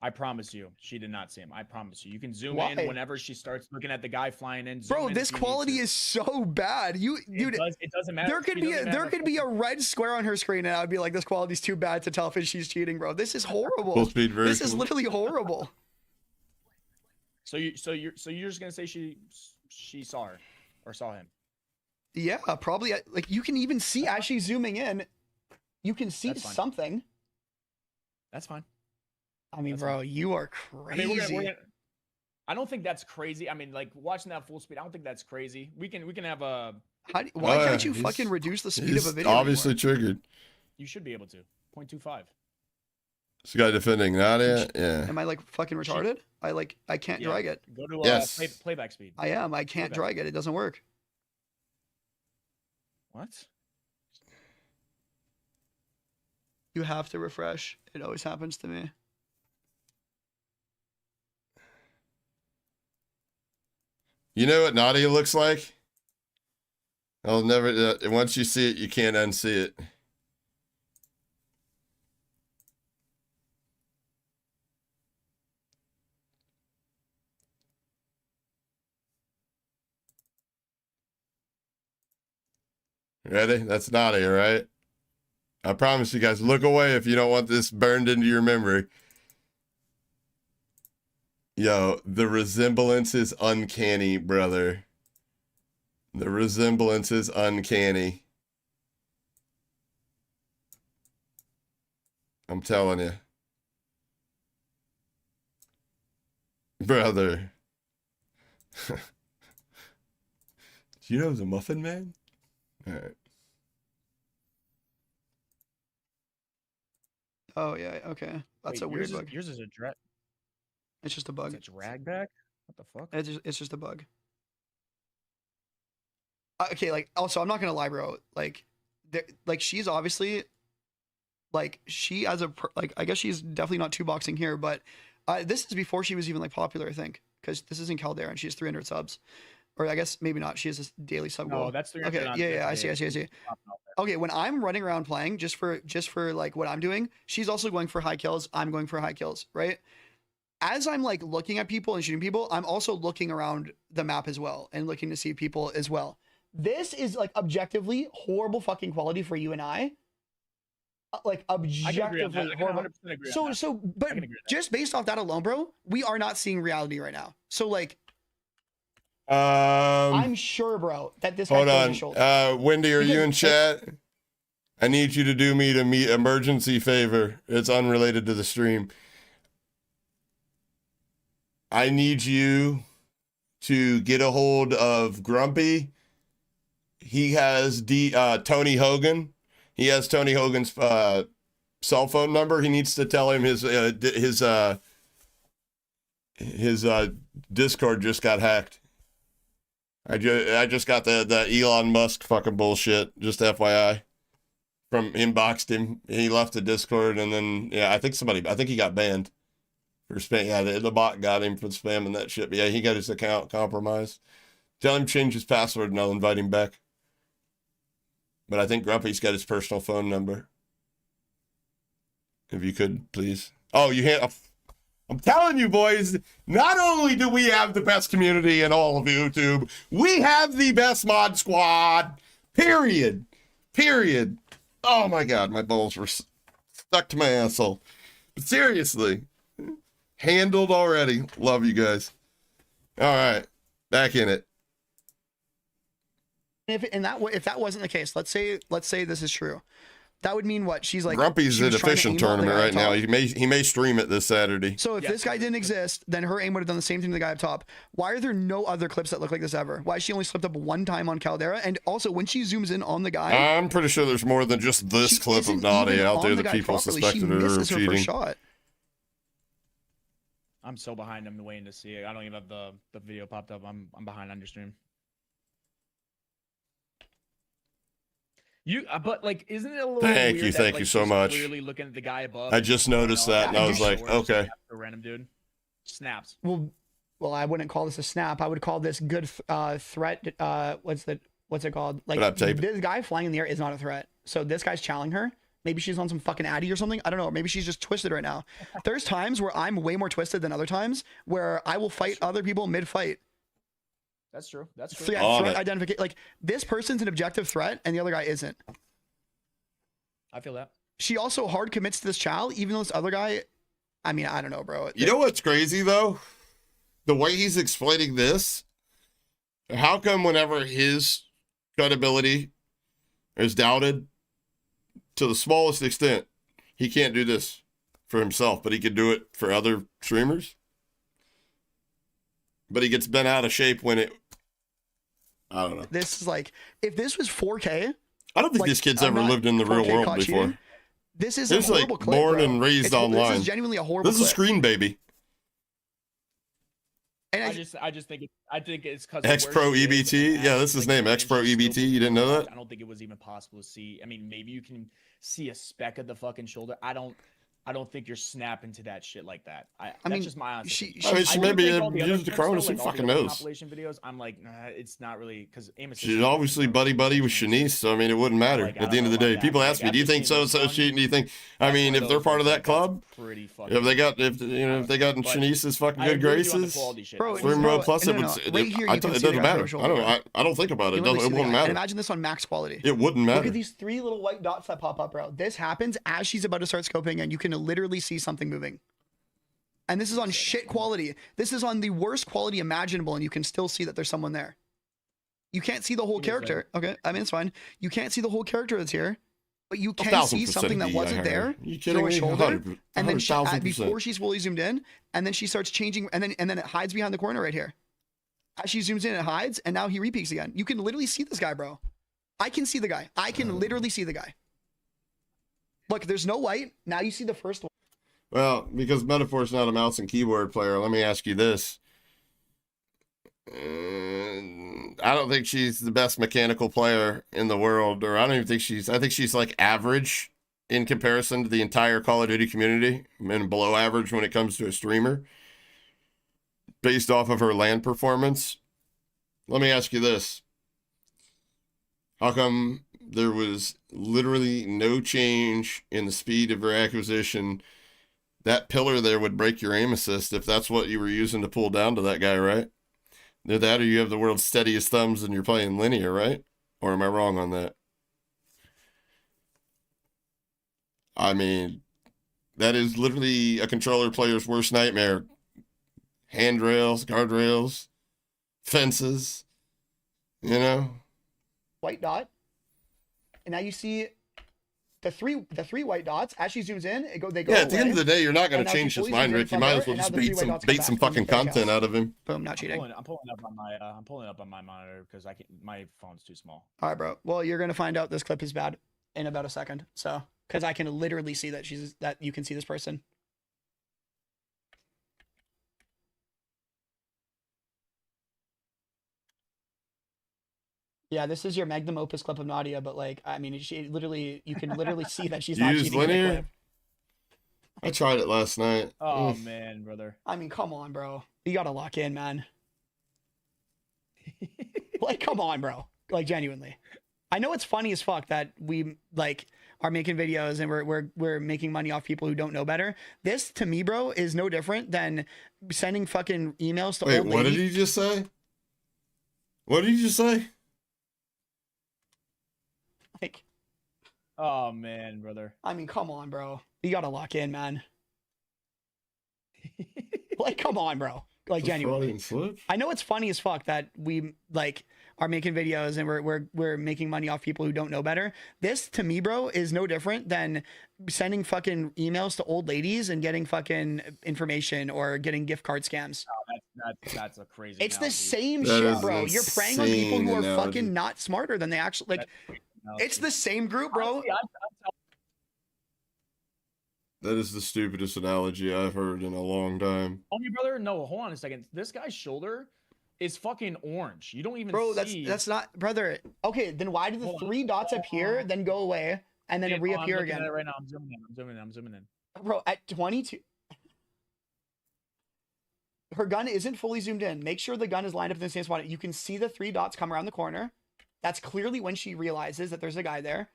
S3: I promise you, she did not see him. I promise you. You can zoom in whenever she starts looking at the guy flying in.
S4: Bro, this quality is so bad. Dude,
S3: it doesn't matter.
S4: There could be a red square on her screen, and I'd be like, this quality's too bad to tell if she's cheating, bro. This is horrible.
S2: Full speed version.
S4: This is literally horrible.
S3: So you're just gonna say she saw her? or saw him.
S4: Yeah, probably. Like you can even see actually zooming in, you can see
S3: That's fine.
S4: something.
S3: That's fine.
S4: I mean,
S3: That's
S4: bro,
S3: fine.
S4: you are
S3: I mean,
S4: crazy.
S3: I don't think that's crazy. I mean, like watching that full speed, I don't think that's crazy. We can have a.
S4: Why
S2: Oh,
S4: can't
S2: yeah,
S4: you fucking reduce the speed of a video?
S2: obviously
S4: anymore?
S2: triggered.
S3: You should be able to 0.25.
S2: This guy defending Nadia. Yeah.
S4: Am I like fucking retarded? I can't
S3: Yeah.
S4: drag it.
S3: Go to
S2: Yes.
S3: playback speed.
S4: I am. I can't
S3: Okay.
S4: drag it. It doesn't work.
S3: What?
S4: You have to refresh. It always happens to me.
S2: You know what Nadia looks like? I'll never. Once you see it, you can't unsee it. Ready? That's Nadia, right? I promise you guys, look away if you don't want this burned into your memory. Yo, the resemblance is uncanny, brother. The resemblance is uncanny. I'm telling you. Brother. Do you know the Muffin Man? All right.
S4: Oh yeah. Okay. That's a weird bug.
S3: Yours is a drag.
S4: It's just a bug.
S3: It's a drag back. What the fuck?
S4: It's just a bug. Okay, like also I'm not gonna lie, bro. Like she's obviously like she as a like I guess she's definitely not two boxing here, but this is before she was even like popular, I think, because this is in Caldera and she has 300 subs, or I guess maybe not. She has this daily sub goal.
S3: No, that's 300.
S4: Okay, yeah, I see. Okay, when I'm running around playing, just for like what I'm doing, she's also going for high kills. I'm going for high kills, right? As I'm like looking at people and shooting people, I'm also looking around the map as well and looking to see people as well. This is like objectively horrible fucking quality for you and I. Like objectively horrible. But just based off that alone, bro, we are not seeing reality right now. So like, I'm sure, bro, that this.
S2: Hold on, Wendy, are you in chat? I need you to do me emergency favor. It's unrelated to the stream. I need you to get a hold of Grumpy. He has Tony Hogan. He has Tony Hogan's cell phone number. He needs to tell him his Discord just got hacked. I just got the Elon Musk fucking bullshit. Just FYI, from inboxed him. He left the Discord and then I think he got banned for spam. Yeah, the bot got him for spamming that shit. But yeah, he got his account compromised. Tell him to change his password and I'll invite him back. But I think Grumpy's got his personal phone number. If you could, please. Oh, I'm telling you, boys, not only do we have the best community in all of YouTube, we have the best mod squad. Period. Oh my God, my balls were stuck to my asshole. But seriously, handled already. Love you guys. All right, back in it.
S4: If that wasn't the case, let's say this is true, that would mean what? She's like
S2: Grumpy's at a fishing tournament right now. He may stream it this Saturday.
S4: So if this guy didn't exist, then her aim would have done the same thing to the guy up top. Why are there no other clips that look like this ever? Why has she only slipped up one time on Caldera? And also when she zooms in on the guy,
S2: I'm pretty sure there's more than just this clip of Nadia out there that people suspected her of cheating.
S4: Shot.
S3: I'm so behind. I'm waiting to see it. I don't even have the video popped up. I'm behind on your stream. But like, isn't it a little
S2: Thank
S3: weird
S2: you so much.
S3: Clearly looking at the guy above.
S2: I just noticed that, and I was like, okay.
S3: A random dude snaps.
S4: Well, I wouldn't call this a snap. I would call this good threat. What's it called? Like this guy flying in the air is not a threat. So this guy's challenging her. Maybe she's on some fucking Addy or something. I don't know. Maybe she's just twisted right now. There's times where I'm way more twisted than other times where I will fight other people mid-fight.
S3: That's true. That's true.
S4: So yeah, threat identification. Like this person's an objective threat and the other guy isn't.
S3: I feel that.
S4: She also hard commits to this chow, even though this other guy, I mean, I don't know, bro.
S2: You know what's crazy though? The way he's explaining this, How come whenever his credibility is doubted to the smallest extent, he can't do this for himself, but he can do it for other streamers? But he gets bent out of shape when it... I don't know.
S4: This is like, if this was 4K,
S2: I don't think
S4: like,
S2: this kid's
S4: I'm
S2: ever
S4: not
S2: lived in the real
S4: 4K
S2: world
S4: caught
S2: before.
S4: cheating. This is
S2: This
S4: a
S2: is
S4: horrible
S2: like
S4: clip,
S2: born
S4: bro.
S2: and raised online.
S4: This is genuinely a horrible
S2: This is a
S4: clip.
S2: screen baby.
S4: And
S3: I just think it's because
S2: X Pro EBT. Yeah, this is his name. X Pro EBT. You didn't know that?
S3: I don't think it was even possible to see. I mean, maybe you can see a speck of the fucking shoulder. I don't think you're snapping to that shit like that. That's
S4: mean,
S3: just my honest opinion.
S2: I mean, she
S3: would
S2: maybe
S3: think all the other
S2: used the
S3: clips, though,
S2: Cronus. Who
S3: like all the
S2: fucking
S3: other
S2: knows?
S3: compilation videos, I'm like, nah, it's not really because Amos.
S2: She's obviously buddy with Shanice, so I mean, it wouldn't matter.
S3: Like, I
S2: At the
S3: don't
S2: end of the
S3: know
S2: day,
S3: about
S2: people
S3: that.
S2: ask
S3: Like,
S2: me,
S3: I've
S2: "Do you
S3: just
S2: think
S3: seen
S2: so
S3: this
S2: and so
S3: one.
S2: cheating? Do you think?" I mean, if they're part of that club,
S3: pretty fucking.
S2: if they got in Shanice's fucking good graces,
S4: Bro,
S2: Stream World Plus,
S4: no,
S2: it would.
S4: no, right here, you can
S2: It
S4: see the
S2: doesn't
S4: guy
S2: matter.
S4: over shoulder, bro.
S2: I don't think about it.
S4: You
S2: It
S4: literally see the
S2: wouldn't
S4: guy. And
S2: matter.
S4: imagine this on max quality.
S2: It wouldn't
S4: Look
S2: matter.
S4: at these 3 little white dots that pop up, bro. This happens as she's about to start scoping, and you can literally see something moving. And this is on shit quality. This is on the worst quality imaginable, and you can still see that there's someone there. You can't see the whole character. Okay, I mean, it's fine. You can't see the whole character that's here, but you can see
S2: 1000%
S4: something that
S2: DI
S4: wasn't
S2: higher.
S4: there
S2: You kidding
S4: through a
S2: me?
S4: shoulder,
S2: 100,
S4: and then
S2: 100,000%.
S4: before she's fully zoomed in, and then she starts changing, and then it hides behind the corner right here. As she zooms in, it hides, and now he repeats again. You can literally see this guy, bro. I can see the guy. I can literally see the guy. Look, there's no white. Now you see the first one.
S2: Well, because Metaphor's not a mouse and keyboard player, let me ask you this. I don't think she's the best mechanical player in the world, or I don't even think I think she's like average in comparison to the entire Call of Duty community, and below average when it comes to a streamer, based off of her LAN performance. Let me ask you this. How come there was literally no change in the speed of her acquisition? That pillar there would break your aim assist if that's what you were using to pull down to that guy, right? Either that or you have the world's steadiest thumbs and you're playing linear, right? Or am I wrong on that? I mean, that is literally a controller player's worst nightmare. Handrails, guardrails, fences, you know?
S4: White dot, and now you see the three white dots. As she zooms in, they go.
S2: Yeah, at the end
S4: away.
S2: of the day, you're not going
S4: And
S2: to
S4: now
S2: change
S4: she
S2: his
S4: fully
S2: mind,
S4: zooms in
S2: Rick. You
S4: from
S2: might
S4: there,
S2: as well
S4: and now
S2: just
S4: the three
S2: bait
S4: white dots
S2: some
S4: come
S2: some
S4: back from
S2: fucking
S4: the fake
S2: content
S4: house.
S2: out of him.
S4: Boom, not cheating.
S3: I'm pulling up on my monitor because my phone's too small.
S4: All right, bro. Well, you're gonna find out this clip is bad in about a second. So, because I can literally see that you can see this person. Yeah, this is your magnum opus clip of Nadia, but like, I mean, you can literally see that she's
S2: You
S4: not
S2: use
S4: cheating in the
S2: linear?
S4: clip.
S2: I tried it last night.
S3: Oh
S2: Oof.
S3: man, brother.
S4: I mean, come on, bro. You gotta lock in, man. Like, come on, bro. Like, genuinely. I know it's funny as fuck that we like are making videos and we're making money off people who don't know better. This to me, bro, is no different than sending fucking emails to
S2: Wait,
S4: old
S2: what did
S4: ladies.
S2: he just say? What did he just say?
S4: Like,
S3: Oh man, brother.
S4: I mean, come on, bro. You gotta lock in, man. Like, come on, bro. Like, genuinely.
S2: Freudian slip?
S4: I know it's funny as fuck that we like are making videos and we're making money off people who don't know better. This to me, bro, is no different than sending fucking emails to old ladies and getting fucking information or getting gift card scams.
S3: That's a crazy.
S4: It's the
S3: analogy.
S4: same
S2: That
S4: shit,
S2: is
S4: bro.
S2: an
S4: You're preying on people who are
S2: insane analogy.
S4: fucking not smarter than they actually like. It's the same group, bro.
S3: Honestly,
S2: That is the stupidest analogy I've heard in a long time.
S3: Oh, my brother. No, hold on a second. This guy's shoulder is fucking orange. You don't even
S4: Bro,
S3: see.
S4: that's not, brother. Okay, then why do the
S3: Hold on.
S4: 3 dots appear, then go away, and then
S3: I'm
S4: reappear
S3: looking at
S4: again?
S3: it right now. I'm zooming in.
S4: Bro, at 22. Her gun isn't fully zoomed in. Make sure the gun is lined up in the same spot. You can see the 3 dots come around the corner. That's clearly when she realizes that there's a guy there.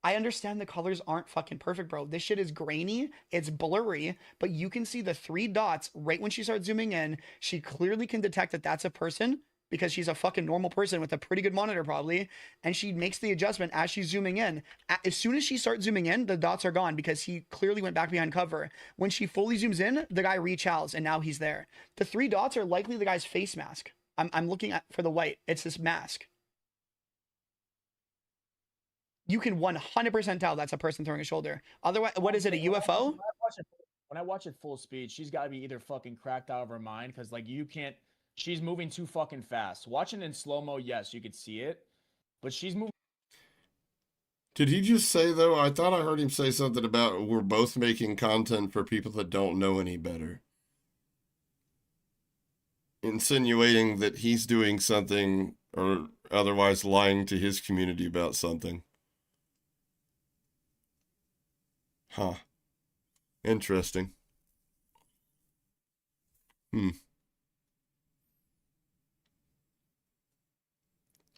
S4: I understand the colors aren't fucking perfect, bro. This shit is grainy. It's blurry, but you can see the 3 dots right when she starts zooming in. She clearly can detect that that's a person because she's a fucking normal person with a pretty good monitor probably. And she makes the adjustment as she's zooming in. As soon as she starts zooming in, the dots are gone because he clearly went back behind cover. When she fully zooms in, the guy rechals and now he's there. The 3 dots are likely the guy's face mask. I'm looking at for the white. It's this mask. You can 100% tell that's a person throwing a shoulder. Otherwise, what is it, a UFO?
S3: When I watch it full speed, she's got to be either fucking cracked out of her mind because like you can't. She's moving too fucking fast. Watching in slow mo, yes, you could see it, but she's moving.
S2: Did he just say, though? I thought I heard him say something about we're both making content for people that don't know any better. Insinuating that he's doing something or otherwise lying to his community about something. Huh. Interesting.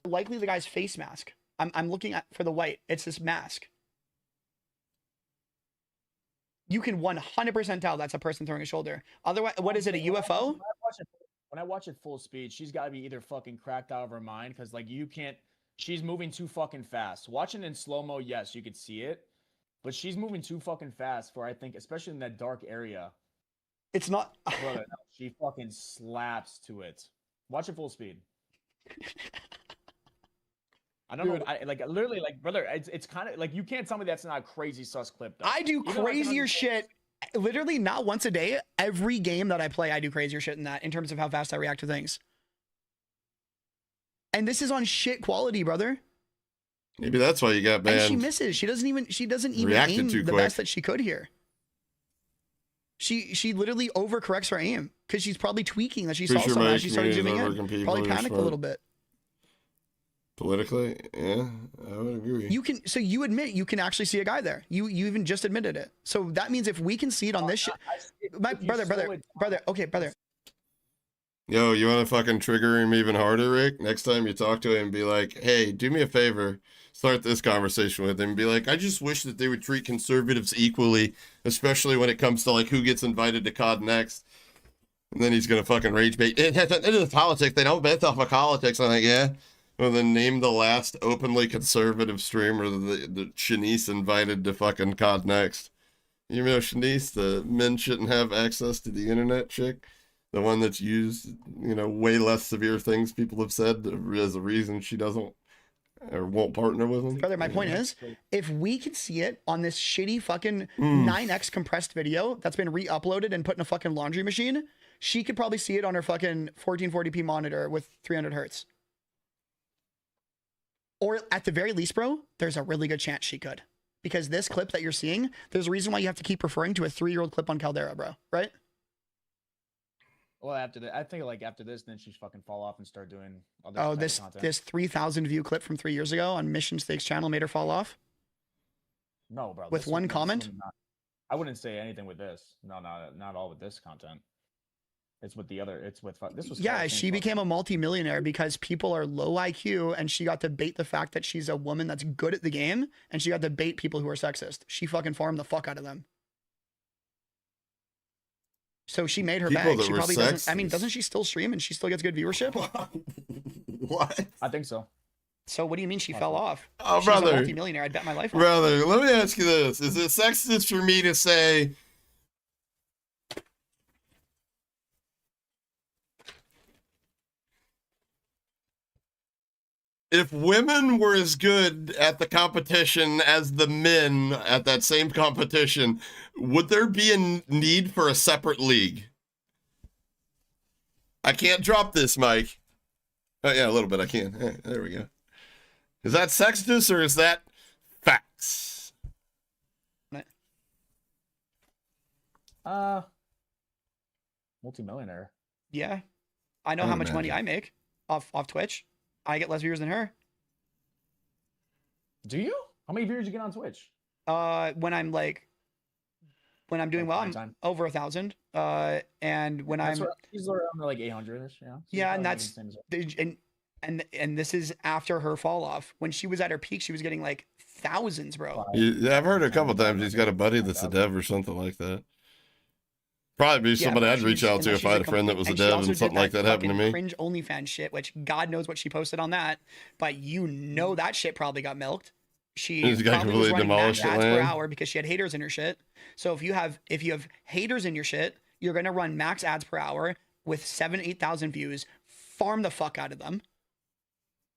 S4: Likely the guy's face mask. I'm looking at for the white. It's this mask. You can 100% tell that's a person throwing a shoulder. Otherwise, what is it, a UFO?
S3: When I watch it full speed, she's got to be either fucking cracked out of her mind because like you can't. She's moving too fucking fast. Watching in slow mo, yes, you could see it, but she's moving too fucking fast for I think, especially in that dark area.
S4: It's not.
S3: Brother, no, she fucking slaps to it. Watch it full speed. I don't know. Like literally, like brother, it's kind of like you can't tell me that's not a crazy sus clip. Though.
S4: I do crazier shit. Literally, not once a day. Every game that I play, I do crazier shit than that in terms of how fast I react to things. And this is on shit quality, brother.
S2: Maybe that's why you got banned.
S4: And she misses. She doesn't even
S2: Reacted
S4: aim
S2: too
S4: the
S2: quick.
S4: best that she could here. She literally overcorrects her aim because she's probably tweaking that she saw
S2: Pretty sure
S4: something
S2: my
S4: as she started zooming
S2: community's
S4: in.
S2: overcompeting
S4: Probably
S2: really
S4: panicked a
S2: smart.
S4: little bit.
S2: Politically, yeah, I would agree.
S4: You can, so you admit you can actually see a guy there. You even just admitted it. So that means if we can see it on this shit, my brother. Okay, brother.
S2: Yo, you want to fucking trigger him even harder, Rick? Next time you talk to him, be like, hey, do me a favor. Start this conversation with him. Be like, I just wish that they would treat conservatives equally, especially when it comes to like who gets invited to COD next. And then he's going to fucking rage bait. It is politics. They don't bet off of politics. I'm like, yeah. Well, then name the last openly conservative streamer that Shanice invited to fucking COD next. You know Shanice, the men shouldn't have access to the internet chick? The one that's used, you know, way less severe things people have said as a reason she doesn't or won't partner with them.
S4: Brother, my point is, if we can see it on this shitty fucking 9x compressed video that's been re-uploaded and put in a fucking laundry machine, she could probably see it on her fucking 1440p monitor with 300 hertz. Or at the very least, bro, there's a really good chance she could. Because this clip that you're seeing, there's a reason why you have to keep referring to a 3-year-old clip on Caldera, bro. Right?
S3: Well, I think like after this, then she's fucking fall off and start doing other
S4: Oh,
S3: type
S4: this
S3: of content.
S4: this 3,000 view clip from 3 years ago on Mission Stakes channel made her fall off?
S3: No, bro.
S4: With one comment?
S3: I wouldn't say anything with this. No, not all with this content. It's with the other. It's with this was.
S4: Yeah, she became a multimillionaire because people are low IQ, and she got to bait the fact that she's a woman that's good at the game, and she got to bait people who are sexist. She fucking farmed the fuck out of them. So she made her
S2: People
S4: bag.
S2: that
S4: She
S2: were
S4: probably doesn't. I mean,
S2: sexist.
S4: doesn't she still stream and she still gets good viewership?
S2: What?
S3: I think so.
S4: So what do you mean she fell off?
S2: Oh,
S4: She's
S2: brother.
S4: a multimillionaire. I'd bet my life on it.
S2: Brother, let me ask you this. Is it sexist for me to say if women were as good at the competition as the men at that same competition, would there be a need for a separate league? I can't drop this, Mike. Oh, yeah, a little bit I can. There we go. Is that sexist or is that facts?
S3: Multimillionaire.
S4: Yeah, I know
S2: I
S4: how
S2: would
S4: much money I make off Twitch. I get less viewers than her.
S3: Do you? How many viewers you get on Twitch?
S4: When I'm doing well,
S3: prime
S4: I'm
S3: time?
S4: over 1,000. And when I'm
S3: She's around like 800ish. Yeah. So
S4: yeah, and
S3: probably
S4: that's
S3: the same as her.
S4: and this is after her fall off. When she was at her peak, she was getting like thousands, bro.
S2: Yeah, I've heard a couple times he's got a buddy that's a dev or something like that. Probably be somebody
S4: but
S2: I'd reach out to if I had a friend that was a dev and something like that happened to me.
S4: Cringe OnlyFans shit, which God knows what she posted on that, but you know that shit probably got milked. She
S2: This guy
S4: probably was
S2: completely
S4: running max
S2: demolished the
S4: ads per
S2: land.
S4: hour because she had haters in her shit. So if you have haters in your shit, you're gonna run max ads per hour with 7,000-8,000 views farm the fuck out of them.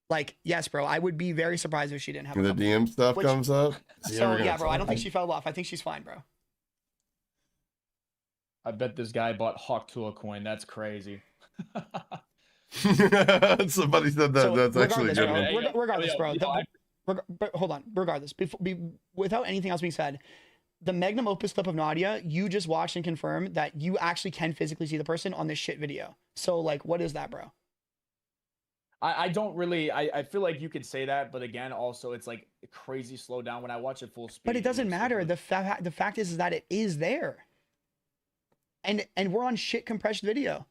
S4: Like, yes, bro, I would be very surprised if she didn't have a
S2: The
S4: couple.
S2: DM stuff
S4: Which-
S2: comes up.
S4: So yeah, bro, I don't think she fell off. I think she's fine, bro.
S3: I bet this guy bought Hawk Tula coin. That's crazy.
S2: Somebody said that.
S4: So,
S2: That's actually a
S4: regardless,
S2: good
S4: bro,
S2: one.
S4: regardless, bro. But hold on. Regardless, without anything else being said, the magnum opus clip of Nadia, you just watched and confirmed that you actually can physically see the person on this shit video. So, like, what is that, bro?
S3: I don't really. I feel like you could say that, but again, also it's like crazy slow down when I watch it full speed.
S4: But it doesn't
S3: looks
S4: matter.
S3: like-
S4: The fact is that it is there. And we're on shit compressed video.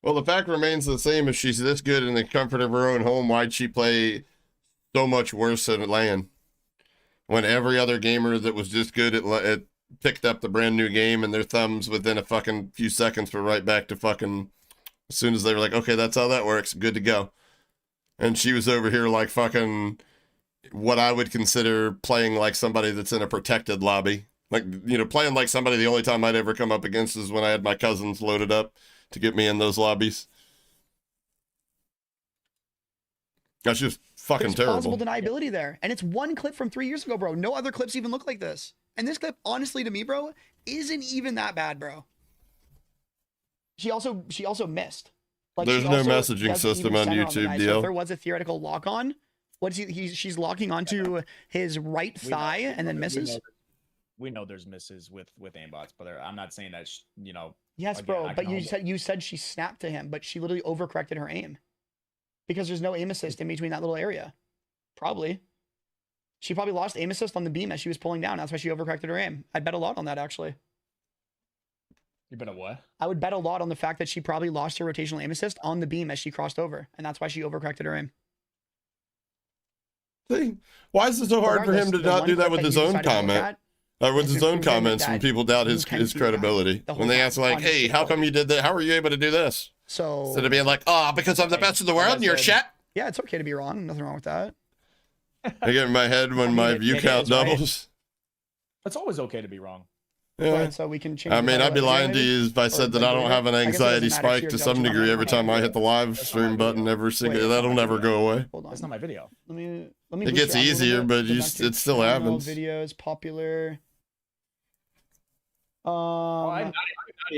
S2: Well, the fact remains the same. If she's this good in the comfort of her own home, why'd she play so much worse at LAN? When every other gamer that was just good at picked up the brand new game and their thumbs within a fucking few seconds were right back to fucking, as soon as they were like, okay, that's how that works, good to go. And she was over here like fucking what I would consider playing like somebody that's in a protected lobby. Like, you know, playing like somebody the only time I'd ever come up against is when I had my cousins loaded up to get me in those lobbies. That's just fucking
S4: There's
S2: terrible.
S4: plausible deniability there. And it's one clip from 3 years ago, bro. No other clips even look like this. And this clip, honestly, to me, bro, isn't even that bad, bro. She also missed. Like,
S2: There's
S4: she
S2: no
S4: also
S2: messaging
S4: doesn't
S2: system
S4: even
S2: on
S4: center the
S2: YouTube,
S4: guy. So
S2: DL.
S4: if there was a theoretical lock on, what's she's locking onto his right thigh and then misses?
S3: We know there's misses with aimbots, but I'm not saying that. You know.
S4: Yes,
S3: Again,
S4: bro.
S3: I
S4: But
S3: can
S4: you said she snapped to him, but she literally overcorrected her aim because there's no aim assist in between that little area. Probably. She probably lost aim assist on the beam as she was pulling down. That's why she overcorrected her aim. I'd bet a lot on that, actually.
S3: You bet a what?
S4: I would bet a lot on the fact that she probably lost her rotational aim assist on the beam as she crossed over, and that's why she overcorrected her aim.
S2: See? Why is it so hard for him to
S4: Regardless, the
S2: not
S4: one
S2: do that
S4: clip
S2: with
S4: that
S2: his
S4: you
S2: own
S4: decided to look
S2: comment?
S4: at
S2: Or with
S4: has
S2: his
S4: been
S2: own
S4: proven
S2: comments when
S4: that
S2: people doubt
S4: you
S2: his
S4: can see the guy
S2: credibility.
S4: the whole
S2: When they
S4: time
S2: ask like,
S4: on
S2: hey,
S4: shit
S2: how
S4: clip.
S2: come you did that? How are you able to do this?
S4: So
S2: Instead of being like, oh, because I'm the best in the
S3: Like I
S2: world and you're
S3: said-
S2: shit.
S4: yeah, it's okay to be wrong. Nothing wrong with that.
S2: I get in my head when
S4: I mean,
S2: my
S4: it
S2: view
S4: is,
S2: count
S4: right?
S2: doubles.
S3: It's always okay to be wrong.
S2: Yeah.
S4: Right, so we can change.
S2: I
S4: the
S2: mean,
S4: title
S2: I'd be
S4: of the
S2: lying to
S4: video,
S2: you if I
S4: or
S2: said that
S4: like
S2: I don't
S4: later.
S2: have an
S4: I guess it
S2: anxiety
S4: doesn't matter
S2: spike
S4: your
S2: to some
S4: judgment on
S2: degree
S4: it.
S2: every time I hit the live
S3: That's
S2: stream
S3: not my
S2: button
S3: video.
S2: every single.
S4: Wait,
S2: That'll never go away.
S4: Hold on.
S3: That's not my video.
S4: Let me
S2: It
S4: boost
S2: gets
S4: your app a little
S2: easier,
S4: bit.
S2: but
S4: Go
S2: you
S4: back to
S2: it still
S4: channel,
S2: happens.
S4: Videos popular.
S3: Nadia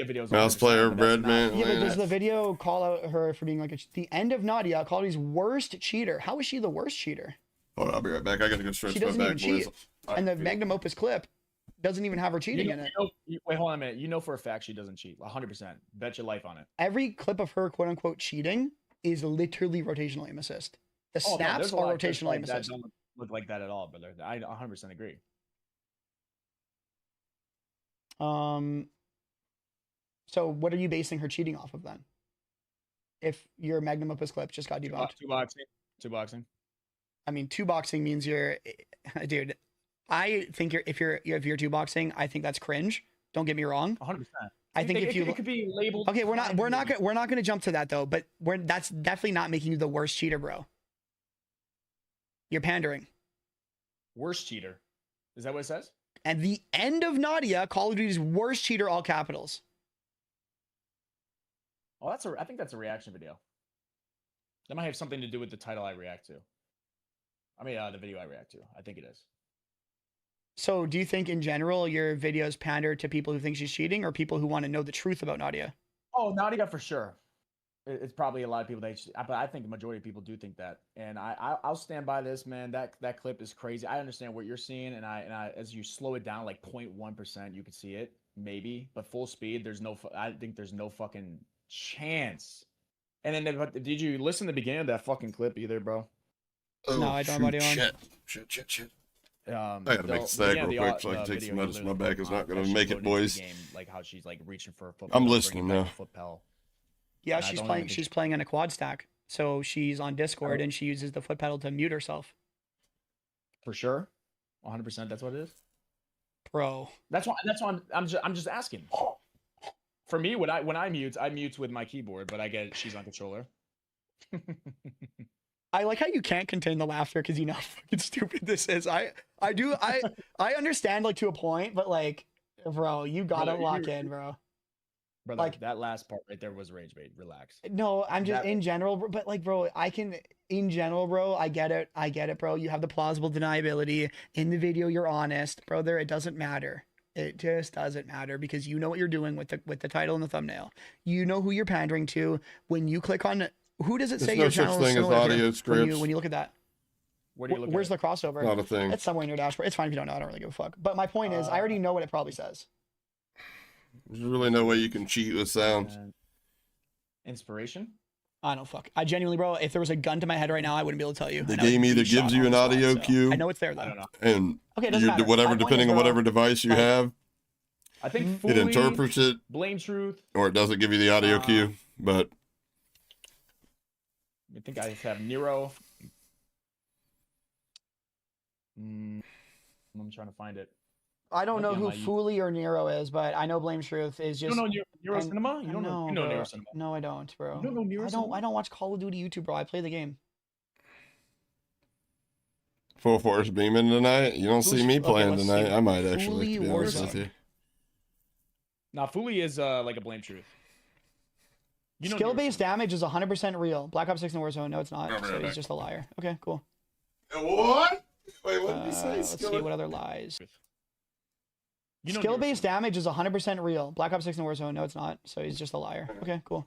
S3: videos.
S2: Mouse
S3: 100%,
S2: player,
S3: but that's
S2: bread
S3: not-
S2: man.
S4: Yeah, but does
S2: man.
S4: the video call out her for being like the end of Nadia, Caldy's worst cheater? How is she the worst cheater?
S2: Hold on, I'll be right back. I gotta go stretch
S4: She
S2: my
S4: doesn't
S2: back,
S4: even cheat.
S2: boys.
S4: And the magnum opus clip doesn't even have her
S3: You
S4: cheating
S3: know,
S4: in it.
S3: wait, hold on a minute. You know for a fact she doesn't cheat. 100%. Bet your life on it.
S4: Every clip of her quote unquote cheating is literally rotational aim assist. The
S3: Oh, no,
S4: snaps
S3: there's a
S4: are
S3: lot of clips
S4: rotational
S3: like
S4: aim
S3: that
S4: assist.
S3: don't look like that at all, brother. I 100% agree.
S4: So what are you basing her cheating off of then? If your magnum opus clip just got debunked.
S3: Two boxing.
S4: I mean, two boxing means you're, dude. I think if you're two boxing, I think that's cringe. Don't get me wrong.
S3: 100%.
S4: I think if you
S3: it could be labeled.
S4: okay, we're not
S3: crime,
S4: gonna jump to that though. But that's definitely not making you the worst cheater, bro. You're pandering.
S3: Worst cheater. Is that what it says?
S4: And the end of Nadia, Call of Duty's worst cheater, all capitals.
S3: Oh, I think that's a reaction video. That might have something to do with the title I react to. I mean, the video I react to. I think it is.
S4: So do you think in general your videos pander to people who think she's cheating or people who want to know the truth about Nadia?
S3: Oh, Nadia for sure. It's probably a lot of people but I think the majority of people do think that, and I'll stand by this, man. That clip is crazy. I understand what you're seeing, and I as you slow it down like 0.1%, you could see it maybe, but full speed, I think there's no fucking chance. And then did you listen to the beginning of that fucking clip either, bro?
S4: No, I don't have audio on.
S2: Shit.
S3: I
S2: I gotta make a stag real quick so I can take some medicine. My back is not gonna make it, boys.
S3: Like how she's like reaching for a foot.
S2: I'm listening now.
S4: Yeah,
S3: And I
S4: she's
S3: don't
S4: playing.
S3: even think
S4: She's playing in a quad stack. So she's on Discord
S3: Oh.
S4: and she uses the foot pedal to mute herself.
S3: For sure, 100%. That's what it is.
S4: Bro,
S3: That's why I'm just asking. For me, when I mute with my keyboard, but I get she's on controller.
S4: I like how you can't contain the laughter because you know how fucking stupid this is. I understand like to a point, but like, bro, you gotta
S3: Brother,
S4: lock in, bro.
S3: Brother,
S4: Like-
S3: that last part right there was rage bait. Relax.
S4: No, I'm just
S3: That-
S4: in general, but like, bro, in general, bro, I get it, bro. You have the plausible deniability in the video. You're honest, brother. It doesn't matter. It just doesn't matter because you know what you're doing with the title and the thumbnail. You know who you're pandering to when you click on. Who does it
S2: There's
S4: say
S2: no
S4: your
S2: such
S4: channel is
S2: thing as
S4: similar to?
S2: audio
S4: When
S2: scripts.
S4: you look at that,
S3: Where do you look
S4: where's
S3: at
S4: the crossover?
S2: Not a thing.
S4: It's somewhere in your dashboard. It's fine if you don't know. I don't really give a fuck. But my point is, I already know what it probably says.
S2: There's really no way you can cheat with sounds.
S3: Inspiration?
S4: I don't fuck. I genuinely, bro, if there was a gun to my head right now, I wouldn't be able to tell you.
S2: The
S4: and I would
S2: game either
S4: be shot
S2: gives you
S4: on
S2: an
S4: the spot,
S2: audio
S4: so
S2: cue.
S4: I know it's there though.
S3: I don't know.
S2: And
S4: Okay, it doesn't matter.
S2: whatever,
S4: My point
S2: depending
S4: is,
S2: on
S4: bro,
S2: whatever device you
S4: like-
S2: have,
S3: I think
S2: it
S3: fully
S2: interprets it
S3: blame truth.
S2: or it doesn't give you the audio cue. But
S3: I think I have Nero. I'm trying to find it.
S4: I don't
S3: Might
S4: know
S3: be
S4: who
S3: on my-
S4: Fooly or Nero is, but I know Blame Truth is
S3: You
S4: just.
S3: don't know Nero
S4: I-
S3: Cinema? You
S4: I
S3: don't know, you know
S4: bro.
S3: Nero Cinema.
S4: No, I don't, bro.
S3: You don't know Nero Cinema?
S4: I don't watch Call of Duty YouTube, bro. I play the game.
S2: full force beaming tonight. You don't see
S4: Who's-
S2: me
S4: okay,
S2: playing
S4: let's see.
S2: tonight. I might actually,
S4: Fully
S2: to be honest with
S4: Warzone.
S2: you.
S3: Now Fully is like a blame truth. You know
S4: Skill-based damage is 100% real. Black Ops 6 and Warzone. No, it's not.
S2: I'll be
S4: So
S2: right
S4: he's
S2: back.
S4: just a liar. Okay, cool.
S2: What? Wait, what did you say?
S4: Let's see what other lies.
S3: You know
S4: Skill-based damage is 100% real. Black Ops 6 and Warzone. No, it's not. So he's just a liar. Okay, cool.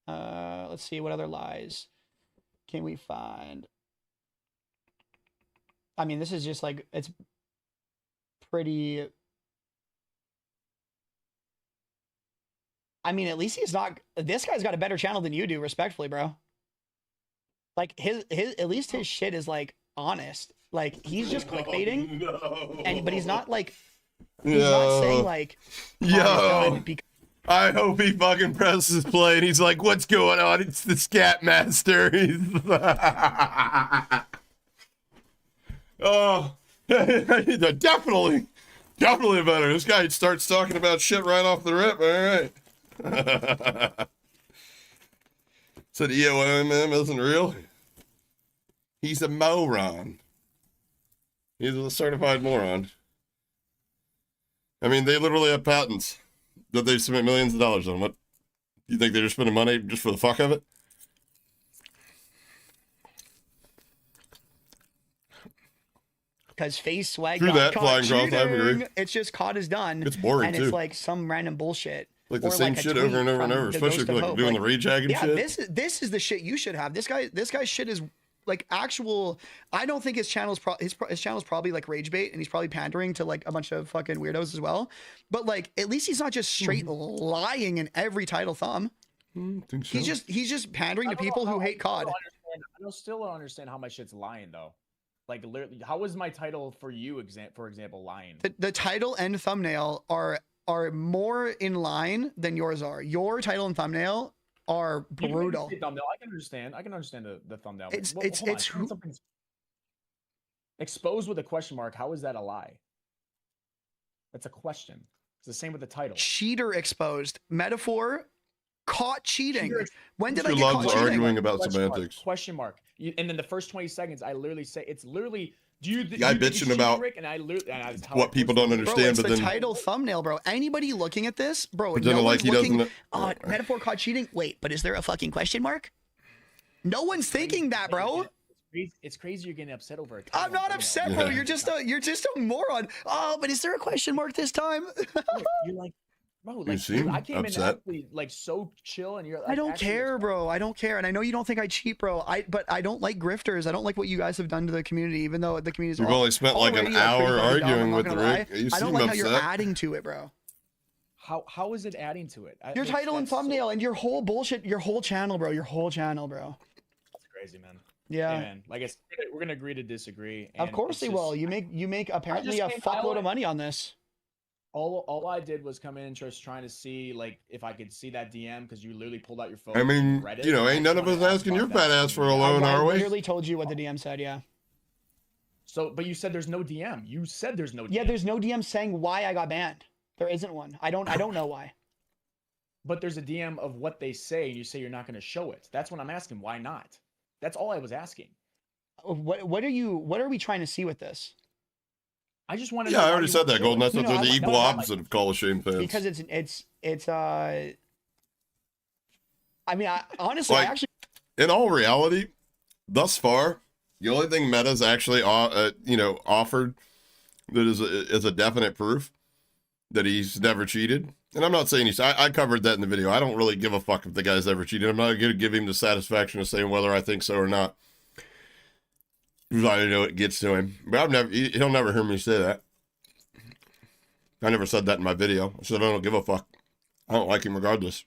S4: Let's see what other lies can we find. I mean, this is just like it's pretty. I mean, at least he's not. This guy's got a better channel than you do, respectfully, bro. Like his at least his shit is like honest. Like he's just clickbaiting, but he's not like he's not saying like oh, he's
S2: Yo.
S4: done because
S2: I hope he fucking presses play and he's like, what's going on? It's the Scat Master. He's oh, definitely better. This guy starts talking about shit right off the rip. All right. Said EOMM isn't real. He's a moron. He's a certified moron. I mean, they literally have patents that they spent millions of dollars on. What? You think they're just spending money just for the fuck of it?
S4: face swag.
S2: True
S4: got
S2: that,
S4: caught
S2: flying cross, I agree.
S4: cheating. It's just caught as done.
S2: It's boring,
S4: and
S2: too.
S4: it's like some random bullshit.
S2: Like the
S4: Or
S2: same
S4: a
S2: shit
S4: tweet
S2: over and over and
S4: from
S2: over,
S4: the
S2: especially
S4: Ghost
S2: if
S4: of
S2: you're like
S4: Hope.
S2: doing
S4: Like,
S2: the rejag and
S4: yeah,
S2: shit.
S4: this is the shit you should have. This guy's shit is like actual. I don't think his channel's his channel's probably like rage bait, and he's probably pandering to like a bunch of fucking weirdos as well. But like at least he's not just straight lying in every title thumb.
S2: Think so.
S4: He's just pandering to people who hate COD.
S3: I still don't understand how my shit's lying though. Like literally, how was my title for you, for example, lying?
S4: The title and thumbnail are more in line than yours are. Your title and thumbnail are
S3: You can
S4: brutal.
S3: say thumbnail. I can understand. I can understand the thumbnail.
S4: It's-
S3: Well,
S4: it's-
S3: hold on,
S4: it's
S3: saying
S4: who-
S3: something's exposed with a question mark. How is that a lie? That's a question. It's the same with the title.
S4: Cheater exposed. Metaphor, caught cheating.
S3: Cheater ex-
S4: When did I
S2: Two
S4: get
S2: loves
S4: caught cheating?
S2: arguing about
S3: Question mark,
S2: semantics.
S3: Question mark. And then the first 20 seconds, I literally say it's literally. Do you?
S2: Guy
S3: you think
S2: bitching
S3: it's
S2: about
S3: cheating, Rick? And I literally. And that's how
S2: what
S3: I
S2: people
S3: posted
S2: don't
S3: it.
S4: Bro,
S2: understand,
S4: it's
S2: but
S4: the
S2: then
S4: title thumbnail, bro. Anybody looking at this, bro,
S2: Pretending
S4: no
S2: like
S4: one's
S2: he
S4: looking.
S2: doesn't-
S4: Oh, metaphor caught cheating. Wait, but is there a fucking question mark? No one's thinking that, bro.
S3: It's crazy you're getting upset over it.
S4: I'm not upset, bro. You're just a moron. Oh, but is there a question mark this time?
S3: You're like, bro,
S2: You
S3: like
S2: seem
S3: dude, I came
S2: upset.
S3: in actually like so chill, and you're like,
S4: I don't
S3: actually
S4: care,
S3: upset.
S4: bro. I don't care, and I know you don't think I cheat, bro. But I don't like grifters. I don't like what you guys have done to the community, even though the community's.
S2: We've only spent like an
S4: already, pretty
S2: hour
S4: fucking dumb,
S2: arguing
S4: I'm not
S2: with
S4: gonna
S2: Rick.
S4: lie.
S2: You
S4: I don't
S2: seem
S4: like how you're
S2: upset.
S4: adding to it, bro.
S3: How is it adding to it?
S4: Your
S3: Like,
S4: title and
S3: that's so-
S4: thumbnail and your whole bullshit, your whole channel, bro. Your whole channel, bro.
S3: That's crazy, man.
S4: Yeah.
S3: Hey, man. Like I said, we're gonna agree to disagree.
S4: Of
S3: and
S4: course
S3: it's
S4: they
S3: just-
S4: will. You make apparently a
S3: came-
S4: fuckload of money on this.
S3: All I did was come in and just trying to see like if I could see that DM because you literally pulled out your phone.
S2: I mean,
S3: and read it,
S2: you know,
S3: and I
S2: ain't
S3: just
S2: none of
S3: wanted
S2: us
S3: to ask
S2: asking your
S3: about
S2: fat
S3: that.
S2: ass for a loan,
S4: I
S2: are we?
S4: literally told you what the DM said. Yeah.
S3: So, but you said there's no DM. You said there's no DM.
S4: Yeah. There's no DM saying why I got banned. There isn't one. I don't know why.
S3: But there's a DM of what they say, and you say you're not going to show it. That's what I'm asking. Why not? That's all I was asking.
S4: What are we trying to see with this?
S3: I just want to.
S2: Yeah, I already said that, Golden. That's what
S4: No,
S2: they're the
S4: I-
S2: equal
S3: no, I-
S2: opposite of Call of Shame fans.
S4: because it's I mean, honestly,
S2: Like-
S4: I actually
S2: In all reality, thus far, the only thing Meta's actually, offered that is a definite proof that he's never cheated. And I'm not saying I covered that in the video. I don't really give a fuck if the guy's ever cheated. I'm not going to give him the satisfaction of saying whether I think so or not. Because I know it gets to him. But he'll never hear me say that. I never said that in my video. I said I don't give a fuck. I don't like him regardless.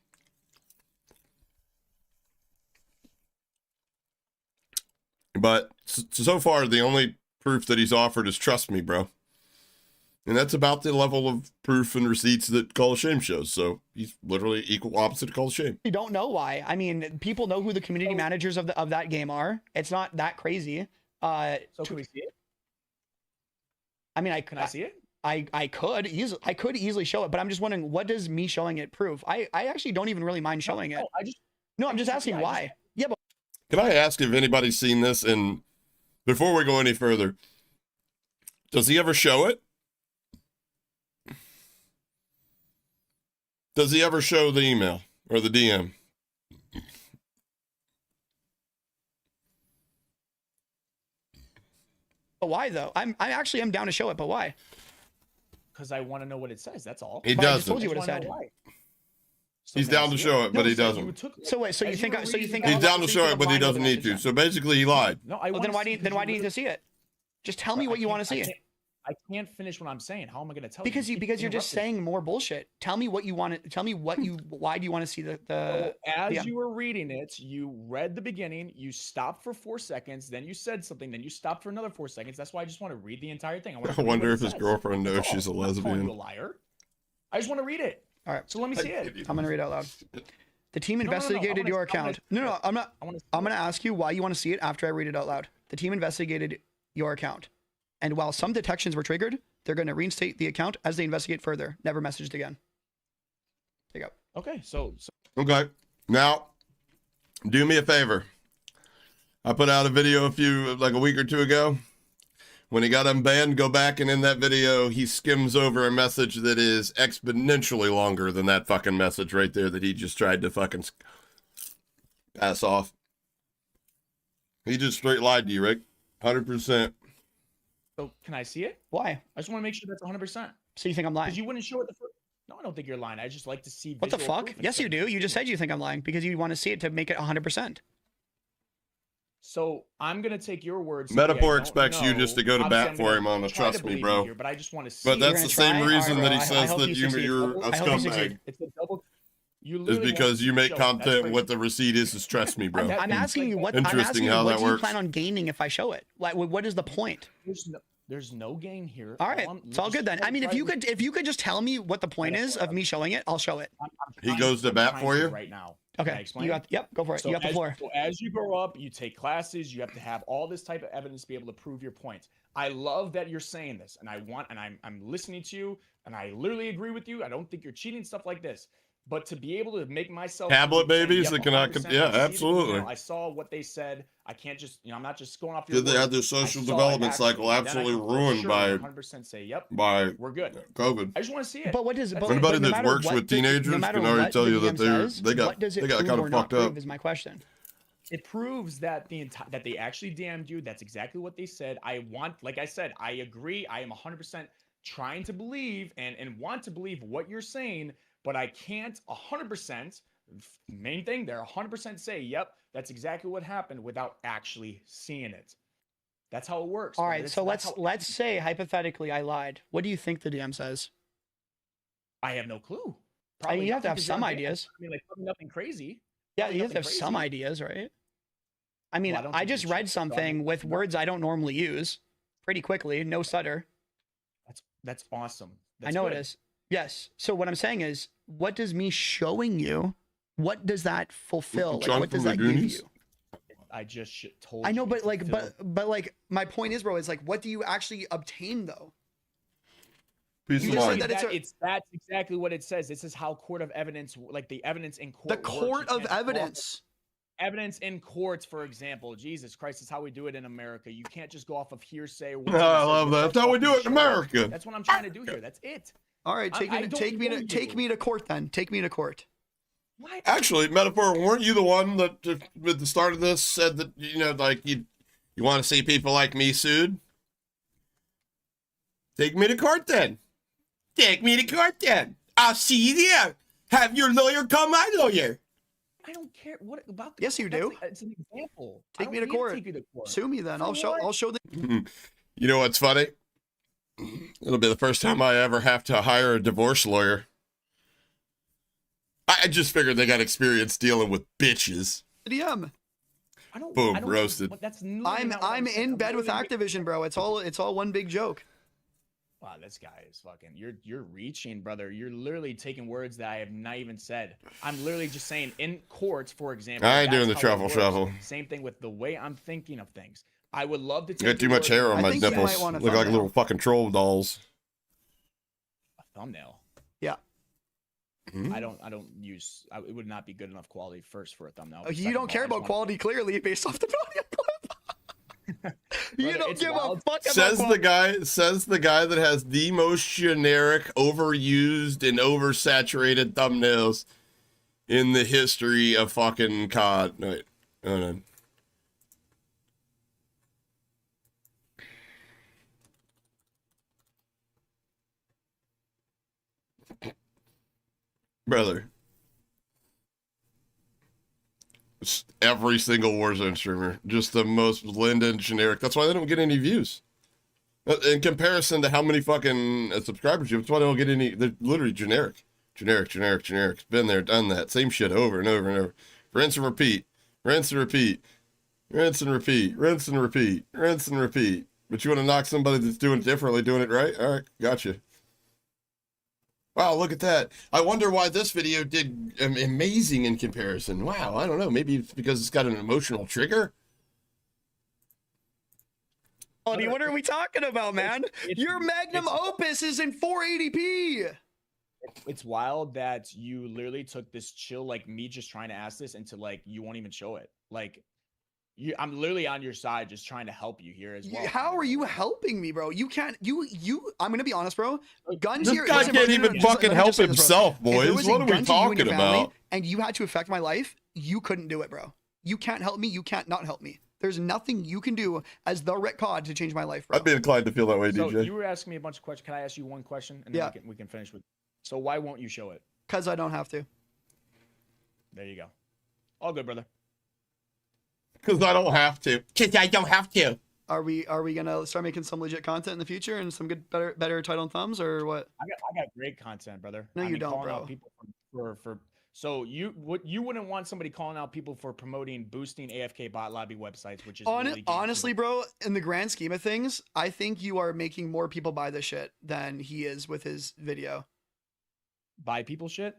S2: But so far, the only proof that he's offered is trust me, bro. And that's about the level of proof and receipts that Call of Shame shows. So he's literally equal opposite of Call of Shame.
S4: don't know why. I mean, people know who the community managers of that game are. It's not that crazy.
S3: So can we see it?
S4: I mean,
S3: Can I see it?
S4: I could easily show it, but I'm just wondering, what does me showing it prove? I actually don't even really mind showing it.
S3: No,
S4: I'm just asking
S3: yeah,
S4: why. Yeah, but
S2: Can I ask if anybody's seen this? And before we go any further, does he ever show it? Does he ever show the email or the DM?
S4: why though? I actually am down to show it, but why?
S3: Because I want to know what it says. That's all.
S2: He
S4: But I just told
S2: doesn't.
S4: you what it
S3: I just
S4: said.
S3: wanna know why. So
S2: He's
S3: can I
S2: down to
S3: see
S2: show it, but he
S3: so
S2: doesn't.
S3: you took-
S4: So wait, so you
S3: as
S4: think
S3: were
S4: so you
S3: reading
S4: think
S3: it
S2: He's
S3: out,
S2: down to
S3: so
S2: show
S3: you
S2: it, but he
S3: lied
S2: doesn't
S3: about
S2: need to.
S3: this.
S2: So basically, he lied.
S3: No, I
S4: well,
S3: want
S4: then why do you need to see it? Just tell me what you want to see.
S3: I can't finish what I'm saying. How am I going to tell
S4: Because
S3: you?
S4: you're just saying more bullshit. Tell me what you want to tell me why do you want to see the
S3: As
S4: yeah.
S3: you were reading it, you read the beginning, you stopped for 4 seconds, then you said something, then you stopped for another 4 seconds. That's why I just want to read the entire thing.
S2: I wonder if his girlfriend knows she's a
S3: I'm not calling
S2: lesbian.
S3: you a liar. I just want to read it.
S4: All right.
S3: So let me see it.
S4: I'm gonna read out loud. The team
S3: no,
S4: investigated
S3: I wanna-
S4: your
S3: I wanna-
S4: account. No, I'm not.
S3: I wanna see
S4: I'm
S3: it.
S4: gonna ask you why you want to see it after I read it out loud. The team investigated your account, and while some detections were triggered, they're going to reinstate the account as they investigate further. Never messaged again. There you go.
S3: Okay, so
S2: Okay. Now, do me a favor. I put out a video a week or two ago. When he got unbanned, go back and in that video, he skims over a message that is exponentially longer than that fucking message right there that he just tried to fucking pass off. He just straight lied to you, Rick. 100%.
S3: can I see it?
S4: Why?
S3: I just want to make sure that's 100%.
S4: So you think I'm lying?
S3: Because you wouldn't show it the first. No, I don't think you're lying. I just like to see.
S4: What the
S3: visual
S4: fuck?
S3: proof
S4: Yes, you
S3: instead of-
S4: do. You just said you think I'm lying because you want to see it to make it 100%.
S3: So I'm gonna take your words.
S2: Metaphor expects you just to go to bat for him on the
S3: try to
S2: trust me,
S3: believe
S2: bro.
S3: you here, but I just want to see.
S2: But
S4: You're
S2: that's
S4: gonna
S2: the same
S4: try?
S2: reason
S4: Alright,
S2: that he
S4: bro, I
S2: says
S4: hope
S2: that
S4: you succeed.
S2: you're a
S4: I hope you succeed.
S2: scumbag.
S3: It's a double. You
S2: Is
S3: literally
S2: because
S3: want
S2: you
S3: to
S2: make
S3: show it. That's
S2: content
S3: crazy.
S2: what the receipt is trust me, bro.
S4: I'm asking you what. I'm
S2: Interesting
S4: asking you
S2: how
S4: what
S2: that
S4: do you
S2: works.
S4: plan on gaining if I show it? Like, what is the point?
S3: There's no gain here.
S4: All right, it's all good then. I mean, if you could just tell me what the point is of me showing it, I'll show it.
S2: He goes to bat for you?
S3: right now. Can I
S4: Okay,
S3: explain?
S4: you got. Yep, go for it.
S3: So
S4: You got the floor.
S3: So as you grow up, you take classes, you have to have all this type of evidence to be able to prove your point. I love that you're saying this, and I'm listening to you, and I literally agree with you. I don't think you're cheating, stuff like this. But to be able to make myself
S2: Tablet
S3: saying,
S2: babies
S3: yep,
S2: that cannot,
S3: 100%,
S2: yeah,
S3: I see the
S2: absolutely.
S3: email, I saw what they said. I can't just, I'm not just going off your
S2: Did they
S3: word.
S2: have their
S3: I
S2: social
S3: saw it
S2: development
S3: actually,
S2: cycle
S3: then I
S2: absolutely
S3: can for
S2: ruined
S3: sure
S2: by
S3: 100% say, yep,
S2: by
S3: we're good.
S2: COVID?
S3: I just want to see it.
S4: But what does? But,
S2: Anybody
S4: but no
S2: that
S4: matter
S2: works
S4: what
S2: with
S4: the-
S2: teenagers
S4: no matter
S2: can already
S4: what
S2: tell
S4: the
S2: you that
S4: DM says,
S2: they got
S4: what does it
S2: prove
S4: prove
S2: or
S4: or
S2: not
S4: not prove
S2: up.
S4: is my question.
S3: It proves that that they actually DM'd you. That's exactly what they said. Like I said, I agree. I am 100% trying to believe and want to believe what you're saying, but I can't 100%. Main thing, they're 100% say, yep, that's exactly what happened without actually seeing it. That's how it works.
S4: All
S3: man.
S4: right, so let's say hypothetically I lied. What do you think the DM says?
S3: I have no clue.
S4: I mean, you have to
S3: nothing,
S4: have
S3: 'cause
S4: some
S3: you're on
S4: ideas.
S3: I mean, like probably nothing crazy.
S4: Yeah,
S3: Probably
S4: you have to have
S3: nothing
S4: some
S3: crazy.
S4: ideas, right? I mean,
S3: Well, I don't
S4: I
S3: think
S4: just
S3: you
S4: read
S3: should, so I
S4: something
S3: mean,
S4: with
S3: no.
S4: words I don't normally use pretty quickly, no stutter.
S3: That's awesome.
S4: I
S3: That's
S4: know
S3: good.
S4: it is. Yes. So what I'm saying is, what does me showing you, what does that fulfill? Like,
S2: John
S4: what does
S2: from
S4: that
S2: the
S4: give
S2: Goonies?
S4: you?
S3: I just told
S4: I know,
S3: you
S4: but
S3: to
S4: like,
S3: fulfill-
S4: but like, my point is, bro, is like, what do you actually obtain though?
S2: Peace
S4: You
S2: of
S4: just said
S2: mind.
S4: that
S3: that's exactly what it says. This is how court of evidence, like the evidence in court.
S4: The
S3: works.
S4: court
S3: You
S4: of
S3: can't just go off
S4: evidence.
S3: evidence in courts, for example. Jesus Christ, is how we do it in America. You can't just go off of hearsay. Or what
S2: I
S3: someone says.
S2: love
S3: You
S2: that.
S3: have
S2: That's how we do
S3: fucking
S2: it in
S3: show it.
S2: America.
S3: That's what I'm trying to do here. That's it.
S4: All right,
S3: I don't know
S4: take
S3: you.
S4: me to court then. Take me to court.
S3: What?
S2: Actually, Metaphor, weren't you the one that at the start of this said that, you know, like you want to see people like me sued? Take me to court then. Take me to court then. I'll see you there. Have your lawyer call my lawyer.
S3: I don't care what about.
S4: Yes, you do.
S3: It's an example.
S4: Take
S3: I
S4: me
S3: don't
S4: to
S3: need
S4: court.
S3: Take you to court.
S4: Sue me then.
S3: For
S4: I'll show.
S3: what?
S4: I'll show the.
S2: You know what's funny? It'll be the first time I ever have to hire a divorce lawyer. I just figured they got experience dealing with bitches.
S4: DM.
S2: Boom,
S3: I don't
S2: roasted.
S3: That's
S4: I'm
S3: not what
S4: I'm
S3: saying.
S4: in bed with
S3: literally-
S4: Activision, bro. It's all one big joke.
S3: Wow, this guy is fucking. You're reaching, brother. You're literally taking words that I have not even said. I'm literally just saying in court, for example.
S2: I ain't doing
S3: that's
S2: the
S3: how it
S2: truffle
S3: works.
S2: shuffle.
S3: Same thing with the way I'm thinking of things. I would love to take
S2: I got too
S3: your
S2: much
S3: word-
S2: hair on
S4: I
S2: my
S4: think you might
S2: nipples.
S4: want a
S2: Look like
S4: thumbnail.
S2: little fucking troll dolls.
S3: A thumbnail.
S4: Yeah.
S2: Hmm?
S3: I don't use. It would not be good enough quality first for a thumbnail.
S4: You
S3: Second
S4: don't
S3: of
S4: care
S3: all, I just
S4: about
S3: wanna-
S4: quality clearly based off the audio clip. You
S3: Brother,
S4: don't
S3: it's
S4: give a
S3: wild.
S4: fuck about
S2: Says
S4: quality.
S2: the guy that has the most generic, overused, and oversaturated thumbnails in the history of fucking COD. No, wait. Oh, no. Brother. It's every single Warzone streamer. Just the most blend and generic. That's why they don't get any views. In comparison to how many fucking subscribers you have, that's why they don't get any. They're literally generic. Generic. Been there, done that. Same shit over and over and over. Rinse and repeat. Rinse and repeat. Rinse and repeat. Rinse and repeat. Rinse and repeat. But you want to knock somebody that's doing it differently, doing it right? All right, gotcha. Wow, look at that. I wonder why this video did amazing in comparison. Wow, I don't know. Maybe it's because it's got an emotional trigger?
S4: Quality, what are we talking about, man? Your magnum
S3: it's-
S4: opus is in 480p.
S3: It's wild that you literally took this chill, like me just trying to ask this, into like you won't even show it. Like, I'm literally on your side, just trying to help you here as well.
S4: How are you helping me, bro? You can't. You. I'm gonna be honest, bro. Guns
S2: This
S4: here.
S2: guy
S4: listen, bro,
S2: can't
S4: no, no,
S2: even
S4: no, just
S2: fucking
S4: let me
S2: help
S4: just say this, bro.
S2: himself,
S4: If there
S2: boys.
S4: was a
S2: What are we
S4: gun to you and
S2: talking
S4: your family,
S2: about?
S4: And you had to affect my life, you couldn't do it, bro. You can't help me. You can't not help me. There's nothing you can do as the Rick COD to change my life, bro.
S2: I'd be inclined to feel that way,
S3: So
S2: DJ.
S3: you were asking me a bunch of questions. Can I ask you one question, and then
S4: Yeah.
S3: we can finish with. So why won't you show it?
S4: Because I don't have to.
S3: There you go. All good, brother.
S2: Because I don't have to. Because I don't have to.
S4: Are we gonna start making some legit content in the future and some good better title and thumbs or what?
S3: I got great content, brother.
S4: No,
S3: I
S4: you
S3: mean,
S4: don't,
S3: calling
S4: bro.
S3: out people for so you wouldn't want somebody calling out people for promoting boosting AFK bot lobby websites, which is really game
S4: Honestly, bro, in the grand scheme of things, I think you are making more people buy this shit than he is with his video.
S3: buy people shit.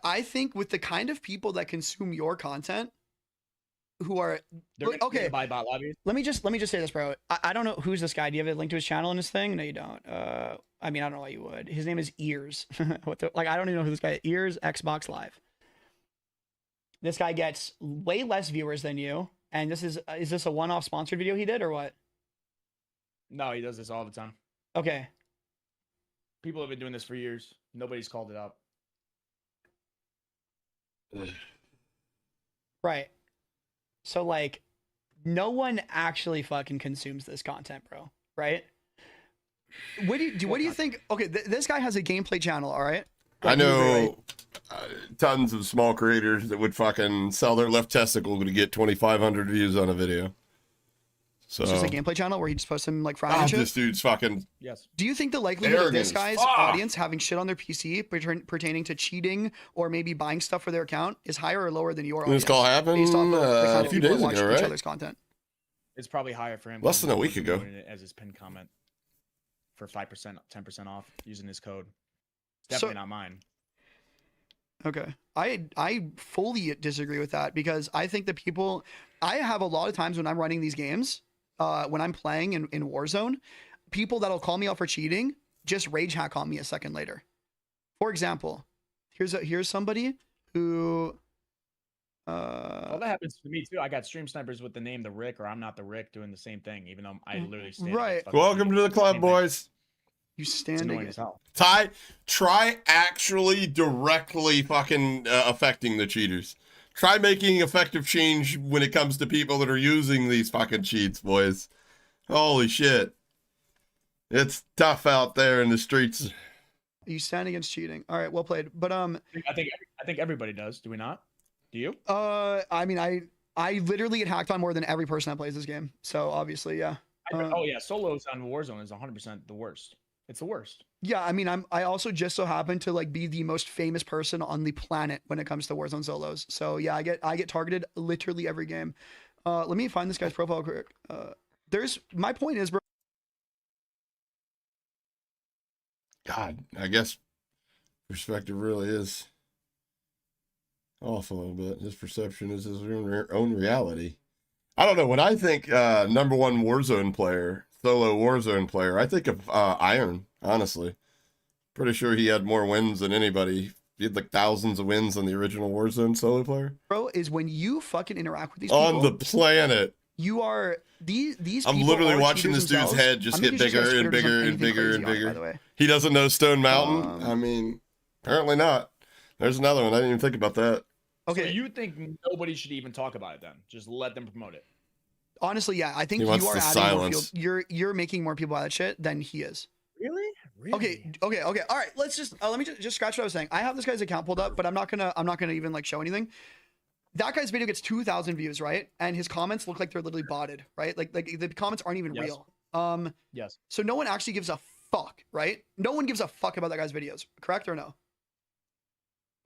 S4: I think with the kind of people that consume your content, who are
S3: They're gonna
S4: okay.
S3: buy bot lobbies.
S4: Let me just say this, bro. I don't know who's this guy. Do you have a link to his channel and his thing? No, you don't. I mean, I don't know why you would. His name is Ears. What the, like, I don't even know who this guy is. Ears Xbox Live. This guy gets way less viewers than you. And this is this a one-off sponsored video he did or what?
S3: No, he does this all the time.
S4: Okay.
S3: People have been doing this for years. Nobody's called it out.
S4: Right. So like, no one actually fucking consumes this content, bro. Right? What do you think? Okay, this guy has a gameplay channel, all right?
S2: I know tons of small creators that would fucking sell their left testicle to get 2,500 views on a video. So
S4: It's just a gameplay channel where he just posts him like Friday and shit.
S2: this dude's fucking
S3: Yes.
S4: Do you think the likelihood of
S2: arrogant
S4: this
S2: as
S4: guy's
S2: fuck.
S4: audience having shit on their PC pertaining to cheating or maybe buying stuff for their account is higher or lower than your
S2: When
S4: audience?
S2: this call happened,
S4: based off of the kind
S2: a
S4: of
S2: few
S4: people
S2: days
S4: that watch
S2: ago,
S4: each
S2: right?
S4: other's content.
S3: It's probably higher for him.
S2: Less than a week ago.
S3: Promoting it as his pinned comment for 5%, 10% off using his code. It's
S4: So-
S3: definitely not mine.
S4: Okay. I fully disagree with that because I think that people, I have a lot of times when I'm running these games, when I'm playing in Warzone, people that'll call me out for cheating just rage hack on me a second later. For example, here's somebody who
S3: Well, that happens to me too. I got stream snipers with the name TheRick or I'm not TheRick doing the same thing, even though I literally stand
S4: Right.
S3: against fucking
S2: Welcome
S3: cheaters.
S2: to the club,
S3: Same thing.
S2: boys.
S4: You
S3: It's
S4: stand
S3: annoying
S4: against.
S3: as hell.
S2: Try actually directly fucking affecting the cheaters. Try making effective change when it comes to people that are using these fucking cheats, boys. Holy shit. It's tough out there in the streets.
S4: You stand against cheating. All right, well played. But
S3: I think everybody does. Do we not? Do you?
S4: I mean, I literally get hacked on more than every person that plays this game. So obviously, yeah.
S3: Oh yeah, solos on Warzone is 100% the worst. It's the worst.
S4: Yeah, I mean, I also just so happen to like be the most famous person on the planet when it comes to Warzone solos. So yeah, I get targeted literally every game. Let me find this guy's profile quick. My point is, bro.
S2: God, I guess perspective really is off a little bit. His perception is his own reality. I don't know. When I think number one Warzone player, solo Warzone player, I think of Iron, honestly. Pretty sure he had more wins than anybody. He had like thousands of wins on the original Warzone solo player.
S4: Bro, is when you fucking interact with these
S2: On
S4: people.
S2: the planet.
S4: You are these
S2: I'm
S4: people
S2: literally
S4: are
S2: watching
S4: cheaters
S2: this dude's
S4: themselves.
S2: head just
S4: I'm
S2: get
S4: making sure
S2: bigger and
S4: this guy
S2: bigger
S4: doesn't
S2: and
S4: have anything
S2: bigger
S4: crazy
S2: and
S4: on it,
S2: bigger.
S4: by the way.
S2: He doesn't know Stone Mountain. I mean, apparently not. There's another one. I didn't even think about that.
S4: Okay.
S3: So you think nobody should even talk about it then? Just let them promote it.
S4: Honestly, yeah, I think
S2: He
S4: you
S2: wants
S4: are
S2: to
S4: adding more
S2: silence.
S4: field. You're making more people buy that shit than he is.
S3: Really?
S4: Okay. All right. Let's just let me just scratch what I was saying. I have this guy's account pulled up, but I'm not gonna even like show anything. That guy's video gets 2,000 views, right? And his comments look like they're literally botted, right? Like the comments aren't even
S3: Yes.
S4: real.
S3: Yes.
S4: So no one actually gives a fuck, right? No one gives a fuck about that guy's videos, correct or no?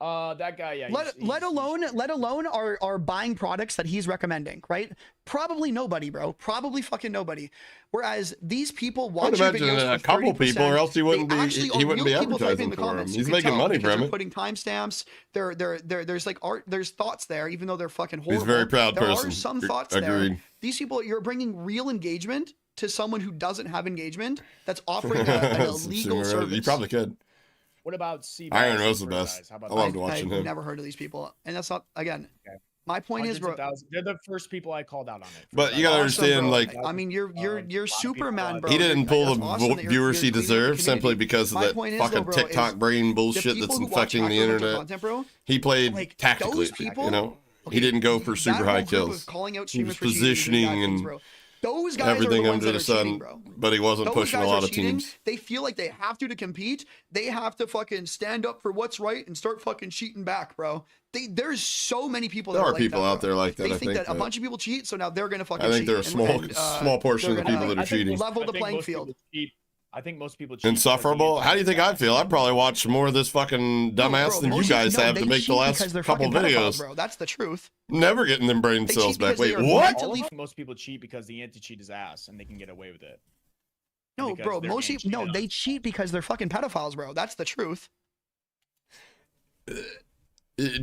S3: That guy, yeah.
S4: Let alone are buying products that he's recommending, right? Probably nobody, bro. Probably fucking nobody. Whereas these people
S2: I would
S4: watch your
S2: imagine
S4: videos
S2: a
S4: for
S2: couple
S4: 30%,
S2: people, or else he wouldn't
S4: they
S2: be.
S4: actually
S2: He
S4: are
S2: wouldn't
S4: real
S2: be
S4: people typing
S2: advertising
S4: in the
S2: for him.
S4: comments. You
S2: He's
S4: can
S2: making
S4: tell
S2: money
S4: because
S2: from
S4: they're
S2: it.
S4: putting timestamps. There's like art. There's thoughts there, even though they're fucking horrible.
S2: He's a very proud
S4: there
S2: person.
S4: Are some thoughts there.
S2: Agreed.
S4: These people, you're bringing real engagement to someone who doesn't have engagement. That's offering an illegal service.
S2: You probably could.
S3: What about C?
S2: Iron was the best.
S3: How about
S2: I loved
S3: that?
S2: watching
S4: I've
S2: him.
S4: never heard of these people, and that's not again.
S3: Okay.
S4: My point is,
S3: Hundreds
S4: bro.
S3: of thousands. They're the first people I called out on it.
S2: But you gotta
S4: Awesome,
S2: understand,
S4: bro.
S2: like,
S4: I mean, you're Superman, bro.
S2: he didn't pull
S4: That's
S2: the
S4: awesome that you're
S2: viewers he
S4: cleaning up the
S2: deserved simply
S4: community.
S2: because of
S4: My
S2: that
S4: point is,
S2: fucking
S4: though, bro,
S2: TikTok
S4: is
S2: brain
S4: the
S2: bullshit that's
S4: people who watch
S2: infecting the
S4: Hacker Hunter
S2: internet.
S4: content, bro,
S2: He played
S4: like,
S2: tactically,
S4: those people-
S2: you know.
S4: okay,
S2: He didn't go for
S4: that
S2: super
S4: whole
S2: high
S4: group
S2: kills.
S4: of calling out
S2: He was
S4: streamers for cheating,
S2: positioning
S4: doing bad things,
S2: and
S4: bro. Those guys
S2: everything
S4: are the ones
S2: under
S4: that
S2: the
S4: are cheating,
S2: sun,
S4: bro.
S2: but he wasn't
S4: Those
S2: pushing a
S4: guys
S2: lot
S4: are
S2: of
S4: cheating.
S2: teams.
S4: They feel like they have to compete. They have to fucking stand up for what's right and start fucking cheating back, bro. There's so many people.
S2: There
S4: that
S2: are
S4: like
S2: people
S4: that,
S2: out
S4: bro.
S2: there like that.
S4: They
S2: I
S4: think that a
S2: but
S4: bunch of people cheat, so now they're gonna fucking.
S2: I think
S4: cheat
S2: there are
S4: and,
S2: small portion of the
S4: they're
S2: people
S4: gonna
S2: that are cheating.
S4: level the
S3: I think
S4: playing
S3: most people
S4: field.
S3: cheat. I think most people cheat. because
S2: Insufferable.
S3: the
S2: How do you think I feel? I probably watch more of this fucking dumbass than you
S4: most
S2: guys
S4: people-
S2: have
S4: they
S2: to make the
S4: cheat
S2: last
S4: because they're
S2: couple
S4: fucking pedophiles,
S2: videos.
S4: bro. That's the truth.
S2: Never getting them brain
S4: They
S2: cells
S4: cheat
S2: back.
S4: because they
S2: Wait,
S4: are
S2: what?
S4: mentally-
S3: Most people cheat because the anti-cheat is ass and they can get away with it.
S4: No,
S3: Because
S4: bro.
S3: they're
S4: Most
S3: getting
S4: people, no,
S3: cheated
S4: they
S3: on.
S4: cheat because they're fucking pedophiles, bro. That's the truth.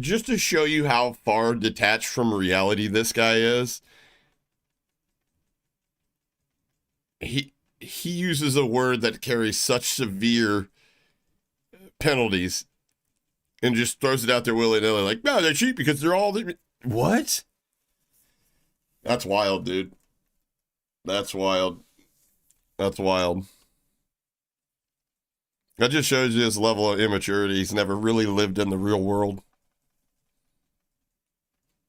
S2: Just to show you how far detached from reality this guy is, he uses a word that carries such severe penalties and just throws it out there willy-nilly like, no, they cheat because they're all what? That's wild, dude. That's wild. That's wild. That just shows you his level of immaturity. He's never really lived in the real world.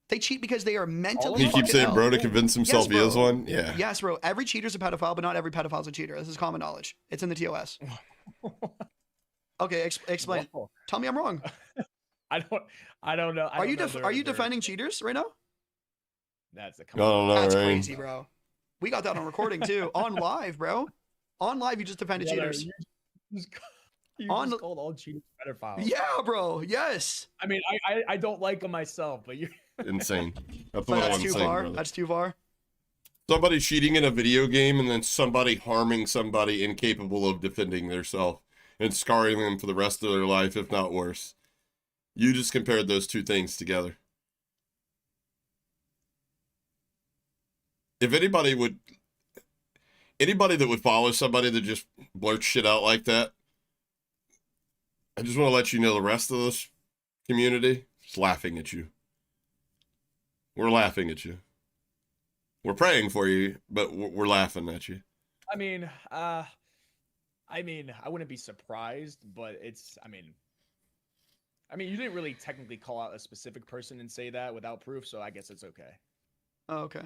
S4: They cheat because they are mentally.
S2: He keeps
S4: fucking
S2: saying
S4: ill.
S2: bro to convince himself he is
S4: bro.
S2: one. Yeah.
S4: Yes, bro. Every cheater's a pedophile, but not every pedophile's a cheater. This is common knowledge. It's in the TOS. Okay, explain.
S3: Whoa.
S4: Tell me I'm wrong.
S3: I don't know.
S4: Are you defending cheaters right now?
S3: That's a
S2: I don't know,
S4: That's
S2: right?
S4: crazy, bro. We got that on recording too, on live, bro. On live, you just defended cheaters.
S3: You
S4: On
S3: just called all cheaters pedophiles.
S4: Yeah, bro. Yes.
S3: I mean, I don't like them myself, but you.
S2: Insane. That's
S4: But
S2: what
S4: that's
S2: I'm
S4: too
S2: saying,
S4: far.
S2: brother.
S4: That's too far.
S2: Somebody cheating in a video game and then somebody harming somebody incapable of defending themselves and scarring them for the rest of their life, if not worse. You just compared those two things together. If anybody that would follow somebody that just blurts shit out like that, I just want to let you know the rest of this community is laughing at you. We're laughing at you. We're praying for you, but we're laughing at you.
S3: I mean, I wouldn't be surprised, but it's, I mean, you didn't really technically call out a specific person and say that without proof, so I guess it's okay.
S4: Oh, okay.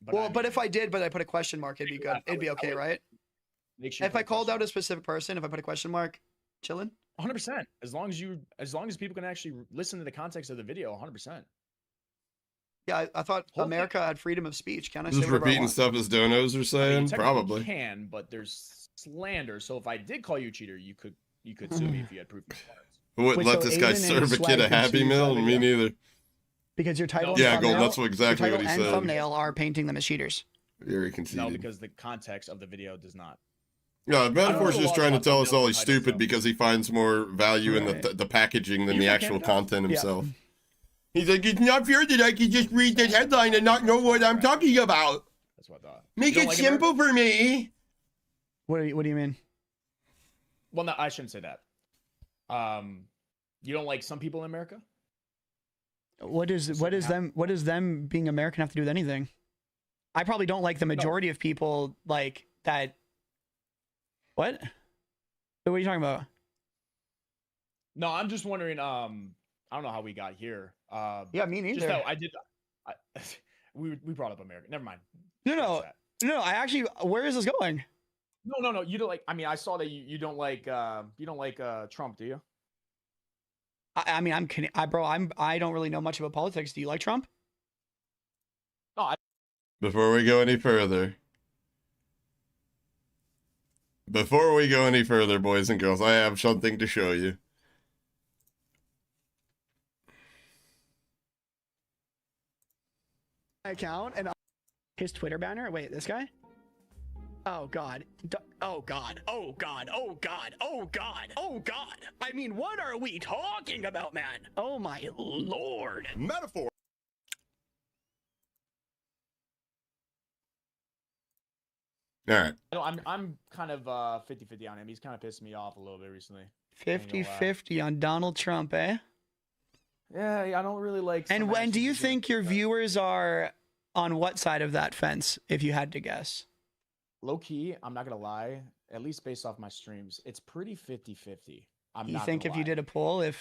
S3: But
S4: Well, but if I did, but I put a question mark, it'd be good. It'd be okay, right?
S3: Make sure
S4: If I called out a specific person, if I put a question mark, chilling.
S3: 100%. As long as people can actually listen to the context of the video, 100%.
S4: Yeah, I thought
S3: Whole
S4: America had freedom of speech. Can I
S2: Just
S4: say whatever I
S2: repeating
S4: want?
S2: stuff as donos are
S3: I mean,
S2: saying?
S3: you technically
S2: Probably.
S3: can, but there's slander. So if I did call you a cheater, you could sue me if you had proof.
S2: Wouldn't
S4: Wait,
S2: let
S4: so
S2: this guy
S4: Aiden and
S2: serve a
S4: Swag
S2: kid a
S4: can
S2: Happy
S4: sue
S2: Meal?
S4: that
S2: Me
S4: video.
S2: neither.
S4: Because your title
S2: Yeah,
S4: and
S2: Golden,
S4: thumbnail,
S2: that's exactly
S4: your
S2: what he
S4: title and
S2: said.
S4: thumbnail are painting them as cheaters.
S2: Very conceited.
S3: No, because the context of the video does not.
S2: Yeah,
S3: I don't
S2: Metaphor's
S3: know
S2: just
S3: a lot
S2: trying to
S3: about
S2: tell us all
S3: thumbnails
S2: he's
S3: and titles,
S2: stupid
S3: though.
S2: because he finds more value in
S4: Right.
S2: the packaging than
S3: You
S2: the
S3: from
S2: actual
S3: Canada?
S2: content
S4: Yeah.
S2: himself. He's like, it's not fair that I can just read the headline and not know what I'm talking about.
S3: That's what I thought.
S2: Make
S3: You
S2: it
S3: don't like
S2: simple
S3: America?
S2: for me.
S4: What do you mean?
S3: Well, no, I shouldn't say that. You don't like some people in America?
S4: What does them being American have to do with anything? I probably don't like the majority of people like that. What? What are you talking about?
S3: No, I'm just wondering. I don't know how we got here.
S4: Yeah, me neither.
S3: Just that I did. We brought up America. Never mind.
S4: No.
S3: Scratch that.
S4: No, I actually. Where is this going?
S3: No. You don't like. I mean, I saw that you don't like. You don't like Trump, do you?
S4: I mean, I don't really know much about politics. Do you like Trump?
S3: No,
S2: Before we go any further, boys and girls, I have something to show you.
S4: Account and his Twitter banner. Wait, this guy? Oh God. Oh God. Oh God. Oh God. Oh God. Oh God. I mean, what are we talking about, man? Oh my Lord.
S2: Metaphor. All right.
S3: I'm kind of 50-50 on him. He's kind of pissed me off a little bit recently.
S4: 50-50 on Donald Trump, eh?
S3: Yeah, I don't really like.
S4: And
S3: some
S4: when do
S3: actions
S4: you
S3: he's doing.
S4: think your viewers are on what side of that fence, if you had to guess?
S3: Low key, I'm not gonna lie. At least based off my streams, it's pretty 50-50.
S4: You think if you did a poll, it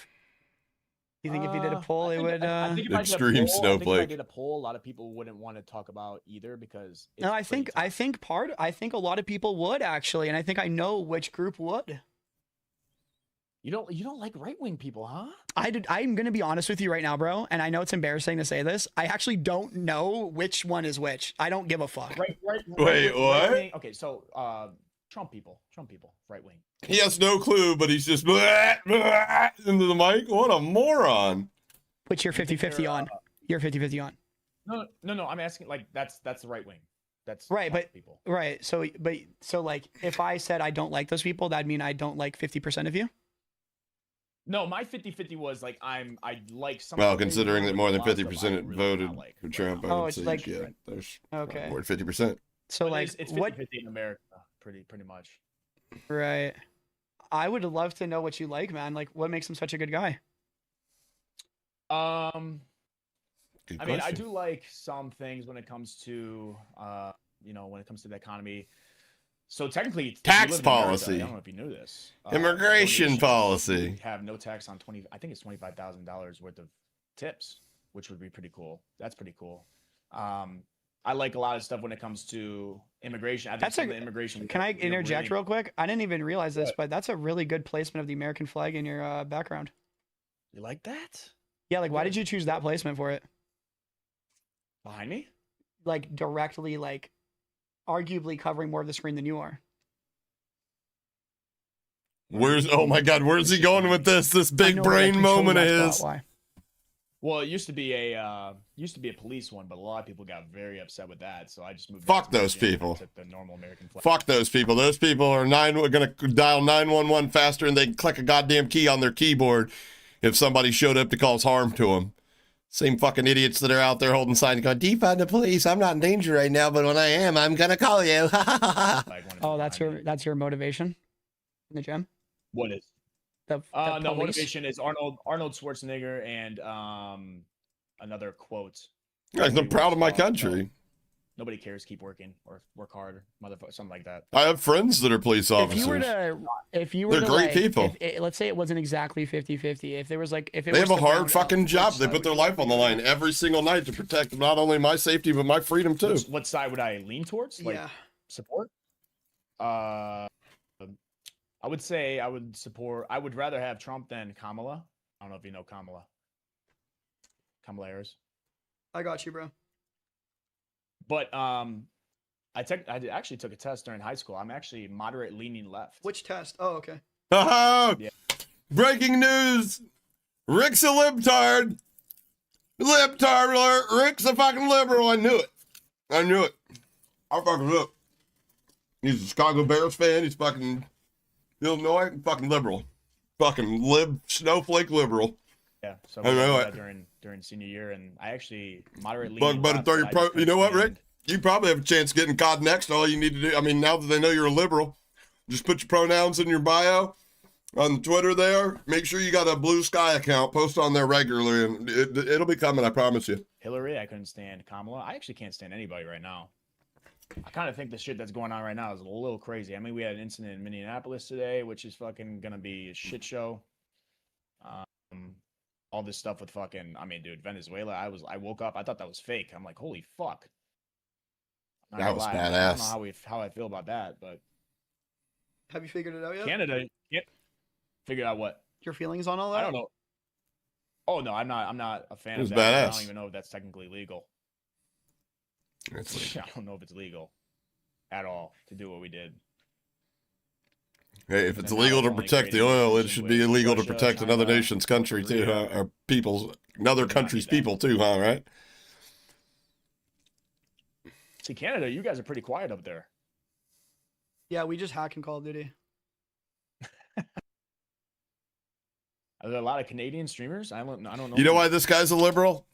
S4: would?
S3: I think if I did a
S2: Extreme
S3: poll, I think if I
S2: snowflake.
S3: did a poll, a lot of people wouldn't want to talk about either because. It's
S4: No, I
S3: pretty
S4: think
S3: tough.
S4: I think a lot of people would actually, and I think I know which group would.
S3: You don't like right wing people, huh?
S4: I'm gonna be honest with you right now, bro, and I know it's embarrassing to say this. I actually don't know which one is which. I don't give a fuck.
S2: Wait, what?
S3: Right-wing- okay, so Trump people, right wing.
S2: He has no clue, but he's just blah, blah, into the mic. What a moron.
S4: Which you're 50-50
S3: they're,
S4: on. You're 50-50 on.
S3: No. I'm asking like that's the right wing. That's
S4: Right,
S3: Trump
S4: but
S3: people.
S4: right. So like if I said I don't like those people, that'd mean I don't like 50% of you.
S3: No, my 50-50 was like I like some.
S2: Well,
S3: of the
S2: considering that
S3: people,
S2: more
S3: but
S2: than
S3: a lot of stuff I
S2: 50%
S3: really
S2: voted
S3: not like
S2: for
S3: right
S2: Trump,
S3: now.
S2: I
S4: Oh,
S2: would
S4: it's
S2: say,
S4: like-
S2: yeah, there's
S4: Okay.
S2: more than 50%.
S4: So
S3: But
S4: like
S3: it's
S4: what?
S3: 50-50 in America, pretty much.
S4: Right. I would love to know what you like, man. Like what makes him such a good guy?
S2: Good
S3: I mean, I
S2: question.
S3: do like some things when it comes to, when it comes to the economy. So technically, if you
S2: Tax
S3: live in America,
S2: policy.
S3: I don't know if you knew this.
S2: Immigration
S3: donations,
S2: policy.
S3: you have no tax on I think it's $25,000 worth of tips, which would be pretty cool. That's pretty cool. I like a lot of stuff when it comes to immigration. I think
S4: That's
S3: some
S4: a-
S3: of the immigration.
S4: Can I
S3: we're
S4: interject
S3: really-
S4: real quick? I didn't even realize this, but that's a really good placement of the American flag in your background.
S3: You like that?
S4: Yeah, like why did you choose that placement for it?
S3: Behind me?
S4: Like directly, like arguably covering more of the screen than you are.
S2: Oh my God, where's he going with this? This
S4: I
S2: big
S4: know, but I
S2: brain
S4: can show you
S2: moment of
S4: that
S2: his.
S4: spot, why?
S3: Well, it used to be a police one, but a lot of people got very upset with that, so I just moved.
S2: Fuck
S3: back to
S2: those
S3: Virginia and
S2: people.
S3: took the normal American flag.
S2: Fuck those people. Those people are gonna dial 911 faster and they can click a goddamn key on their keyboard if somebody showed up to cause harm to them. Same fucking idiots that are out there holding signs going, defund the police. I'm not in danger right now, but when I am, I'm gonna call you.
S3: Flag when it's
S4: Oh, that's
S3: behind me.
S4: your motivation in the gym.
S3: What is?
S4: The
S3: No,
S4: police?
S3: motivation is Arnold Schwarzenegger and another quote.
S2: Guys, I'm proud of my country.
S3: Nobody cares. Keep working or work hard, motherfucker, something like that.
S2: I have friends that are police
S4: If you were
S2: officers.
S4: to, if you were
S2: They're
S4: to,
S2: great
S4: like,
S2: people.
S4: let's say it wasn't exactly 50-50. If there was like, if it
S2: They
S4: was
S2: have a
S4: to
S2: hard
S4: round
S2: fucking
S4: up,
S2: job.
S4: which
S2: They
S4: side
S2: put their
S4: would you
S2: life on the line every single night to protect not only my safety but my freedom too.
S3: What side would I lean towards? Like
S4: Yeah.
S3: support? I would say I would support. I would rather have Trump than Kamala. I don't know if you know Kamala. Kamala Harris.
S4: I got you, bro.
S3: But I actually took a test during high school. I'm actually moderate leaning left.
S4: Which test? Oh, okay.
S2: Haha!
S3: Yeah.
S2: Breaking news! Rick's a libtard! Libtard alert! Rick's a fucking liberal! I knew it! I knew it. I fucking knew it. He's a Chicago Bears fan. He's fucking Illinois. Fucking liberal. Fucking snowflake liberal.
S3: Yeah, so
S2: I know
S3: that
S2: it.
S3: during senior year, and I actually moderately.
S2: Bug better throw your you know what, Rick? You probably have a chance of getting COD next. All you need to do, I mean, now that they know you're a liberal, just put your pronouns in your bio on Twitter there. Make sure you got a Blue Sky account. Post on there regularly, and it'll be coming, I promise you.
S3: Hillary, I couldn't stand. Kamala, I actually can't stand anybody right now. I kind of think the shit that's going on right now is a little crazy. I mean, we had an incident in Minneapolis today, which is fucking gonna be a shit show. All this stuff with fucking, I mean, dude, Venezuela. I woke up, I thought that was fake. I'm like, holy fuck. I'm not
S2: That
S3: gonna
S2: was
S3: lie,
S2: badass.
S3: I don't know how I feel about that, but
S4: Have you figured it out yet?
S3: Canada, figured out what?
S4: Your feelings on all that?
S3: I don't know. Oh no, I'm not a fan
S2: It was
S3: of that. I
S2: badass.
S3: don't even know if that's technically legal.
S2: It's like,
S3: I don't know if it's legal at all to do what we did.
S2: hey, if it's
S3: And now
S2: illegal
S3: it's
S2: to
S3: only
S2: protect the
S3: creating
S2: oil, it
S3: tension
S2: should
S3: with
S2: be illegal to
S3: Russia,
S2: protect another
S3: China,
S2: nation's country too, huh?
S3: Korea.
S2: Or people's, another
S3: Should not
S2: country's
S3: do that.
S2: people too, huh? Right?
S3: See, Canada, you guys are pretty quiet up there.
S4: Yeah, we just hack in Call of Duty.
S3: Are there a lot of Canadian streamers? I don't know.
S2: You know why this guy's a liberal?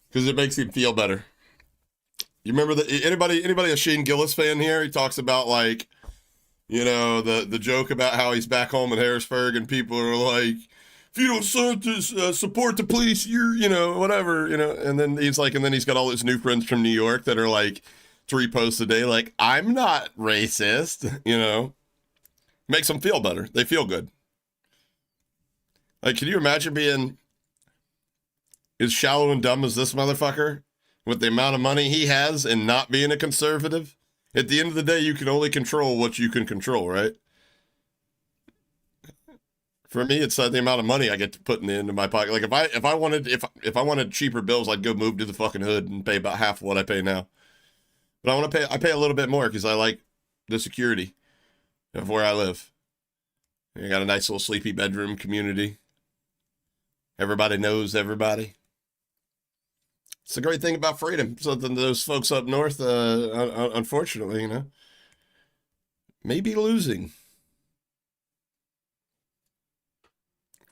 S2: Because it makes him feel better. You remember anybody a Shane Gillis fan here? He talks about like, you know, the joke about how he's back home in Harrisburg and people are like, if you don't support the police, you're, you know, whatever, you know. And then he's like, and then he's got all his new friends from New York that are like 3 posts a day, like, I'm not racist, you know. Makes them feel better. They feel good. Like, can you imagine being as shallow and dumb as this motherfucker with the amount of money he has and not being a conservative? At the end of the day, you can only control what you can control, right? For me, it's the amount of money I get to put into my pocket. Like if I wanted cheaper bills, I'd go move to the fucking hood and pay about half of what I pay now. But I pay a little bit more because I like the security of where I live. I got a nice little sleepy bedroom community. Everybody knows everybody. It's the great thing about freedom. Something those folks up north, unfortunately, you know, may be losing.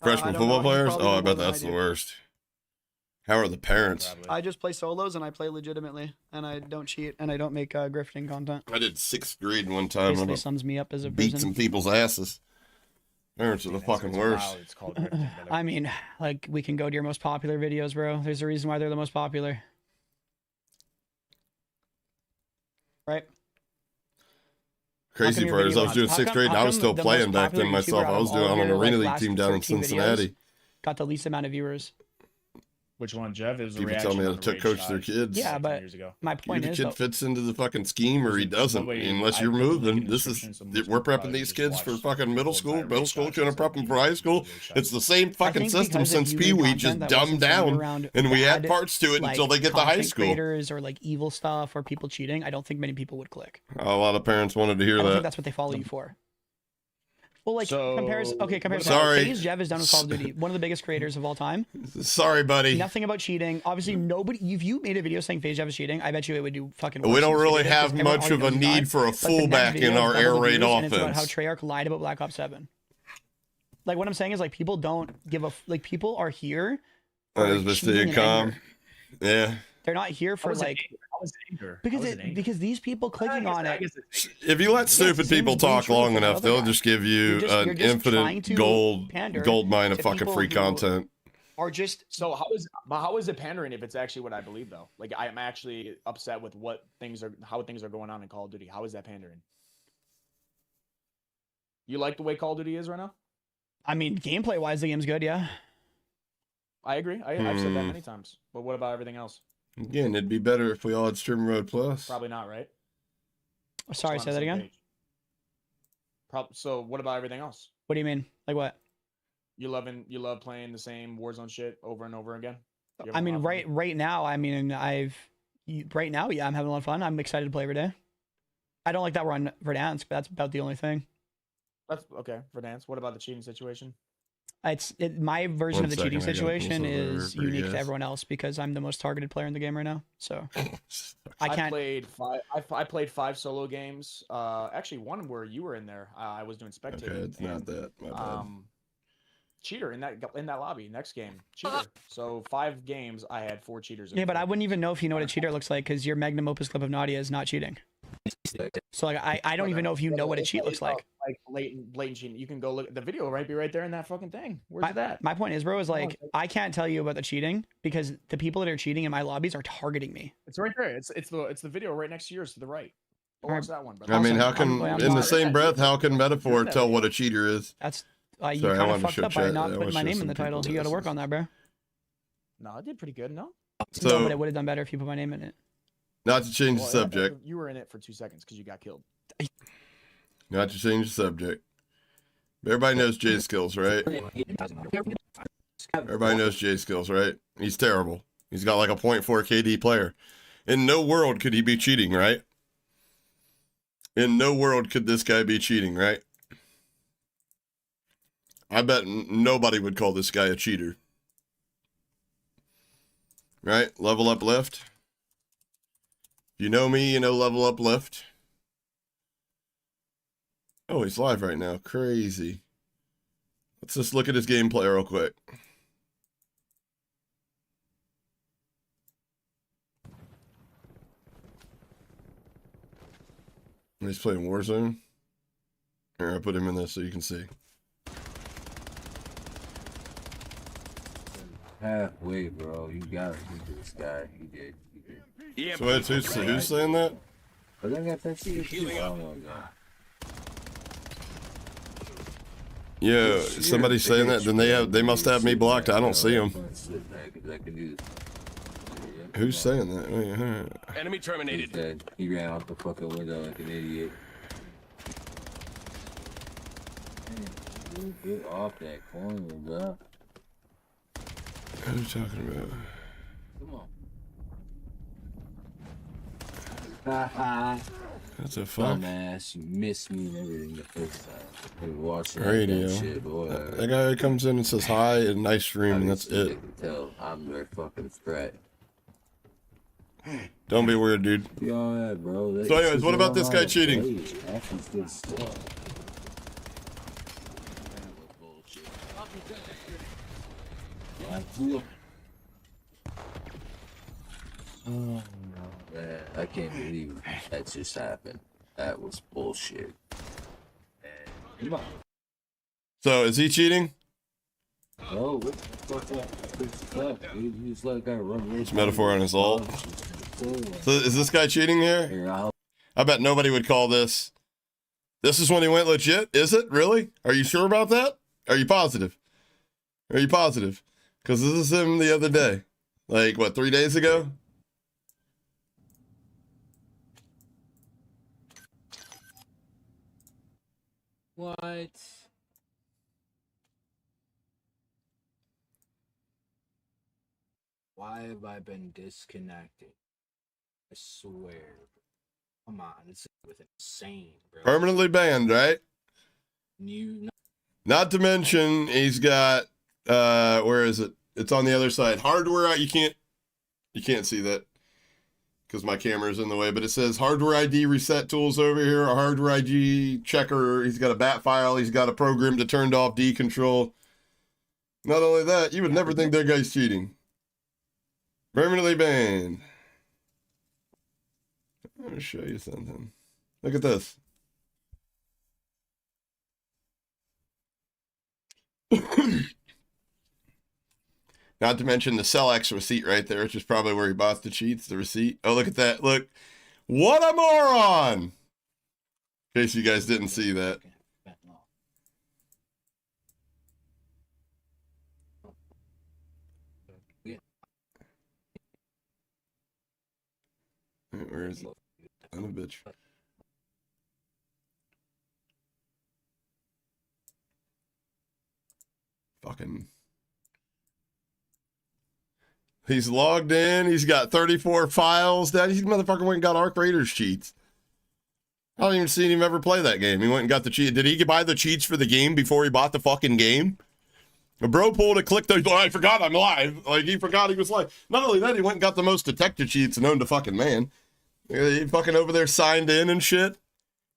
S2: Freshman
S4: I don't
S2: football
S4: know. He's
S2: players?
S4: probably
S2: Oh, I
S4: more
S2: bet
S4: than
S2: that's
S4: I
S2: the
S4: do.
S2: worst. How are the parents?
S3: Probably.
S4: I just play solos and I play legitimately, and I don't cheat and I don't make grifting content.
S2: I did 6th grade one time.
S4: Basically
S2: I
S4: sums me up as a
S2: beat
S4: person.
S2: some people's asses. Parents are the
S3: That's
S2: fucking
S3: what's
S2: worst.
S3: wild. It's called drifting, brother.
S4: I mean, like, we can go to your most popular videos, bro. There's a reason why they're the most popular. Right?
S2: Crazy
S4: come your
S2: part is I
S4: video-
S2: was doing
S4: how
S2: 6th
S4: come-
S2: grade and
S4: how
S2: I was
S4: come
S2: still
S4: the
S2: playing
S4: most
S2: back
S4: popular
S2: then myself.
S4: YouTuber
S2: I
S4: out
S2: was
S4: of
S2: doing
S4: all
S2: on an
S4: your,
S2: arena
S4: like,
S2: league
S4: last
S2: team down in
S4: 13 videos?
S2: Cincinnati.
S4: Got the least amount of viewers.
S3: Which one, Jeff? It was a
S2: People
S3: reaction
S2: tell me
S3: on
S2: how
S3: the
S2: to
S3: Rage
S2: coach their
S3: Shot
S2: kids.
S4: Yeah,
S3: 10
S4: but
S3: years ago.
S4: my
S2: Either
S4: point
S2: the
S4: is,
S2: kid
S4: though,
S2: fits into the fucking scheme or he doesn't.
S3: Nobody-
S2: Unless
S3: I
S2: you're
S3: put the link
S2: moving.
S3: in the
S2: This is
S3: description, so most
S2: we're
S3: people
S2: prepping
S3: probably
S2: these
S3: just
S2: kids for
S3: watch
S2: fucking
S3: the
S2: middle
S3: whole
S2: school.
S3: entire
S2: Middle
S3: Rage
S2: school
S3: Shot,
S2: gonna
S3: just
S2: prep them for high
S3: like
S2: school.
S3: Rage Shot.
S2: It's the same
S4: I
S2: fucking
S4: think
S2: system
S4: because if
S2: since
S4: you
S2: Pee
S4: made
S2: Wee,
S4: content
S2: just
S4: that
S2: dumbed
S4: wasn't centered
S2: down,
S4: around
S2: and we add
S4: bad,
S2: parts to it
S4: like,
S2: until they get to high
S4: content
S2: school.
S4: creators or like evil stuff or people cheating, I don't think many people would click.
S2: A lot of parents wanted to hear
S4: I don't think
S2: that.
S4: that's what they follow you for. Well, like
S3: So,
S4: comparison. Okay,
S3: what
S4: comparison.
S3: about-
S2: Sorry.
S4: FaZe Jeff is done with Call of Duty, one of the biggest creators of all time.
S2: Sorry, buddy.
S4: Nothing about cheating. Obviously, nobody. If you made a video saying FaZe Jeff is cheating, I bet you it would do fucking.
S2: We
S4: worse
S2: don't
S4: than
S2: really
S4: Stupid is,
S2: have
S4: 'cause everyone
S2: much
S4: already
S2: of a
S4: knows he's
S2: need
S4: not.
S2: for a
S4: But the next
S2: fullback
S4: video
S2: in
S4: is
S2: our air
S4: double
S2: raid
S4: views, and it's about how
S2: offense.
S4: Treyarch lied about Black Ops 7. Like what I'm saying is like people don't give a like people are here. for,
S2: That
S4: like,
S2: is
S4: cheating
S2: Mr.
S4: and
S2: Calm.
S4: anger.
S2: Yeah.
S4: They're not here
S3: I
S4: for
S3: was in
S4: like
S3: anger. I was in anger.
S4: because these people clicking on it.
S2: If you let stupid
S4: same
S2: people
S4: as being
S2: talk
S4: truthful
S2: long
S4: to
S2: enough,
S4: another
S2: they'll
S4: guy.
S2: just give you
S4: You're
S2: an
S4: just trying
S2: infinite
S4: to
S2: gold
S4: pander
S2: mine of
S4: to
S2: fucking
S4: people
S2: free
S4: who-
S2: content.
S4: are just
S3: So how is it pandering if it's actually what I believe though? Like I am actually upset with how things are going on in Call of Duty. How is that pandering? You like the way Call of Duty is right now?
S4: I mean, gameplay wise, the game's good, yeah.
S3: I agree. I've said that many times. But what about everything else?
S2: Again, it'd be better if we all had Stream Mode Plus.
S3: Probably not, right?
S4: Sorry,
S3: So
S4: say that again.
S3: So what about everything else?
S4: What do you mean? Like what?
S3: You love playing the same Warzone shit over and over again? You have
S4: I
S3: a
S4: mean,
S3: problem?
S4: right now, I mean, right now, yeah, I'm having a lot of fun. I'm excited to play every day. I don't like that we're on Verdansk, but that's about the only thing.
S3: That's okay for dance. What about the cheating situation?
S4: My version
S2: One
S4: of the cheating
S2: second, I gotta pull
S4: situation
S2: this over
S4: is
S2: for
S4: unique
S2: you.
S4: to everyone else because I'm the most targeted player in the game right now. So I can't.
S3: I played 5 solo games. Actually, one where you were in there. I was doing spectating.
S2: Okay, it's not that. My bad.
S3: Cheater in that lobby. Next game, cheater. So 5 games, I had 4 cheaters. In
S4: Yeah, but
S3: 4
S4: I wouldn't
S3: games.
S4: even know if you know what a cheater looks like because your magnum opus clip of Nadia is not cheating. So like I don't even know if you know what a cheat looks like.
S3: Like blatant cheating. You can go look. The video right be right there in that fucking thing. Where's it at?
S4: My point is, bro, is like I can't tell you about the cheating because the people that are cheating in my lobbies are targeting me.
S3: It's right there. It's the video right next to yours to the right. Go
S4: All
S3: watch
S4: right.
S3: that one, brother.
S2: I mean,
S4: Awesome.
S2: how can,
S4: I'm
S2: in the
S4: not-
S2: same breath, how can metaphor
S3: Isn't that
S2: tell what
S3: video?
S2: a cheater is?
S4: That's you
S2: Sorry, I
S4: kind
S2: wanted
S4: of
S2: to
S4: fucked
S2: show
S4: up by
S2: chat.
S4: not
S2: I
S4: putting
S2: wanna
S4: my
S2: show
S4: name in
S2: some
S4: the title.
S2: people
S4: You got to
S2: this.
S4: work on that, bro.
S3: No, I did pretty good. No.
S2: So,
S4: No, but it would have done better if you put my name in it.
S2: not to change the
S3: Well,
S2: subject.
S3: You were in it for 2 seconds because you got killed.
S2: Not to change the subject. Everybody knows Jay's skills, right? Everybody knows Jay's skills, right? He's terrible. He's got like a 0.4 KD player. In no world could he be cheating, right? In no world could this guy be cheating, right? I bet nobody would call this guy a cheater. Right? Level up lift. If you know me, you know level up lift. Oh, he's live right now. Crazy. Let's just look at his gameplay real quick. He's playing Warzone. Here, I'll put him in this so you can see.
S8: Halfway, bro. You gotta beat this guy. He did.
S2: So wait, who's saying that?
S8: But I got that shit too. I don't know, guy.
S2: Yeah, somebody's saying that. Then they must have me blocked. I don't see them. Who's saying that? Wait, huh.
S9: Enemy terminated.
S8: He ran out the fucking window like an idiot. Man, get off that corner, bro.
S2: What are you talking about?
S8: Come on. Haha.
S2: That's a fuck.
S8: Dumbass, you missed me and everything the first time. I was watching
S2: Radio.
S8: that shit, boy.
S2: That guy comes in and says hi and nice stream, and that's it.
S8: I can tell I'm their fucking threat.
S2: Don't be weird, dude.
S8: Be all right, bro.
S2: So anyways, what about this guy cheating?
S8: That's good stuff. Oh, no, man. I can't believe that just happened. That was bullshit. Man, come on.
S2: So is he cheating?
S8: Oh, what the fuck? You just let that run.
S2: It's metaphor on his ult. So is this guy cheating here?
S8: Here, I'll
S2: I bet nobody would call this. This is when he went legit? Is it? Really? Are you sure about that? Are you positive? Are you positive? Because this is him the other day. Like, what, 3 days ago?
S10: What? Why have I been disconnected? I swear. Come on, it's with insane, bro.
S2: Permanently banned, right?
S10: You
S2: Not to mention, he's got, where is it? It's on the other side. Hardware, you can't see that because my camera's in the way, but it says hardware ID reset tools over here, a hardware ID checker. He's got a bat file. He's got a program to turn off D control. Not only that, you would never think that guy's cheating. Permanently banned. I'm going to show you something. Look at this. Not to mention the Cell-X receipt right there, which is probably where he bought the cheats, the receipt. Oh, look at that. Look. What a moron! In case you guys didn't see that. Where is it? I'm a bitch. Fucking. He's logged in. He's got 34 files. That motherfucker went and got Arc Raiders cheats. I haven't even seen him ever play that game. He went and got the cheat. Did he buy the cheats for the game before he bought the fucking game? A bro pulled a click. Oh, I forgot I'm live. Like, he forgot he was live. Not only that, he went and got the most detective cheats known to fucking man. He fucking over there signed in and shit.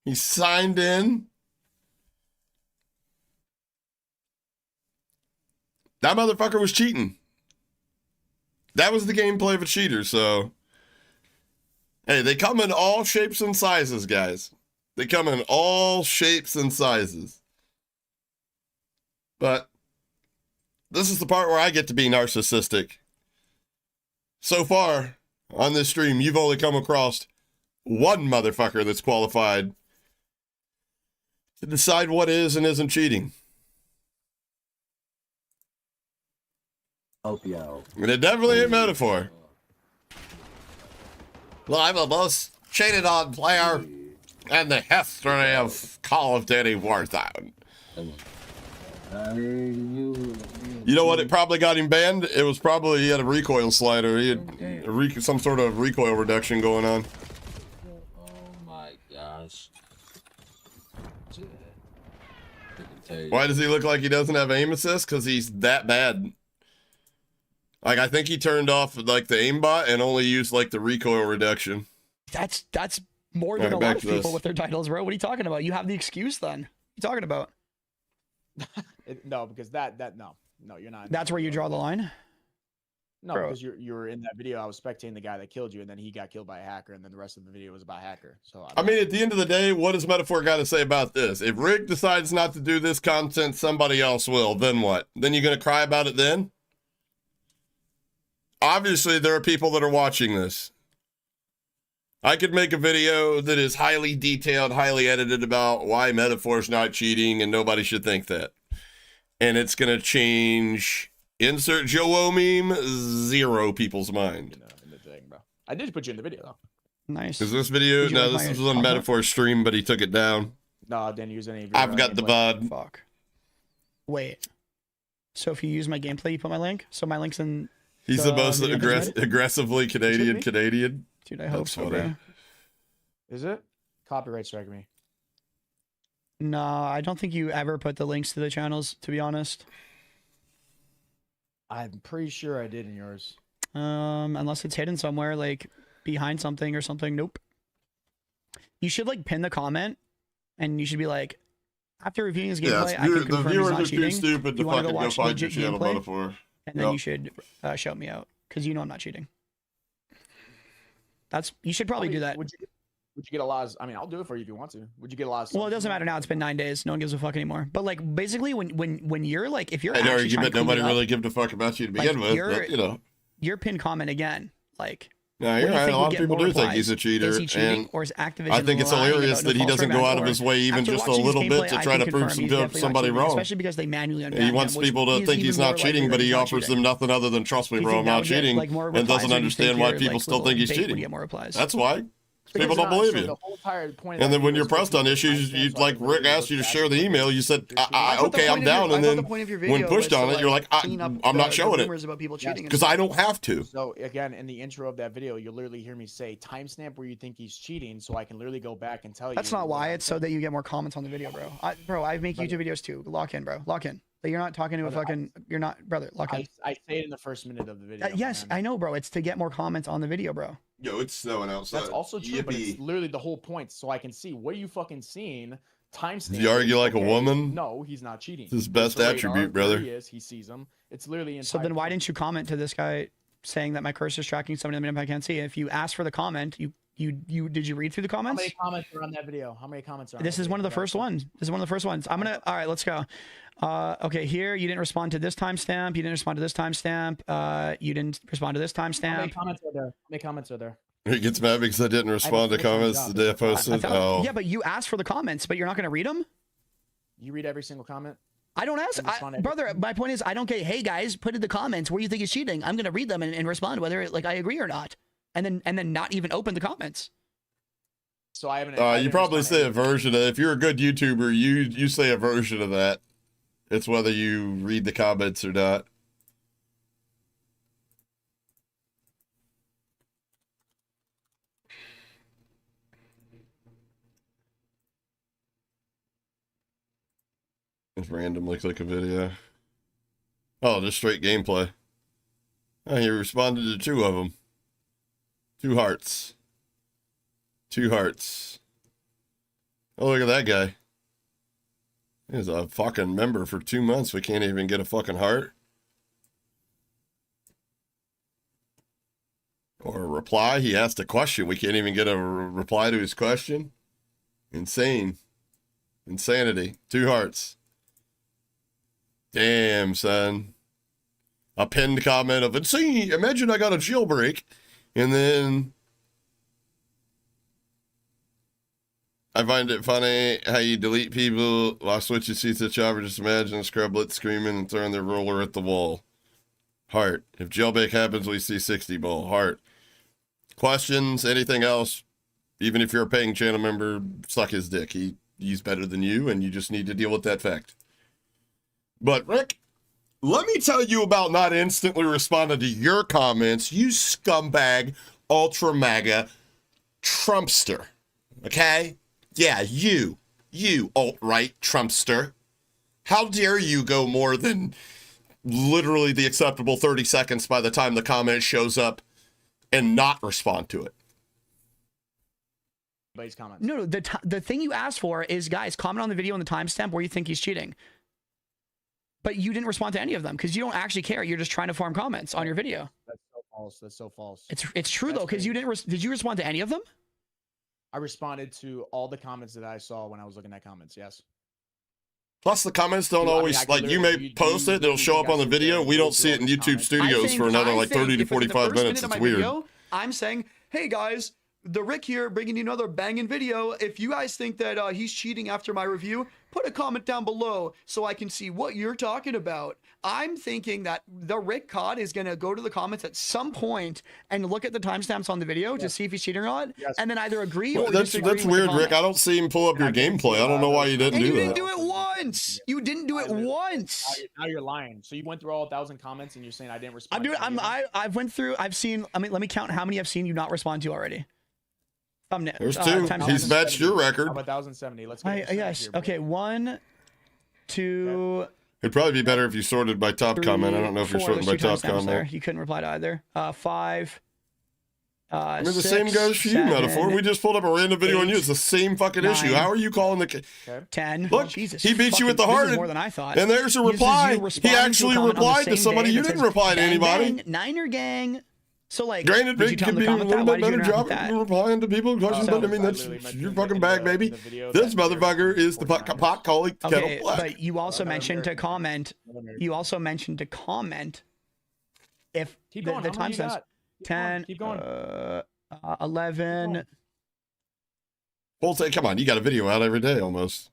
S2: He signed in. That motherfucker was cheating. That was the gameplay of a cheater, so. Hey, they come in all shapes and sizes, guys. They come in all shapes and sizes. But this is the part where I get to be narcissistic. So far, on this stream, you've only come across one motherfucker that's qualified to decide what is and isn't cheating.
S8: Help you out.
S2: And it definitely ain't metaphor. Well, I'm the most cheated on player in the history of Call of Duty Warzone. You know what? It probably got him banned. It was probably he had a recoil slider. He had some sort of recoil reduction going on.
S8: Oh my gosh.
S2: Why does he look like he doesn't have aim assist? Because he's that bad. Like, I think he turned off like the aimbot and only used like the recoil reduction.
S4: That's more than a lot of people with their titles, bro. What are you talking about? You have the excuse then. What are you talking about?
S3: No, because no, you're not.
S4: That's where you draw the line?
S3: No,
S4: Bro.
S3: because you're in that video. I was spectating the guy that killed you, and then he got killed by a hacker, and then the rest of the video was about hacker. So
S2: I mean, at the end of the day, what does Metaphor got to say about this? If Rick decides not to do this content, somebody else will. Then what? Then you're gonna cry about it then? Obviously, there are people that are watching this. I could make a video that is highly detailed, highly edited about why Metaphor's not cheating, and nobody should think that. And it's gonna change. Insert Joe meme, 0 people's mind.
S3: in the thing, bro. I did put you in the video though.
S4: Nice.
S2: Is this video?
S4: Did you
S2: No,
S4: like
S2: this
S4: my
S2: was on
S4: pop-up?
S2: Metaphor's stream, but he took it down.
S3: No, I didn't use any of your
S2: I've got the
S3: gameplay.
S2: bud.
S4: Fuck. Wait. So if you use my gameplay, you put my link? So my link's in...
S2: He's the most
S4: video description?
S2: aggressively Canadian.
S4: Dude, I hope
S2: That's
S4: so,
S2: funny.
S4: bro.
S3: Is it? Copyright strike me.
S4: No, I don't think you ever put the links to the channels, to be honest.
S3: I'm pretty sure I did in yours.
S4: Unless it's hidden somewhere, like behind something or something. Nope. You should like pin the comment, and you should be like, after reviewing his gameplay, I can
S2: the
S4: confirm he's
S2: viewers
S4: not
S2: are too
S4: cheating.
S2: stupid to
S4: You wanna
S2: fucking
S4: go
S2: go
S4: watch
S2: find your
S4: legit
S2: channel,
S4: gameplay?
S2: Metaphor.
S4: And then you should shout me out, because you know I'm not cheating. You should probably do that.
S3: Would you get a lot of, I mean, I'll do it for you if you want to. Would you get a lot of...
S4: Well, it doesn't matter now. It's been 9 days. No one gives a fuck anymore. But like, basically, when you're like, if you're
S2: An
S4: actually trying
S2: argument
S4: to clean
S2: nobody
S4: it up,
S2: really give a fuck about you to begin with, but, you know.
S4: your pin comment again, like...
S2: No,
S4: what
S2: you're
S4: do you
S2: right.
S4: think
S2: A
S4: would
S2: lot of
S4: get
S2: people
S4: more
S2: do think
S4: replies?
S2: he's a cheater.
S4: Is he cheating,
S2: And
S4: or is Activision
S2: I think it's
S4: lying
S2: hilarious
S4: about
S2: that
S4: no
S2: he
S4: false
S2: doesn't go out of
S4: revenge?
S2: his way even
S4: After
S2: just a
S4: watching his
S2: little bit
S4: gameplay,
S2: to
S4: I
S2: try
S4: can
S2: to prove
S4: confirm he's definitely not
S2: somebody
S4: cheating,
S2: wrong.
S4: especially because they manually unban
S2: He wants
S4: him, which
S2: people to
S4: is
S2: think he's
S4: even more
S2: not cheating,
S4: likely
S2: but
S4: that
S2: he
S4: he's not
S2: offers
S4: cheating.
S2: them nothing other than trust me,
S4: Do you
S2: bro,
S4: think
S2: I'm
S4: that
S2: not
S4: would get,
S2: cheating,
S4: like, more
S2: and
S4: replies,
S2: doesn't
S4: or do you
S2: understand
S4: think
S2: why
S4: your,
S2: people
S4: like,
S2: still
S4: little
S2: think he's
S4: bait would
S2: cheating.
S4: get more replies?
S2: That's why.
S3: Because
S2: People don't
S3: so
S2: believe
S3: the
S2: you.
S3: whole entire point of
S2: And
S3: that
S2: then when
S3: video
S2: you're
S3: was
S2: pressed on
S3: to
S2: issues,
S3: make
S2: you
S3: sense,
S2: like Rick asked you to share the email. You said, okay, I'm down. And then when pushed on it, you're like, I'm not showing it because I don't have to.
S3: So again, in the intro of that video, you'll literally hear me say timestamp where you think he's cheating, so I can literally go back and tell you.
S4: That's not why. It's so that you get more comments on the video, bro. I make YouTube videos too. Lock in, bro. Lock in. That you're not talking to a fucking. You're not, brother. Lock in.
S3: I say it in the first minute of the video.
S4: Yes,
S3: man.
S4: I know, bro. It's to get more comments on the video, bro.
S2: Yo, it's snowing outside.
S3: That's also true, but it's literally the whole point, so I can see what are you fucking seeing. Timestamp.
S2: You argue like a woman?
S3: No, he's not cheating.
S2: It's his best
S3: It's the
S2: attribute,
S3: radar,
S2: brother.
S3: He is. He sees him. It's literally.
S4: So then, why didn't you comment to this guy saying that my cursor's tracking somebody that I can't see? If you asked for the comment, you You did you read through the
S3: How
S4: comments?
S3: many comments are on that video? How many comments are on
S4: This
S3: that
S4: is one of
S3: video?
S4: the first ones. This is one of the first ones. I'm gonna. All right, let's go. Okay, here you didn't respond to this timestamp. You didn't respond to this timestamp. You didn't respond to this
S3: How many
S4: timestamp.
S3: comments are there? How many comments are there?
S2: He gets mad because I didn't respond to
S3: full-time
S2: comments
S3: job.
S2: the day I
S3: I
S2: posted.
S4: thought-
S2: Oh,
S4: Yeah, but you asked for the comments, but you're not gonna read them.
S3: You read every single comment?
S4: I don't ask,
S3: You respond to
S4: brother. My point is, I don't get. Hey guys, put in the comments where you think is cheating. I'm gonna read them and respond whether like I agree or not, and then not even open the comments.
S3: So I haven't.
S2: you probably say a version of. If you're a good YouTuber, you say a version of that. It's whether you read the comments or not. Just randomly click a video. Oh, just straight gameplay. Oh, he responded to 2 of them. 2 hearts. 2 hearts. Oh, look at that guy. He's a fucking member for 2 months. We can't even get a fucking heart. Or a reply. He asked a question. We can't even get a reply to his question. Insane. Insanity. 2 hearts. Damn, son. A pinned comment of, insane. Imagine I got a jailbreak. And then I find it funny how you delete people while switching seats at chopper. Just imagine a scrublet screaming and throwing their roller at the wall. Heart. If jailbreak happens, we see 60 ball. Heart. Questions? Anything else? Even if you're a paying channel member, suck his dick. He's better than you, and you just need to deal with that fact. But Rick, let me tell you about not instantly responding to your comments, you scumbag, ultra MAGA Trumpster. Okay? Yeah, you alt-right Trumpster. How dare you go more than literally the acceptable 30 seconds by the time the comment shows up and not respond to it?
S3: Everybody's comments.
S4: No, the thing you asked for is, guys, comment on the video and the timestamp where you think he's cheating. But you didn't respond to any of them because you don't actually care. You're just trying to farm comments on your video.
S3: That's so false. That's so false.
S4: It's true
S3: That's
S4: though, because you
S3: crazy.
S4: didn't. Did you respond to any of them?
S3: I responded to all the comments that I saw when I was looking at comments. Yes.
S2: Plus, the comments don't
S3: I mean,
S2: always,
S3: I could
S2: like, you may
S3: literally-
S2: post
S3: you
S2: it, it'll show up on the
S3: guys sit there
S2: video.
S3: and
S2: We
S3: go
S2: don't
S3: through
S2: see
S3: all
S2: it in
S3: the
S2: YouTube
S3: comments.
S2: studios for another, like, 30 to
S4: if within the
S2: 45
S4: first
S2: minutes.
S4: minute of
S2: It's
S4: my
S2: weird.
S4: video, I'm saying, hey guys, the Rick here bringing you another banging video. If you guys think that he's cheating after my review, put a comment down below so I can see what you're talking about. I'm thinking that the Rick COD is going to go to the comments at some point and look at the timestamps on the video to see if he's cheating or not, and then either agree
S2: Well,
S4: or
S2: that's
S4: disagree with the
S2: weird, Rick.
S4: comment.
S2: I don't see him pull up your gameplay. I don't know why you didn't
S4: And
S2: do
S4: you
S2: that.
S4: didn't do it once. You didn't do it once.
S3: Now you're lying. So you went through all 1,000 comments and you're saying I didn't respond.
S4: I'm doing.
S3: to any of them?
S4: I've went through. I've seen. I mean, let me count how many I've seen you not respond to already.
S2: There's 2.
S4: times
S2: He's
S4: 1,070.
S2: matched your
S3: How
S2: record.
S3: about 1,070? Let's get
S4: Yes. Okay. 1, 2.
S2: It'd probably be better if you sorted by top comment. I don't know if you're
S4: 4,
S2: sorting by
S4: there's 2
S2: top
S4: timestamps there.
S2: comment.
S4: You couldn't reply to either. 5.
S2: I mean, the same goes for you, Metaphor. We just pulled up a random video on you. It's the same fucking issue.
S4: 9,
S2: How are you calling the...
S4: 10.
S2: Look,
S4: Jesus,
S2: he beat you with the
S4: fucking-
S2: heart.
S4: this is more than I thought.
S2: And there's a
S4: This is
S2: reply.
S4: you
S2: He
S4: responding to a
S2: actually
S4: comment on the
S2: replied to
S4: same
S2: somebody.
S4: day
S2: You
S4: that
S2: didn't
S4: says,
S2: reply to
S4: "Bang,
S2: anybody.
S4: bang, Niner gang." So like,
S2: Granted,
S4: did you
S2: Rick
S4: tell
S2: could
S4: him
S2: be
S4: to
S2: a
S4: comment
S2: little
S4: that?
S2: bit
S4: Why did you
S2: better
S4: interact
S2: job
S4: with that?
S2: replying to people's questions, but I mean,
S3: I
S2: that's
S3: literally mentioned
S2: your
S3: in
S2: fucking
S3: the
S2: bag,
S3: video-
S2: baby.
S3: in the video
S2: This
S3: that they're
S2: motherfucker is the
S3: 49ers.
S2: pot calling kettle
S4: Okay,
S2: black.
S4: but you also
S3: Another
S4: mentioned to
S3: American.
S4: comment. You also mentioned to comment if
S3: Keep
S4: the,
S3: going.
S4: the
S3: How many you
S4: timestamps.
S3: got?
S4: 10,
S3: Keep going.
S4: 11.
S2: Well, say, come on, you got a video out every day almost.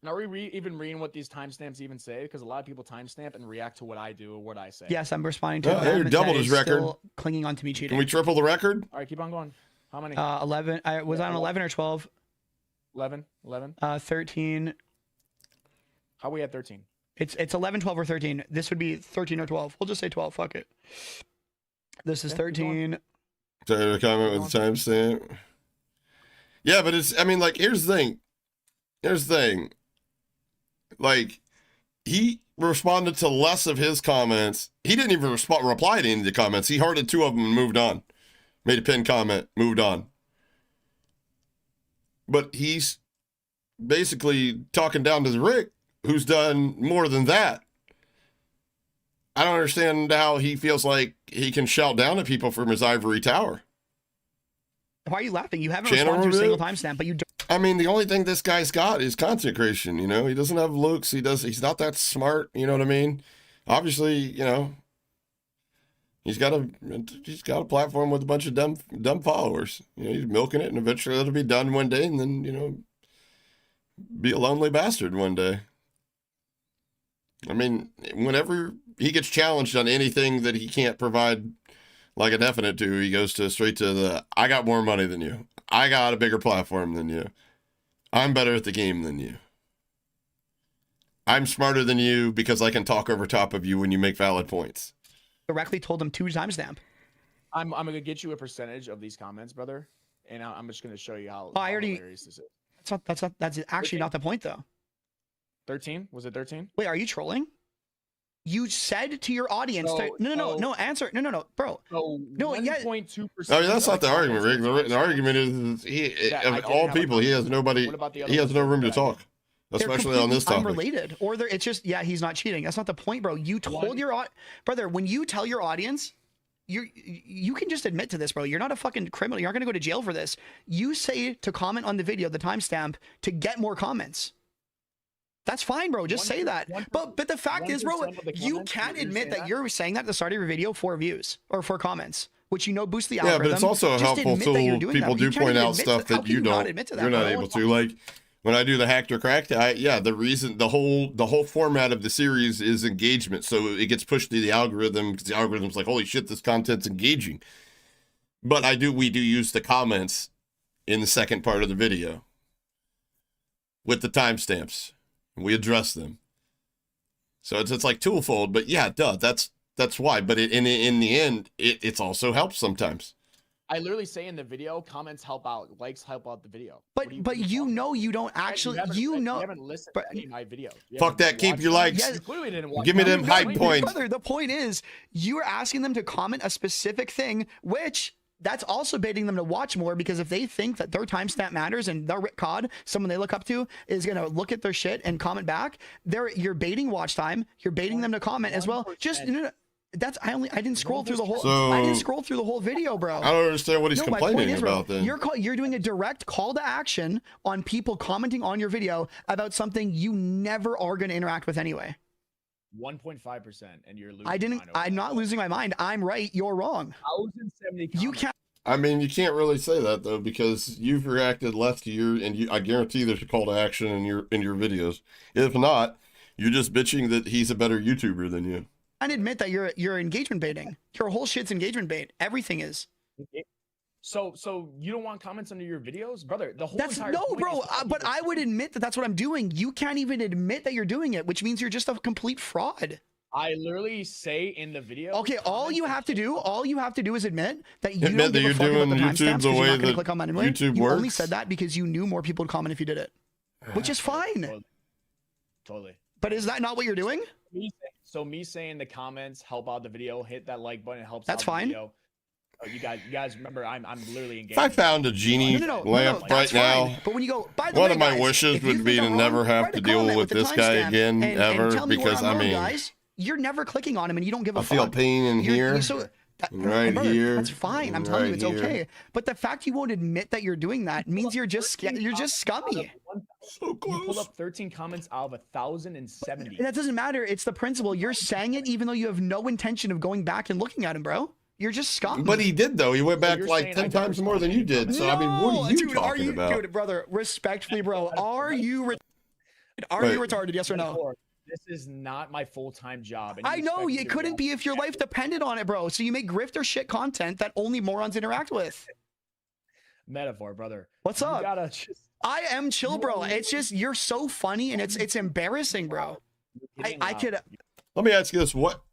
S3: Now, are we even reading what these timestamps even say? Because a lot of people timestamp and react to what I do or what I say.
S4: Yes, I'm responding to
S2: Oh,
S4: him.
S2: hey, you
S4: and
S2: doubled
S4: said
S2: his
S4: it's
S2: record.
S4: still clinging on to me
S2: Can
S4: cheating.
S2: we triple the record?
S3: All right, keep on going. How many?
S4: 11. I was on 11 or 12.
S3: 11. 11.
S4: 13.
S3: How we at 13?
S4: It's 11, 12, or 13. This would be 13 or 12. We'll just say 12. Fuck it. This is
S3: Okay, keep going.
S4: 13.
S2: Sorry, a comment with the timestamp. Yeah, but it's, I mean, like, here's the thing. Like, he responded to less of his comments. He didn't even reply to any of the comments. He hearted 2 of them and moved on. Made a pinned comment, moved on. But he's basically talking down to TheRick, who's done more than that. I don't understand how he feels like he can shout down at people from his ivory tower.
S4: Why are you laughing? You haven't
S2: Channel
S4: responded to a
S2: review?
S4: single timestamp, but you don't.
S2: I mean, the only thing this guy's got is content creation. You know, he doesn't have looks. He's not that smart. You know what I mean? Obviously, you know, he's got a platform with a bunch of dumb followers. You know, he's milking it, and eventually it'll be done one day, and then, you know, be a lonely bastard one day. I mean, whenever he gets challenged on anything that he can't provide like a definite to, he goes straight to the, I got more money than you. I got a bigger platform than you. I'm better at the game than you. I'm smarter than you because I can talk over top of you when you make valid points.
S4: Directly told him to timestamp.
S3: I'm gonna get you a percentage of these comments, brother, and I'm just gonna show you how,
S4: I already-
S3: hilarious this is.
S4: That's actually not the point though.
S3: 13? Was it 13?
S4: Wait, are you trolling? You said to your audience, no, answer. No, bro.
S3: So
S4: No, yeah.
S3: 1.2%.
S2: I mean, that's not the argument, Rick. The argument is of all people, he has nobody, he has no room to talk, especially on this topic.
S4: Unrelated, or it's just, yeah, he's not cheating. That's not the point, bro. You told your brother, when you tell your audience, you can just admit to this, bro. You're not a fucking criminal. You're not gonna go to jail for this. You say to comment on the video, the timestamp, to get more comments. That's fine, bro. Just say that. But the fact is, bro, you can't admit that you're saying that at the start of your video for views or for comments, which you know boosts the algorithm.
S2: Yeah, but it's also a helpful tool. People do point out stuff that you don't. You're not able to. Like when I do the hacked or cracked, the reason the whole format of the series is engagement, so it gets pushed to the algorithm because the algorithm's like, holy shit, this content's engaging. But we do use the comments in the second part of the video with the timestamps. We address them. So it's like twofold, but yeah, duh, that's why. But in the end, it's also helps sometimes.
S3: I literally say in the video, comments help out, likes help out the video.
S4: But you know you don't actually,
S3: you haven't listened to any of my videos.
S2: Fuck that, keep your likes.
S3: You clearly didn't watch
S2: Give me them hype points.
S4: Brother, the point is, you are asking them to comment a specific thing, which that's also baiting them to watch more, because if they think that their timestamp matters and their Rick COD, someone they look up to, is going to look at their shit and comment back, you're baiting watch time. You're baiting them to comment as well. Just I didn't scroll through the whole. I didn't scroll through the whole video, bro.
S2: I don't understand what he's complaining about. Then
S4: you're doing a direct call to action on people commenting on your video about something you never are going to interact with anyway.
S3: 1.5%, and you're losing.
S4: I'm not losing my mind. I'm right. You're wrong.
S3: 1,070.
S4: You can't.
S2: I mean, you can't really say that though, because you've reacted less to I guarantee there's a call to action in your videos. If not, you're just bitching that he's a better YouTuber than you.
S4: And admit that you're engagement baiting. Your whole shit's engagement bait. Everything is.
S3: So you don't want comments under your videos, brother? The whole
S4: That's no, bro. But I would admit that that's what I'm doing. You can't even admit that you're doing it, which means you're just a complete fraud.
S3: I literally say in the video.
S4: Okay, all you have to do is admit that you
S2: admit
S4: don't
S2: that
S4: give
S2: you're
S4: a fuck
S2: doing
S4: about the
S2: YouTube
S4: timestamps
S2: the way
S4: you're not gonna
S2: that
S4: click on that anyway.
S2: YouTube
S4: you
S2: works.
S4: only said that because you knew more people would comment if you did it, which is fine.
S3: Totally.
S4: But is that not what you're doing?
S3: So me saying the comments help out the video, hit that like button, it helps.
S4: That's
S3: out the
S4: fine.
S3: Video. Oh, you guys remember I'm literally engaged.
S2: If I found a genie lamp right now,
S4: but when you go, by the
S2: one
S4: way,
S2: of my
S4: guys,
S2: wishes
S4: if you
S2: would be
S4: think
S2: to
S4: I'm
S2: never
S4: wrong,
S2: have
S4: write
S2: to
S4: a
S2: deal
S4: comment
S2: with
S4: the
S2: this guy
S4: timestamp
S2: again
S4: and
S2: ever,
S4: tell me where
S2: because
S4: I'm
S2: I
S4: wrong,
S2: mean,
S4: guys, you're never clicking on him and you don't give a
S2: I
S4: fuck.
S2: feel pain in here. Right
S4: brother,
S2: here.
S4: That's fine. I'm
S2: right
S4: telling you, it's
S2: here.
S4: okay. But the fact you won't admit that you're doing that means you're just scummy.
S2: So close.
S3: You pulled up 13 comments out of 1,070.
S4: That doesn't matter. It's the principle. You're saying it even though you have no intention of going back and looking at him, bro. You're just scum.
S2: But he did though. He went back
S3: you're
S2: like
S3: saying
S2: 10 times more than you did. So I mean, what are you talking about?
S4: Dude, brother, respectfully, bro, are you retarded? Yes or no?
S3: This is not my full-time job.
S4: I know it couldn't be if your life depended on it, bro. So you make grifter shit content that only morons interact with.
S3: Metaphor, brother.
S4: What's up? I am chill, bro. It's just you're so funny and it's embarrassing, bro. I could.
S2: Let me ask you this: what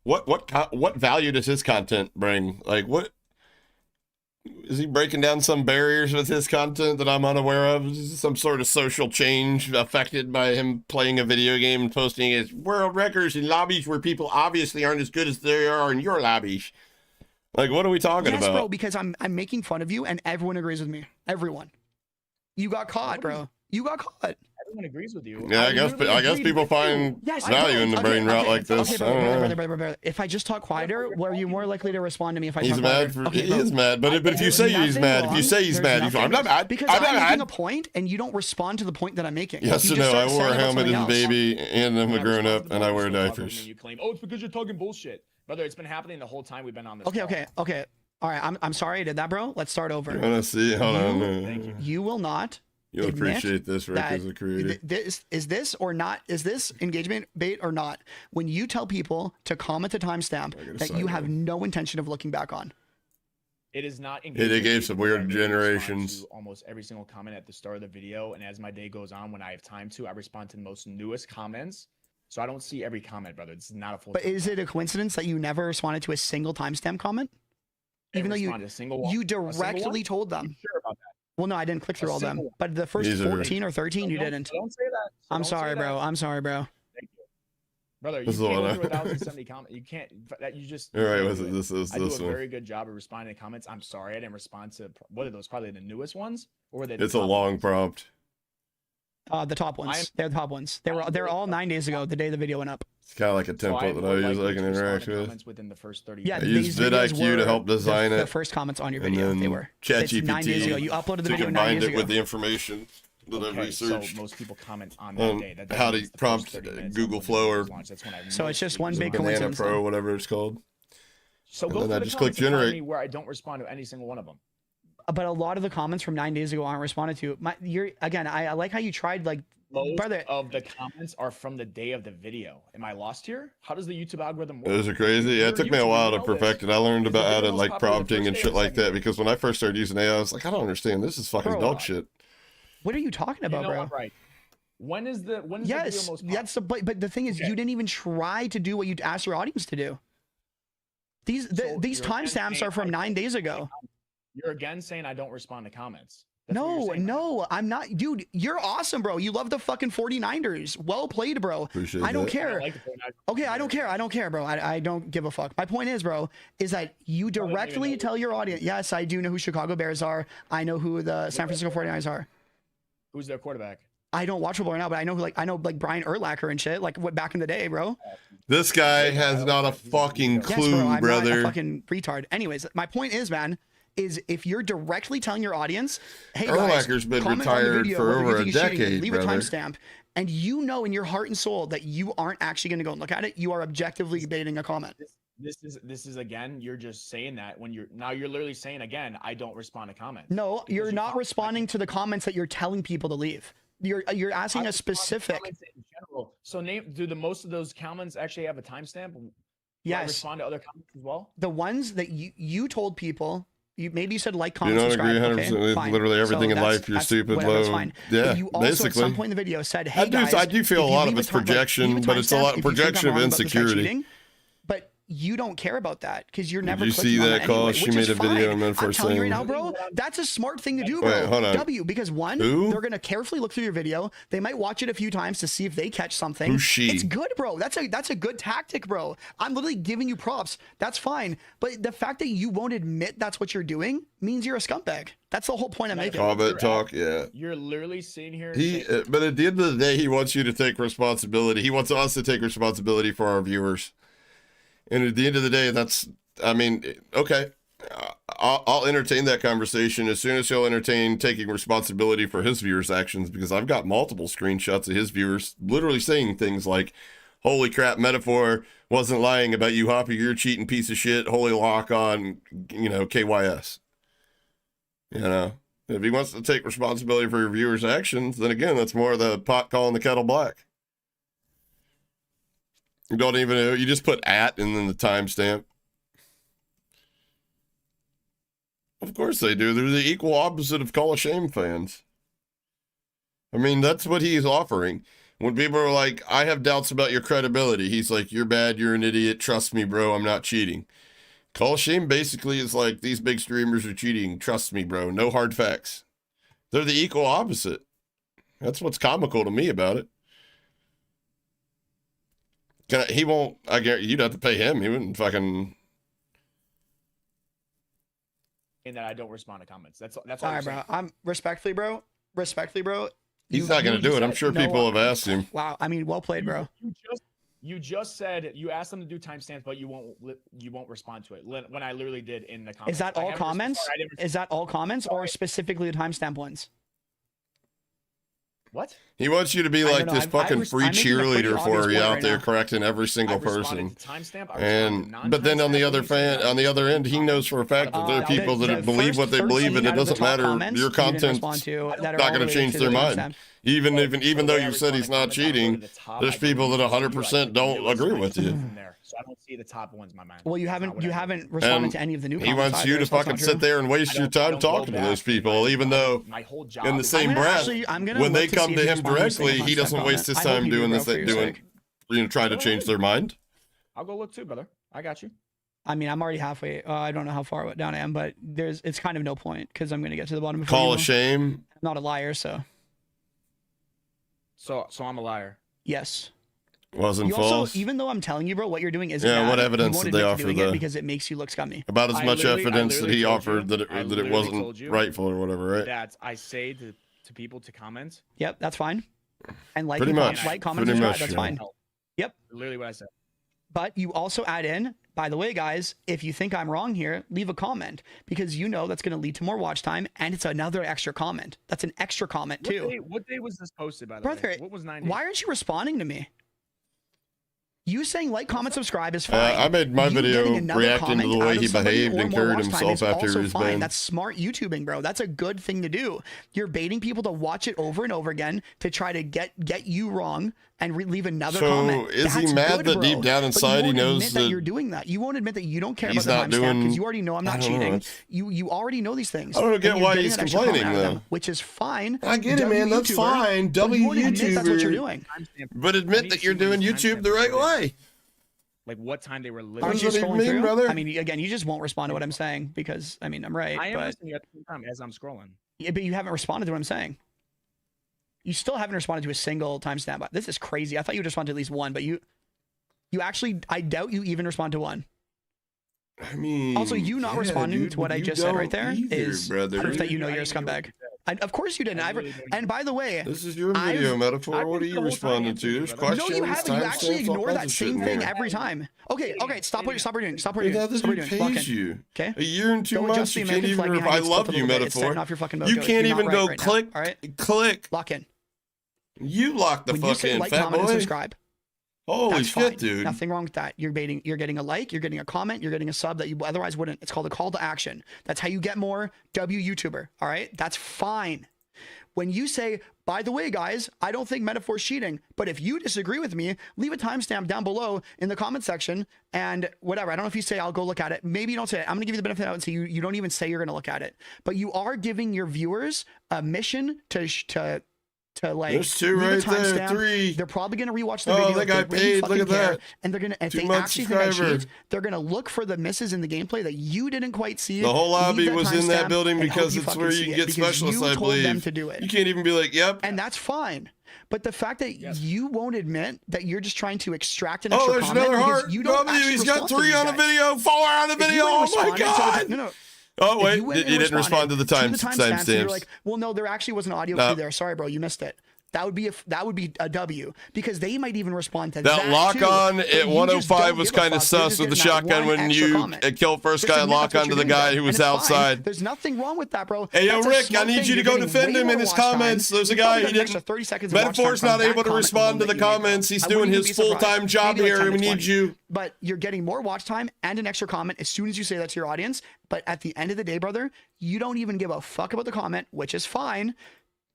S2: value does his content bring? Like, what is he breaking down? Some barriers with his content that I'm unaware of? Is this some sort of social change affected by him playing a video game and posting his world records in lobbies where people obviously aren't as good as they are in your lobbies? Like, what are we talking about?
S4: Yes, bro, because I'm making fun of you and everyone agrees with me. Everyone. You got caught, bro. You got caught.
S3: everyone agrees with you.
S2: Yeah, I guess
S3: literally
S2: people
S3: agreed with
S2: find
S3: you.
S2: value in the brain route like this. I don't know.
S4: Brother. If I just talk quieter, are you more likely to respond to me if I
S2: He's
S4: talk
S2: mad.
S4: quieter?
S2: He is mad. But if you
S4: There's
S2: say he's
S4: nothing
S2: mad, if you
S4: wrong.
S2: say he's
S4: There's
S2: mad,
S4: nothing-
S2: I'm not mad.
S4: Because
S2: I'm not
S4: I'm making a
S2: mad.
S4: point and you don't respond to the point that I'm making.
S2: Yes
S4: You
S2: or
S4: just
S2: no? I
S4: start
S2: wore a
S4: saying about
S2: helmet
S4: something
S2: as a
S4: else.
S2: baby, and I'm
S3: When
S2: a
S3: I
S2: grown
S3: respond
S2: up,
S3: to the
S2: and I
S3: post,
S2: wear
S3: you'll love it, and
S2: diapers.
S3: then you claim, oh, it's because you're talking bullshit. Brother, it's been happening the whole time we've been on this.
S4: Okay,
S3: call.
S4: okay. All right, I'm sorry I did that, bro. Let's start over.
S2: You want to see? Hold on.
S4: You will not.
S2: You'll
S4: admit
S2: appreciate this, Rick,
S4: that
S2: as a creator.
S4: This is this or not? Is this engagement bait or not? When you tell people to comment the timestamp that you have no intention of looking back on.
S3: It is not.
S2: They
S3: engagement
S2: gave
S3: bait
S2: some
S3: because I
S2: weird
S3: literally respond
S2: generations.
S3: to almost every single comment at the start of the video, and as my day goes on, when I have time to, I respond to the most newest comments. So I don't see every comment, brother. This is not a full.
S4: But is it a coincidence that you never responded to a single timestamp comment? Even though you directly told them.
S3: Sure about that?
S4: Well, no, I didn't click through all them. But the first
S2: These are-
S4: 14 or 13, you didn't.
S3: Don't say that.
S4: I'm sorry, bro. I'm sorry, bro.
S3: Thank you. Brother, you
S2: This
S3: can't
S2: is the
S3: go
S2: one
S3: through
S2: I-
S3: 1,070 comments. You can't. You just.
S2: All right,
S3: you
S2: was
S3: can't
S2: it
S3: do
S2: this
S3: I do a
S2: one?
S3: very good job of responding to comments. I'm sorry I didn't respond to. What are those? Probably the newest ones, or were they?
S2: It's a long prompt.
S4: The top ones. They're the top ones. They're all 9 days ago, the day the video went up.
S2: It's kind of like a template that I use I can interact with.
S3: Comments within the first 30
S4: Yeah,
S2: I
S3: minutes.
S2: used
S4: these videos
S2: vidIQ to
S4: were
S2: help design
S4: the
S2: it.
S4: first comments on your
S2: And
S4: video.
S2: then
S4: They were. It's 9 days ago.
S2: ChatGPT
S4: You uploaded the
S2: to
S4: video 9
S2: combine
S4: days
S2: it
S4: ago.
S2: with the information that I
S3: Okay,
S2: researched
S3: so most people comment on that day. That
S2: on how
S3: doesn't
S2: to
S3: mean it's the
S2: prompt
S3: first 30 minutes
S2: Google
S3: of when the
S2: Flow
S3: video
S2: or
S3: is launched. That's when I
S4: So it's just one
S3: mostly
S4: big
S3: use it.
S2: Banana
S4: coincidence.
S2: Pro,
S4: then.
S2: whatever it's called.
S3: So
S2: And
S3: go
S2: then
S3: through
S2: I
S3: the
S2: just click
S3: comments and find
S2: generate.
S3: me where I don't respond to any single one of them.
S4: But a lot of the comments from 9 days ago aren't responded to. I like how you tried, like,
S3: Most
S4: brother.
S3: of the comments are from the day of the video. Am I lost here? How does the YouTube algorithm work?
S2: Those are crazy. Yeah, it took me a while to perfect it. I learned
S3: Is the
S2: about how
S3: video
S2: to
S3: most
S2: like
S3: popular the
S2: prompting
S3: first
S2: and
S3: day or
S2: shit
S3: the
S2: like
S3: second
S2: that
S3: day?
S2: because when I first started using AI, I was like, I don't understand. This is fucking
S4: Bro,
S2: dog shit.
S4: What are you talking about,
S3: You know
S4: bro?
S3: what, right? When is the video
S4: Yes,
S3: most
S4: that's the. But the thing is,
S3: Okay.
S4: you didn't even try to do what you asked your audience to do. These
S3: So
S4: these
S3: you're again
S4: timestamps
S3: saying
S4: are from
S3: I
S4: 9 days ago.
S3: You're again saying I don't respond to comments. That's what you're
S4: No,
S3: saying.
S4: no, I'm not, dude. You're awesome, bro. You love the fucking 49ers. Well played, bro.
S2: Appreciate
S4: I don't
S2: that.
S4: care.
S3: like the 49ers.
S4: Okay, I don't care. I don't care, bro. I don't give a fuck. My point is, bro, is that you
S3: don't even
S4: directly
S3: know
S4: tell your audience. Yes, I do know who Chicago Bears are. I know who the San Francisco 49ers are.
S3: Who's their quarterback?
S4: I don't watch football right now, but I know like Brian Urlacher and shit, like what back in the day, bro.
S2: This guy has not a fucking
S4: Yes,
S2: clue,
S4: bro. I'm not a
S2: brother.
S4: fucking retard. Anyways, my point is, man, is if you're directly telling your audience, hey guys,
S2: Urlacher's been
S4: comment on the
S2: retired
S4: video,
S2: for
S4: whether you
S2: over
S4: think
S2: a
S4: he's cheating,
S2: decade,
S4: leave
S2: brother.
S4: a timestamp, and you know in your heart and soul that you aren't actually going to go and look at it, you are objectively debating a comment.
S3: This is again. You're just saying that when you're literally saying again. I don't respond to comments.
S4: No,
S3: Because
S4: you're
S3: you
S4: not
S3: comment-
S4: responding to the comments that you're telling people to leave. You're asking
S3: I
S4: a
S3: respond to
S4: specific.
S3: comments in general. So do the most of those comments actually have a timestamp? Do I
S4: Yes,
S3: respond to other comments as well?
S4: the ones that you told people. Maybe you said like,
S2: You
S4: comment,
S2: don't
S4: subscribe.
S2: agree 100%
S4: Okay,
S2: with
S4: fine.
S2: literally everything in
S4: that's-
S2: life. You're
S4: that's
S2: stupid,
S4: whatever, it's
S2: low.
S4: fine.
S2: Yeah,
S4: But you also
S2: basically.
S4: at some point in the video said, "Hey
S2: I do-
S4: guys,
S2: I do feel
S4: if
S2: a
S4: you
S2: lot
S4: leave
S2: of it's
S4: time- like,
S2: projection,
S4: leave a
S2: but it's a
S4: timestamp
S2: lot
S4: if you think
S2: projection
S4: I'm
S2: of
S4: wrong about the cat
S2: insecurity.
S4: cheating." But you don't care about that because you're never.
S2: you
S4: clicking
S2: see
S4: on
S2: that
S4: it
S2: call?
S4: anyway,
S2: She
S4: which
S2: made
S4: is
S2: a video
S4: fine.
S2: and then
S4: I'm
S2: for
S4: telling you right
S2: saying-
S4: now, bro. That's a smart thing to do,
S2: Wait,
S4: bro.
S2: hold on.
S4: W, because one,
S2: Who?
S4: they're gonna carefully look through your video. They might watch it a few times to see if they catch something.
S2: Who's she?
S4: It's good, bro. That's a good tactic, bro. I'm literally giving you props. That's fine. But the fact that you won't admit that's what you're doing means you're a scumbag. That's the whole point I'm making.
S2: Comment talk, yeah.
S3: You're literally sitting here.
S2: He,
S3: saying,
S2: but at the end of the day, he wants you to take responsibility. He wants us to take responsibility for our viewers. And at the end of the day, that's, I mean, okay, I'll entertain that conversation as soon as he'll entertain taking responsibility for his viewers' actions, because I've got multiple screenshots of his viewers literally saying things like, "Holy crap, Metaphor wasn't lying about you, Hoppy. You're a cheating piece of shit. Holy lock on, KYS." You know, if he wants to take responsibility for your viewers' actions, then again, that's more of the pot calling the kettle black. You don't even know. You just put @ and then the timestamp. Of course they do. They're the equal opposite of Call of Shame fans. I mean, that's what he's offering. When people are like, I have doubts about your credibility, he's like, you're bad, you're an idiot, trust me, bro, I'm not cheating. Call of Shame basically is like, these big streamers are cheating, trust me, bro, no hard facts. They're the equal opposite. That's what's comical to me about it. He won't, I guarantee you'd have to pay him. He wouldn't fucking.
S3: and that I don't respond to comments. That's all.
S4: All
S3: I'm
S4: right,
S3: saying.
S4: bro. I'm respectfully, bro.
S2: He's not going to do it. I'm sure people have asked him.
S4: Wow. I mean, well played, bro.
S3: You just said you asked them to do timestamps, but you won't respond to it. When I literally did in the comments.
S4: Is that all comments? Is that all comments or specifically the timestamp ones?
S3: What?
S2: He wants you to be like this fucking free cheerleader for you out there, correcting every single person. And but then on the other end, he knows for a fact that there are people that believe what they believe, and it doesn't matter. Your content's not going to change their mind. Even though you said he's not cheating, there's people that 100% don't agree with you.
S3: So I don't see the top ones in my mind.
S4: Well, you haven't responded to any of the new comments.
S2: He wants you to fucking sit there and waste your time talking to those people, even though in the same breath, when they come to him directly, he doesn't waste his time doing trying to change their mind.
S3: I'll go look too, brother. I got you.
S4: I mean, I'm already halfway. I don't know how far down I am, but it's kind of no point because I'm going to get to the bottom.
S2: Call a shame.
S4: I'm not a liar, so
S3: I'm a liar.
S4: Yes.
S2: Wasn't
S4: you
S2: false.
S4: Also, even though I'm telling you, bro, what you're doing isn't bad,
S2: what evidence did they offer?
S4: Because it makes you look scummy.
S2: About as much evidence that he offered that it wasn't rightful or whatever, right?
S3: That I say to people to comment.
S4: Yep, that's fine. And like, comment, subscribe, that's fine. Yep.
S3: Literally what I said.
S4: But you also add in, by the way, guys, if you think I'm wrong here, leave a comment because you know that's going to lead to more watch time, and it's another extra comment. That's an extra comment too.
S3: What day was this posted, by the way? What was 9 days?
S4: Why aren't you responding to me? You saying like, comment, subscribe is fine.
S2: I made my video reacting to the way he behaved and carried himself after he was banned.
S4: That's smart YouTubing, bro. That's a good thing to do. You're baiting people to watch it over and over again to try to get you wrong and leave another comment.
S2: So is he mad that deep down inside he knows that
S4: you're doing that? You won't admit that you don't care about the timestamp because you already know I'm not cheating. You already know these things.
S2: I don't get why he's complaining though.
S4: Which is fine.
S2: I get it, man. That's fine. YouTuber.
S4: That's what you're doing.
S2: But admit that you're doing YouTube the right way.
S3: Like what time they were
S2: What
S3: living.
S2: does that even mean, brother?
S4: I mean, again, you just won't respond to what I'm saying because I mean I'm right.
S3: I am listening at the same time as I'm scrolling.
S4: Yeah, but you haven't responded to what I'm saying. You still haven't responded to a single timestamp. This is crazy. I thought you would respond to at least one, but you actually, I doubt you even respond to one.
S2: I mean,
S4: also, you not responding to what I just said right there is proof that you know you're a scumbag. Of course you didn't. And by the way,
S2: this is your video metaphor. What are you responding to? There's questions.
S4: No, you haven't. You actually ignore that same thing every time. Okay, stop what you're doing. Stop what you're doing. Stop what you're doing.
S2: Pays you.
S4: Okay.
S2: A year and 2 months. You can't even. I love you, metaphor. You can't even go click. Click.
S4: Lock in.
S2: You lock the fuck in, fat boy.
S4: Subscribe.
S2: Holy shit, dude.
S4: Nothing wrong with that. You're getting a like, you're getting a comment, you're getting a sub that you otherwise wouldn't. It's called a call to action. That's how you get more YouTuber. All right. That's fine. When you say, by the way, guys, I don't think Metaphor's cheating, but if you disagree with me, leave a timestamp down below in the comment section and whatever. I don't know if you say I'll go look at it. Maybe you don't say it. I'm gonna give you the benefit of the doubt and say you don't even say you're gonna look at it. But you are giving your viewers a mission to like,
S2: there's two right there, 3.
S4: They're probably gonna rewatch the video.
S2: Oh, that guy paid. Look at that.
S4: And they're gonna, if they actually think I cheat, they're gonna look for the misses in the gameplay that you didn't quite see.
S2: The whole lobby was in that building because it's where you can get specialists, I believe.
S4: Them to do it.
S2: You can't even be like, yep.
S4: And that's fine. But the fact that you won't admit that you're just trying to extract an extra comment.
S2: There's another heart.
S4: You don't
S2: He's got 3 on the video, 4 on the video. Oh my god.
S4: No.
S2: Oh wait, you didn't respond to the timestamps.
S4: You're like, well, no, there actually was an audio cue there. Sorry, bro, you missed it. That would be a W because they might even respond to that.
S2: That lock on at 105 was kind of sus with the shotgun when you kill first guy and lock on to the guy who was outside.
S4: There's nothing wrong with that, bro.
S2: Hey, yo, Rick, I need you to go defend him in his comments. There's a guy, he didn't.
S4: 30 seconds.
S2: Metaphor's not able to respond to the comments. He's doing his full-time job here. We need you.
S4: But you're getting more watch time and an extra comment as soon as you say that to your audience. But at the end of the day, brother, you don't even give a fuck about the comment, which is fine.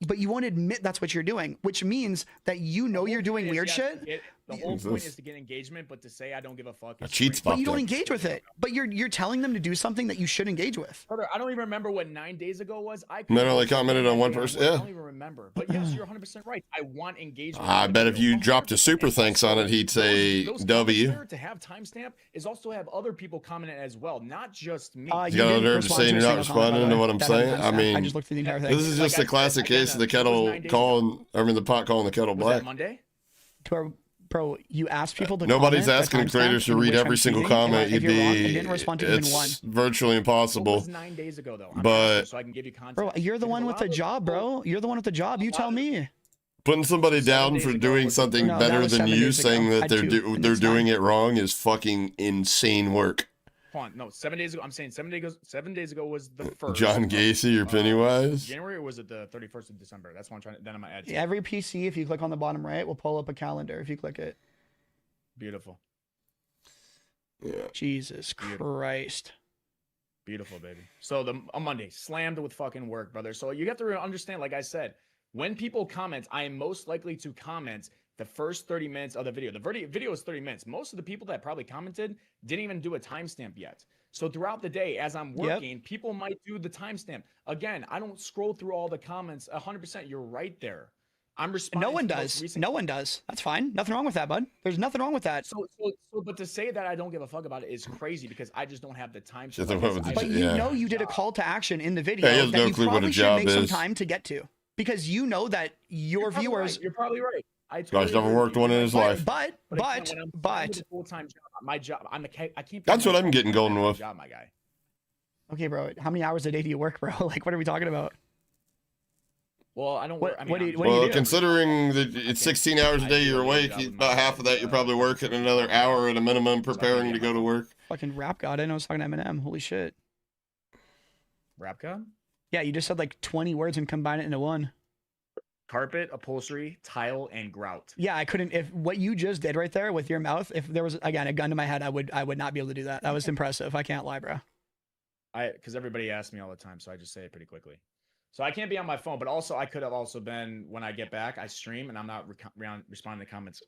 S4: But you won't admit that's what you're doing, which means that you know you're doing weird shit.
S3: The whole point is to get engagement, but to say I don't give a fuck.
S4: But you don't engage with it. But you're telling them to do something that you should engage with.
S3: Brother, I don't even remember what 9 days ago was. I
S2: only commented on one person. Yeah.
S3: I don't even remember. But yes, you're 100% right. I want engagement.
S2: I bet if you dropped a super thanks on it, he'd say W.
S3: To have timestamp is also have other people comment as well, not just me.
S2: You got on there saying you're not responding to what I'm saying. I mean,
S4: I just looked through the entire thing.
S2: This is just a classic case of the kettle calling. I mean, the pot calling the kettle black.
S3: Monday.
S4: Bro, you ask people to
S2: nobody's asking creators to read every single comment. You'd be,
S4: didn't respond to even one.
S2: It's virtually impossible.
S3: It was 9 days ago, though.
S2: But
S3: so I can give you context.
S4: Bro, you're the one with the job, bro. You're the one with the job. You tell me.
S2: Putting somebody
S3: 7
S2: down
S3: days
S2: for
S3: ago
S2: doing
S3: was the
S2: something
S4: No, that
S2: better
S4: was
S2: than
S4: 7
S2: you,
S4: days ago.
S2: saying
S4: I
S2: that
S4: had
S2: they're
S4: two, and
S2: they're
S4: it's
S2: doing
S4: fine.
S2: it wrong is fucking insane work.
S3: Hold on, no, 7 days ago. I'm saying 7 days ago was the first.
S2: John
S3: of,
S2: Gacy or Pennywise?
S3: January, or was it the 31st of December? That's what I'm trying to. Then I'm gonna add.
S4: Every PC, if you click on the bottom right, will pull up a calendar. If you click it.
S3: Beautiful.
S2: Yeah.
S4: Jesus Christ.
S3: Beautiful, baby. So a Monday slammed with fucking work, brother. So you have to understand, like I said, when people comment, I am most likely to comment the first 30 minutes of the video. The video is 30 minutes. Most of the people that probably commented didn't even do a timestamp yet. So throughout the day, as I'm working, people might do the timestamp. Again, I don't scroll through all the comments 100%. You're right there. I'm responding.
S4: No one
S3: to the most
S4: does.
S3: recent-
S4: No one does. That's fine. Nothing wrong with that, bud. There's nothing wrong with that.
S3: So, but to say that I don't give a fuck about it is crazy because I just don't have the time to.
S2: Just don't have the
S4: But you
S2: Yeah.
S4: know you did a call to action in the video
S2: Yeah, he has
S4: that
S2: no
S4: you
S2: clue what a
S4: probably should
S2: job
S4: make some
S2: is.
S4: time to get to because you know that your viewers.
S3: You're probably right. I
S2: Guy's
S3: totally
S2: never
S3: agree
S2: worked
S3: with
S2: one
S3: you.
S2: in his life.
S4: But
S3: again, when I'm finding a full-time job, my job, I can't. be
S2: That's what
S3: on
S2: I'm getting going
S3: my
S2: with.
S3: Job, my guy.
S4: okay, bro. How many hours a day do you work, bro? Like, what are we talking about?
S3: Well, I don't.
S4: What-
S3: work, I mean,
S4: what do you-
S3: I'm-
S4: what do you
S2: Well,
S4: do?
S2: considering that it's 16 hours a day you're awake, about half of that you're probably working another hour at a minimum preparing to go to work.
S4: Fucking rap god. I know I was talking to Eminem. Holy shit.
S3: Rap god,
S4: Yeah, you just said like 20 words and combine it into one.
S3: carpet, upholstery, tile, and grout.
S4: Yeah, I couldn't. If what you just did right there with your mouth, if there was again a gun to my head, I would not be able to do that. That was impressive. I can't lie, bro.
S3: Because everybody asks me all the time, so I just say it pretty quickly. So I can't be on my phone, but also I could have also been when I get back, I stream and I'm not responding to comments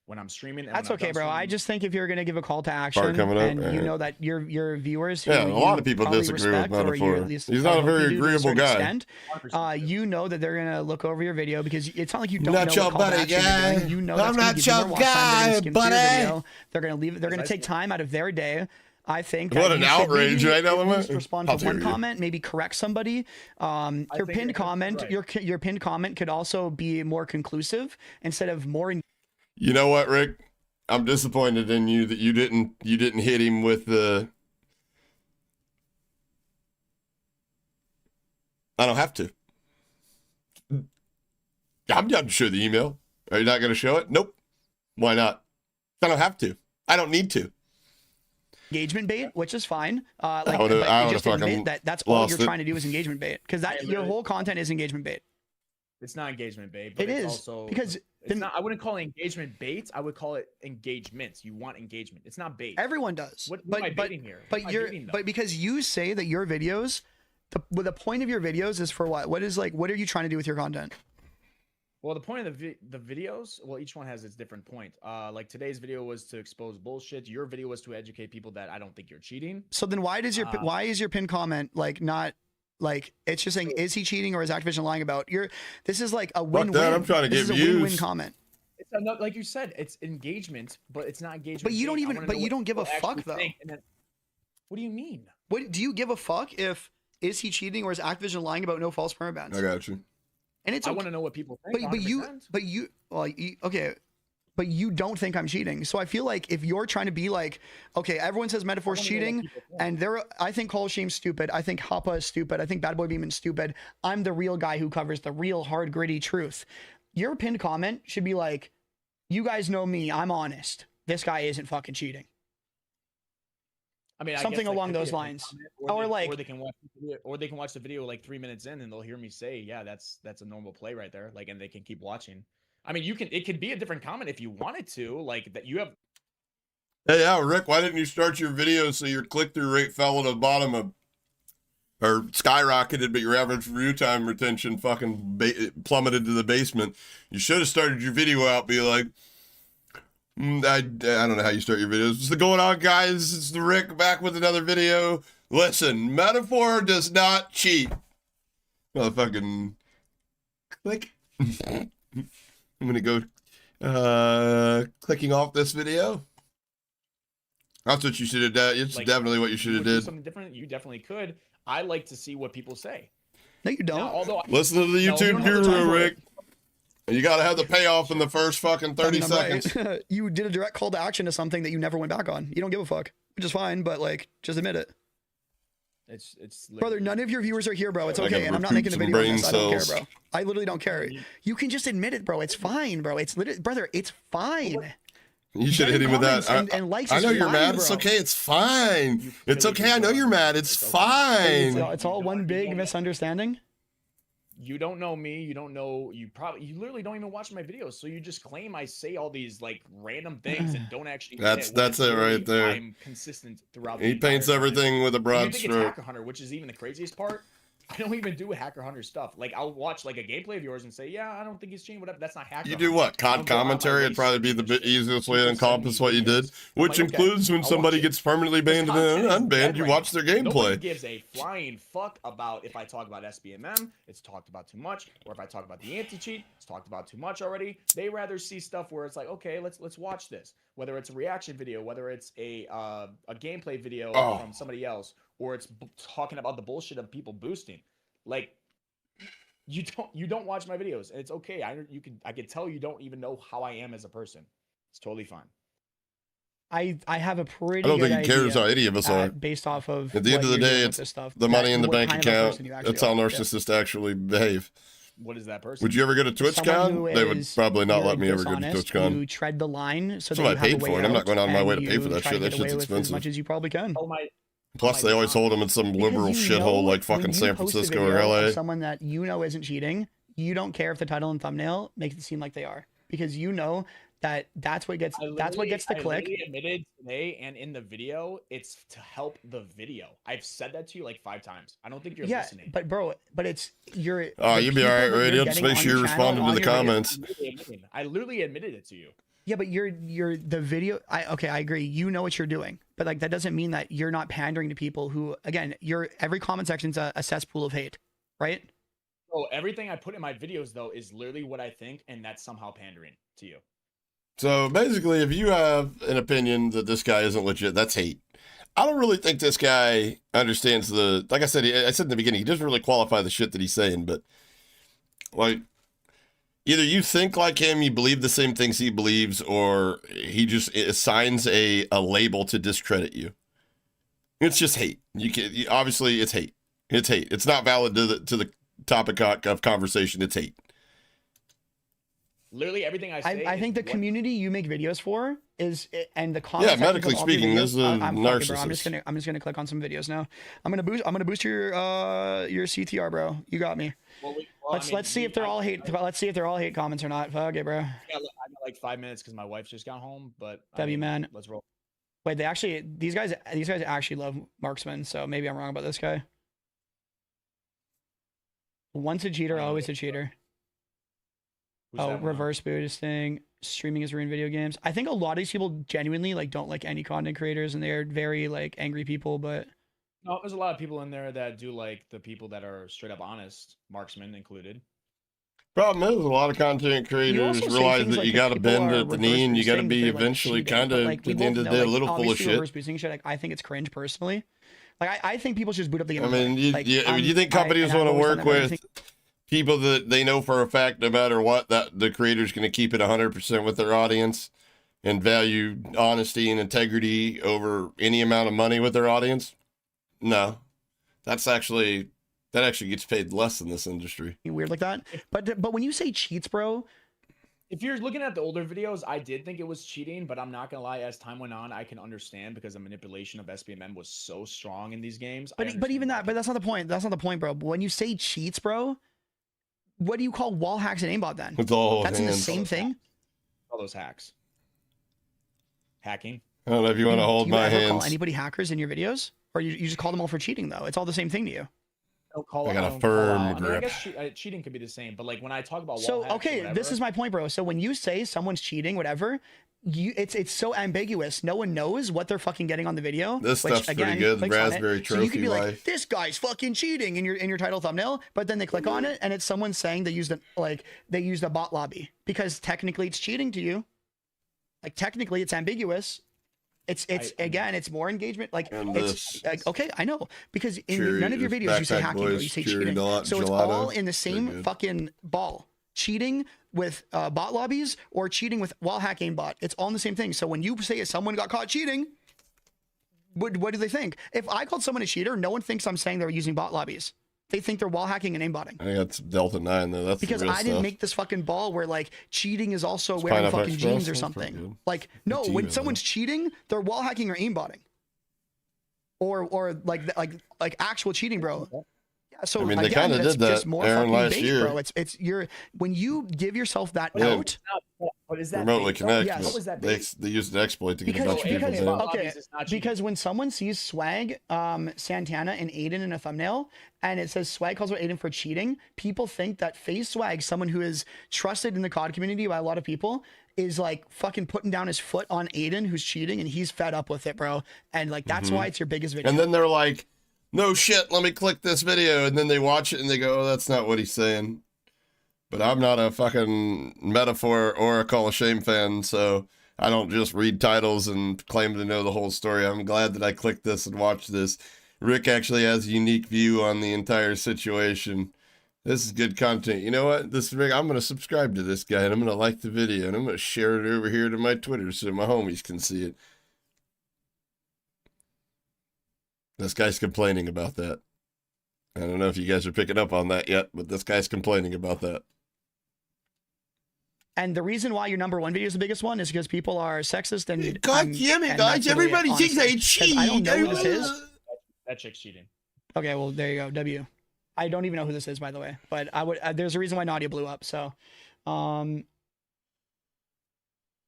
S3: when I'm streaming. And
S4: That's
S3: when I'm
S4: okay,
S3: done
S4: bro. I
S3: streaming.
S4: just think if you're gonna give a call to action,
S2: coming up,
S4: and you
S2: alright.
S4: know that your viewers, who
S2: Yeah, a lot
S4: you
S2: of people
S4: probably
S2: disagree with
S4: respect, or you
S2: Metaphor.
S4: at least
S2: He's not a
S4: hope
S2: very
S4: you do to
S2: agreeable
S4: certain
S2: guy.
S4: extent, you know that they're gonna look over your video because it's not like you don't
S2: Not
S4: know
S2: your
S4: what call to
S2: buddy,
S4: action you're doing.
S2: guy.
S4: You know
S2: I'm
S4: that's gonna
S2: not
S4: give you
S2: your
S4: more watch time. They're gonna
S2: guy,
S4: skim through your
S2: buddy.
S4: video. They're gonna leave. They're gonna take time out of their day. I think
S2: What
S4: that
S2: an
S4: you should
S2: outrage,
S4: maybe
S2: right,
S4: at
S2: Element?
S4: least respond
S2: How
S4: to one
S2: dare you.
S4: comment, maybe correct somebody. Your
S3: think
S4: pinned
S3: you're
S4: comment,
S3: right.
S4: your pinned comment could also be more conclusive instead of more.
S2: You know what, Rick? I'm disappointed in you that you didn't hit him with the. I don't have to. I'm down to show the email. Are you not going to show it? Nope. Why not? I don't have to. I don't need to.
S4: Engagement bait, which is fine.
S2: I
S4: Like,
S2: would've-
S4: but
S2: I
S4: you
S2: would've
S4: just admit
S2: fucking
S4: that that's all
S2: lost
S4: you're
S2: it.
S4: trying to do is engagement bait because that your whole content is engagement bait.
S3: It's not engagement bait, but
S4: It
S3: it's
S4: is
S3: also
S4: because
S3: it's
S4: then
S3: not. I wouldn't call it engagement bait. I would call it engagement. You want engagement. It's not bait.
S4: everyone does.
S3: What
S4: but
S3: am I
S4: but
S3: baiting here? What
S4: but
S3: am I
S4: you're
S3: baiting, though?
S4: but because you say that your videos, the point of your videos is for what? What is like? What are you trying to do with your content?
S3: Well, the point of the videos, well, each one has its different point. Like today's video was to expose bullshit. Your video was to educate people that I don't think you're cheating.
S4: So then why does why is your pinned comment like not like it's just saying is he cheating or is Activision lying about your? This is like a win-win.
S2: that, I'm trying to
S4: this
S2: get
S4: is a win-win
S2: views.
S4: comment.
S3: It's not, like you said, it's engagement, but it's not engagement.
S4: But you don't
S3: bait. I
S4: even.
S3: wanna
S4: But
S3: know
S4: you
S3: what
S4: don't give a
S3: people
S4: fuck
S3: actually
S4: though.
S3: think, and then, what do you mean?
S4: What do you give a fuck if is he cheating or is Activision lying about no false permabans?
S2: I got you.
S4: And it's
S3: I
S4: okay.
S3: want to know what people think.
S4: But you well okay, but you don't think I'm cheating. So I feel like if you're trying to be like, okay, everyone says Metaphor's
S3: I wanna know what
S4: cheating,
S3: people think.
S4: and I think Call of Shame's stupid. I think Hoppa is stupid. I think Bad Boy Beeman's stupid. I'm the real guy who covers the real hard gritty truth. Your pinned comment should be like, you guys know me. I'm honest. This guy isn't fucking cheating.
S3: I mean,
S4: Something
S3: that
S4: along
S3: could be
S4: those
S3: a good
S4: lines.
S3: comment,
S4: Or
S3: or
S4: like-
S3: they can watch the video, or they can watch the video like 3 minutes in and they'll hear me say, yeah, that's a normal play right there. Like, and they can keep watching. I mean, it could be a different comment if you wanted to, like that you have.
S2: Hey, yeah, Rick, why didn't you start your video so your click-through rate fell to the bottom of, or skyrocketed, but your average view time retention fucking plummeted to the basement? You should have started your video out, be like, I don't know how you start your videos. What's going on, guys? It's the Rick back with another video. Listen, Metaphor does not cheat. Motherfucking click. I'm gonna go clicking off this video. That's what you should have done. It's
S3: Like,
S2: definitely what you should have
S3: would do
S2: did.
S3: something different. You definitely could. I like to see what people say.
S4: No, you don't.
S3: Now, although
S2: Listen to the
S3: No, we
S2: YouTube
S3: don't have the time
S2: guru,
S3: for
S2: Rick. You gotta have the payoff in the first fucking 30
S4: I'm right.
S2: seconds.
S4: You did a direct call to action to something that you never went back on. You don't give a fuck, which is fine, but like, just admit it.
S3: It's
S4: Brother,
S3: literally-
S4: none of your viewers are here, bro. It's
S2: I
S4: okay,
S2: gotta
S4: and I'm not
S2: recruit
S4: making a
S2: some
S4: video on
S2: brain
S4: this. I don't care,
S2: cells.
S4: bro. I literally don't care. You can just admit it, bro. It's fine, bro. It's literally, brother. It's fine.
S2: You should hit
S4: Getting
S2: him with that.
S4: comments and likes
S2: I
S4: is
S2: know you're
S4: fine,
S2: mad. It's
S4: bro.
S2: okay. It's fine. It's
S3: really
S2: okay. I know
S3: deserve
S2: you're
S3: it.
S2: mad. It's
S3: It's
S2: fine.
S4: It's all one big misunderstanding.
S3: You don't know me. You don't know. You literally don't even watch my videos. So you just claim I say all these like random things and don't actually. mean
S2: That's
S3: when
S2: it
S3: it's literally
S2: right there.
S3: I'm consistent throughout.
S2: He
S3: the
S2: paints
S3: entire time.
S2: everything with a
S3: And
S2: broad
S3: you think it's
S2: stroke.
S3: Hacker Hunter, which is even the craziest part. I don't even do Hacker Hunter stuff. Like I'll watch like a gameplay of yours and say, yeah, I don't think he's cheating. Whatever. That's not Hacker.
S2: You
S3: Hunter.
S2: do what?
S3: I don't
S2: COD
S3: go out my
S2: commentary
S3: way
S2: would probably be the
S3: searching shit.
S2: easiest way to
S3: People send
S2: encompass
S3: me
S2: what you did,
S3: videos. I'm
S2: which
S3: like, okay,
S2: includes when
S3: I'll
S2: somebody
S3: watch it.
S2: gets permanently
S3: This
S2: banned and
S3: content is
S2: unbanned,
S3: dead
S2: you
S3: right
S2: watch
S3: now.
S2: their
S3: Nobody
S2: gameplay.
S3: gives a flying fuck about if I talk about SBMM, it's talked about too much, or if I talk about the anti-cheat, it's talked about too much already. They rather see stuff where it's like, okay, let's watch this. Whether it's a reaction video, whether it's a gameplay video from somebody else, or it's talking about the bullshit of people boosting. Like you don't watch my videos, and it's okay. I can tell you don't even know how I am as a person. It's totally fine.
S4: I have a pretty.
S2: I don't
S4: good
S2: think he cares
S4: idea,
S2: how any of us are.
S4: based off of.
S2: At the end
S4: what
S2: of the
S4: you're
S2: day,
S4: doing with
S2: it's
S4: this stuff,
S2: the money in the
S4: what
S2: bank
S4: kind of
S2: account.
S4: person you actually
S2: That's how
S4: are. Yeah.
S2: narcissists actually behave.
S3: What is that person?
S2: Would you ever go to TwitchCon?
S4: Someone who
S2: They would
S4: is
S2: probably not
S4: really
S2: let me ever go to
S4: dishonest,
S2: TwitchCon.
S4: You tread the line, so
S2: That's
S4: that
S2: what
S4: you
S2: I
S4: have a
S2: paid
S4: way
S2: for it. I'm not
S4: out,
S2: going out of my way to
S4: and
S2: pay for
S4: you
S2: that
S4: try
S2: shit.
S4: to
S2: That
S4: get away
S2: shit's
S4: with
S2: expensive.
S4: as much as you probably can.
S3: Oh my.
S2: Plus, they always hold them in some liberal
S4: Because you
S2: shithole
S4: know
S2: like fucking
S4: when you
S2: San
S4: post a
S2: Francisco or
S4: video of
S2: LA.
S4: Someone that you know isn't cheating, you don't care if the title and thumbnail makes it seem like they are, because you know that's what gets the
S3: I
S4: click.
S3: literally admitted today and in the video, it's to help the video. I've said that to you like 5 times. I don't think you're
S4: Yeah,
S3: listening.
S4: but bro, it's you're.
S2: Oh,
S4: the
S2: you'll be
S4: people
S2: all right,
S4: that you're
S2: Radio. Just
S4: getting
S2: make
S4: on
S2: sure
S4: your
S2: you're
S4: channel
S2: responding to
S4: on
S2: the
S4: your video-
S2: comments.
S3: I literally admitted it to you.
S4: Yeah, but you're the video. I agree. You know what you're doing, but like that doesn't mean that you're not pandering to people who, again, every comment section's a cesspool of hate, right?
S3: Oh, everything I put in my videos though is literally what I think, and that's somehow pandering to you.
S2: So basically, if you have an opinion that this guy isn't legit, that's hate. I don't really think this guy understands like I said in the beginning, he doesn't really qualify the shit that he's saying, but like, either you think like him, you believe the same things he believes, or he just assigns a label to discredit you. It's just hate. Obviously it's hate. It's hate. It's not valid to the topic of conversation. It's hate.
S3: Literally everything I say.
S4: I think the
S3: is what-
S4: community you make videos for is, and the comment.
S2: Yeah, medically speaking, this is a
S4: I'm just
S2: narcissist.
S4: gonna click on some videos now. I'm gonna boost your CTR, bro. You got me.
S3: Well,
S4: Let's see if they're all hate. Let's see if they're all hate comments or not. Fuck it, bro.
S3: I got like 5 minutes because my wife just got home. But
S4: W, man.
S3: let's roll.
S4: Wait, these guys actually love marksmen, so maybe I'm wrong about this guy. Once a cheater, always a cheater.
S3: Who's
S4: Oh,
S3: that one?
S4: reverse boosting, streaming is ruined video games. I think a lot of these people genuinely like don't like any content creators, and they're very like angry people. But
S3: No, there's a lot of people in there that do like the people that are straight up honest, marksmen included.
S2: Problem is, a lot of content creators
S4: also say
S2: realize
S4: things
S2: that
S4: like
S2: you
S4: if
S2: got to
S4: people
S2: bend
S4: are
S2: at the knee, and you got to
S4: reverse
S2: be
S4: boosting, they're, like,
S2: eventually
S4: cheating.
S2: kind
S4: But,
S2: of,
S4: like, we
S2: at the end
S4: both
S2: of the
S4: know,
S2: day, a
S4: like,
S2: little full of
S4: obviously
S2: shit.
S4: reverse boosting shit, like, I think it's cringe personally. Like I think people should just boot up the game.
S2: I
S4: and play.
S2: mean,
S4: Like,
S2: you think companies want to work with people that they know for a fact, no matter what, that the creator's going to keep it 100% with their audience and value honesty and integrity over any amount of money with their audience? No, that actually gets paid less in this industry.
S4: Weird like that. But when you say cheats, bro,
S3: If you're looking at the older videos, I did think it was cheating, but I'm not gonna lie. As time went on, I can understand because the manipulation of SBMM was so strong in these games.
S4: but even that, but that's not the point. That's not the point, bro. But when you say cheats, bro, what do you call wall hacks and aimbot then?
S2: It's all
S4: That's in the
S2: hands.
S4: same thing.
S3: all those hacks, hacking.
S2: I don't know if you want to hold
S4: Do you
S2: my
S4: ever call
S2: hands.
S4: anybody hackers in your videos, or you just call them all for cheating though? It's all the same thing to you.
S2: I got a firm
S3: I
S2: grip.
S3: guess cheating could be the same, but like when I talk about wall
S4: So
S3: hacks or
S4: okay, this
S3: whatever,
S4: is my point, bro. So when you say someone's cheating, whatever, it's so ambiguous. No one knows what they're fucking getting on the video.
S2: This
S4: which,
S2: stuff's pretty
S4: again,
S2: good.
S4: clicks on it.
S2: Raspberry
S4: So you could
S2: Trophy
S4: be like,
S2: life.
S4: this guy's fucking cheating in your title thumbnail, but then they click on it and it's someone saying they used a bot lobby because technically it's cheating to you. Like technically it's ambiguous. Again, it's more engagement. Like,
S2: And
S4: it's
S2: this.
S4: like, okay, I know, because in
S2: Cheery-
S4: none of your videos you say
S2: Backpack
S4: hacking, bro.
S2: Boys,
S4: You say
S2: cheery
S4: cheating.
S2: gelato-
S4: So it's
S2: gelato.
S4: all in the
S2: Very
S4: same
S2: good.
S4: fucking ball. Cheating with bot lobbies or cheating with wall hacking bot. It's all in the same thing. So when you say someone got caught cheating, What do they think? If I called someone a cheater, no one thinks I'm saying they're using bot lobbies. They think they're wall hacking and aimbotting.
S2: I think that's Delta 9 though. That's
S4: Because
S2: the real
S4: I didn't
S2: stuff.
S4: make this fucking ball where like cheating is also
S2: It's
S4: wearing
S2: Pineapple
S4: fucking
S2: Express,
S4: jeans or
S2: that's pretty
S4: something.
S2: good.
S4: Like no,
S2: Good
S4: when
S2: team,
S4: someone's cheating, they're wall hacking or aimbotting. Or like actual cheating, bro. Yeah, so
S2: I mean, they
S4: again,
S2: kinda
S4: that's
S2: did that,
S4: just more
S2: Aaron,
S4: fucking
S2: last
S4: bait,
S2: year.
S4: bro. It's you're when you give yourself that
S2: Yeah.
S4: out.
S3: But is that
S2: remotely
S3: bait, though?
S2: connect.
S4: Yes.
S2: but
S3: How is that
S2: they,
S3: bait?
S2: they used an exploit to get a bunch of people
S3: because-
S2: in.
S3: okay,
S4: Okay,
S3: It's not cheating.
S4: because when someone sees Swag, Santana, and Aiden in a thumbnail, and it says Swag calls out Aiden for cheating, people think that FaZe Swag, someone who is trusted in the COD community by a lot of people, is like fucking putting down his foot on Aiden who's cheating, and he's fed up with it, bro. And like that's why it's your biggest video.
S2: And then they're like, no shit, let me click this video. And then they watch it and they go, oh, that's not what he's saying. But I'm not a fucking Metaphor or a Call of Shame fan, so I don't just read titles and claim to know the whole story. I'm glad that I clicked this and watched this. Rick actually has a unique view on the entire situation. This is good content. You know what? This is Rick. I'm going to subscribe to this guy and I'm going to like the video and I'm going to share it over here to my Twitter so my homies can see it. This guy's complaining about that. I don't know if you guys are picking up on that yet, but this guy's complaining about that.
S4: And the reason why your #1 video is the biggest one is because people are sexist and
S6: God damn it,
S4: and
S6: guys!
S4: that's the way it
S6: Everybody thinks
S4: honestly-
S6: I
S4: 'cause
S6: cheat.
S4: I don't know who this is.
S3: That chick's cheating.
S4: Okay, well there you go. W. I don't even know who this is, by the way. But I would. There's a reason why Nadia blew up. So,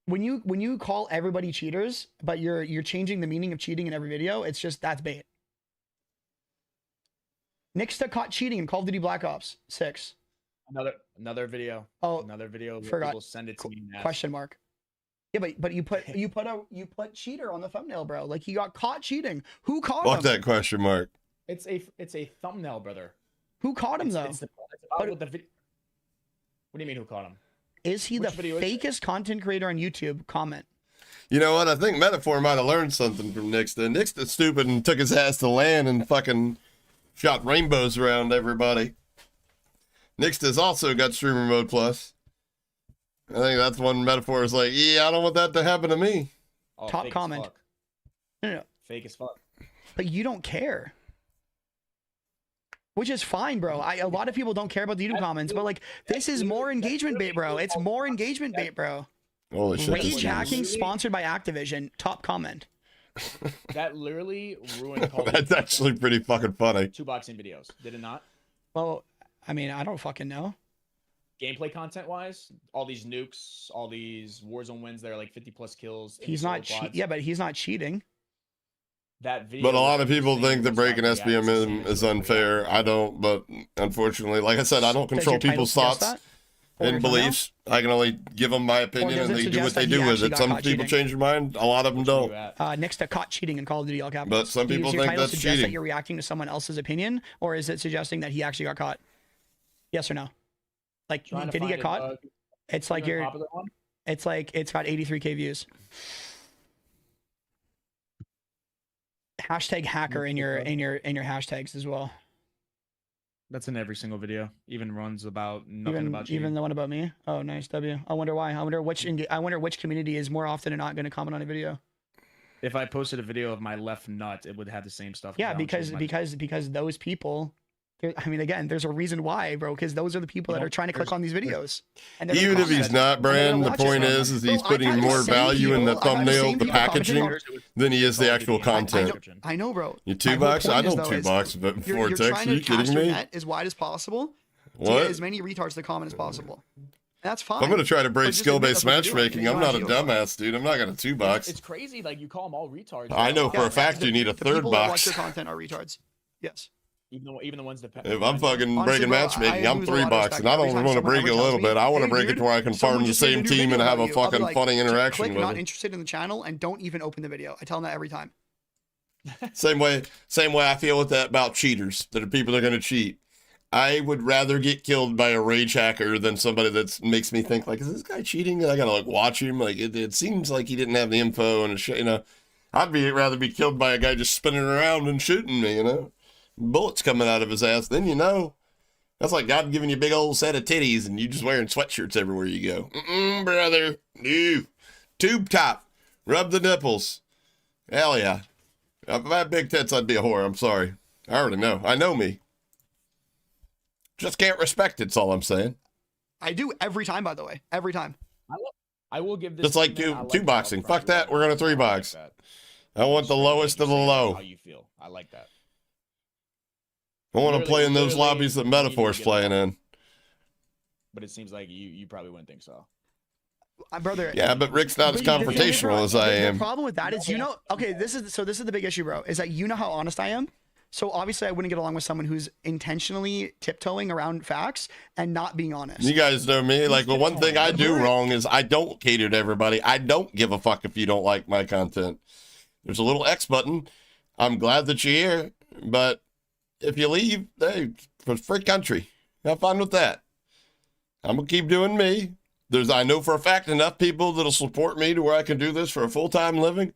S4: when you call everybody cheaters, but you're changing the meaning of cheating in every video, it's just that's bait. Nixta caught cheating in Call of Duty Black Ops 6.
S3: Another video.
S4: Oh,
S3: Another video. Where
S4: forgot.
S3: people send it to me. and ask-
S4: Question mark. Yeah, but you put cheater on the thumbnail, bro. Like he got caught cheating. Who caught
S2: Fuck
S4: him?
S2: that question mark.
S3: It's a thumbnail, brother.
S4: Who caught him though?
S3: It's about what the video. What do you mean? Who caught him?
S4: Is he
S3: Which
S4: the
S3: video is it?
S4: fakest content creator on YouTube? Comment.
S2: You know what? I think Metaphor might have learned something from Nixta. Nixta's stupid and took his ass to land and fucking shot rainbows around everybody. Nixta's also got Streamer Mode Plus. I think that's one Metaphor is like, yeah, I don't want that to happen to me.
S3: Oh,
S4: Top
S3: fake as
S4: comment.
S3: fuck.
S4: No.
S3: Fake as fuck.
S4: But you don't care. Which is fine, bro. A lot of people don't care about the YouTube comments, but like this is more engagement bait, bro. It's more engagement bait, bro.
S2: Holy shit. this
S4: Rage
S2: is-
S4: hacking sponsored by Activision. Top comment.
S3: That literally ruined Call of Duty
S2: That's actually pretty fucking funny.
S3: 2 boxing videos. Did it not?
S4: Well, I mean, I don't fucking know.
S3: Gameplay content wise, all these nukes, all these Warzone wins that are like 50+ kills. in
S4: He's
S3: solo
S4: not
S3: quads.
S4: yeah, but he's not cheating.
S3: That video.
S2: But a lot of
S3: was
S2: people
S3: insane.
S2: think that
S3: It was
S2: breaking
S3: like, yeah, it's
S2: SBM
S3: insane.
S2: is unfair. I don't, but unfortunately, like I said, I don't
S4: Does
S2: control
S4: your title
S2: people's
S4: suggest
S2: thoughts
S4: that? Or your
S2: and
S4: thumbnail?
S2: beliefs. I can only give them my opinion
S4: does
S2: and
S4: it
S2: they do what
S4: suggest
S2: they
S4: that he
S2: do with
S4: actually
S2: it.
S4: got
S2: Some
S4: caught
S2: people
S4: cheating?
S2: change their mind, a lot of them
S3: Which one you
S2: don't.
S3: at?
S4: Next to caught cheating in Call of Duty all capitals.
S2: But some people
S4: Does your
S2: think
S4: title
S2: that's
S4: suggest
S2: cheating.
S4: that you're reacting to someone else's opinion, or is it suggesting that he actually got caught? Yes or no? Like,
S3: Trying to
S4: did he
S3: find
S4: get caught? It's like
S3: even
S4: you're.
S3: popular one?
S4: It's like it's got 83K views. Hashtag hacker in your hashtags as well.
S3: That's in every single video. Even runs about nothing about cheating.
S4: Even the one about me. Oh, nice W. I wonder why. I wonder which community is more often than not going to comment on a video.
S3: If I posted a video of my left nut, it would have the same stuff.
S4: Yeah,
S3: I don't
S4: because
S3: change my-
S4: those people. I mean, again, there's a reason why, bro. Because those are the people that are trying to click on these videos. And they're gonna
S2: Even if he's
S4: comment.
S2: not,
S4: And they're
S2: Brand,
S4: gonna
S2: the
S4: watch it.
S2: point is
S4: Bro,
S2: he's
S4: I've
S2: putting
S4: had the
S2: more
S4: same
S2: value in the
S4: people- I've had the
S2: thumbnail,
S4: same
S2: the
S4: people commenting
S2: packaging,
S4: on-
S2: than he is the actual content.
S4: I know, bro.
S2: You
S4: My whole
S2: $2? I
S4: point is,
S2: don't
S4: though, is
S2: $2 but
S4: you're
S2: Vortex.
S4: trying
S2: Are
S4: to
S2: you
S4: cast
S2: kidding
S4: your
S2: me?
S4: net as wide as possible to
S2: What?
S4: get as many retards to comment as possible. And that's fine.
S2: I'm gonna try to
S4: But
S2: break
S4: just
S2: skill-based
S4: admit that's what you're
S2: matchmaking.
S4: doing.
S2: I'm
S4: You
S2: not a
S4: don't have
S2: dumbass, dude. I'm not gonna $2.
S3: It's crazy. Like you call them all retards.
S2: I know for
S4: Yeah,
S2: a fact
S4: the-
S2: you need a
S4: the
S2: third
S4: people that watch
S2: box.
S4: your content are retards. Yes.
S3: Even the ones that.
S2: If I'm fucking
S4: Honestly,
S2: breaking
S4: bro, I
S2: matchmaking, I'm
S4: lose a lot of
S2: $3,
S4: respect
S2: and I
S4: every
S2: don't
S4: time
S2: want to
S4: someone
S2: break
S4: ever
S2: it a
S4: tells
S2: little
S4: me,
S2: bit. I want to
S4: "Hey,
S2: break it
S4: dude,
S2: to where I can
S4: someone
S2: farm the
S4: just made a
S2: same
S4: new
S2: team
S4: video
S2: and have a
S4: about you." I'll be
S2: fucking
S4: like,
S2: funny interaction
S4: click
S2: with
S4: not
S2: it.
S4: interested in the channel and don't even open the video. I tell them that every time.
S2: Same way I feel with that about cheaters, that are people that are going to cheat. I would rather get killed by a rage hacker than somebody that makes me think like, is this guy cheating? I gotta like watch him. Like it seems like he didn't have the info and I'd rather be killed by a guy just spinning around and shooting me. Bullets coming out of his ass. Then that's like God giving you a big old set of titties and you just wearing sweatshirts everywhere you go. Brother, no. Tube top, rub the nipples. Hell yeah. If I had big tits, I'd be a whore. I'm sorry. I already know. I know me. Just can't respect it, that's all I'm saying.
S4: I do every time, by the way. Every time.
S3: I will give this.
S2: Just like
S3: man, I
S2: two
S3: the
S2: boxing.
S3: upfront
S2: Fuck that. We're going to three
S3: I like
S2: box.
S3: that.
S2: I want the
S3: Straight up,
S2: lowest
S3: you
S2: of the
S3: say
S2: low.
S3: How you feel? I like that.
S2: I want to play in those
S3: Literally,
S2: lobbies that
S3: you need to
S2: Metaphor's
S3: get
S2: playing in.
S3: But it seems like you probably wouldn't think so.
S4: Brother.
S2: Yeah, but Rick's not as
S4: But the thing is,
S2: confrontational
S4: bro,
S2: as I
S4: the
S2: am.
S4: problem with that is, okay, this is the big issue, bro, is that you know how honest I am. So obviously I wouldn't get along with someone who's intentionally tiptoeing around facts and not being honest.
S2: You guys know me. Like, the one thing I do wrong is I don't cater to everybody. I don't give a fuck if you don't like my content. There's a little X button. I'm glad that you're here, but if you leave, hey, for free country. Have fun with that. I'm gonna keep doing me. I know for a fact enough people that'll support me to where I can do this for a full-time living.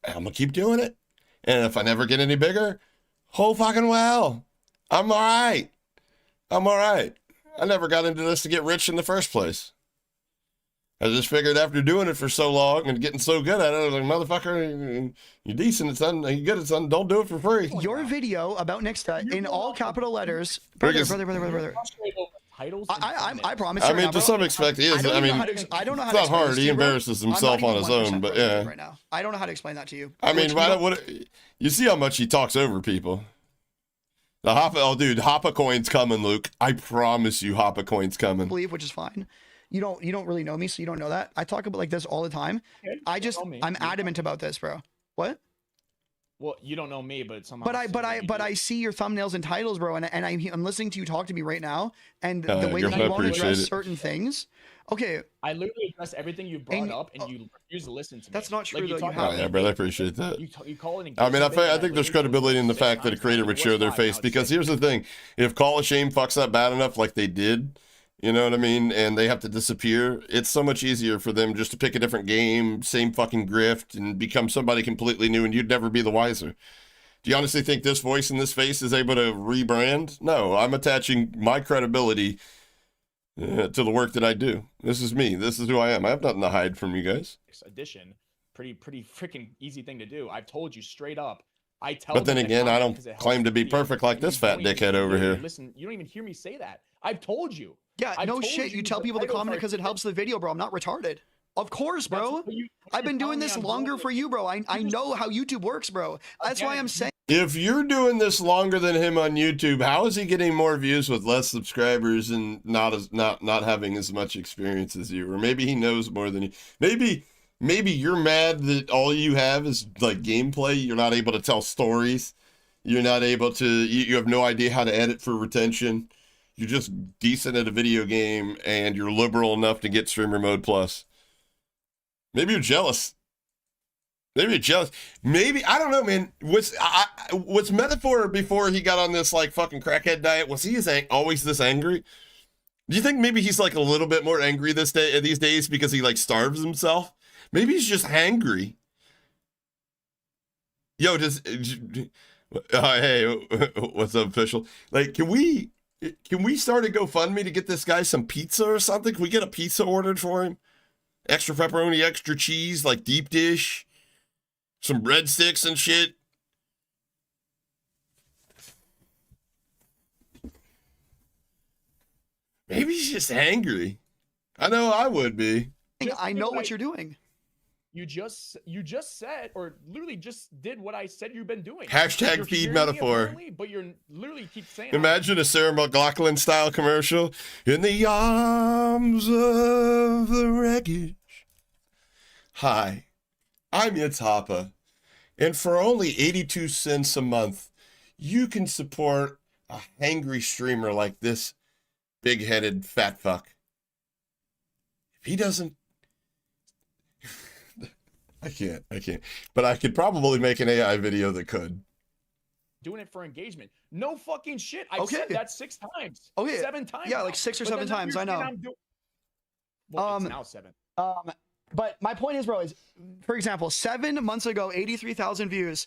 S2: I'm gonna keep doing it. And if I never get any bigger, oh fucking well. I'm all right. I'm all right. I never got into this to get rich in the first place. I just figured after doing it for so long and getting so good at it, I was like, motherfucker, you're decent at something, you're good at something, don't do it for free.
S4: Your video about Nixta in all capital letters, brother.
S3: Titles.
S4: I promise.
S2: I
S4: you right
S2: mean,
S4: now,
S2: to
S4: bro,
S2: some extent, he is. I mean,
S4: I don't know how
S2: it's
S4: to
S2: not hard.
S4: explain this to
S2: He
S4: you, bro.
S2: embarrasses
S4: Dude, I'm
S2: himself
S4: not
S2: on
S4: even
S2: his own,
S4: 1%
S2: but
S4: frustrated
S2: yeah.
S4: right now. I don't know how to explain that to you.
S2: I mean, you see how much he talks over people. The Hoppa coin's coming, Luke. I promise you, Hoppa coin's coming.
S4: Believe, which is fine. You don't really know me, so you don't know that. I talk about like this all the time.
S3: Okay,
S4: I'm adamant about this, bro. What?
S3: Well, you don't know me, but somehow.
S4: But I see your thumbnails and titles, bro, and I'm listening to you talk to me right now, and
S2: Oh,
S4: the way
S2: yeah,
S4: that
S2: I
S4: you want to
S2: appreciate
S4: address
S2: it.
S4: certain things. Okay,
S3: I literally address everything you brought up, and you refuse to listen to me.
S4: That's not true, though, you
S3: talk
S4: have-
S2: Oh,
S3: about
S2: yeah, brother, I appreciate that.
S3: You call it.
S2: I mean, I think there's credibility in the fact that a creator would show their face, because here's the thing. If Call of Shame fucks up bad enough like they did, you know what I mean, and they have to disappear, it's so much easier for them just to pick a different game, same fucking grift, and become somebody completely new, and you'd never be the wiser. Do you honestly think this voice and this face is able to rebrand? No, I'm attaching my credibility to the work that I do. This is me. This is who I am. I have nothing to hide from you guys.
S3: Addition, pretty freaking easy thing to do. I've told you straight up. I tell.
S2: But then
S3: them to
S2: again, I
S3: comment
S2: don't
S3: 'cause it helps
S2: claim to be
S3: the video,
S2: perfect like
S3: and you
S2: this fat
S3: don't even
S2: dickhead over
S3: hear me.
S2: here.
S3: Listen, you don't even hear me say that. I've told you.
S4: yeah,
S3: I've
S4: no
S3: told
S4: shit. You
S3: you
S4: tell
S3: the
S4: people to
S3: titles
S4: comment
S3: are
S4: because it helps the video, bro. I'm not retarded. Of course, bro. I've been doing this longer for you, bro. I know how YouTube works, bro. That's why I'm saying.
S2: If you're doing this longer than him on YouTube, how is he getting more views with less subscribers and not having as much experience as you? Or maybe he knows more than you. Maybe you're mad that all you have is like gameplay. You're not able to tell stories. You're not able to. You have no idea how to edit for retention. You're just decent at a video game, and you're liberal enough to get streamer mode plus. Maybe you're jealous. Maybe you're jealous. Maybe, I don't know, man. Was Metaphor before he got on this like fucking crackhead diet? Was he always this angry? Do you think maybe he's like a little bit more angry these days because he like starves himself? Maybe he's just hangry. Yo, hey, what's up, official? Like, can we start a GoFundMe to get this guy some pizza or something? Can we get a pizza ordered for him? Extra pepperoni, extra cheese, like deep dish, some breadsticks and shit. Maybe he's just angry. I know I would be.
S4: I know what you're doing.
S3: You just said, or literally just did what I said you've been doing.
S2: Hashtag
S3: You're
S2: feed
S3: hearing me
S2: Metaphor.
S3: apparently, but you're literally keep saying.
S2: Imagine a Sarah McLachlan style commercial. In the arms of the wreckage. Hi, I'm Hoppa, and for only 82 cents a month, you can support a hangry streamer like this big-headed fat fuck. If he doesn't, I can't. But I could probably make an AI video that could.
S3: Doing it for engagement. No fucking shit. I've
S4: Okay.
S3: said that 6 times.
S4: Okay.
S3: 7 times.
S4: Yeah,
S3: now.
S4: like 6 or
S3: But
S4: 7
S3: then
S4: times,
S3: you're
S4: I know.
S3: saying Well, it's now 7.
S4: But my point is, bro, is for example, 7 months ago, 83,000 views.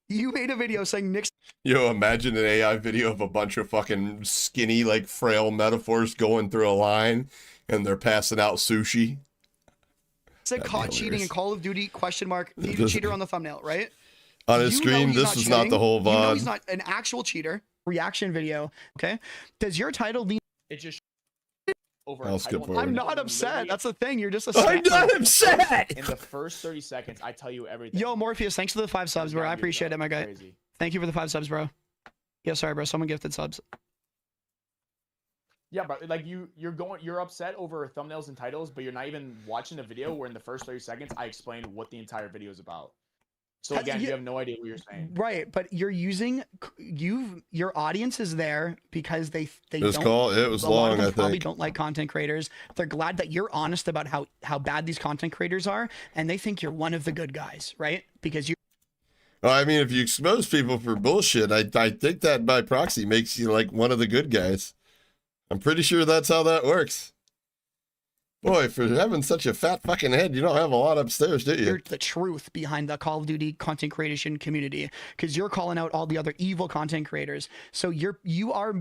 S4: You made a video saying Nick's
S2: Yo, imagine an AI video of a bunch of fucking skinny, like frail metaphors going through a line, and they're passing out sushi.
S4: said caught cheating in Call of Duty ? Cheater on the thumbnail, right?
S2: On his
S4: You know
S2: screen,
S4: he's
S2: this is not
S4: cheating.
S2: the whole
S4: You know he's
S2: VOD.
S4: not an actual cheater. Reaction video. Okay. Does your title lean?
S3: It just over.
S2: I'll
S3: a
S2: skip
S3: title
S2: forward.
S3: and
S4: I'm
S3: title.
S4: not upset.
S3: Literally,
S4: That's the thing. You're just a
S6: I'm
S4: spam.
S6: not upset.
S3: in the first 30 seconds. I tell you everything.
S4: Yo, Morpheus, thanks for the 5 subs, bro. I appreciate it, my guy.
S3: Crazy.
S4: Thank you for the 5 subs, bro. Yeah, sorry, bro. Someone gifted subs.
S3: Yeah, but like you're upset over thumbnails and titles, but you're not even watching the video. Where in the first 30 seconds, I explained what the entire video is about. So again, you have no idea what you're saying.
S4: Right, but you're using your audience is there because they
S2: It was
S4: don't.
S2: it was
S4: A lot of
S2: long,
S4: them
S2: I
S4: probably
S2: think.
S4: don't like content creators. They're glad that you're honest about how bad these content creators are, and they think you're one of the good guys, right? Because you.
S2: Well, I mean, if you expose people for bullshit, I think that by proxy makes you like one of the good guys. I'm pretty sure that's how that works. Boy, for having such a fat fucking head, you don't have a lot upstairs, do you?
S4: You're the truth behind the Call of Duty content creation community, because you're calling out all the other evil content creators. So you are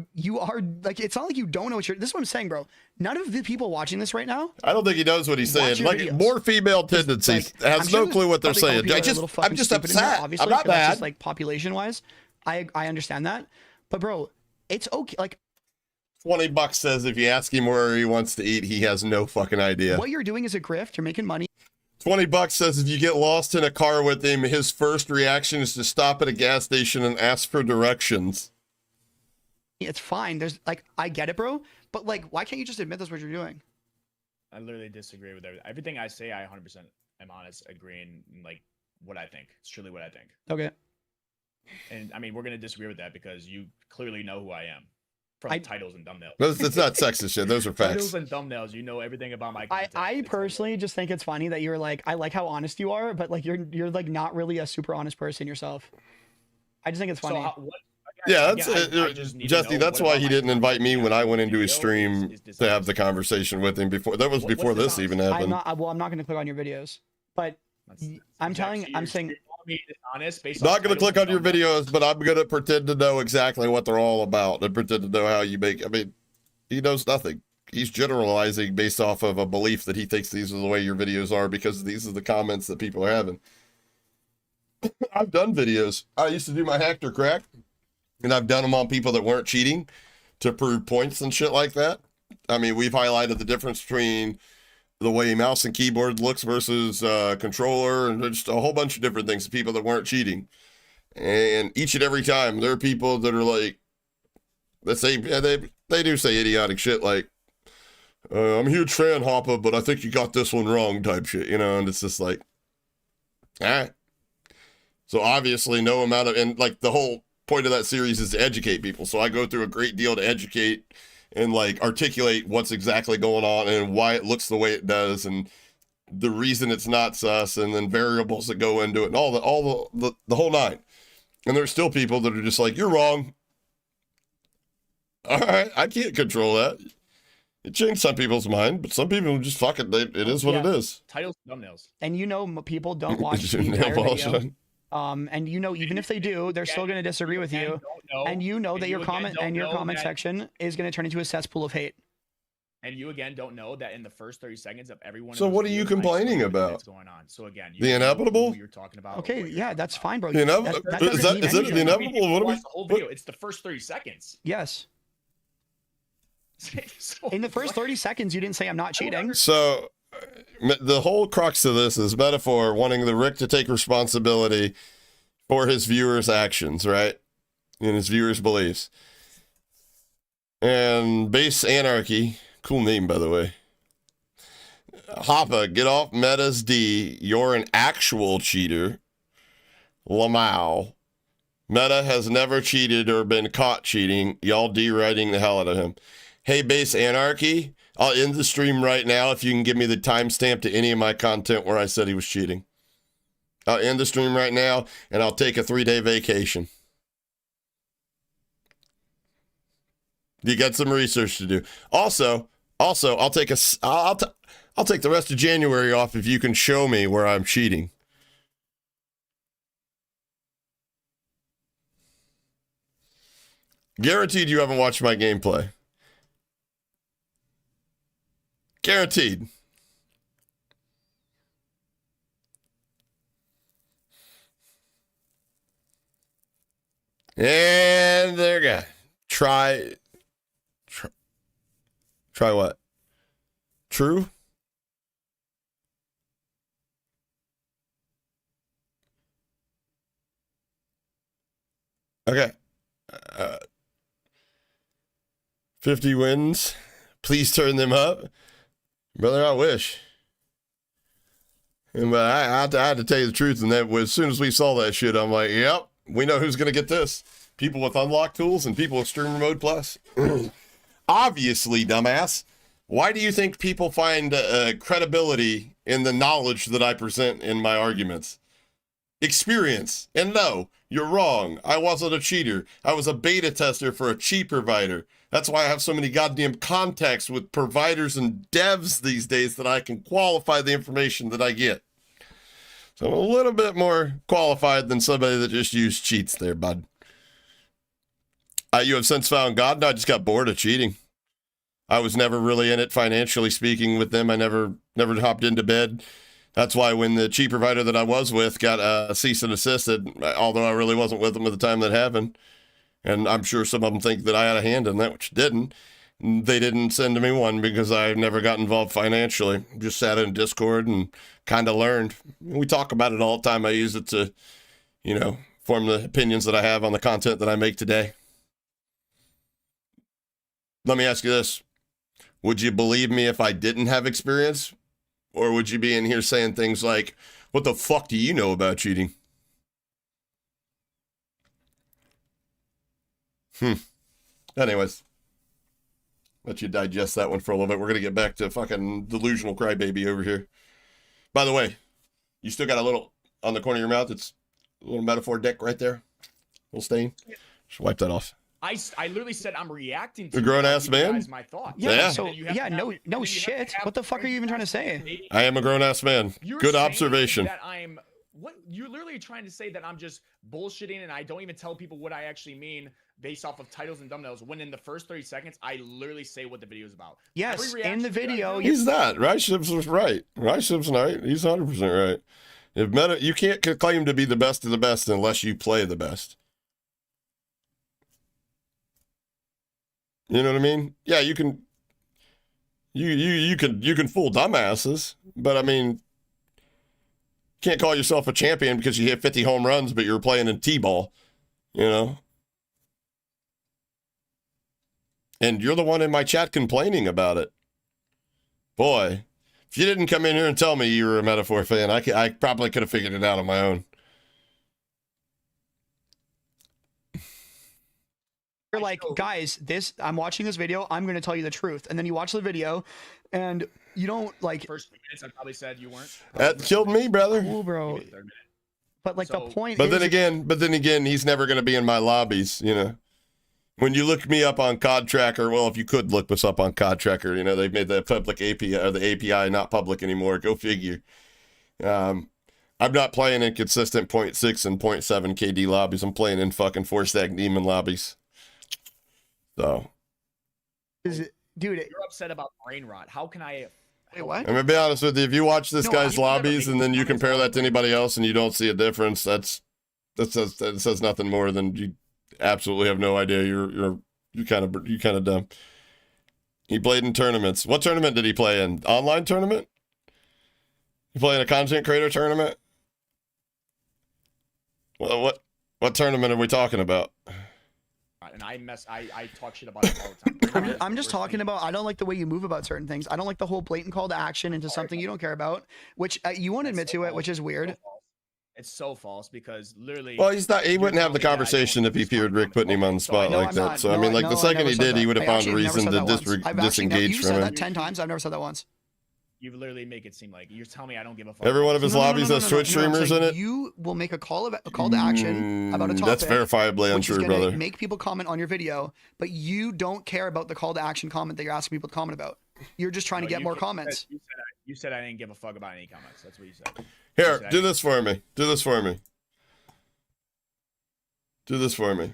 S4: like, it's not like you don't know what you're. This is what I'm saying, bro. None of the people watching this right now.
S2: I don't think he knows what he's
S4: Watch
S2: saying.
S4: your
S2: Like
S4: videos.
S2: more female tendencies.
S4: Like, I'm
S2: has
S4: sure
S2: no
S4: there's
S2: clue what they're
S4: probably a couple
S2: saying.
S4: people that are a little
S2: I'm
S4: fucking
S2: just
S4: stupid in here,
S2: upset.
S4: obviously,
S2: I'm not
S4: 'cause that's
S2: bad.
S4: just, like population wise, I understand that, but bro, it's okay. Like
S2: $20 says if you ask him where he wants to eat, he has no fucking idea.
S4: what you're doing is a grift. You're making money.
S2: $20 says if you get lost in a car with him, his first reaction is to stop at a gas station and ask for directions.
S4: It's fine. There's like, I get it, bro, but like, why can't you just admit that's what you're doing?
S3: I literally disagree with everything I say. I 100% am honest, agreeing like what I think. It's truly what I think.
S4: Okay.
S3: And I mean, we're gonna disagree with that because you clearly know who I am from titles and thumbnails.
S2: It's not sexist shit. Those are
S3: Titles
S2: facts.
S3: and thumbnails, you know everything about my content.
S4: I
S3: It's
S4: personally just think it's funny that you're like, I like how honest you are, but like you're like not really a super honest person yourself. I just think it's funny.
S2: Yeah, that's Jesse. That's why he didn't invite me when I went into his stream to have the conversation with him before. That was before this even happened.
S4: I'm not going to click on your videos, but I'm saying.
S2: Not going to click on your videos, but I'm going to pretend to know exactly what they're all about and pretend to know how you make. I mean, he knows nothing. He's generalizing based off of a belief that he thinks these are the way your videos are because these are the comments that people are having. I've done videos. I used to do my hacked or crack, and I've done them on people that weren't cheating to prove points and shit like that. I mean, we've highlighted the difference between the way mouse and keyboard looks versus controller and just a whole bunch of different things to people that weren't cheating. And each and every time there are people that are like, let's say, they do say idiotic shit like, I'm a huge fan, Hoppa, but I think you got this one wrong type shit, you know? And it's just like, all right. So obviously no amount of, and like the whole point of that series is to educate people. So I go through a great deal to educate and like articulate what's exactly going on and why it looks the way it does and the reason it's not sus and then variables that go into it and all the whole nine. And there's still people that are just like, you're wrong. All right, I can't control that. It changed some people's mind, but some people just fuck it. It is what it is.
S3: Titles, thumbnails.
S4: And you know, people don't watch the
S2: Nail
S4: entire
S2: polish
S4: video.
S2: on.
S4: And you know, even if they do, they're still going to disagree with you. And you know that your comment section is going to turn into a cesspool of hate.
S3: And you again don't know that in the first 30 seconds of everyone.
S2: So what are you complaining about?
S3: What's going on? So again,
S2: The inevitable?
S3: You're talking about.
S4: Okay, yeah, that's fine, bro.
S2: The inevitable? Is it the inevitable? What are we?
S3: The whole video. It's the first 30 seconds.
S4: Yes.
S3: So,
S4: In the first 30 seconds, you didn't say I'm not cheating.
S2: So the whole crux of this is metaphor wanting the Rick to take responsibility for his viewers' actions, right? And his viewers' beliefs. And Base Anarchy, cool name, by the way. Hoppa, get off Meta's D. You're an actual cheater. Lamau. Meta has never cheated or been caught cheating. Y'all D-writing the hell out of him. Hey, Base Anarchy, I'll end the stream right now if you can give me the timestamp to any of my content where I said he was cheating. I'll end the stream right now, and I'll take a 3-day vacation. You got some research to do. Also, I'll take the rest of January off if you can show me where I'm cheating. Guaranteed you haven't watched my gameplay. Guaranteed. And there you go. Try what? True? Okay. 50 wins. Please turn them up. Brother, I wish. But I had to tell you the truth, and that as soon as we saw that shit, I'm like, yep, we know who's going to get this. People with unlocked tools and people with Streamer Mode Plus. Obviously, dumbass. Why do you think people find credibility in the knowledge that I present in my arguments? Experience. And no, you're wrong. I wasn't a cheater. I was a beta tester for a cheat provider. That's why I have so many goddamn contacts with providers and devs these days that I can qualify the information that I get. So I'm a little bit more qualified than somebody that just used cheats there, bud. You have since found God? No, I just got bored of cheating. I was never really in it financially speaking with them. I never hopped into bed. That's why when the cheat provider that I was with got cease and desisted, although I really wasn't with them at the time that happened, and I'm sure some of them think that I had a hand in that, which didn't. They didn't send me one because I never got involved financially. Just sat in Discord and kind of learned. We talk about it all the time. I use it to, form the opinions that I have on the content that I make today. Let me ask you this. Would you believe me if I didn't have experience? Or would you be in here saying things like, what the fuck do you know about cheating? Anyways, let you digest that one for a little bit. We're going to get back to fucking delusional crybaby over here. By the way, you still got a little on the corner of your mouth. It's a little metaphor dick right there. A little stain. Just wipe that off.
S3: I literally said I'm reacting to
S2: a grown-ass man?
S3: my thoughts.
S4: Yeah. So no shit. What the fuck are you even trying to say?
S2: I am a grown-ass man. Good observation.
S3: That you're literally trying to say that I'm just bullshitting and I don't even tell people what I actually mean based off of titles and thumbnails, when in the first 30 seconds I literally say what the video is about.
S4: Yes, in the video.
S2: He's not. Ship's was right. Ship's right. He's 100% right. You can't claim to be the best of the best unless you play the best. You know what I mean? Yeah, you can fool dumbasses, but I mean, can't call yourself a champion because you hit 50 home runs, but you're playing in T-ball, And you're the one in my chat complaining about it. Boy, if you didn't come in here and tell me you were a Metaphor fan, I probably could have figured it out on my own.
S4: You're like, guys, I'm watching this video. I'm going to tell you the truth. And then you watch the video and you don't like.
S3: First 3 minutes, I probably said you weren't.
S2: That killed me, brother.
S4: Cool, bro. But like the point
S2: but then again, he's never going to be in my lobbies, When you look me up on COD Tracker, well, if you could look us up on COD Tracker, they've made the public API, or the API not public anymore. Go figure. I'm not playing in consistent 0.6 and 0.7 KD lobbies. I'm playing in fucking 4-stack demon lobbies. So,
S4: dude,
S3: you're upset about brain rot. How can I?
S4: Wait, what?
S2: I'm gonna be honest with you. If you watch this guy's lobbies and then you compare that to anybody else and you don't see a difference, that says nothing more than you absolutely have no idea. You're kind of dumb. He played in tournaments. What tournament did he play in? Online tournament? You play in a content creator tournament? Well, what tournament are we talking about?
S3: And I talk shit about it all the time.
S4: I'm just talking about, I don't like the way you move about certain things. I don't like the whole blatant call to action into something you don't care about, which you won't admit to it, which is weird.
S3: It's so false because literally.
S2: Well, he wouldn't have the conversation if he feared Rick putting him on the spot like that. So, I mean, like the second he did, he would have found a reason to disengage from him.
S4: You said that 10 times. I've never said that once.
S3: You literally make it seem like you're telling me I don't give a fuck.
S2: Every one of his lobbies has Twitch streamers in it.
S4: You will make a call to action about a topic.
S2: That's verifiably untrue, brother.
S4: Make people comment on your video, but you don't care about the call to action comment that you're asking people to comment about. You're just trying to get more comments.
S3: You said I didn't give a fuck about any comments. That's what you said.
S2: Here, do this for me. Do this for me. Do this for me.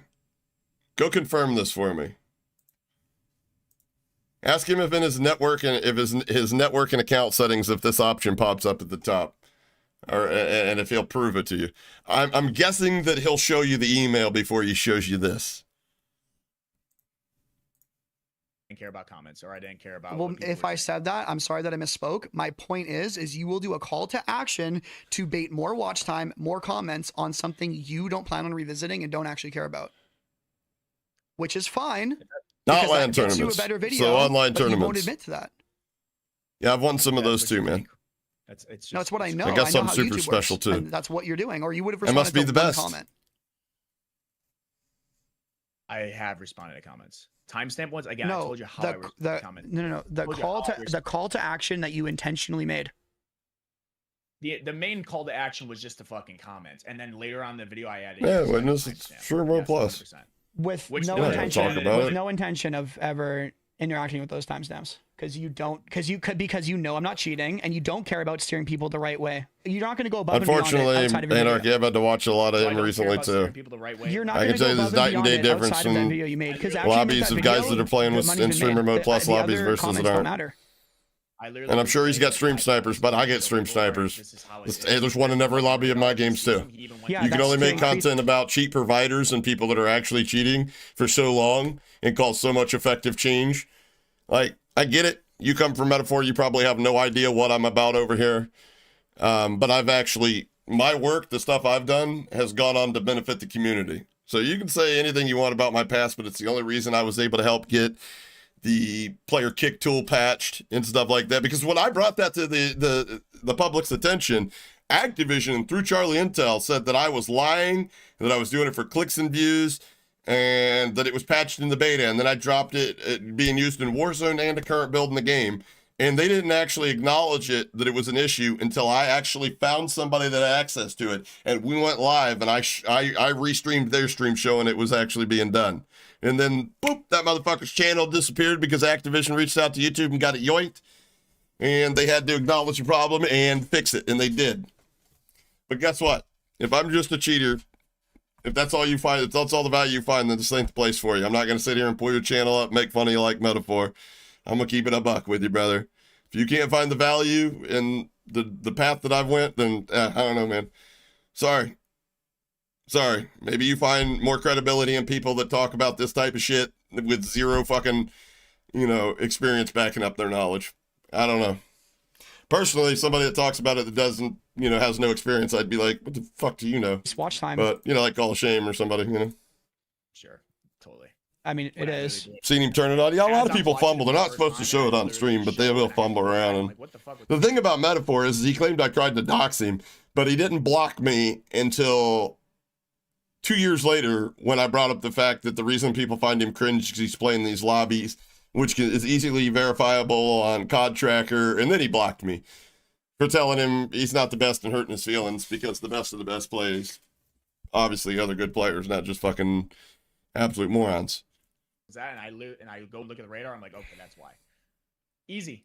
S2: Go confirm this for me. Ask him if in his network and if his network and account settings, if this option pops up at the top. and if he'll prove it to you. I'm guessing that he'll show you the email before he shows you this.
S3: I didn't care about comments, or I didn't care about.
S4: Well,
S3: what people
S4: if
S3: were
S4: I
S3: saying.
S4: said that, I'm sorry that I misspoke. My point is you will do a call to action to bait more watch time, more comments on something you don't plan on revisiting and don't actually care about, which is fine.
S2: Not
S4: because
S2: LAN
S4: that gets you
S2: tournaments.
S4: a better video,
S2: So online
S4: but you won't
S2: tournaments.
S4: admit to that.
S2: Yeah, I've won some of
S3: That's
S2: those
S3: what
S2: too,
S3: you
S2: man.
S3: think. It's just,
S4: No, it's what I know.
S2: I got
S4: know
S2: something
S4: how
S2: super
S4: YouTube
S2: special,
S4: works,
S2: too.
S4: and that's what you're doing, or you would have
S2: I must
S4: responded
S2: be
S4: to
S2: the
S4: one
S2: best.
S4: comment.
S3: I have responded to comments. Timestamp ones again.
S4: No,
S3: I told you how I responded to comment.
S4: no. The
S3: Told you
S4: call
S3: how I
S4: to the call to action that you intentionally made.
S3: The main call to action was just to fucking comment, and then later on in the video I added.
S2: Yeah,
S3: just,
S2: witness,
S3: like,
S2: it's
S3: timestamp.
S2: sure more
S3: Yes,
S2: plus.
S3: 100%.
S4: With
S3: Which
S4: no
S3: we're not
S2: gonna
S4: intention,
S2: talk about
S4: with
S2: it.
S4: no intention of ever interacting with those timestamps, because you don't, because you know I'm not cheating, and you don't care about steering people the right way. You're not going to go above and beyond it
S2: Unfortunately,
S4: outside of your
S2: Anarchy,
S4: video.
S2: I've had to watch a lot of
S3: So I
S2: him
S3: don't care
S2: recently
S3: about steering
S2: too.
S3: people the right way.
S4: You're not
S2: I
S4: going
S2: can
S4: to
S2: tell
S4: go
S2: you
S4: above
S2: there's
S4: and
S2: night and
S4: beyond
S2: day
S4: it
S2: difference
S4: outside of that
S2: in
S4: video you made, because
S2: lobbies of guys that are playing with in stream remote plus lobbies versus that aren't.
S4: matter.
S2: And I'm sure he's got stream snipers, but I get stream snipers. There's one in every lobby of my games too.
S4: Yeah,
S2: You can
S4: that's
S2: only make
S4: true.
S2: content about cheat providers and people that are actually cheating for so long and cause so much effective change. Like, I get it. You come from Metaphor, you probably have no idea what I'm about over here. But I've actually, my work, the stuff I've done, has gone on to benefit the community. So you can say anything you want about my past, but it's the only reason I was able to help get the player kick tool patched and stuff like that. Because when I brought that to the public's attention, Activision, through Charlie Intel, said that I was lying, that I was doing it for clicks and views, and that it was patched in the beta. And then I dropped it being used in Warzone and a current build in the game. And they didn't actually acknowledge it, that it was an issue, until I actually found somebody that had access to it. And we went live, and I restreamed their stream showing it was actually being done. And then, boop, that motherfucker's channel disappeared because Activision reached out to YouTube and got it yoinked. And they had to acknowledge the problem and fix it, and they did. But guess what? If I'm just a cheater, if that's all you find, if that's all the value you find, then this ain't the place for you. I'm not going to sit here and pull your channel up, make fun of you like Metaphor. I'm going to keep it a buck with you, brother. If you can't find the value in the path that I've went, then I don't know, man. Sorry. Maybe you find more credibility in people that talk about this type of shit with zero fucking, experience backing up their knowledge. I don't know. Personally, somebody that talks about it that doesn't, has no experience, I'd be like, what the fuck do you know?
S4: It's watch time.
S2: But, like Call of Shame or somebody,
S3: Sure, totally.
S4: I mean, it is.
S2: Seen him turn it on. Yeah, a lot of
S3: As I'm
S2: people
S3: watching
S2: fumble. They're
S3: the
S2: not
S3: first
S2: supposed to
S3: time,
S2: show it
S3: I
S2: on
S3: literally
S2: stream, but they
S3: showed
S2: will
S3: it,
S2: fumble
S3: I'm
S2: around.
S3: like, what the fuck was
S2: The thing about Metaphor is he claimed I tried to dox him, but he didn't block me until 2 years later when I brought up the fact that the reason people find him cringe is because he's playing these lobbies, which is easily verifiable on COD Tracker, and then he blocked me for telling him he's not the best and hurting his feelings because the best of the best plays. Obviously, other good players, not just fucking absolute morons.
S3: that? And I go look at the radar. I'm like, okay, that's why. Easy.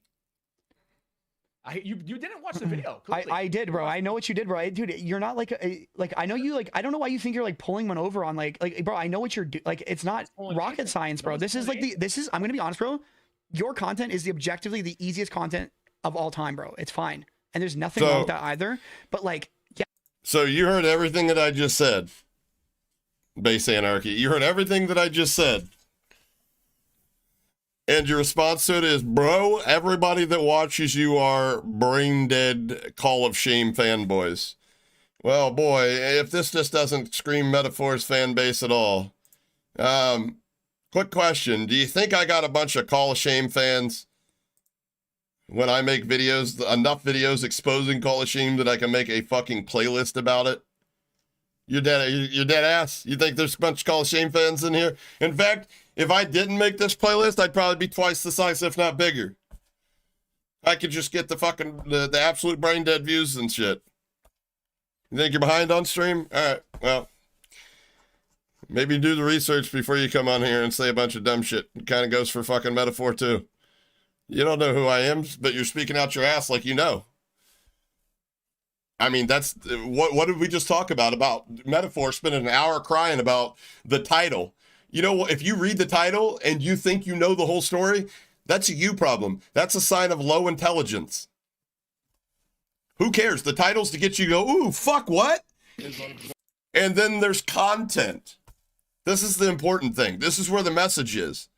S3: You didn't watch the video. Clearly.
S4: I did, bro. I know what you did, bro. Dude, you're not like I know you I don't know why you think you're like pulling one over on like bro, I know what you're doing. Like it's not rocket science, bro. This is like I'm going to be honest, bro. Your content is objectively the easiest content of all time, bro. It's fine. And there's nothing wrong with that either. But like, yeah.
S2: So you heard everything that I just said. Base Anarchy. You heard everything that I just said. And your response to it is, bro, everybody that watches you are brain dead Call of Shame fanboys. Well, boy, if this just doesn't scream Metaphor's fan base at all. Quick question. Do you think I got a bunch of Call of Shame fans when I make videos, enough videos exposing Call of Shame that I can make a fucking playlist about it? You're dead ass. You think there's a bunch of Call of Shame fans in here? In fact, if I didn't make this playlist, I'd probably be twice the size, if not bigger. I could just get the fucking, the absolute brain dead views and shit. You think you're behind on stream? All right, well, maybe do the research before you come on here and say a bunch of dumb shit. It kind of goes for fucking Metaphor too. You don't know who I am, but you're speaking out your ass like you know. I mean, that's, what did we just talk about Metaphor spending an hour crying about the title? You know, if you read the title and you think you know the whole story, that's a you problem. That's a sign of low intelligence. Who cares? The title's to get you to go, ooh, fuck, what? And then there's content. This is the important thing. This is where the message is.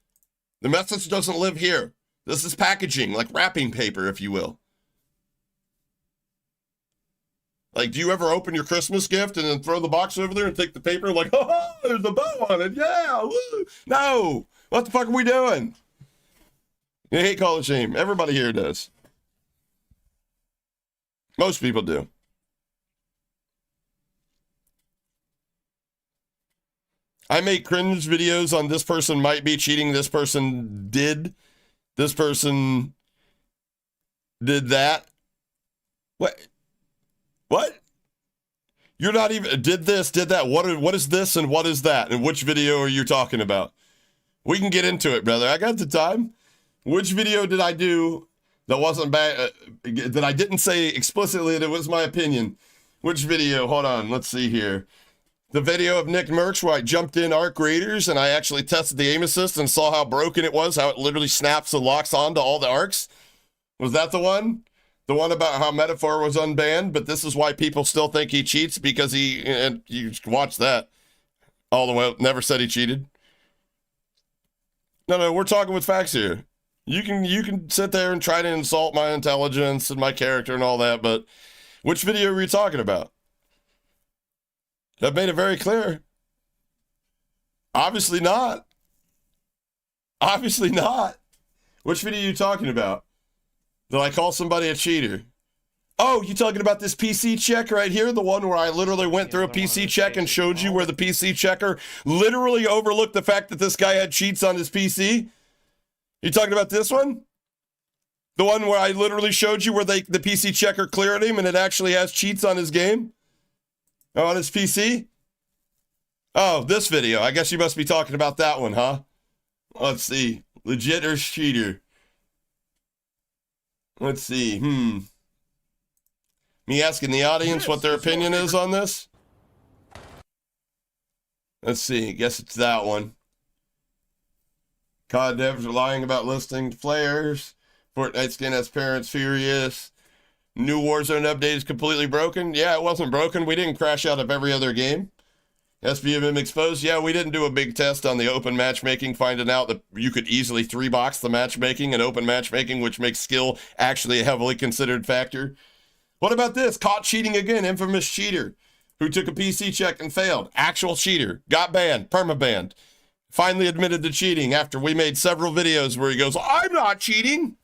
S2: The message doesn't live here. This is packaging, like wrapping paper, if you will. Like, do you ever open your Christmas gift and then throw the box over there and take the paper like, oh, there's a bow on it, yeah, woo. No, what the fuck are we doing? You hate Call of Shame. Everybody here does. Most people do. I make cringe videos on this person might be cheating, this person did, this person did that. What? What? You're not even, did this, did that. What is this and what is that? And which video are you talking about? We can get into it, brother. I got the time. Which video did I do that wasn't bad, that I didn't say explicitly that it was my opinion? Which video? Hold on. Let's see here. The video of Nick Merch where I jumped in Arc Raiders and I actually tested the aim assist and saw how broken it was, how it literally snaps and locks onto all the arcs. Was that the one? The one about how Metaphor was unbanned, but this is why people still think he cheats because and you watch that all the way up, never said he cheated. No, we're talking with facts here. You can sit there and try to insult my intelligence and my character and all that, but which video are you talking about? I've made it very clear. Obviously not. Obviously not. Which video are you talking about? Did I call somebody a cheater? Oh, you talking about this PC check right here? The one where I literally went through a PC check and showed you where the PC checker literally overlooked the fact that this guy had cheats on his PC? You talking about this one? The one where I literally showed you where the PC checker cleared him and it actually has cheats on his game? Oh, on his PC? Oh, this video. I guess you must be talking about that one, huh? Let's see. Legit or cheater? Let's see. Me asking the audience what their opinion is on this? Let's see. Guess it's that one. COD devs are lying about listing players. Fortnite skin has parents furious. New Warzone update is completely broken. Yeah, it wasn't broken. We didn't crash out of every other game. SBMM exposed. Yeah, we didn't do a big test on the open matchmaking, finding out that you could easily 3-box the matchmaking and open matchmaking, which makes skill actually a heavily considered factor. What about this? Caught cheating again. Infamous cheater who took a PC check and failed. Actual cheater. Got banned. Permabanned. Finally admitted to cheating after we made several videos where he goes, I'm not cheating.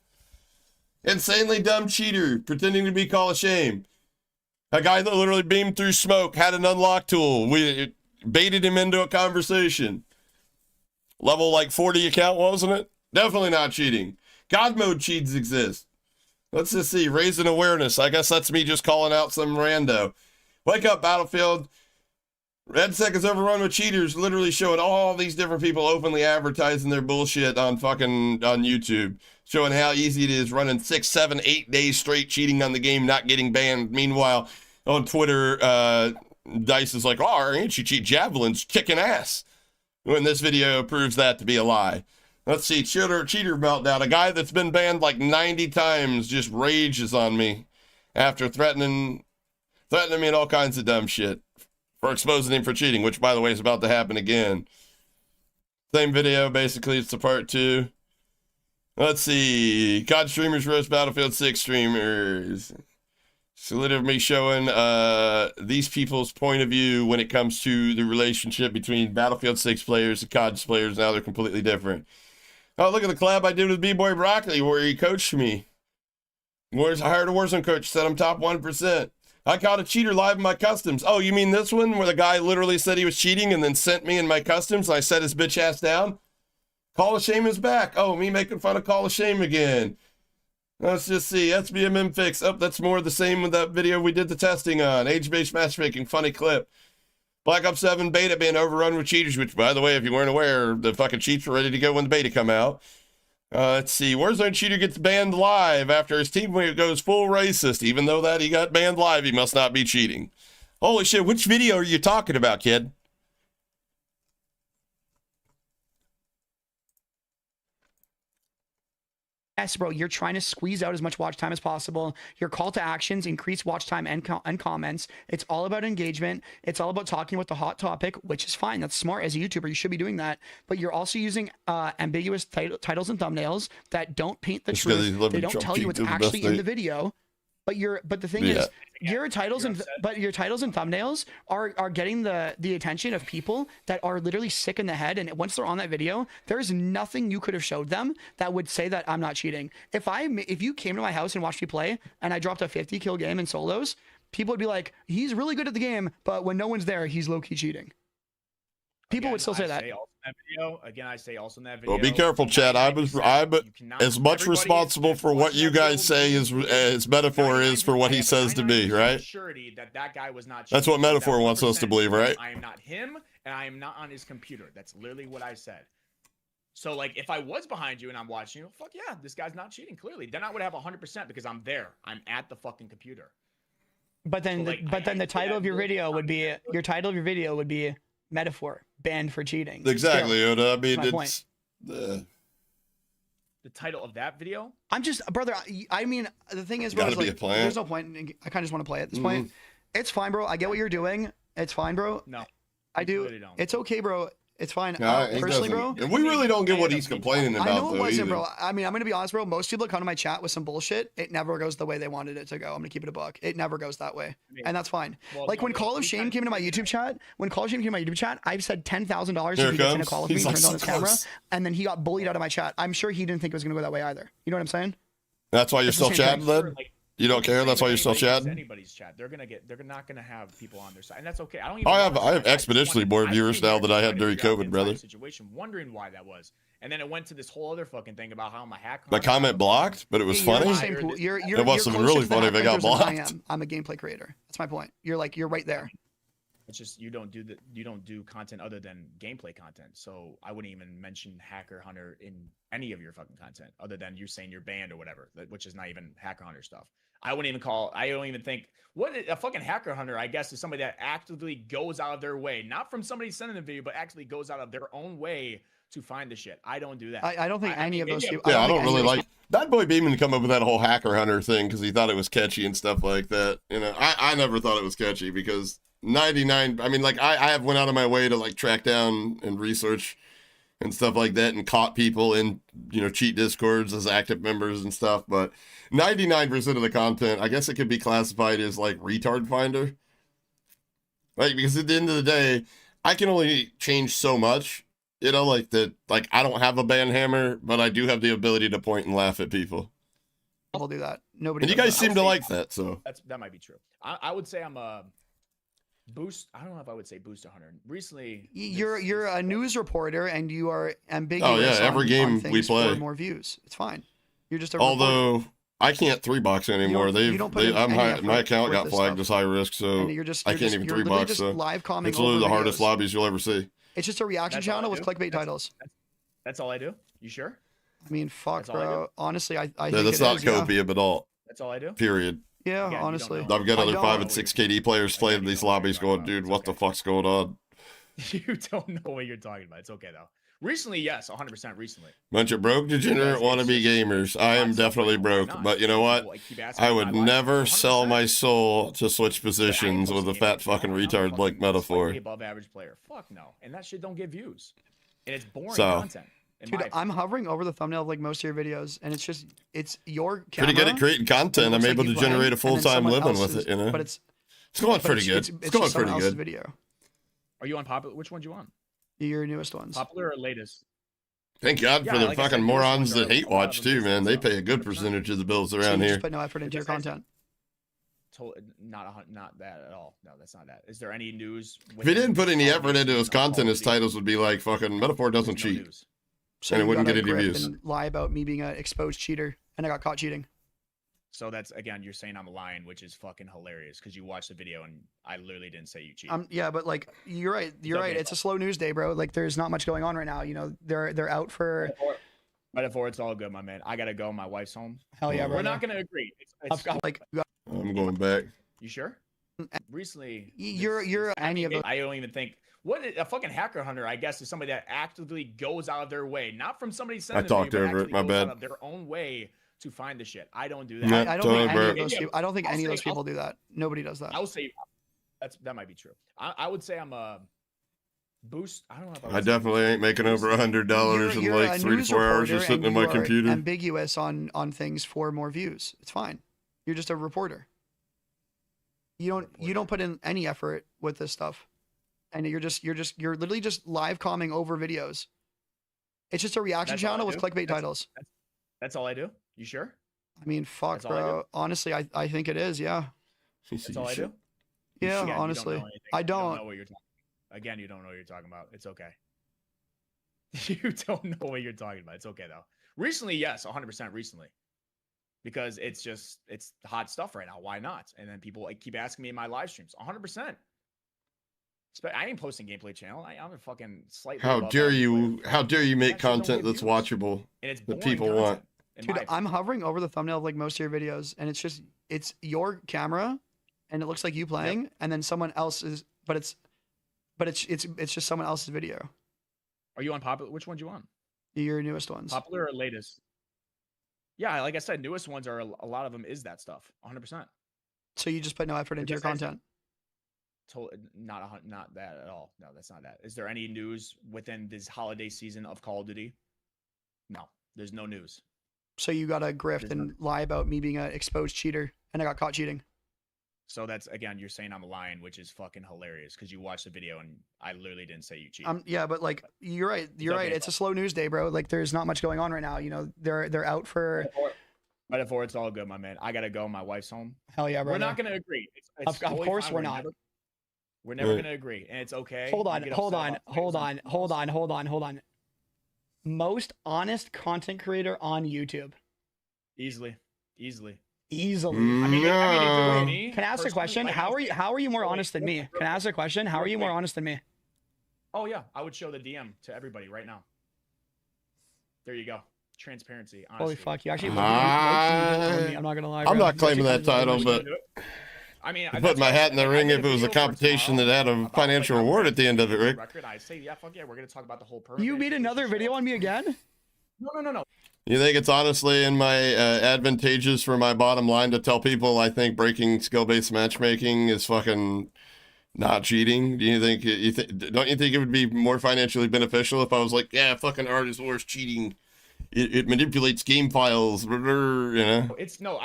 S2: Insanely dumb cheater pretending to be Call of Shame. A guy that literally beamed through smoke, had an unlock tool. We baited him into a conversation. Level like 40 account, wasn't it? Definitely not cheating. God mode cheats exist. Let's just see. Raising awareness. I guess that's me just calling out some rando. Wake up, Battlefield. RedSec is overrun with cheaters, literally showing all these different people openly advertising their bullshit on YouTube, showing how easy it is running 6, 7, 8 days straight cheating on the game, not getting banned. Meanwhile, on Twitter, Dice is like, oh, ain't you cheat javelins kicking ass? When this video proves that to be a lie. Let's see, cheater meltdown. A guy that's been banned like 90 times just rages on me after threatening me and all kinds of dumb shit for exposing him for cheating, which, by the way, is about to happen again. Same video, basically, it's the part 2. Let's see. COD streamers roast Battlefield 6 streamers. So literally showing these people's point of view when it comes to the relationship between Battlefield 6 players and COD players. Now they're completely different. Oh, look at the collab I did with B-Boy Broccoli where he coached me. I hired a Warzone coach, said I'm top 1%. I caught a cheater live in my customs. Oh, you mean this one where the guy literally said he was cheating and then sent me in my customs and I set his bitch ass down? Call of Shame is back. Oh, me making fun of Call of Shame again. Let's just see. SBMM fix. Oh, that's more of the same with that video we did the testing on. Age-based matchmaking. Funny clip. Black Ops 7 beta being overrun with cheaters, which, by the way, if you weren't aware, the fucking cheats were ready to go when the beta come out. Let's see. Warzone cheater gets banned live after his teammate goes full racist. Even though that he got banned live, he must not be cheating. Holy shit, which video are you talking about, kid?
S4: Yes, bro, you're trying to squeeze out as much watch time as possible. Your call to actions, increase watch time and comments. It's all about engagement. It's all about talking about the hot topic, which is fine. That's smart as a YouTuber. You should be doing that. But you're also using ambiguous titles and thumbnails that don't paint the
S2: Just 'cause
S4: truth.
S2: he's living
S4: They don't
S2: Trump
S4: tell you
S2: cheek
S4: what's
S2: to the best
S4: actually in
S2: thing.
S4: the video. But the thing
S2: Yeah.
S4: is, your titles and thumbnails are getting the attention of people that are literally sick in the head. And once they're on that video, there's nothing you could have showed them that would say that I'm not cheating. If you came to my house and watched me play and I dropped a 50 kill game in solos, people would be like, he's really good at the game, but when no one's there, he's low key cheating. People would still say that.
S3: I say also in that video.
S2: Well, be careful, Chad. I'm as much responsible for what you guys say as Metaphor is for what he says to me, right?
S3: Surety that guy was not.
S2: That's what
S3: cheating.
S2: Metaphor
S3: That
S2: wants us to believe, right?
S3: I am not him, and I am not on his computer. That's literally what I said. So, like, if I was behind you and I'm watching you, fuck yeah, this guy's not cheating. Clearly, then I would have 100% because I'm there. I'm at the fucking computer.
S4: But then, the title of your video would be Metaphor banned for cheating.
S2: Exactly.
S4: Still,
S2: I mean,
S4: my point.
S2: it's
S3: The title of that video?
S4: I'm just, brother. I mean, the thing is, bro,
S2: Gotta
S4: is
S2: be
S4: like,
S2: a plan.
S4: there's no point. I kind of just want to play at this point. It's fine, bro. I get what you're doing. It's fine, bro.
S3: No,
S4: I do.
S3: really don't.
S4: It's okay, bro. It's fine.
S2: Nah, he
S4: Personally,
S2: doesn't.
S4: bro.
S2: And we really don't get what he's complaining about,
S4: I know it
S2: though,
S4: wasn't,
S2: either.
S4: bro. I mean, I'm gonna be honest, bro. Most people that come to my chat with some bullshit, it never goes the way they wanted it to go. I'm gonna keep it a buck. It never goes that way, and that's fine.
S3: Well,
S4: like
S3: no,
S4: when Call of Shame came to my YouTube chat, I've said $10,000
S2: Here
S4: if
S2: it
S4: he gets in a
S2: comes.
S4: call with me,
S2: He's
S4: he
S2: like,
S4: turns on his
S2: so
S4: camera,
S2: close.
S4: and then he got bullied out of my chat. I'm sure he didn't think it was gonna go that way either. You know what I'm saying?
S2: That's why you're
S4: It's the
S2: still
S4: same
S2: chatting, then? You don't care? That's why you're still chatting?
S3: Anybody's chat. They're not gonna have people on their side, and that's okay. I don't even.
S2: I have exponentially more viewers now than I had during COVID, brother.
S3: Situation, wondering why that was, and then it went to this whole other fucking thing about how my hack.
S2: The comment blocked, but it was
S4: You're in the
S2: funny.
S4: same pool. You're
S2: It must have been
S4: closer
S2: really
S4: to the
S2: funny if it got
S4: hack hunters than I
S2: blocked.
S4: am. I'm a gameplay creator. That's my point. You're right there.
S3: It's just you don't do content other than gameplay content. So I wouldn't even mention Hacker Hunter in any of your fucking content other than you saying you're banned or whatever, which is not even Hacker Hunter stuff. I don't even think what a fucking Hacker Hunter, I guess, is somebody that actively goes out of their way, not from somebody sending the video, but actually goes out of their own way to find the shit. I don't do that.
S4: I don't think any of those people.
S2: Yeah, I don't
S4: think
S2: really
S4: any of
S2: like Bad Boy Beeman come up with that whole Hacker Hunter thing because he thought it was catchy and stuff like that. You know, I never thought it was catchy because 99. I mean, like I have went out of my way to like track down and research and stuff like that and caught people in, you know, cheat discords as active members and stuff. But 99% of the content, I guess it could be classified as like retard finder. Right? Because at the end of the day, I can only change so much. You know, like that, like I don't have a ban hammer, but I do have the ability to point and laugh at people.
S4: people do that. Nobody.
S2: And you
S4: does
S2: guys
S4: that.
S2: seem to like that, so
S3: that might be true. I would say I'm a boost. I don't know if I would say booster hunter. Recently,
S4: You're a news reporter and you are ambiguous.
S2: every
S4: on
S2: game we
S4: things
S2: play.
S4: for more views. It's fine. You're just a reporter.
S2: although I can't 3-box anymore.
S4: you don't put in any effort
S2: My account
S4: with
S2: got
S4: this
S2: flagged
S4: stuff.
S2: as high risk, so
S4: And you're just
S2: I can't even
S4: you're literally
S2: 3-box.
S4: just
S2: So
S4: live commenting
S2: it's literally the
S4: over
S2: hardest
S4: videos.
S2: lobbies you'll ever see.
S4: It's just a reaction
S3: That's all I
S4: channel with
S3: do.
S4: clickbait titles.
S3: That's all I do. You sure?
S4: I mean, fuck,
S3: That's all I
S4: bro. Honestly, I
S2: Yeah,
S4: think
S2: that's
S4: it
S2: not
S4: is, yeah.
S2: copium at all.
S3: That's all I do.
S2: Period.
S4: Yeah,
S3: Again, you don't
S4: honestly.
S3: know.
S2: I've got
S4: I
S2: other
S4: don't
S2: 5
S4: know.
S2: and 6 KD players playing in these lobbies going, dude, what the fuck's going on?
S3: You don't know what you're talking about. It's okay though. Recently, yes, 100% recently.
S2: Bunch of broke, degenerate, wannabe gamers. I am definitely broke, but you know what? I would never sell my soul to switch positions with a fat fucking retard like Metaphor.
S3: Above average player. Fuck no. And that shit don't get views. And it's boring
S2: So-
S3: content. in
S4: Dude,
S3: my
S4: I'm hovering over the thumbnail of like most of your videos, and it's your camera.
S2: Pretty good at creating content.
S4: and it
S2: I'm
S4: looks
S2: able
S4: like
S2: to
S4: you playing,
S2: generate a
S4: and then
S2: full-time
S4: someone
S2: living with
S4: else's-
S2: it, you know?
S4: But it's
S2: going pretty good.
S4: It's
S2: It's going
S4: just
S2: pretty
S4: someone else's
S2: good.
S4: video.
S3: Are you on popular? Which ones you on?
S4: Your newest ones.
S3: Popular or latest?
S2: Thank God
S3: Yeah,
S2: for the
S3: like I said,
S2: fucking
S3: yours
S2: morons
S3: ones are
S2: that hate
S3: a lot of
S2: watch
S3: them
S2: too,
S3: just
S2: man. They
S3: up,
S2: pay a good
S3: 100%.
S2: percentage of the bills
S4: So
S2: around
S4: you
S2: here.
S4: just put no effort into your content.
S3: Not that at all. No, that's not that. Is there any news?
S2: If he didn't put any effort into his
S3: Call of
S2: content, his
S3: Duty?
S2: titles would be like fucking Metaphor doesn't
S3: No
S2: cheat.
S3: news.
S4: So
S2: And it
S4: you
S2: wouldn't
S4: gotta
S2: get any
S4: grip
S2: views.
S4: and lie about me being an exposed cheater, and I got caught cheating.
S3: So that's again, you're saying I'm lying, which is fucking hilarious because you watched the video and I literally didn't say you cheated.
S4: Yeah, but like you're right. You're right.
S3: okay,
S4: It's a slow news day, bro. Like there's not much going on right now. You know, they're out for
S3: Metaphor, it's all good, my man. I gotta go. My wife's home.
S4: hell yeah, bro.
S3: We're not gonna agree.
S4: I've got like
S2: I'm going back.
S3: You sure? recently.
S4: You're any of those.
S3: I don't even think a fucking hacker hunter, I guess, is somebody that actively goes out of their way, not from somebody sending
S2: talked
S3: them,
S2: over it, my
S3: goes
S2: bad.
S3: out of their own way to find the shit. I don't do that.
S2: Yeah,
S4: I don't
S2: totally,
S4: think any of
S2: bro.
S4: those people. I don't think any of those
S3: I'll-
S4: people do that. Nobody does that.
S3: I would say that might be true. I would say I'm a boost. I don't know. If
S2: I definitely ain't making over $100 in
S4: You're
S2: like
S4: a
S2: 3 to
S4: news
S2: 4 hours
S4: reporter
S2: just sitting
S4: and
S2: in my
S4: you are
S2: computer.
S4: Ambiguous on things for more views. It's fine. You're just a reporter. You don't put in any effort with this stuff, and you're literally just live calming over videos. It's just a reaction
S3: That's all I
S4: channel with
S3: do?
S4: clickbait titles.
S3: That's all I do. You sure?
S4: I mean, fuck,
S3: That's all I do?
S4: bro. Honestly, I think it is. Yeah.
S3: That's all I do.
S4: Yeah.
S3: Again,
S4: Honestly,
S3: you don't know anything.
S4: I
S3: You don't
S4: don't.
S3: know what you're talking. Again, you don't know what you're talking about. It's okay. You don't know what you're talking about. It's okay though. Recently, yes, 100% recently, because it's hot stuff right now. Why not? And then people keep asking me in my live streams. 100%. I ain't posting gameplay channel. I'm a fucking slightly.
S2: How
S3: above
S2: dare
S3: average
S2: you?
S3: player.
S2: How dare you make
S3: That shit don't
S2: content
S3: get
S2: that's
S3: views.
S2: watchable
S3: And it's
S2: that
S3: boring
S2: people
S3: content,
S2: want?
S3: in
S4: Dude,
S3: my
S4: I'm hovering over the thumbnail of like most of your videos, and it's your camera, and it looks like you playing, and then someone else's, but it's just someone else's video.
S3: Are you on popular? Which ones you on?
S4: Your newest ones.
S3: Popular or latest? Yeah, like I said, newest ones are a lot of them is that stuff. 100%.
S4: So you just put no effort into your
S3: Because
S4: content.
S3: Not that at all. No, that's not that. Is there any news within this holiday season of Call of Duty? No, there's no news.
S4: So you got to grift
S3: There's
S4: and lie about me being an exposed cheater, and I got caught cheating.
S3: So that's, again, you're saying I'm lying, which is fucking hilarious because you watched the video and I literally didn't say you cheated.
S4: Yeah, but like you're right. You're
S3: okay,
S4: right. It's
S3: bro.
S4: a slow news day, bro. Like there's not much going on right now. You know, they're out for.
S3: Metaphor, it's all good, my man. I gotta go. My wife's home.
S4: Hell yeah, bro.
S3: We're not gonna agree.
S4: Of
S3: totally
S4: course
S3: fine.
S4: we're not.
S3: We're never gonna agree, and it's okay.
S4: Hold
S3: You
S4: on,
S3: get
S4: hold
S3: upset
S4: on,
S3: about
S4: hold
S3: things
S4: on, hold on. Most honest content creator on YouTube.
S3: Easily.
S4: Easily.
S3: I mean,
S2: No.
S3: me,
S4: Can I ask a
S3: personally,
S4: question?
S3: like,
S4: How are you more honest than me? Can I ask a question? How are you more honest than me?
S3: Oh yeah, I would show the DM to everybody right now. There you go. Transparency. Honesty.
S4: Holy fuck, you actually me. I'm not gonna lie.
S2: I'm
S4: bro.
S2: not claiming that title, but
S3: I mean,
S2: I put my hat in the ring if it was a competition that had a financial reward at the end of it, Rick.
S3: I say, yeah, fuck yeah, we're gonna talk about the whole permit.
S4: You made another video on me again?
S3: No.
S2: You think it's honestly in my advantageous for my bottom line to tell people I think breaking skill-based matchmaking is fucking not cheating? Do you think don't you think it would be more financially beneficial if I was like, yeah, fucking Artist Wars cheating? It manipulates game files, you know?
S3: It's no,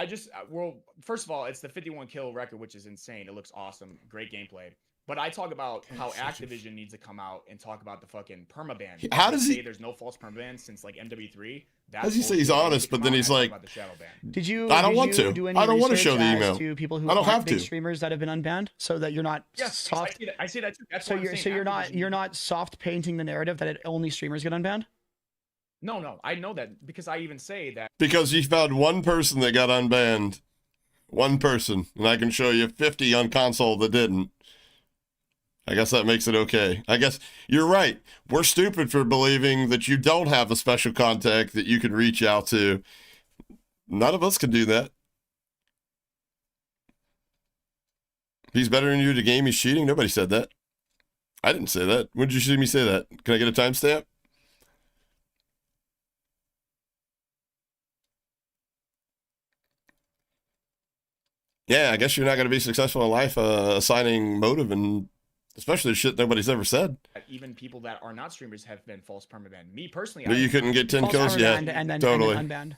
S3: well, first of all, it's the 51 kill record, which is insane. It looks awesome, great gameplay. But I talk about how Activision needs to come out and talk about the fucking permaban.
S2: How does he
S3: say there's no false permaban since like MW3?
S2: How does he say he's honest, but then he's like,
S3: about the shadow ban.
S4: Did you?
S2: I don't want
S4: you
S2: to.
S4: Do any
S2: I don't want to
S4: research
S2: show the
S4: as
S2: email.
S4: to people who
S2: I don't
S4: aren't
S2: have
S4: big
S2: to.
S4: streamers that have been unbanned, so that you're not
S3: Yes,
S4: soft.
S3: I see that too. That's
S4: So
S3: what I'm
S4: you're
S3: saying.
S4: you're
S3: Activision-
S4: not soft painting the narrative that only streamers get unbanned.
S3: No, I know that because I even say that.
S2: because you found one person that got unbanned. One person. And I can show you 50 on console that didn't. I guess that makes it okay. I guess you're right. We're stupid for believing that you don't have a special contact that you can reach out to. None of us can do that. He's better than you at a game, he's cheating. Nobody said that. I didn't say that. When did you see me say that? Can I get a timestamp? Yeah, I guess you're not going to be successful in life assigning motive, and especially shit nobody's ever said.
S3: Even people that are not streamers have been false permaban. Me personally,
S2: No, you couldn't get 10
S4: False
S2: kills
S4: armor
S2: yet.
S4: banned and then
S2: Totally.
S4: unbanned.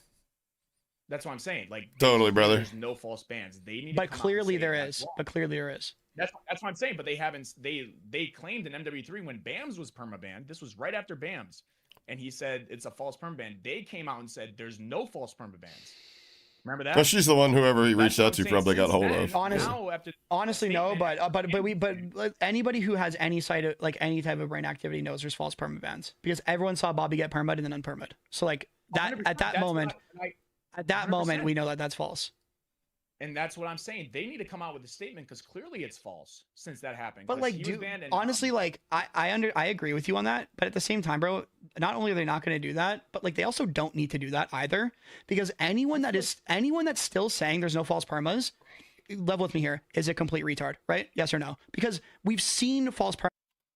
S3: that's what I'm saying. Like
S2: Totally, brother.
S3: There's no false bans. They need. To
S4: But
S3: come out and
S4: clearly
S3: say
S4: there
S3: that's
S4: is.
S3: wrong.
S4: But clearly there is.
S3: That's what I'm saying. But they haven't. They claimed in MW3 when BAMS was permabanned. This was right after BAMS, and he said it's a false permaban. They came out and said there's no false permabans. Remember that?
S2: Well, she's the one whoever he
S3: That's
S2: reached
S3: what
S2: out
S3: I'm
S2: to
S3: saying.
S2: probably got
S3: Since
S2: hold
S3: then,
S2: of.
S4: Honestly, no,
S3: statement-
S4: but anybody who has any side of like any type of brain activity knows there's false permabans because everyone saw Bobby get permabanned and then unpermit. So like that
S3: 100%,
S4: at that
S3: that's
S4: moment,
S3: what I-
S4: at that
S3: 100%.
S4: moment we know that that's false.
S3: And that's what I'm saying. They need to come out with a statement because clearly it's false since that happened.
S4: But
S3: 'Cause
S4: like,
S3: he was
S4: dude,
S3: banned and,
S4: honestly, like I agree with you on that. But at the same time, bro, not only are they not going to do that, but like they also don't need to do that either, because anyone that's still saying there's no false permas level with me here. Is a complete retard, right? Yes or no? Because we've seen false.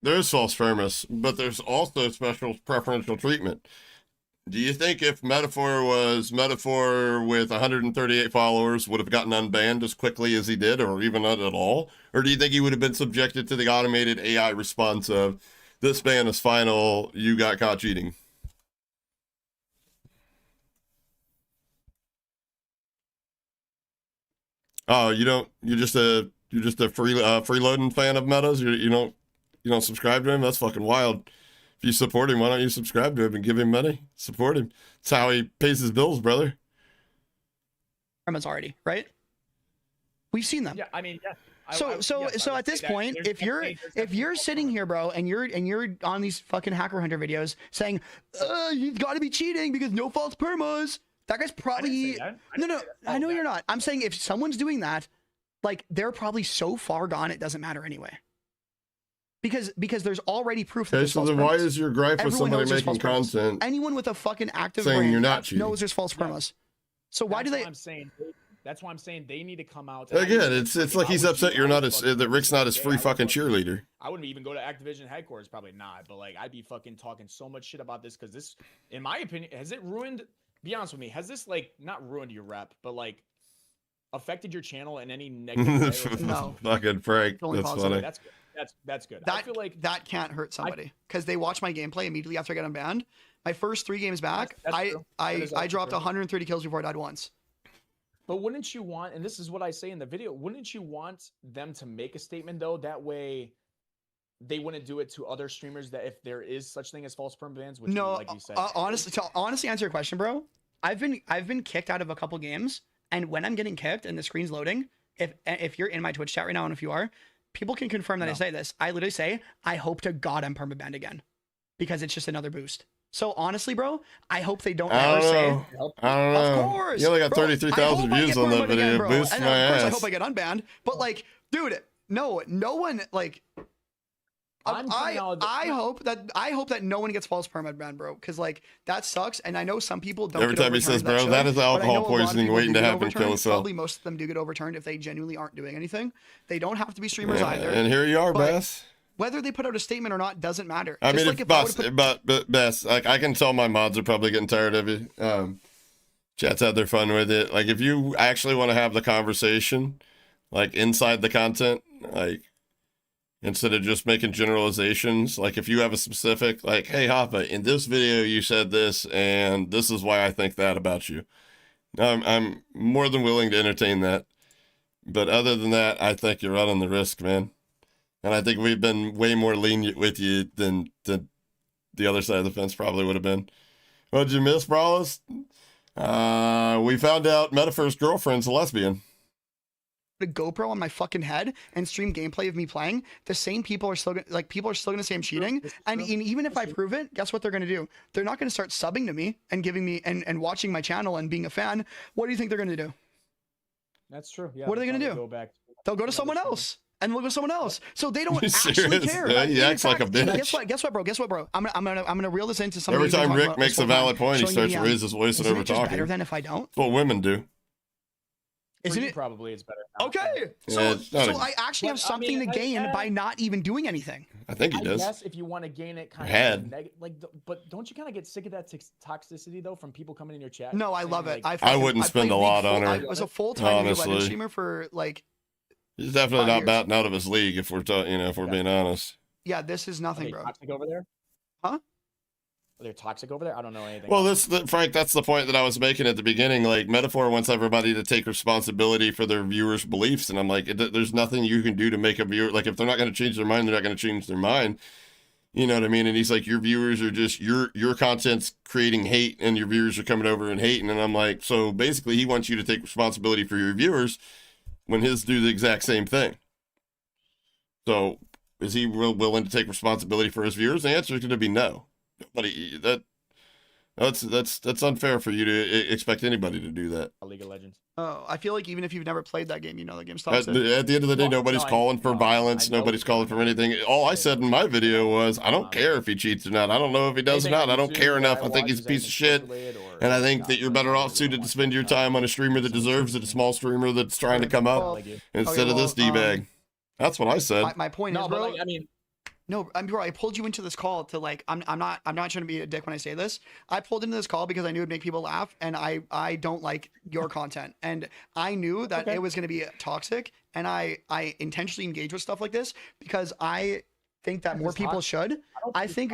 S2: There's false premise, but there's also special preferential treatment. Do you think if Metaphor with 138 followers would have gotten unbanned as quickly as he did, or even not at all? Or do you think he would have been subjected to the automated AI response of, this ban is final, you got caught cheating? Oh, you're just a freeloading fan of Meta's? You don't subscribe to him? That's fucking wild. If you support him, why don't you subscribe to him and give him money? Support him. That's how he pays his bills, brother.
S4: Already, right? We've seen them.
S3: Yeah, I mean, yeah.
S4: So at this point, if you're sitting here, bro, and you're on these fucking Hacker Hunter videos saying, you've got to be cheating because no false permas, that guy's probably no. I know you're not. I'm saying if someone's doing that, like they're probably so far gone it doesn't matter anyway. Because there's already proof that
S2: Okay,
S4: there's
S2: so
S4: false
S2: then
S4: permas.
S2: why is your gripe with
S4: Everyone
S2: somebody
S4: knows there's
S2: making
S4: false permas.
S2: content
S4: Anyone with a fucking active
S2: saying
S4: brain
S2: you're not cheating?
S4: knows there's false permas. So why do they?
S3: That's why I'm saying they need to come out.
S2: Again, it's like he's upset you're not that Rick's not his free fucking cheerleader.
S3: I wouldn't even go to Activision headquarters, probably not. But like, I'd be fucking talking so much shit about this because this, in my opinion, has it ruined? Be honest with me, has this like not ruined your rep, but like affected your channel in any negative way?
S4: No.
S2: Fucking Frank,
S4: Only
S2: that's
S4: positive.
S2: funny.
S3: That's good. That's good.
S4: That,
S3: I feel like
S4: that can't hurt somebody because they watch my gameplay immediately after I get unbanned. My first 3 games back, I dropped 130 kills before I died once.
S3: But wouldn't you want, and this is what I say in the video, wouldn't you want them to make a statement though? That way they wouldn't do it to other streamers that if there is such thing as false perm bans, which
S4: no,
S3: like you said.
S4: Honestly answer your question, bro. I've been kicked out of a couple games, and when I'm getting kicked and the screen's loading, if you're in my Twitch chat right now, and if you are, people can confirm that I say this. I literally say, I hope to God I'm permabanned again. Because it's just another boost. So honestly, bro, I hope they don't ever say.
S2: I don't know.
S4: Of course.
S2: You only got 33,000 views on that video.
S4: Again,
S2: Boost
S4: and
S2: my
S4: of course,
S2: ass.
S4: I hope I get unbanned. But like, dude, no one like. I hope that no one gets false permit banned, bro. Because like that sucks, and I know some people don't.
S2: Every time he says, "Bro, that is alcohol poisoning waiting to happen." Kill us all.
S4: Probably most of them do get overturned if they genuinely aren't doing anything. They don't have to be streamers either.
S2: And here you are, Bass.
S4: Whether they put out a statement or not doesn't matter.
S2: I mean,
S4: like
S2: but Bass, like I can tell my mods are probably getting tired of you. Chat's had their fun with it. Like if you actually want to have the conversation, like inside the content, like instead of just making generalizations, like if you have a specific, like, hey Hoppa, in this video you said this, and this is why I think that about you. I'm more than willing to entertain that. But other than that, I think you're running the risk, man. And I think we've been way more lenient with you than the other side of the fence probably would have been. What'd you miss, Brawlers? We found out Metaphor's girlfriend's a lesbian.
S4: A GoPro on my fucking head and stream gameplay of me playing, the same people are still gonna say I'm cheating. And even if I prove it, guess what they're gonna do? They're not gonna start subbing to me and giving me and watching my channel and being a fan. What do you think they're gonna do?
S3: That's true. Yeah.
S4: What are they gonna do? They'll go to someone else. And look at someone else. So they don't actually
S2: serious?
S4: care.
S2: Yeah, he acts like a bitch.
S4: Guess what, bro? I'm gonna reel this into something.
S2: Every time Rick makes a valid point, he starts to raise his voice and over talking.
S4: Better than if I don't.
S2: That's what women do.
S4: Isn't it?
S3: Probably it's better.
S4: Okay.
S2: Yeah,
S4: So I actually have something to gain by not even doing anything.
S2: I think he does.
S3: Yes, if you want to gain it kind of but don't you kind of get sick of that toxicity though from people coming in your chat?
S4: No, I love it.
S2: I wouldn't spend a lot on her.
S4: I was a full-time
S2: honestly
S4: streamer for like.
S2: He's definitely not batting out of his league if we're being honest.
S4: Yeah, this is nothing, bro.
S3: Toxic over there?
S4: Huh?
S3: Are they toxic over there? I don't know anything.
S2: Well, Frank, that's the point that I was making at the beginning. Like, Metaphor wants everybody to take responsibility for their viewers' beliefs, and I'm like, there's nothing you can do to make a viewer, like, if they're not going to change their mind, they're not going to change their mind. You know what I mean? And he's like, your viewers are just, your content's creating hate, and your viewers are coming over and hating. And I'm like, so basically, he wants you to take responsibility for your viewers when his do the exact same thing. So is he willing to take responsibility for his viewers? The answer is going to be no. That's unfair for you to expect anybody to do that.
S3: League of Legends.
S4: Oh, I feel like even if you've never played that game, you know the game's toxic.
S2: At the end of the day, nobody's calling for violence. Nobody's calling for anything. All I said in my video was, I don't care if he cheats or not. I don't know if he does or not. I don't care enough. I think he's a piece of shit. And I think
S3: not
S2: that you're
S3: like
S2: better
S3: you
S2: off
S3: really
S2: suited to
S3: want
S2: spend your time on a streamer that deserves it, a small streamer that's trying to come up,
S3: like you.
S2: instead of this D-bag. That's what I said.
S4: My point is,
S3: No,
S4: bro.
S3: but like, I mean,
S4: No, bro, I pulled you into this call to like I'm not trying to be a dick when I say this. I pulled into this call because I knew it'd make people laugh, and I don't like your content, and I knew that it was going to be toxic, and I intentionally engage with stuff like this because I think that more people should. I think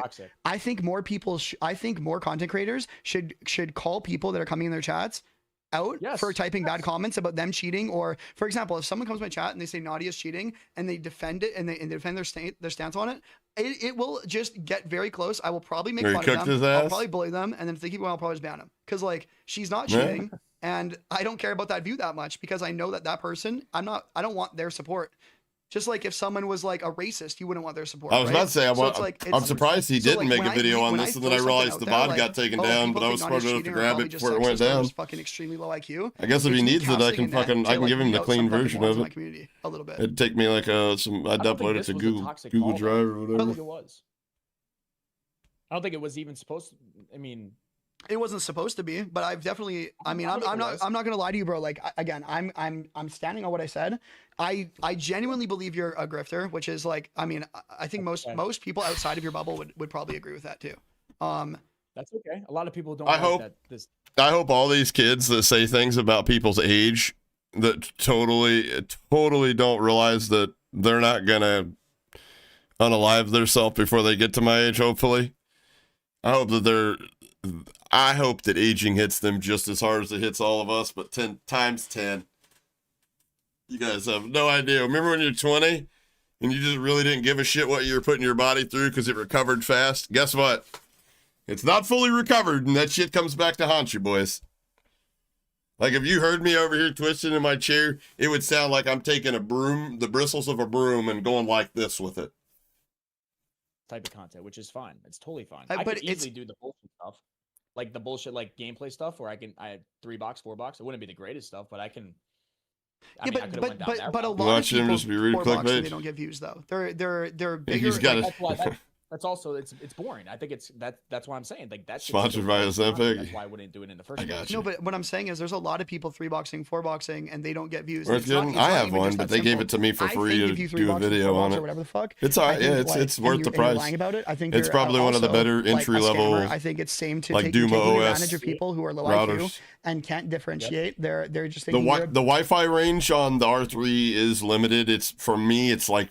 S4: more people. I think more content creators should call people that are coming in their chats out for typing bad comments about them cheating, or for example, if someone comes to my chat and they say Nadia's cheating and they defend it and they defend their stance on it, it will just get very close. I will probably make fun of them. I'll probably bully them, and then if they keep going, I'll probably just ban them because like she's not cheating, and I don't care about that view that much because I know that person. I don't want their support. Just like if someone was like a racist, you wouldn't want their support.
S2: I was about to say, I'm surprised he didn't make a video on this, and then I realized the VOD got taken down, but I was smart enough to grab it before it went down.
S4: Fucking extremely low IQ.
S2: I guess if he needs it, I can give him the clean version of it.
S4: A little bit.
S2: It'd take me like I'd upload it to Google Drive or whatever.
S3: I don't think it was. I don't think it was even supposed to. I mean,
S4: it wasn't supposed to be, but I've definitely. I mean, I'm not gonna lie to you, bro. Like again, I'm standing on what I said. I genuinely believe you're a grifter, which is like, I mean, I think most people outside of your bubble would probably agree with that too.
S3: That's okay. A lot of people don't.
S2: I hope all these kids that say things about people's age that totally don't realize that they're not gonna unalive themselves before they get to my age. Hopefully, I hope that aging hits them just as hard as it hits all of us, but 10 times 10. You guys have no idea. Remember when you're 20 and you just really didn't give a shit what you were putting your body through because it recovered fast? Guess what? It's not fully recovered, and that shit comes back to haunt you, boys. Like, if you heard me over here twisting in my chair, it would sound like I'm taking a broom, the bristles of a broom, and going like this with it.
S3: Type of content, which is fine. It's totally fine. I could easily do the bullshit stuff. Like the bullshit, like gameplay stuff, where I had 3 box, 4 box. It wouldn't be the greatest stuff, but I can.
S4: But a lot of people just be rude clickbait. They don't get views though. They're bigger.
S2: He's got
S3: that's also it's boring. I think that's why I'm saying like that's
S2: sponsored by Ozempic.
S3: That's why I wouldn't do it in the first place.
S4: No, but what I'm saying is there's a lot of people 3-boxing, 4-boxing, and they don't get views.
S2: I have one, but they gave it to me for free to do a video on it.
S4: Or whatever the fuck.
S2: It's all right. Yeah, it's worth the price.
S4: Lying about it. I think
S2: it's probably one of the better entry level.
S4: I think it's same to
S2: like
S4: taking
S2: OS
S4: advantage of people who are low
S2: routers.
S4: IQ and can't differentiate. They're just
S2: the Wi-Fi range on the R3 is limited. It's for me, it's like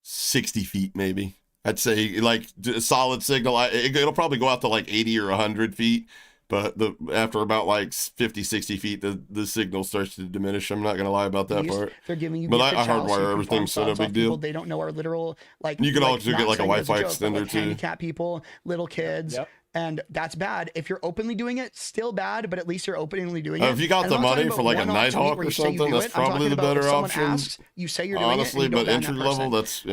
S2: 60 feet maybe. I'd say like a solid signal. It'll probably go out to like 80 or 100 feet, but after about like 50, 60 feet, the signal starts to diminish. I'm not going to lie about that part.
S4: They're giving you,
S2: but I hardwire everything, so no big deal.
S4: They don't know our literal, like,
S2: you can also get like a Wi-Fi extender
S4: like
S2: too.
S4: Handicap people, little kids. And that's bad. If you're openly doing it, still bad, but at least you're openly doing it.
S2: If you got the money for like a Nighthawk or something, that's probably the better option.
S4: Asks, you say you're doing
S2: honestly,
S4: it,
S2: but entry level, that's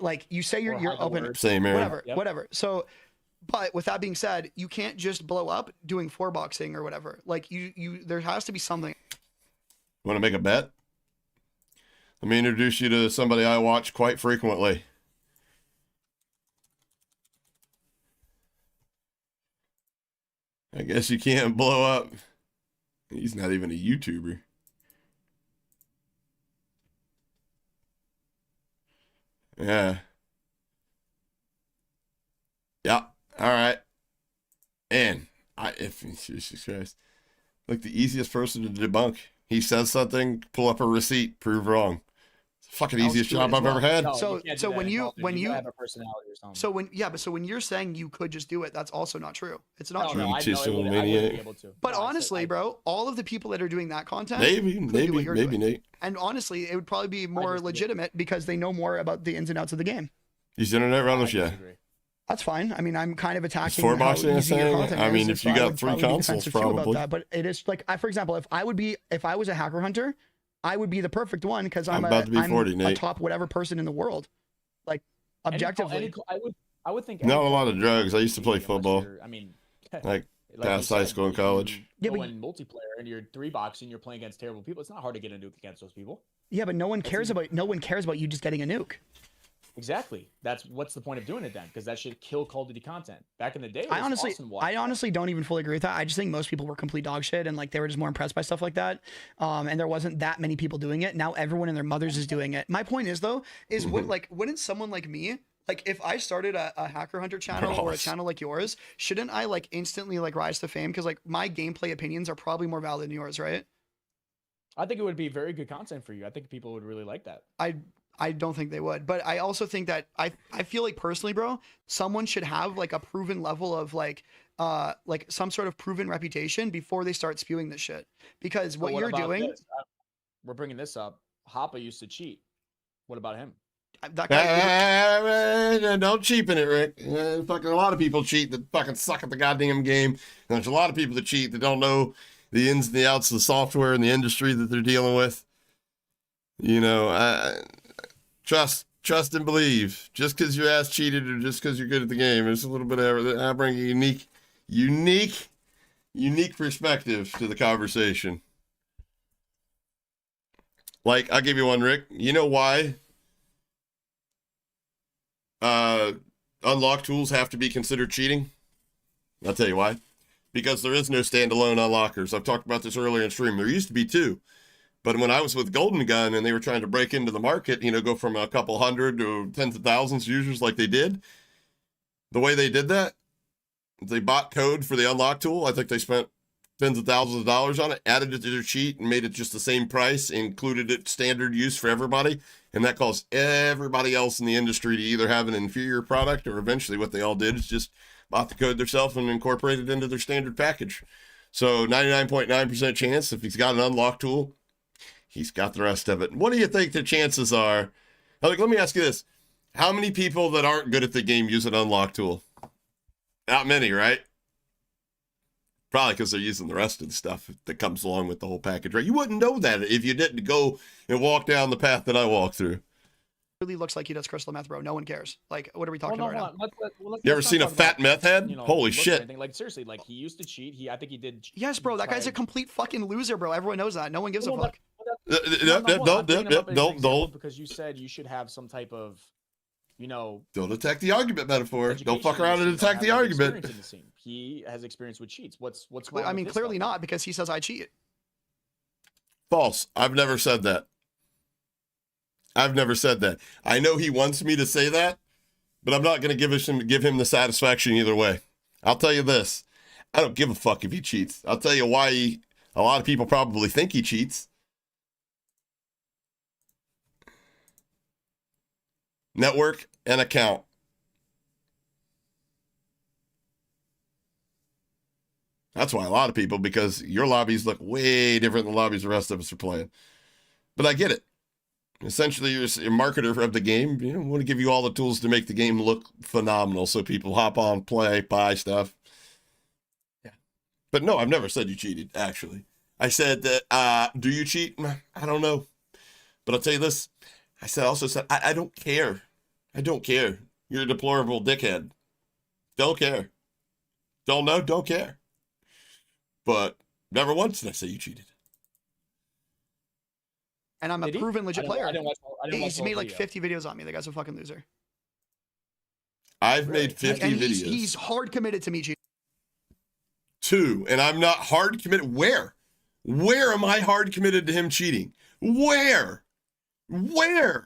S4: like you say you're open.
S2: Same area.
S4: Whatever. So, but with that being said, you can't just blow up doing 4-boxing or whatever. Like there has to be something.
S2: Want to make a bet? Let me introduce you to somebody I watch quite frequently. I guess you can't blow up. He's not even a YouTuber. Yeah. Yeah. All right. And Jesus Christ, like the easiest person to debunk. He says something, pull up a receipt, prove wrong. It's the fucking easiest job I've ever had.
S4: So when you
S3: have a personality or something.
S4: So when you're saying you could just do it, that's also not true. It's not true.
S3: No, I wouldn't be able to.
S4: But honestly, bro, all of the people that are doing that content,
S2: maybe Nate.
S4: And honestly, it would probably be more legitimate because they know more about the ins and outs of the game.
S2: These internet runners, yeah.
S4: That's fine. I mean, I'm kind of attacking.
S2: 4-boxing is saying. I mean, if you got 3 consoles, probably.
S4: That, but it is like, for example, if I was a hacker hunter, I would be the perfect one because I'm
S2: about to be 40,
S4: a top whatever person in the world, like objectively.
S3: I would think.
S2: Not a lot of drugs. I used to play football.
S3: I mean,
S2: like past high school and college.
S3: Yeah, but in multiplayer and you're 3-boxing, you're playing against terrible people. It's not hard to get a nuke against those people.
S4: Yeah, but no one cares about you just getting a nuke.
S3: Exactly. What's the point of doing it then? Because that should kill Call of Duty content. Back in the day, it
S4: I
S3: was
S4: honestly,
S3: awesome watching
S4: I honestly don't even fully agree with that. I just think most people were complete dog shit, and like they were just more impressed by stuff like that. And there wasn't that many people doing it. Now everyone and their mothers is doing it. My point is though, is wouldn't someone like me, like if I started a Hacker Hunter channel or a channel like yours, shouldn't I like instantly like rise to fame? Because like my gameplay opinions are probably more valid than yours, right?
S3: I think it would be very good content for you. I think people would really like that.
S4: I don't think they would, but I also think that I feel like personally, bro, someone should have like a proven level of like some sort of proven reputation before they start spewing this shit. Because
S3: But
S4: what you're
S3: about
S4: doing,
S3: this? We're bringing this up. Hoppa used to cheat. What about him?
S4: that guy,
S2: Don't cheapen it, Rick. Fucking a lot of people cheat that fucking suck at the goddamn game. And there's a lot of people that cheat that don't know the ins and the outs of the software and the industry that they're dealing with. You know, trust and believe. Just because your ass cheated or just because you're good at the game, there's a little bit of. I bring a unique perspective to the conversation. Like, I'll give you one, Rick. You know why unlock tools have to be considered cheating? I'll tell you why. Because there is no standalone unlockers. I've talked about this earlier in stream. There used to be two. But when I was with Golden Gun and they were trying to break into the market, you know, go from a couple hundred to tens of thousands of users like they did, the way they did that, they bought code for the unlock tool. I think they spent tens of thousands of dollars on it, added it to their cheat and made it just the same price, included it standard use for everybody. And that caused everybody else in the industry to either have an inferior product or eventually what they all did is just bought the code themselves and incorporated it into their standard package. So 99.9% chance if he's got an unlock tool, he's got the rest of it. What do you think the chances are? Like, let me ask you this. How many people that aren't good at the game use an unlock tool? Not many, right? Probably because they're using the rest of the stuff that comes along with the whole package, right? You wouldn't know that if you didn't go and walk down the path that I walked through.
S4: really looks like he does crystal meth, bro. No one cares. Like, what are we talking about right now?
S2: You ever seen a fat meth head? Holy shit.
S3: Like, seriously, like, he used to cheat. I think he did.
S4: Yes, bro. That guy's a complete fucking loser, bro. Everyone knows that. No one gives a fuck.
S2: Don't.
S3: Because you said you should have some type of, you know.
S2: Don't attack the argument metaphor. Don't fuck around and attack the argument.
S3: He has experience with cheats. What's
S4: I mean, clearly not, because he says I cheat.
S2: False. I've never said that. I've never said that. I know he wants me to say that, but I'm not going to give him the satisfaction either way. I'll tell you this. I don't give a fuck if he cheats. I'll tell you why a lot of people probably think he cheats. Network and account. That's why a lot of people, because your lobbies look way different than the lobbies the rest of us are playing. But I get it. Essentially, you're a marketer of the game. You know, want to give you all the tools to make the game look phenomenal so people hop on, play, buy stuff. Yeah. But no, I've never said you cheated, actually. I said that, do you cheat? I don't know. But I'll tell you this. I also said, I don't care. I don't care. You're a deplorable dickhead. Don't care. Don't know, don't care. But never once did I say you cheated.
S4: And I'm a proven legit player.
S3: I didn't watch
S4: He's made like 50 videos on me. The guy's a fucking loser.
S2: I've made 50 videos.
S4: He's hard committed to me cheating.
S2: 2, and I'm not hard committed. Where? Where am I hard committed to him cheating? Where? Not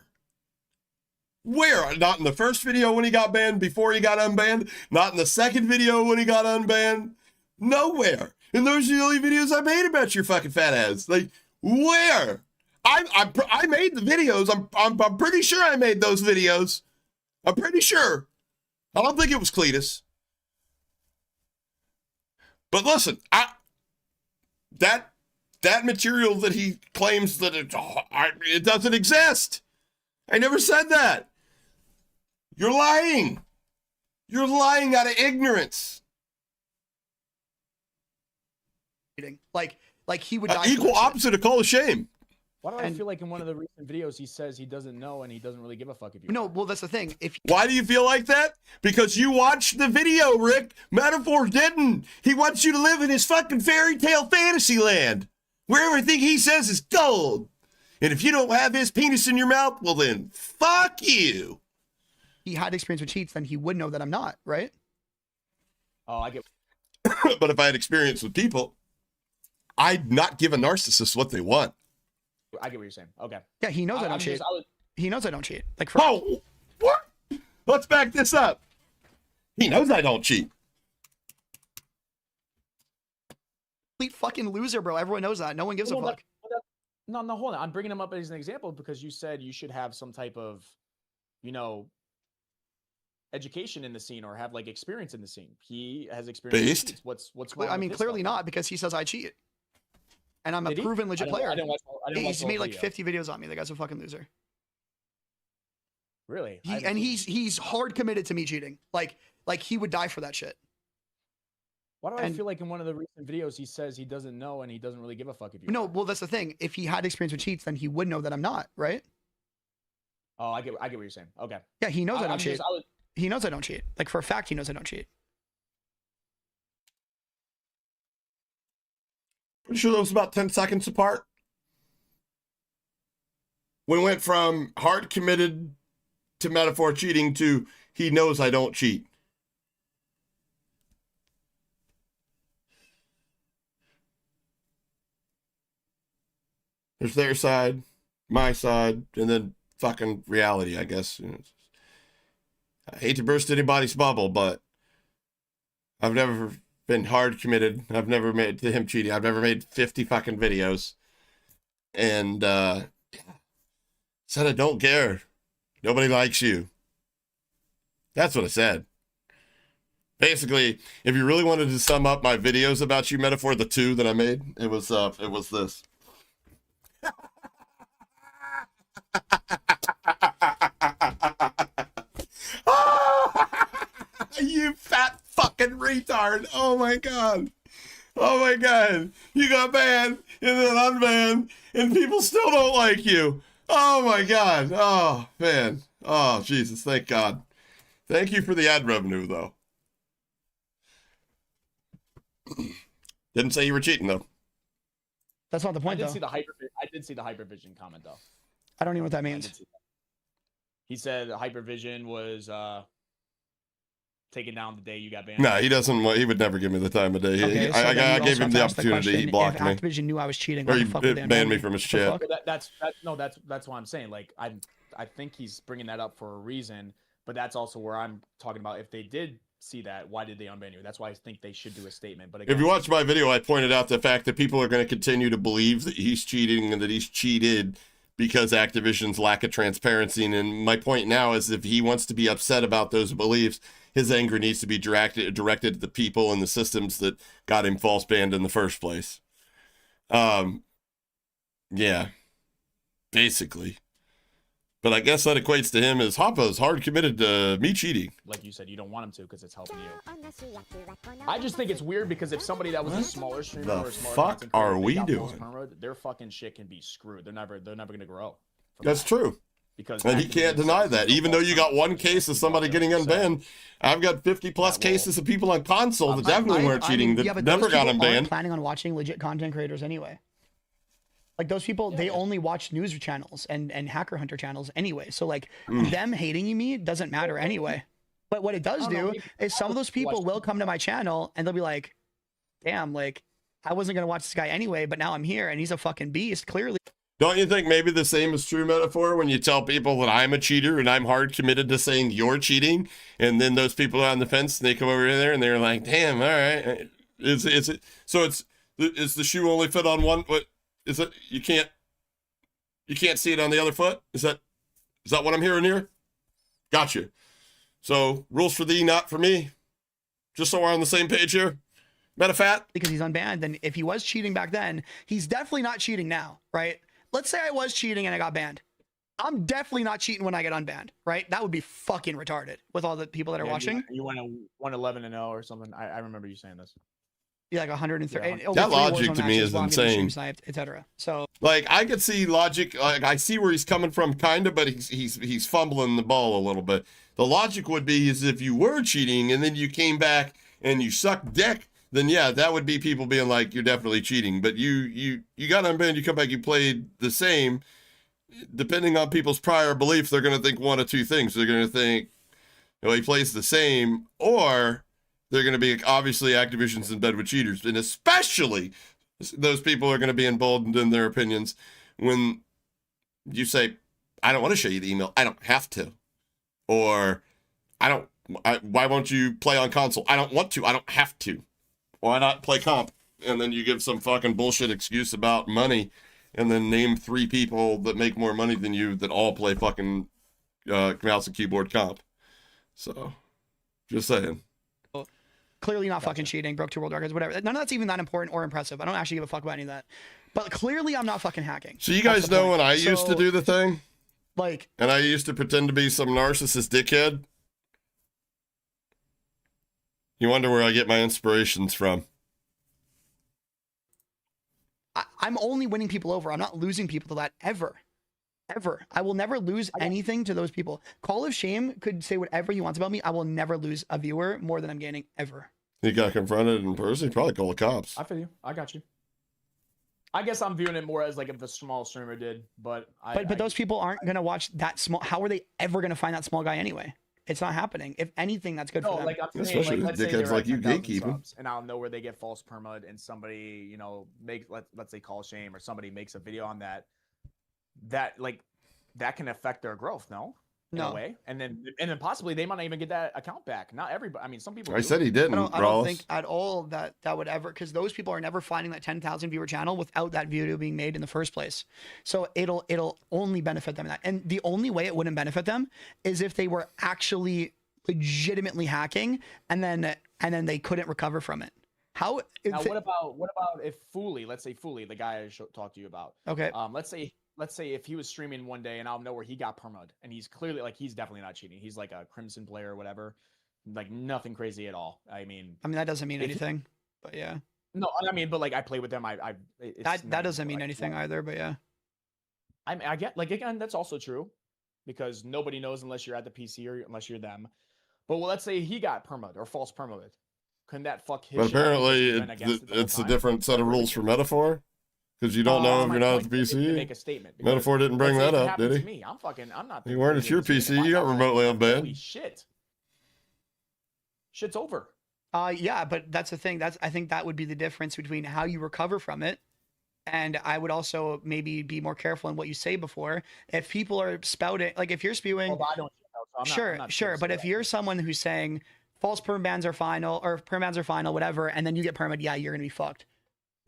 S2: in the first video when he got banned, before he got unbanned. Not in the second video when he got unbanned. Nowhere. And those are the only videos I made about your fucking fat ass. Like, where? I made the videos. I'm pretty sure I made those videos. I'm pretty sure. I don't think it was Cletus. But listen, that material that he claims that it doesn't exist. I never said that. You're lying. You're lying out of ignorance.
S4: Like he would die.
S2: Equal opposite of call of shame.
S3: Why do I feel like in one of the recent videos he says he doesn't know and he doesn't really give a fuck if you.
S4: No, well, that's the thing.
S2: Why do you feel like that? Because you watched the video, Rick. Metaphor didn't. He wants you to live in his fucking fairy tale fantasy land where everything he says is gold. And if you don't have his penis in your mouth, well then, fuck you.
S4: he had experience with cheats, then he would know that I'm not, right?
S3: Oh, I get.
S2: But if I had experience with people, I'd not give a narcissist what they want.
S3: I get what you're saying. Okay.
S4: Yeah, he knows I don't
S3: I'm
S4: cheat.
S3: just-
S4: He knows I don't cheat. Like, for
S2: Oh, what? Let's back this up. He knows I don't cheat.
S4: complete fucking loser, bro. Everyone knows that. No one gives a
S3: Well,
S4: fuck.
S3: No, hold on. I'm bringing him up as an example because you said you should have some type of, you know, education in the scene or have like experience in the scene. He has experience.
S2: Based?
S3: With cheats. What's
S4: Well,
S3: wrong
S4: I mean,
S3: with this
S4: clearly
S3: stuff?
S4: not, because he says I cheat. And I'm a
S3: Did he?
S4: proven legit
S3: I didn't-
S4: player.
S3: I didn't watch
S4: He's
S3: the whole
S4: made like
S3: video.
S4: 50 videos on me. The guy's a fucking loser.
S3: Really?
S4: And he's hard committed to me cheating. Like he would die for that shit.
S3: Why do I
S4: and-
S3: feel like in one of the recent videos he says he doesn't know and he doesn't really give a fuck if you
S4: No,
S3: are?
S4: well, that's the thing. If he had experience with cheats, then he would know that I'm not, right?
S3: Oh, I get what you're saying. Okay.
S4: Yeah, he knows I don't
S3: I'm
S4: cheat.
S3: just-
S4: He knows I don't cheat. Like, for a fact, he knows I don't cheat.
S2: Pretty sure that was about 10 seconds apart. We went from hard committed to metaphor cheating to he knows I don't cheat. There's their side, my side, and then fucking reality, I guess. You know, I hate to burst anybody's bubble, but I've never been hard committed. I've never made to him cheating. I've never made 50 fucking videos. And said I don't care. Nobody likes you. That's what I said. Basically, if you really wanted to sum up my videos about you, metaphor, the 2 that I made, it was this. You fat fucking retard. Oh my god. Oh my god. You got banned and then unbanned and people still don't like you. Oh my god. Oh man. Oh Jesus. Thank God. Thank you for the ad revenue though. Didn't say you were cheating though.
S4: That's not the
S3: I
S4: point,
S3: did
S4: though.
S3: see the hypervision comment though.
S4: I don't know what that
S3: I did
S4: means.
S3: see that. He said hypervision was taken down the day you got banned.
S2: No, he doesn't. He would never give me the time of day.
S4: Okay, so
S2: I
S4: then you
S2: gave
S4: also
S2: him
S4: have
S2: the
S4: to ask
S2: opportunity. He
S4: question,
S2: blocked
S4: if
S2: me.
S4: Activision knew I was cheating,
S2: Or
S4: why
S2: he
S4: the fuck would they
S2: banned
S4: unban
S2: me from his
S4: The
S2: chat.
S4: fuck?
S3: But that's why I'm saying. Like I think he's bringing that up for a reason. But that's also where I'm talking about. If they did see that, why did they unban you? That's why I think they should do a statement. But again,
S2: If you watch my video, I pointed out the fact that people are going to continue to believe that he's cheating and that he's cheated because Activision's lack of transparency. And my point now is if he wants to be upset about those beliefs, his anger needs to be directed to the people and the systems that got him false banned in the first place. Yeah, basically. But I guess that equates to him as Hoppa's hard committed to me cheating.
S3: like you said, you don't want him to because it's helping you. I just think it's weird because if somebody that was a smaller streamer
S2: the
S3: or a smaller
S2: fuck
S3: content creator,
S2: are
S3: they
S2: we
S3: got
S2: doing?
S3: false perma, their fucking shit can be screwed. They're never gonna grow. from
S2: That's
S3: that.
S2: true.
S3: Because
S2: And he
S3: Activision
S2: can't deny
S3: says
S2: that.
S3: no
S2: Even though
S3: false
S2: you got
S3: perma,
S2: one case of somebody getting
S3: so-
S2: unbanned, I've got 50 plus
S3: Yeah, well,
S2: cases of people on console that definitely weren't cheating that
S4: yeah, but
S2: never
S4: those
S2: got
S4: people aren't
S2: unbanned.
S4: planning on watching legit content creators anyway. Like, those people, they only watch news channels and hacker hunter channels anyway. So like them hating me doesn't matter anyway. But what it does
S3: I don't know,
S4: do
S3: maybe
S4: is some of those people
S3: watch-
S4: will come to my channel and they'll be like, damn, like I wasn't gonna watch this guy anyway, but now I'm here and he's a fucking beast, clearly.
S2: Don't you think maybe the same is true, metaphor, when you tell people that I'm a cheater and I'm hard committed to saying you're cheating, and then those people are on the fence and they come over there and they're like, damn, all right. Is it so is the shoe only fit on one foot? Is it you can't see it on the other foot? Is that what I'm hearing here? Gotcha. So rules for thee, not for me. Just so we're on the same page here. Metafat?
S4: Because he's unbanned. And if he was cheating back then, he's definitely not cheating now, right? Let's say I was cheating and I got banned. I'm definitely not cheating when I get unbanned, right? That would be fucking retarded with all the people that are
S3: Yeah,
S4: watching.
S3: You went 111-0 or something. I remember you saying this.
S4: Yeah, like 130.
S3: Yeah,
S4: over
S2: that
S4: 3
S2: logic
S4: Warzone
S2: to me
S4: matches
S2: is
S4: while I'm getting
S2: insane.
S4: stream sniped, etc. So
S2: Like I could see logic, like I see where he's coming from, kind of, but he's fumbling the ball a little bit. The logic would be is if you were cheating and then you came back and you sucked dick, then yeah, that would be people being like you're definitely cheating. But you got unbanned, you come back, you played the same. Depending on people's prior beliefs, they're gonna think one of two things. They're gonna think Well, he plays the same, or they're going to be obviously Activision's in bed with cheaters, and especially those people are going to be emboldened in their opinions when you say, I don't want to show you the email. I don't have to. Or why won't you play on console? I don't want to. I don't have to. Why not play comp? And then you give some fucking bullshit excuse about money and then name 3 people that make more money than you that all play fucking mouse and keyboard comp. So, just saying.
S4: Clearly not fucking cheating, broke 2 world records, whatever. None of that's even that important or impressive. I don't actually give a fuck about any of that. But clearly I'm not fucking hacking.
S2: So you guys know when I used to do the thing?
S4: Like,
S2: and I used to pretend to be some narcissist dickhead? You wonder where I get my inspirations from.
S4: I'm only winning people over. I'm not losing people to that ever. Ever. I will never lose anything to those people. Call of Shame could say whatever he wants about me. I will never lose a viewer more than I'm gaining ever.
S2: He got confronted in person. He'd probably call the cops.
S3: I feel you. I got you. I guess I'm viewing it more as like if the small streamer did, but
S4: those people aren't gonna watch that small. How are they ever gonna find that small guy anyway? It's not happening. If anything, that's good for them.
S3: Like I'm saying,
S2: especially
S3: like, let's say
S2: dickheads
S3: they're
S2: like
S3: at
S2: you
S3: 10,000
S2: gatekeep 'em.
S3: subs, and I'll know where they get false permit, and somebody, you know, let's say Call Shame or somebody makes a video on that can affect their growth, no? In a way, and then possibly they might not even get that account back. Not everybody. I mean, some people.
S2: I said he didn't.
S4: I don't think at all that would ever, because those people are never finding that 10,000 viewer channel without that video being made in the first place. So it'll only benefit them in that. And the only way it wouldn't benefit them is if they were actually legitimately hacking and then they couldn't recover from it. How?
S3: Now, what about if Fooly, let's say Fooly, the guy I talked to you about.
S4: Okay.
S3: Let's say if he was streaming one day and I'll know where he got permud, and he's clearly like, he's definitely not cheating. He's like a Crimson player or whatever, like nothing crazy at all. I mean that doesn't mean anything, but yeah. No, I mean, but like I play with them. That doesn't mean anything either, but yeah. I get, like, again, that's also true because nobody knows unless you're at the PC or unless you're them. But let's say he got permud or false permud. Couldn't that fuck his?
S2: But
S3: shit up
S2: apparently
S3: because he's been against it the whole
S2: it's a
S3: time?
S2: different set of rules for Metaphor. Because you don't know if you're not at the PC.
S3: Make a statement.
S2: Metaphor didn't bring that up, did he?
S3: Me, I'm not.
S2: You weren't at your PC. You got remotely unbanned.
S3: Holy shit. Shit's over.
S4: Yeah, but that's the thing. I think that would be the difference between how you recover from it. And I would also maybe be more careful in what you say before. If people are spouting, like if you're spewing,
S3: well, I don't know, so I'm not
S4: sure. But if you're someone who's saying false perm bans are final or perm bans are final, whatever, and then you get permit, yeah, you're gonna be fucked.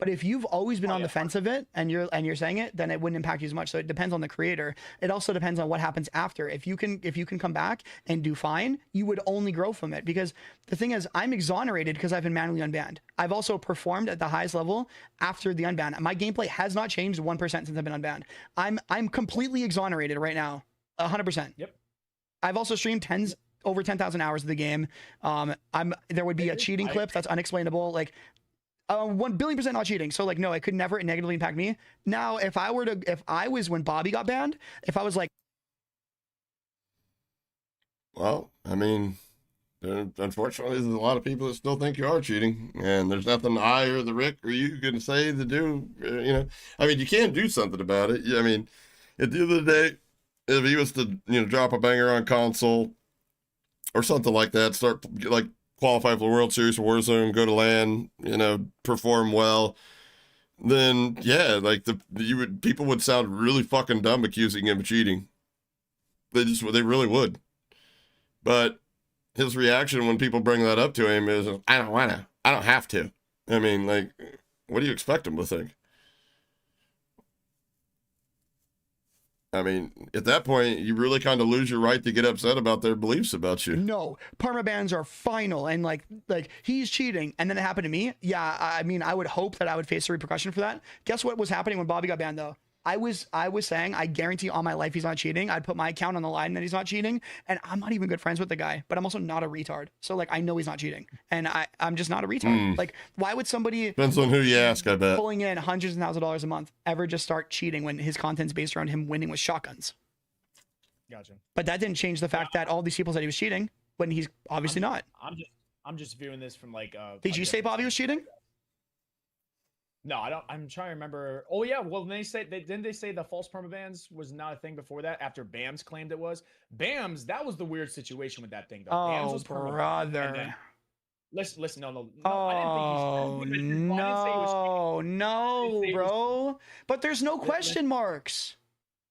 S4: But if you've always been on the fence of it and you're saying it, then it wouldn't impact you as much. So it depends on the creator. It also depends on what happens after. If you can come back and do fine, you would only grow from it. Because the thing is, I'm exonerated because I've been manually unbanned. I've also performed at the highest level after the unban. My gameplay has not changed 1% since I've been unbanned. I'm completely exonerated right now, 100%.
S3: Yep.
S4: I've also streamed over 10,000 hours of the game. There would be a cheating clip that's unexplainable. Like. 1 billion% not cheating. So like, no, it could never negatively impact me. Now, if I was when Bobby got banned, if I was like,
S2: well, I mean, unfortunately, there's a lot of people that still think you are cheating, and there's nothing I or TheRick or you can say to do. You know, I mean, you can do something about it. I mean, at the end of the day, if he was to drop a banger on console or something like that, start like. Qualify for the World Series for Warzone, go to LAN, perform well, then yeah, like people would sound really fucking dumb accusing him of cheating. They really would. But his reaction when people bring that up to him is, I don't wanna, I don't have to. I mean, like, what do you expect him to think? I mean, at that point, you really kind of lose your right to get upset about their beliefs about you.
S4: No, permabans are final, and like he's cheating, and then it happened to me. Yeah, I mean, I would hope that I would face a repercussion for that. Guess what was happening when Bobby got banned, though? I was saying, I guarantee all my life he's not cheating. I'd put my account on the line that he's not cheating, and I'm not even good friends with the guy, but I'm also not a retard. So like, I know he's not cheating, and I'm just not a retard. Like, why would somebody
S2: depends on who you ask, I bet,
S4: pulling in hundreds of thousands of dollars a month ever just start cheating when his content's based around him winning with shotguns?
S3: Gotcha.
S4: But that didn't change the fact that all these people said he was cheating when he's obviously not.
S3: I'm just viewing this from like.
S4: Did you say Bobby was cheating?
S3: No, I don't. I'm trying to remember. Oh yeah, well didn't they say the false permabans was not a thing before that? After Bams claimed it was. Bams, that was the weird situation with that thing though. Bams
S4: Oh,
S3: was permabanned, and
S4: brother.
S3: then listen, no,
S4: Oh,
S3: I didn't think he well, I didn't say he was cheating.
S4: no,
S3: say it was-
S4: bro. But there's no question marks.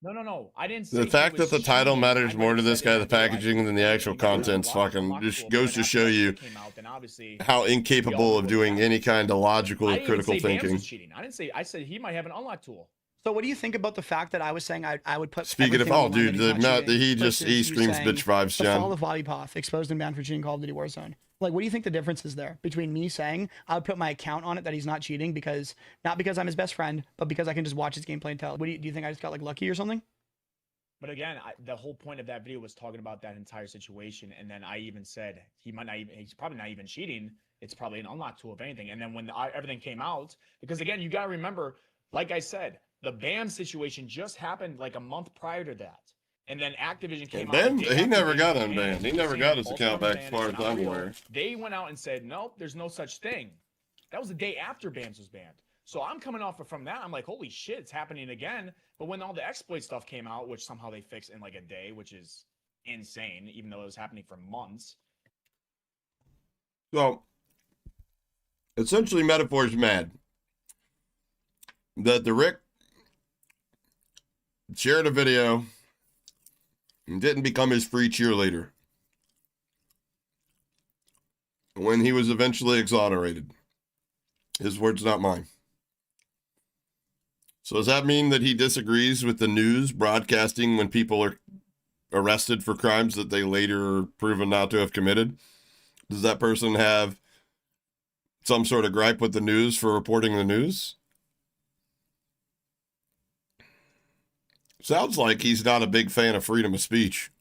S3: No. I didn't say
S2: The
S3: he
S2: fact
S3: was
S2: that the title
S3: cheating.
S2: matters
S3: I
S2: more to
S3: said
S2: this
S3: it
S2: guy,
S3: in
S2: the
S3: that video. I
S2: packaging, than the
S3: said
S2: actual
S3: he was
S2: content's
S3: unlocked
S2: fucking just
S3: tool,
S2: goes
S3: but
S2: to
S3: after
S2: show
S3: that
S2: you
S3: shit came out, then obviously
S2: how
S3: we all
S2: incapable
S3: knew
S2: of
S3: what
S2: doing
S3: happened.
S2: any kind of logical
S3: I
S2: or
S3: didn't even
S2: critical
S3: say Bams
S2: thinking.
S3: was cheating. I said he might have an unlock tool.
S4: So what do you think about the fact that I was saying I would put
S2: Speaking of,
S4: everything
S2: oh,
S4: online
S2: dude,
S4: that
S2: the
S4: he's not
S2: Matt,
S4: cheating
S2: he
S4: versus you
S2: screams
S4: saying
S2: bitch vibes,
S4: the fall
S2: John.
S4: of Bobby Poff, exposed and banned for cheating Call of Duty Warzone? Like, what do you think the difference is there between me saying I would put my account on it that he's not cheating because not because I'm his best friend, but because I can just watch his gameplay and tell? Do you think I just got like lucky or something?
S3: But again, the whole point of that video was talking about that entire situation, and then I even said he's probably not even cheating. It's probably an unlock tool, if anything. And then when everything came out, because again, you got to remember, like I said, the BAM situation just happened like a month prior to that, and then Activision came out.
S2: Ben,
S3: the day
S2: he
S3: after
S2: never
S3: they
S2: got
S3: banned
S2: unbanned. He never
S3: saying
S2: got his
S3: false
S2: account back,
S3: permaban
S2: as far
S3: is
S2: as
S3: not
S2: I'm
S3: real.
S2: aware.
S3: They went out and said, nope, there's no such thing. That was the day after BAMS was banned. So I'm coming off from that. I'm like, holy shit, it's happening again. But when all the exploit stuff came out, which somehow they fixed in like a day, which is insane, even though it was happening for months.
S2: So, essentially, Metaphor's mad that TheRick shared a video and didn't become his free cheerleader when he was eventually exonerated. His words, not mine. So does that mean that he disagrees with the news broadcasting when people are arrested for crimes that they later are proven not to have committed? Does that person have some sort of gripe with the news for reporting the news? Sounds like he's not a big fan of freedom of speech.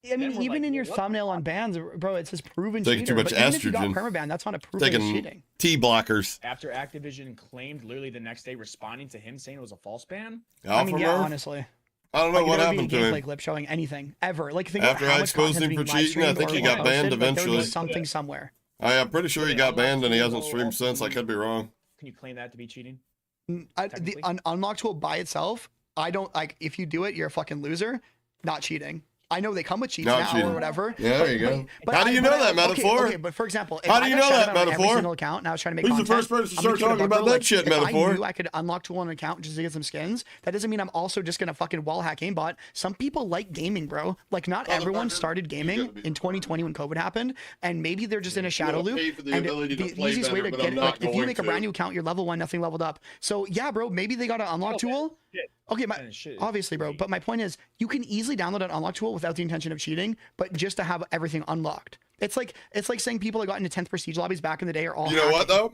S4: I mean,
S3: Then we're
S4: even
S3: like,
S4: in your
S3: what?
S4: thumbnail on bans, bro, it says proven
S2: Taking
S4: cheater.
S2: too much
S4: But even if you got
S2: estrogen.
S4: permaban, that's not a proof of
S2: Taking
S4: cheating.
S2: T blockers.
S3: After Activision claimed literally the next day responding to him saying it was a false ban.
S4: I mean,
S2: Alpha
S4: yeah,
S2: Murph?
S4: honestly.
S2: I don't know
S4: Like,
S2: what
S4: there would
S2: happened
S4: be
S2: to
S4: a
S2: him.
S4: gameplay clip showing anything ever. Like, think
S2: After
S4: about
S2: I
S4: how much
S2: exposed
S4: content's
S2: him for
S4: being
S2: cheating, I
S4: live
S2: think he
S4: streamed or
S2: got banned
S4: posted, like, there would be
S2: eventually.
S4: something somewhere.
S2: I'm pretty sure he got
S3: Unlock
S2: banned and he
S3: tool,
S2: hasn't streamed
S3: also,
S2: since. I could be wrong.
S3: Can you claim that to be cheating?
S4: The
S3: Technically.
S4: unlock tool by itself, I don't like. If you do it, you're a fucking loser. Not cheating. I know they come with cheats
S2: Not
S4: now
S2: cheating.
S4: or whatever.
S2: Yeah, there you go.
S4: But
S2: How do you know that, Metaphor?
S4: Okay, but for example, if
S2: How do
S4: I
S2: you
S4: got
S2: know
S4: shouted
S2: that,
S4: out on every
S2: Metaphor?
S4: single account and I was trying to make
S2: Who's the
S4: content,
S2: first person to
S4: I'm
S2: start
S4: gonna
S2: talking
S4: keep it a
S2: about
S4: buck,
S2: that shit,
S4: if
S2: Metaphor?
S4: I knew I could unlock tool on an account just to get some skins, that doesn't mean I'm also just gonna fucking wall hack aimbot. Some people like gaming, bro. Like, not everyone started gaming in 2020 when COVID happened, and maybe they're just in a shadow loop.
S2: pay for the
S4: And
S2: ability to
S4: the
S2: play
S4: easiest way
S2: better,
S4: to
S2: but
S4: get
S2: I'm
S4: it,
S2: not
S4: like, if you
S2: going
S4: make a
S2: to.
S4: brand new account, you're level 1, nothing leveled up. So yeah, bro, maybe they got an unlock tool.
S3: Shit.
S4: Okay,
S3: Man, shit is
S4: obviously, bro.
S3: crazy.
S4: But my point is, you can easily download an unlock tool without the intention of cheating, but just to have everything unlocked. It's like saying people that got into 10th prestige lobbies back in the day are all.
S2: You know what,
S4: hacking.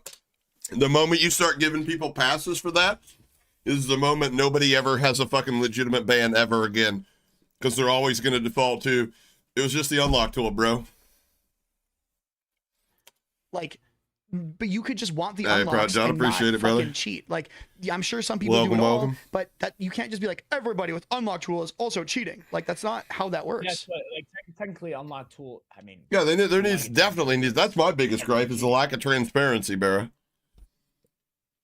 S2: though? The moment you start giving people passes for that is the moment nobody ever has a fucking legitimate ban ever again. Because they're always going to default to, it was just the unlock tool, bro.
S4: Like, but you could just want the
S2: Hey,
S4: unlocks
S2: John,
S4: and
S2: appreciate
S4: not
S2: it, brother.
S4: fucking cheat. Like, yeah, I'm sure some people
S2: Welcome,
S4: do it all,
S2: welcome.
S4: but that you can't just be like everybody with unlock tool is also cheating. Like, that's not how that works.
S3: Yes, but like technically unlock tool. I mean,
S2: Yeah, there needs, that's my biggest gripe is the lack of transparency, Barra.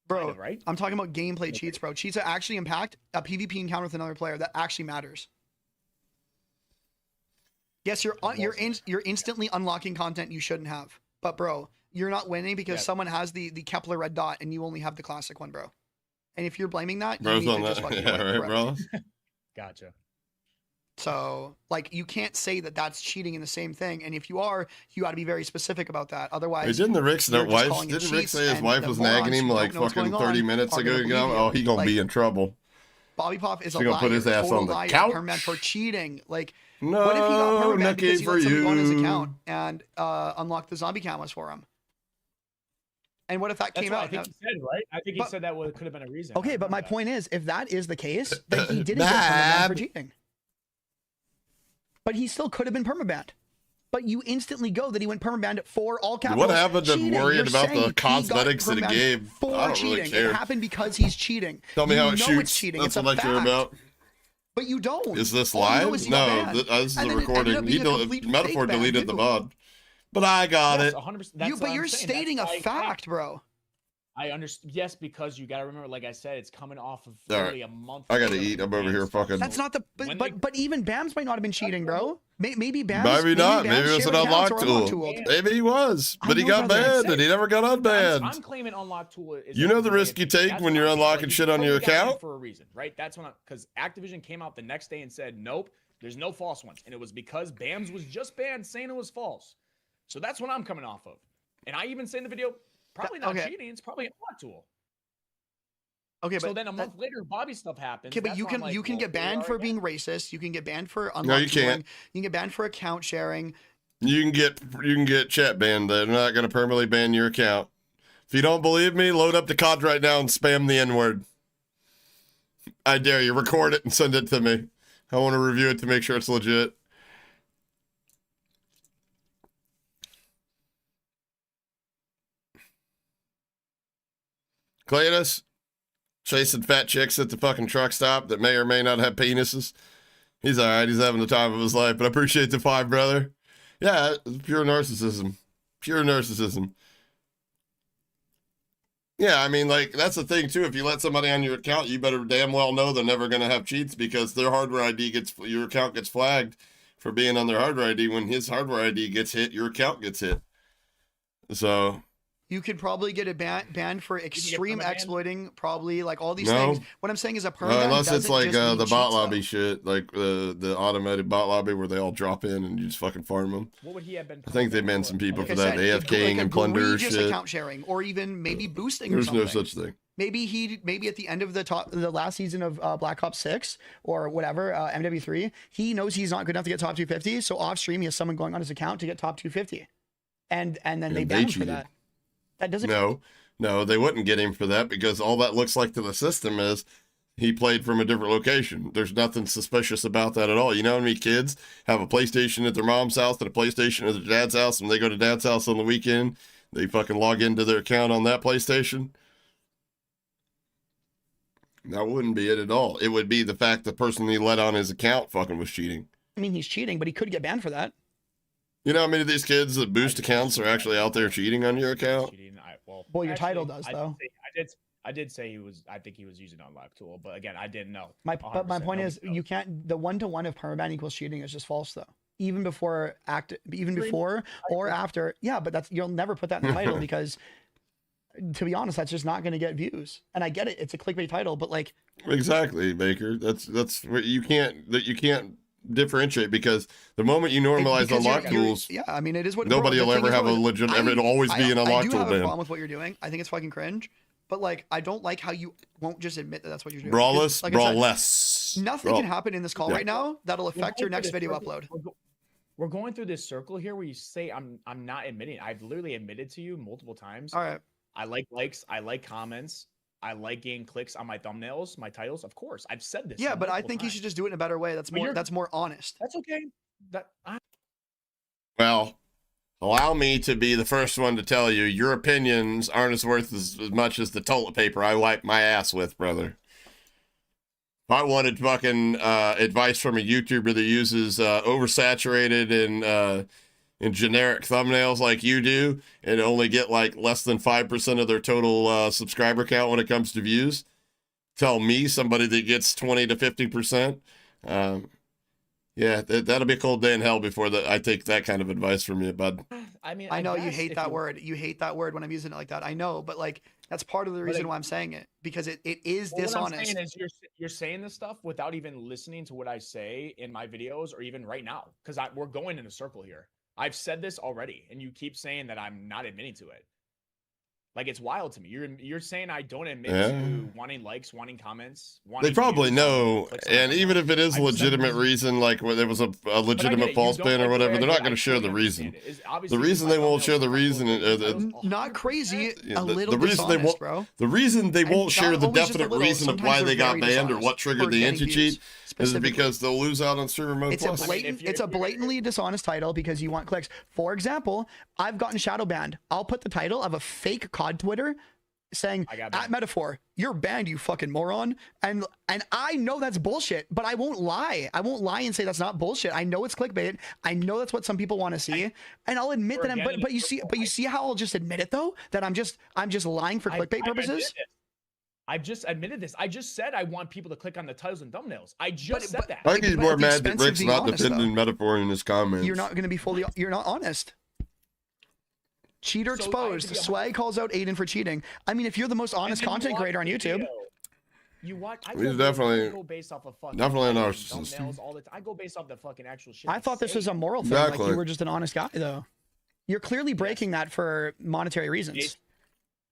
S4: Bro,
S3: kind of, right?
S4: I'm talking about gameplay cheats, bro. Cheats that actually impact a PvP encounter with another player that actually matters. Yes, you're instantly unlocking content you shouldn't have. But bro, you're not winning because
S3: Yeah.
S4: someone has the Kepler red dot and you only have the classic one, bro. And if you're blaming that, you
S2: Bro's
S4: need
S2: on
S4: to just
S2: that.
S4: fucking
S2: Yeah,
S4: quit,
S2: right,
S4: bro.
S2: bro?
S3: Gotcha.
S4: So, like, you can't say that that's cheating in the same thing. And if you are, you got to be very specific about that.
S2: Hey,
S4: Otherwise,
S2: didn't the Rick's
S4: you're just
S2: wife,
S4: calling it
S2: didn't Rick
S4: cheats,
S2: say his
S4: and
S2: wife
S4: the
S2: was
S4: morons
S2: nagging him
S4: who
S2: like
S4: don't know what's
S2: fucking
S4: going
S2: 30
S4: on
S2: minutes
S4: are
S2: ago?
S4: gonna
S2: You know,
S4: believe
S2: oh,
S4: you.
S2: he gonna
S4: Like,
S2: be in trouble.
S4: Bobby Poff is a
S2: She gonna
S4: liar,
S2: put his ass
S4: total
S2: on the
S4: liar,
S2: couch?
S4: permanent for cheating. Like,
S2: No,
S4: what if he got permanent
S2: Nucky
S4: because he
S2: for
S4: let somebody go on his
S2: you.
S4: account and unlocked the zombie cameras for him? And what if that
S3: That's
S4: came
S3: what
S4: out?
S3: I think he said, right? I think he
S4: But-
S3: said that could have been a reason. I
S4: Okay, but
S3: remember
S4: my
S3: that.
S4: point is, if that is the case, then he didn't get permabanned for
S2: Bab.
S4: cheating. But he still could have been permabanned. But you instantly go that he went permabanned for all capitals.
S2: What happened to
S4: cheating.
S2: worrying
S4: You're
S2: about
S4: saying
S2: the
S4: he got
S2: cosmetics of the
S4: permabanned
S2: game?
S4: for
S2: I don't
S4: cheating.
S2: really care.
S4: It happened because he's cheating.
S2: Tell me
S4: you
S2: how it
S4: know
S2: shoots.
S4: It's cheating.
S2: That's
S4: it's
S2: what
S4: a
S2: I care
S4: fact.
S2: about.
S4: But you don't.
S2: Is this
S4: All you know
S2: live?
S4: is he got
S2: No,
S4: banned.
S2: this is
S4: And
S2: a
S4: then it ended up
S2: recording.
S4: being a complete
S2: Metaphor
S4: fake ban,
S2: deleted the
S4: too.
S2: VOD. But I got
S3: Yes,
S2: it.
S3: 100%. That's
S4: But
S3: what I'm
S4: you're
S3: saying.
S4: stating
S3: That's
S4: a
S3: why-
S4: fact, bro.
S3: I understand. Yes, because you got to remember, like I said, it's coming off of
S2: All right.
S3: literally a month.
S2: I gotta
S3: later
S2: eat.
S3: from
S2: I'm over here
S3: Bam's
S2: fucking.
S4: That's not the.
S3: When
S4: But even Bams might not have been cheating, bro. Maybe Bams.
S2: Maybe not. Maybe
S4: Bams
S2: it was an
S4: shared accounts
S2: unlock
S4: or unlock
S2: tool.
S4: tooled.
S2: Maybe he was,
S4: I
S2: but he
S4: know,
S2: got
S4: brother.
S2: banned and he never got
S3: I'm
S2: unbanned.
S3: claiming unlock tool. Is
S2: You know the
S3: way
S2: risk
S3: of
S2: you
S3: cheating.
S2: take
S3: That's
S2: when
S3: what
S2: you're
S3: I'm saying.
S2: unlocking
S3: Like,
S2: shit on
S3: he
S2: your
S3: got banned
S2: account?
S3: for a reason, right? That's when because Activision came out the next day and said, nope, there's no false ones, and it was because Bams was just banned saying it was false. So that's what I'm coming off of, and I even say in the video, probably not
S4: Okay.
S3: cheating. It's probably an unlock tool.
S4: Okay,
S3: So
S4: but
S3: then a month later, Bobby stuff happens.
S4: okay, but
S3: That's
S4: you
S3: when
S4: can
S3: I'm like,
S4: you can
S3: well,
S4: get
S3: here we
S4: banned
S3: are
S4: for
S3: again.
S4: being racist. You can get banned for unlock
S2: No, you
S4: tooling.
S2: can't.
S4: You can get banned for account sharing.
S2: You can get chat banned. They're not gonna permanently ban your account. If you don't believe me, load up the COD right now and spam the N-word. I dare you. Record it and send it to me. I want to review it to make sure it's legit. Cletus, chasing fat chicks at the fucking truck stop that may or may not have penises. He's all right. He's having the time of his life, but I appreciate the 5, brother. Yeah, it's pure narcissism. Pure narcissism. Yeah, I mean, like, that's the thing, too. If you let somebody on your account, you better damn well know they're never going to have cheats because their hardware ID your account gets flagged for being on their hardware ID. When his hardware ID gets hit, your account gets hit. So...
S4: You could probably get a banned for extreme
S3: permaban?
S4: exploiting, probably like all these
S2: No.
S4: things. What I'm saying is a permaban
S2: unless it's
S4: doesn't
S2: like
S4: just mean
S2: the bot
S4: cheats,
S2: lobby
S4: though.
S2: shit, like the automated bot lobby where they all drop in and you just fucking farm them.
S3: What would he have been?
S2: I think they
S3: permanent
S2: banned
S3: for?
S2: some people
S3: Like
S2: for
S3: I
S2: that.
S3: said,
S2: They
S3: if-
S2: AFKing and plunder
S4: egregious
S2: shit.
S4: account sharing, or even maybe boosting.
S2: There's
S4: or
S2: no
S4: something.
S2: such thing.
S4: Maybe at the end of the last season of Black Ops 6 or whatever, MW3, he knows he's not good enough to get top 250. So off stream, he has someone going on his account to get top 250, and then they
S2: And
S4: ban him for
S2: cheated.
S4: that. That doesn't.
S2: No, they wouldn't get him for that because all that looks like to the system is he played from a different location. There's nothing suspicious about that at all. You know how many kids have a PlayStation at their mom's house and a PlayStation at their dad's house, and they go to dad's house on the weekend, they fucking log into their account on that PlayStation? That wouldn't be it at all. It would be the fact the person he let on his account fucking was cheating.
S4: I mean, he's cheating, but he could get banned for that.
S2: You know how many of these kids that boost accounts are actually out there cheating on your account?
S3: Cheating,
S4: Well, your
S3: actually,
S4: title does, though.
S3: I did say he was. I think he was using unlock tool, but again, I didn't know.
S4: But my
S3: 100%
S4: point is,
S3: nobody
S4: you can't. The 1-to-1 of permaban equals cheating is just false, though. Even before or after. Yeah, but you'll never put that in the title because, to be honest, that's just not going to get views. And I get it; it's a clickbait title, but like.
S2: Exactly, Baker. That's where you can't differentiate because the moment you normalize
S4: Because
S2: unlock tools,
S4: yeah, I mean, it is what.
S2: nobody
S4: bro,
S2: will
S4: the thing
S2: ever
S4: is,
S2: have a
S4: bro,
S2: legit. It'll always be an
S4: I
S2: unlock
S4: do
S2: tool
S4: have a
S2: ban.
S4: problem with what you're doing. I think it's fucking cringe. But like, I don't like how you won't just admit that that's what you're doing.
S2: Brawless,
S4: Like I said,
S2: brawless.
S4: nothing
S2: Brawl.
S4: can happen in this call
S2: Yeah.
S4: right now that'll affect your next video
S3: We're
S4: upload.
S3: We're going through this circle here where you say I'm not admitting. I've literally admitted to you multiple times.
S4: All right.
S3: I like likes. I like comments. I like getting clicks on my thumbnails, my titles. Of course, I've said this.
S4: Yeah, but I
S3: multiple
S4: think you
S3: times.
S4: should just do it in a better way. That's
S3: But
S4: more.
S3: you're-
S4: That's more honest.
S3: That's okay.
S2: Well, allow me to be the first one to tell you your opinions aren't as worth as much as the toilet paper I wipe my ass with, brother. If I wanted fucking advice from a YouTuber that uses oversaturated and generic thumbnails like you do and only get like less than 5% of their total subscriber count when it comes to views, tell me, somebody that gets 20 to 50%. Yeah, that'll be a cold day in hell before I take that kind of advice from you, bud.
S3: I mean,
S4: I know you
S3: guess
S4: hate
S3: if
S4: that word. You hate that word when I'm using it like that. I know, but like that's part of the reason why I'm saying it because it is
S3: Well, what I'm
S4: dishonest.
S3: saying is you're saying this stuff without even listening to what I say in my videos or even right now because we're going in a circle here. I've said this already, and you keep saying that I'm not admitting to it. Like it's wild to me. You're saying I don't admit to wanting likes, wanting comments.
S2: They probably know,
S3: clicks on
S2: and
S3: my
S2: even if it is a
S3: I've said
S2: legitimate
S3: this-
S2: reason, like where there was a
S3: But I get
S2: legitimate
S3: it, you
S2: false
S3: don't
S2: ban or
S3: like the
S2: whatever,
S3: way
S2: they're
S3: I
S2: not
S3: do it.
S2: going to
S3: I
S2: share the
S3: totally
S2: reason.
S3: understand it. It's obviously
S2: The reason
S3: my
S2: they won't
S3: thumbnails
S2: share the
S3: are
S2: reason,
S4: Not crazy,
S2: Yeah,
S4: a little
S2: the reason they
S4: dishonest,
S2: won't,
S4: bro.
S2: the reason they
S4: And
S2: won't
S4: not
S2: share the
S4: only just a
S2: definite
S4: little,
S2: reason of
S4: sometimes
S2: why
S4: they're
S2: they got
S4: very
S2: banned or
S4: dishonest
S2: what triggered
S4: for
S2: the
S4: getting
S2: anti-cheat
S4: views,
S2: is
S4: specifically.
S2: because they'll lose out on streamer mode
S4: It's
S2: plus.
S4: it's a blatantly dishonest title because you want clicks. For example, I've gotten shadow banned. I'll put the title of a fake COD Twitter saying
S3: I got
S4: at
S3: banned.
S4: Metaphor, you're banned, you fucking moron. And I know that's bullshit, but I won't lie. I won't lie and say that's not bullshit. I know it's clickbait. I know that's what some people want to see, and I'll admit that. But you see how I'll just admit it though, that I'm just lying for clickbait purposes.
S3: I've just admitted this. I just said I want people to click on the titles and thumbnails. I just said that.
S2: I think he's
S4: but
S2: more
S4: at the
S2: mad that
S4: expense of
S2: Rick's
S4: being
S2: not
S4: honest,
S2: defending
S4: though.
S2: Metaphor in his comments.
S4: You're not going to be fully. You're not honest. Cheater
S3: So I
S4: exposed.
S3: have to be
S4: Swag calls out Aiden for cheating. I mean, if you're the most honest
S3: And then you
S4: content
S3: watch
S4: creator on
S3: the
S4: YouTube,
S3: video. You watch. I
S2: He's
S3: go
S2: definitely-
S3: go based off of fucking
S2: definitely a
S3: titles and
S2: narcissist.
S3: thumbnails all the time. I go based off the fucking actual shit.
S4: I thought this was a moral thing.
S2: Exactly.
S4: Like you were just an honest guy, though. You're clearly breaking that for monetary reasons.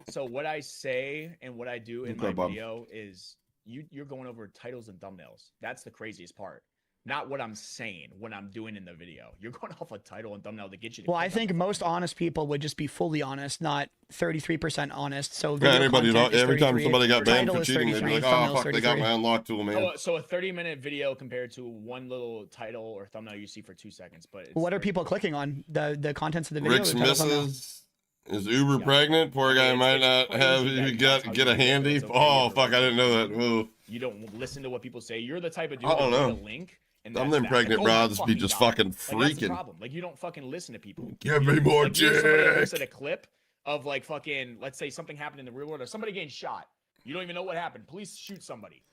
S3: So what I say and what I do in
S2: Okay,
S3: my
S2: Bob.
S3: video is you're going over titles and thumbnails. That's the craziest part. Not what I'm saying, what I'm doing in the video. You're going off a title and thumbnail to get you to
S4: Well, I
S3: click on
S4: think
S3: the
S4: most
S3: fucking-
S4: honest people would just be fully honest, not 33% honest. So
S2: Yeah,
S4: video
S2: anybody
S4: content is
S2: every time
S4: 33,
S2: somebody got banned
S4: title
S2: for
S4: is
S2: cheating, they'd be
S4: 33,
S2: like, "Oh
S4: thumbnail's
S2: fuck, they got
S4: 33.
S2: my unlock tool, man."
S3: So a 30-minute video compared to one little title or thumbnail you see for 2 seconds. But it's
S4: What are
S3: very-
S4: people clicking on? The contents of the video? or
S2: Rick's
S4: the title thumbnail?
S2: missus is uber
S3: Yeah.
S2: pregnant. Poor guy
S3: It's
S2: might not
S3: crazy
S2: have
S3: that that's how
S2: get
S3: you
S2: a
S3: do it,
S2: handy.
S3: it's okay
S2: Oh
S3: to
S2: fuck, I didn't know that. Ooh.
S3: You don't listen to what people say. You're the type of dude
S2: I don't
S3: that
S2: know.
S3: read a link. And
S2: Some of
S3: that's
S2: them
S3: that.
S2: pregnant
S3: Like, oh my
S2: broads be just fucking
S3: Like, that's the
S2: freaking.
S3: problem. Like you don't fucking listen to people.
S2: Give me more
S3: Like you're somebody that looks
S2: dick.
S3: at a clip of like fucking, let's say something happened in the real world or somebody getting shot. You don't even know what happened. Police shoot somebody.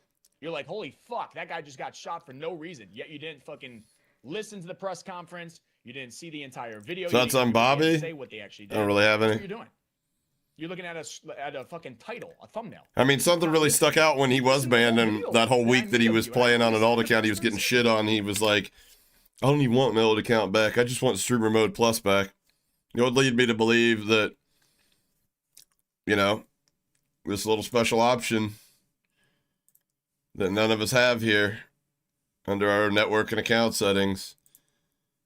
S3: You're like, holy fuck, that guy just got shot for no reason. Yet you didn't fucking listen to the press conference. You didn't see the entire video.
S2: So
S3: You
S2: that's
S3: didn't
S2: on
S3: hear what they had to
S2: Bobby?
S3: Say what they actually
S2: I
S3: did.
S2: don't really have
S3: That's
S2: any.
S3: what you're doing. You're looking at a fucking title, a thumbnail.
S2: I mean, something really stuck out when he was banned, and that whole week that he was playing on an alt account, he was getting shit on. He was like, "I don't even want my old account back. I just want Streamer Mode Plus back." It would lead me to believe that, you know, this little special option that none of us have here under our network and account settings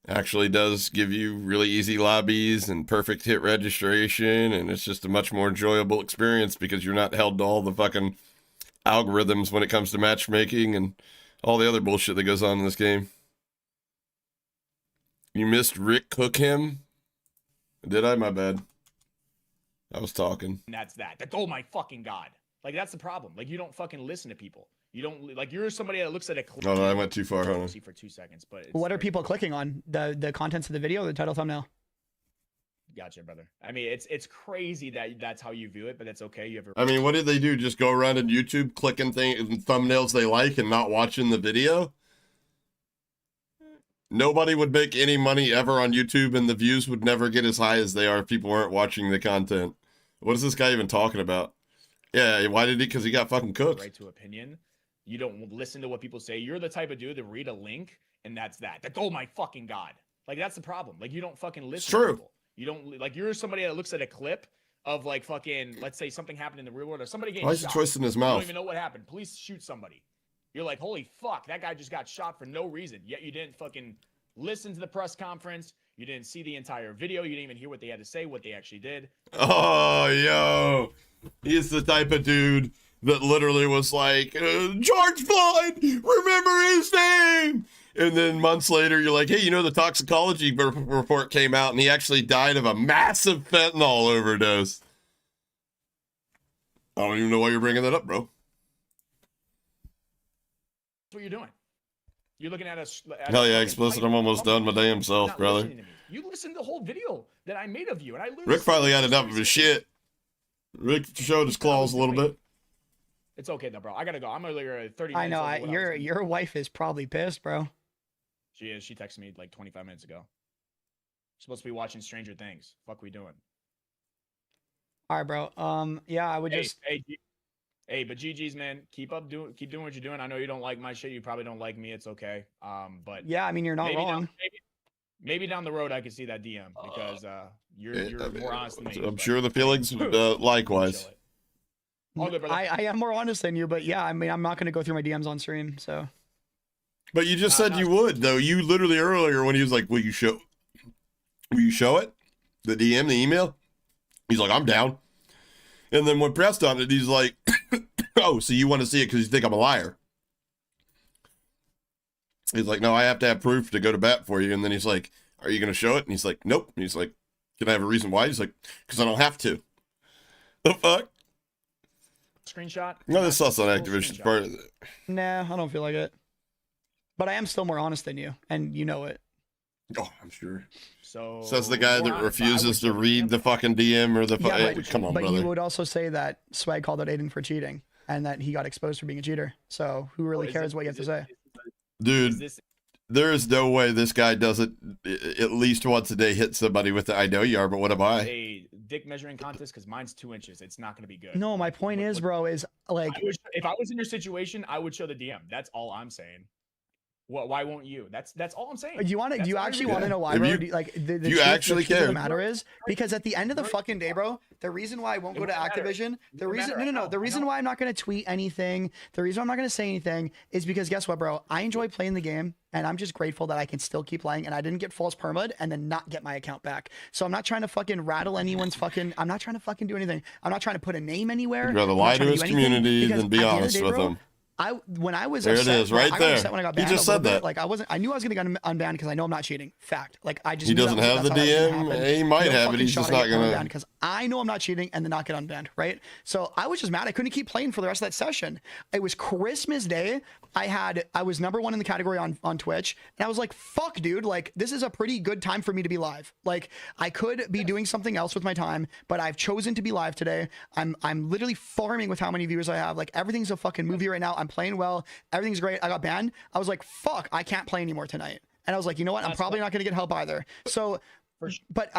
S2: actually does give you really easy lobbies and perfect hit registration, and it's just a much more enjoyable experience because you're not held to all the fucking algorithms when it comes to matchmaking and all the other bullshit that goes on in this game. You missed Rick Cook him? Did I? My bad. I was talking.
S3: And that's that. That's, oh my fucking god. Like that's the problem. Like you don't fucking listen to people. You don't like you're somebody that looks at a clip.
S2: Oh, no, I went too far. Hold on.
S3: See for 2 seconds, but it's
S4: What are
S3: very-
S4: people clicking on? The contents of the video or the title thumbnail?
S3: Gotcha, brother. I mean, it's crazy that that's how you view it, but that's okay. You ever?
S2: I mean, what did they do? Just go around on YouTube clicking thumbnails they like and not watching the video? Nobody would make any money ever on YouTube, and the views would never get as high as they are if people weren't watching the content. What is this guy even talking about? Yeah, why did he? Because he got fucking cooked.
S3: Right to opinion. You don't listen to what people say. You're the type of dude that read a link and that's that. That's oh my fucking god. Like that's the problem. Like you don't fucking listen.
S2: true.
S3: To people. You don't like you're somebody that looks at a clip of like fucking, let's say something happened in the real world or somebody getting
S2: Why is he
S3: shot.
S2: twisting his
S3: You don't
S2: mouth?
S3: even know what happened. Police shoot somebody. You're like, holy fuck, that guy just got shot for no reason. Yet you didn't fucking listen to the press conference. You didn't see the entire video. You didn't even hear what they had to say, what they actually did.
S2: Oh, yo. He's the type of dude that literally was like, George Floyd, remember his name. And then months later, you're like, hey, you know, the toxicology report came out and he actually died of a massive fentanyl overdose. I don't even know why you're bringing that up, bro.
S3: That's what you're doing. You're looking at us.
S2: Hell yeah, explicit. I'm almost done my damn self, brother.
S3: You listened to the whole video that I made of you, and I literally
S2: Rick finally got enough of his shit. Rick showed his claws a little bit.
S3: It's okay though, bro. I gotta go. I'm earlier 30 minutes.
S4: I know.
S3: over what I was gonna do.
S4: Your wife is probably pissed, bro.
S3: She is. She texted me like 25 minutes ago. Supposed to be watching Stranger Things. Fuck, we doing?
S4: All right, bro. Yeah, I would
S3: Hey,
S4: just.
S3: hey, but GG's, man. Keep doing what you're doing. I know you don't like my shit. You probably don't like me. It's okay. But
S4: Yeah, I mean, you're not
S3: maybe
S4: wrong.
S3: maybe down the road I could see that DM because you're more honest than me.
S2: I'm
S3: but-
S2: sure the feelings likewise.
S3: Chill it. All good, brother.
S4: I am more honest than you, but yeah, I mean, I'm not gonna go through my DMs on stream, so.
S2: But you just said you would, though. You literally earlier when he was like, will you show it? The DM, the email? He's like, I'm down. And then when pressed on it, he's like, oh, so you want to see it because you think I'm a liar. He's like, no, I have to have proof to go to bat for you. And then he's like, are you going to show it? And he's like, nope. And he's like, can I have a reason why? He's like, because I don't have to. The fuck?
S3: screenshot?
S2: No, this
S3: That's
S2: sauce on
S3: a full
S2: Activision's
S3: screenshot.
S2: part of it.
S4: Nah, I don't feel like it. But I am still more honest than you, and you know it.
S2: Oh, I'm sure.
S3: So
S2: Says the guy
S3: more
S2: that
S3: honest, but I would
S2: refuses to
S3: show the
S2: read
S3: DM.
S2: the fucking DM or the.
S4: Yeah,
S2: Hey,
S4: but,
S2: come on,
S4: but
S2: brother.
S4: you would also say that Swag called out Aiden for cheating, and that he got exposed for being a cheater. So who really
S3: Is
S4: cares
S3: this-
S4: what you have
S3: is
S4: to
S3: this-
S4: say?
S2: Dude,
S3: Is this
S2: there is no way this guy doesn't at least once a day hit somebody with the I know you are, but what am I?
S3: a dick measuring contest? Because mine's 2 inches. It's not going to be good.
S4: No, my point is, bro, is like
S3: If I was in your situation, I would show the DM. That's all I'm saying. What? Why won't you? That's all I'm saying.
S4: do you want to?
S3: That's
S4: Do you
S3: all
S4: actually
S3: I'm
S4: want to
S3: saying.
S4: know why,
S2: If
S4: bro?
S2: you-
S4: Do you, like the
S2: you actually
S4: the truth of
S2: care.
S4: the matter is because at the end of the fucking day, bro, the reason why I won't
S3: It
S4: go to
S3: won't matter.
S4: Activision, the
S3: won't
S4: reason
S3: matter. I know,
S4: the
S3: I
S4: reason
S3: know.
S4: why I'm not going to tweet anything, the reason I'm not going to say anything is because guess what, bro? I enjoy playing the game, and I'm just grateful that I can still keep playing, and I didn't get false permit and then not get my account back. So I'm not trying to fucking rattle anyone's fucking. I'm not trying to fucking do anything. I'm not trying to put a name anywhere.
S2: He'd rather
S4: I'm not
S2: lie
S4: trying
S2: to his
S4: do anything,
S2: community
S4: because
S2: than be
S4: at the end of the
S2: honest
S4: day,
S2: with
S4: bro,
S2: them.
S4: when I was
S2: There it
S4: upset,
S2: is,
S4: bro,
S2: right
S4: I got
S2: there.
S4: upset when I got
S2: He
S4: banned
S2: just
S4: a little
S2: said
S4: bit.
S2: that.
S4: Like I knew I was gonna get unbanned because I know I'm not cheating. Fact. Like I just
S2: He
S4: knew
S2: doesn't
S4: that
S2: have the
S4: that's how that was
S2: DM.
S4: gonna happen.
S2: He might
S4: No
S2: have it.
S4: fucking
S2: He's
S4: shot
S2: just
S4: I
S2: not
S4: get
S2: gonna.
S4: unbanned because I know I'm not cheating and then not get unbanned, right? So I was just mad. I couldn't keep playing for the rest of that session. It was Christmas Day. I was number 1 in the category on Twitch, and I was like, fuck, dude. Like this is a pretty good time for me to be live. Like I could be doing something else with my time, but I've chosen to be live today. I'm literally farming with how many viewers I have. Like everything's a fucking movie right now. I'm playing well. Everything's great. I got banned. I was like, fuck, I can't play anymore tonight. And I was like, you know what? I'm probably not going to get help either. So, but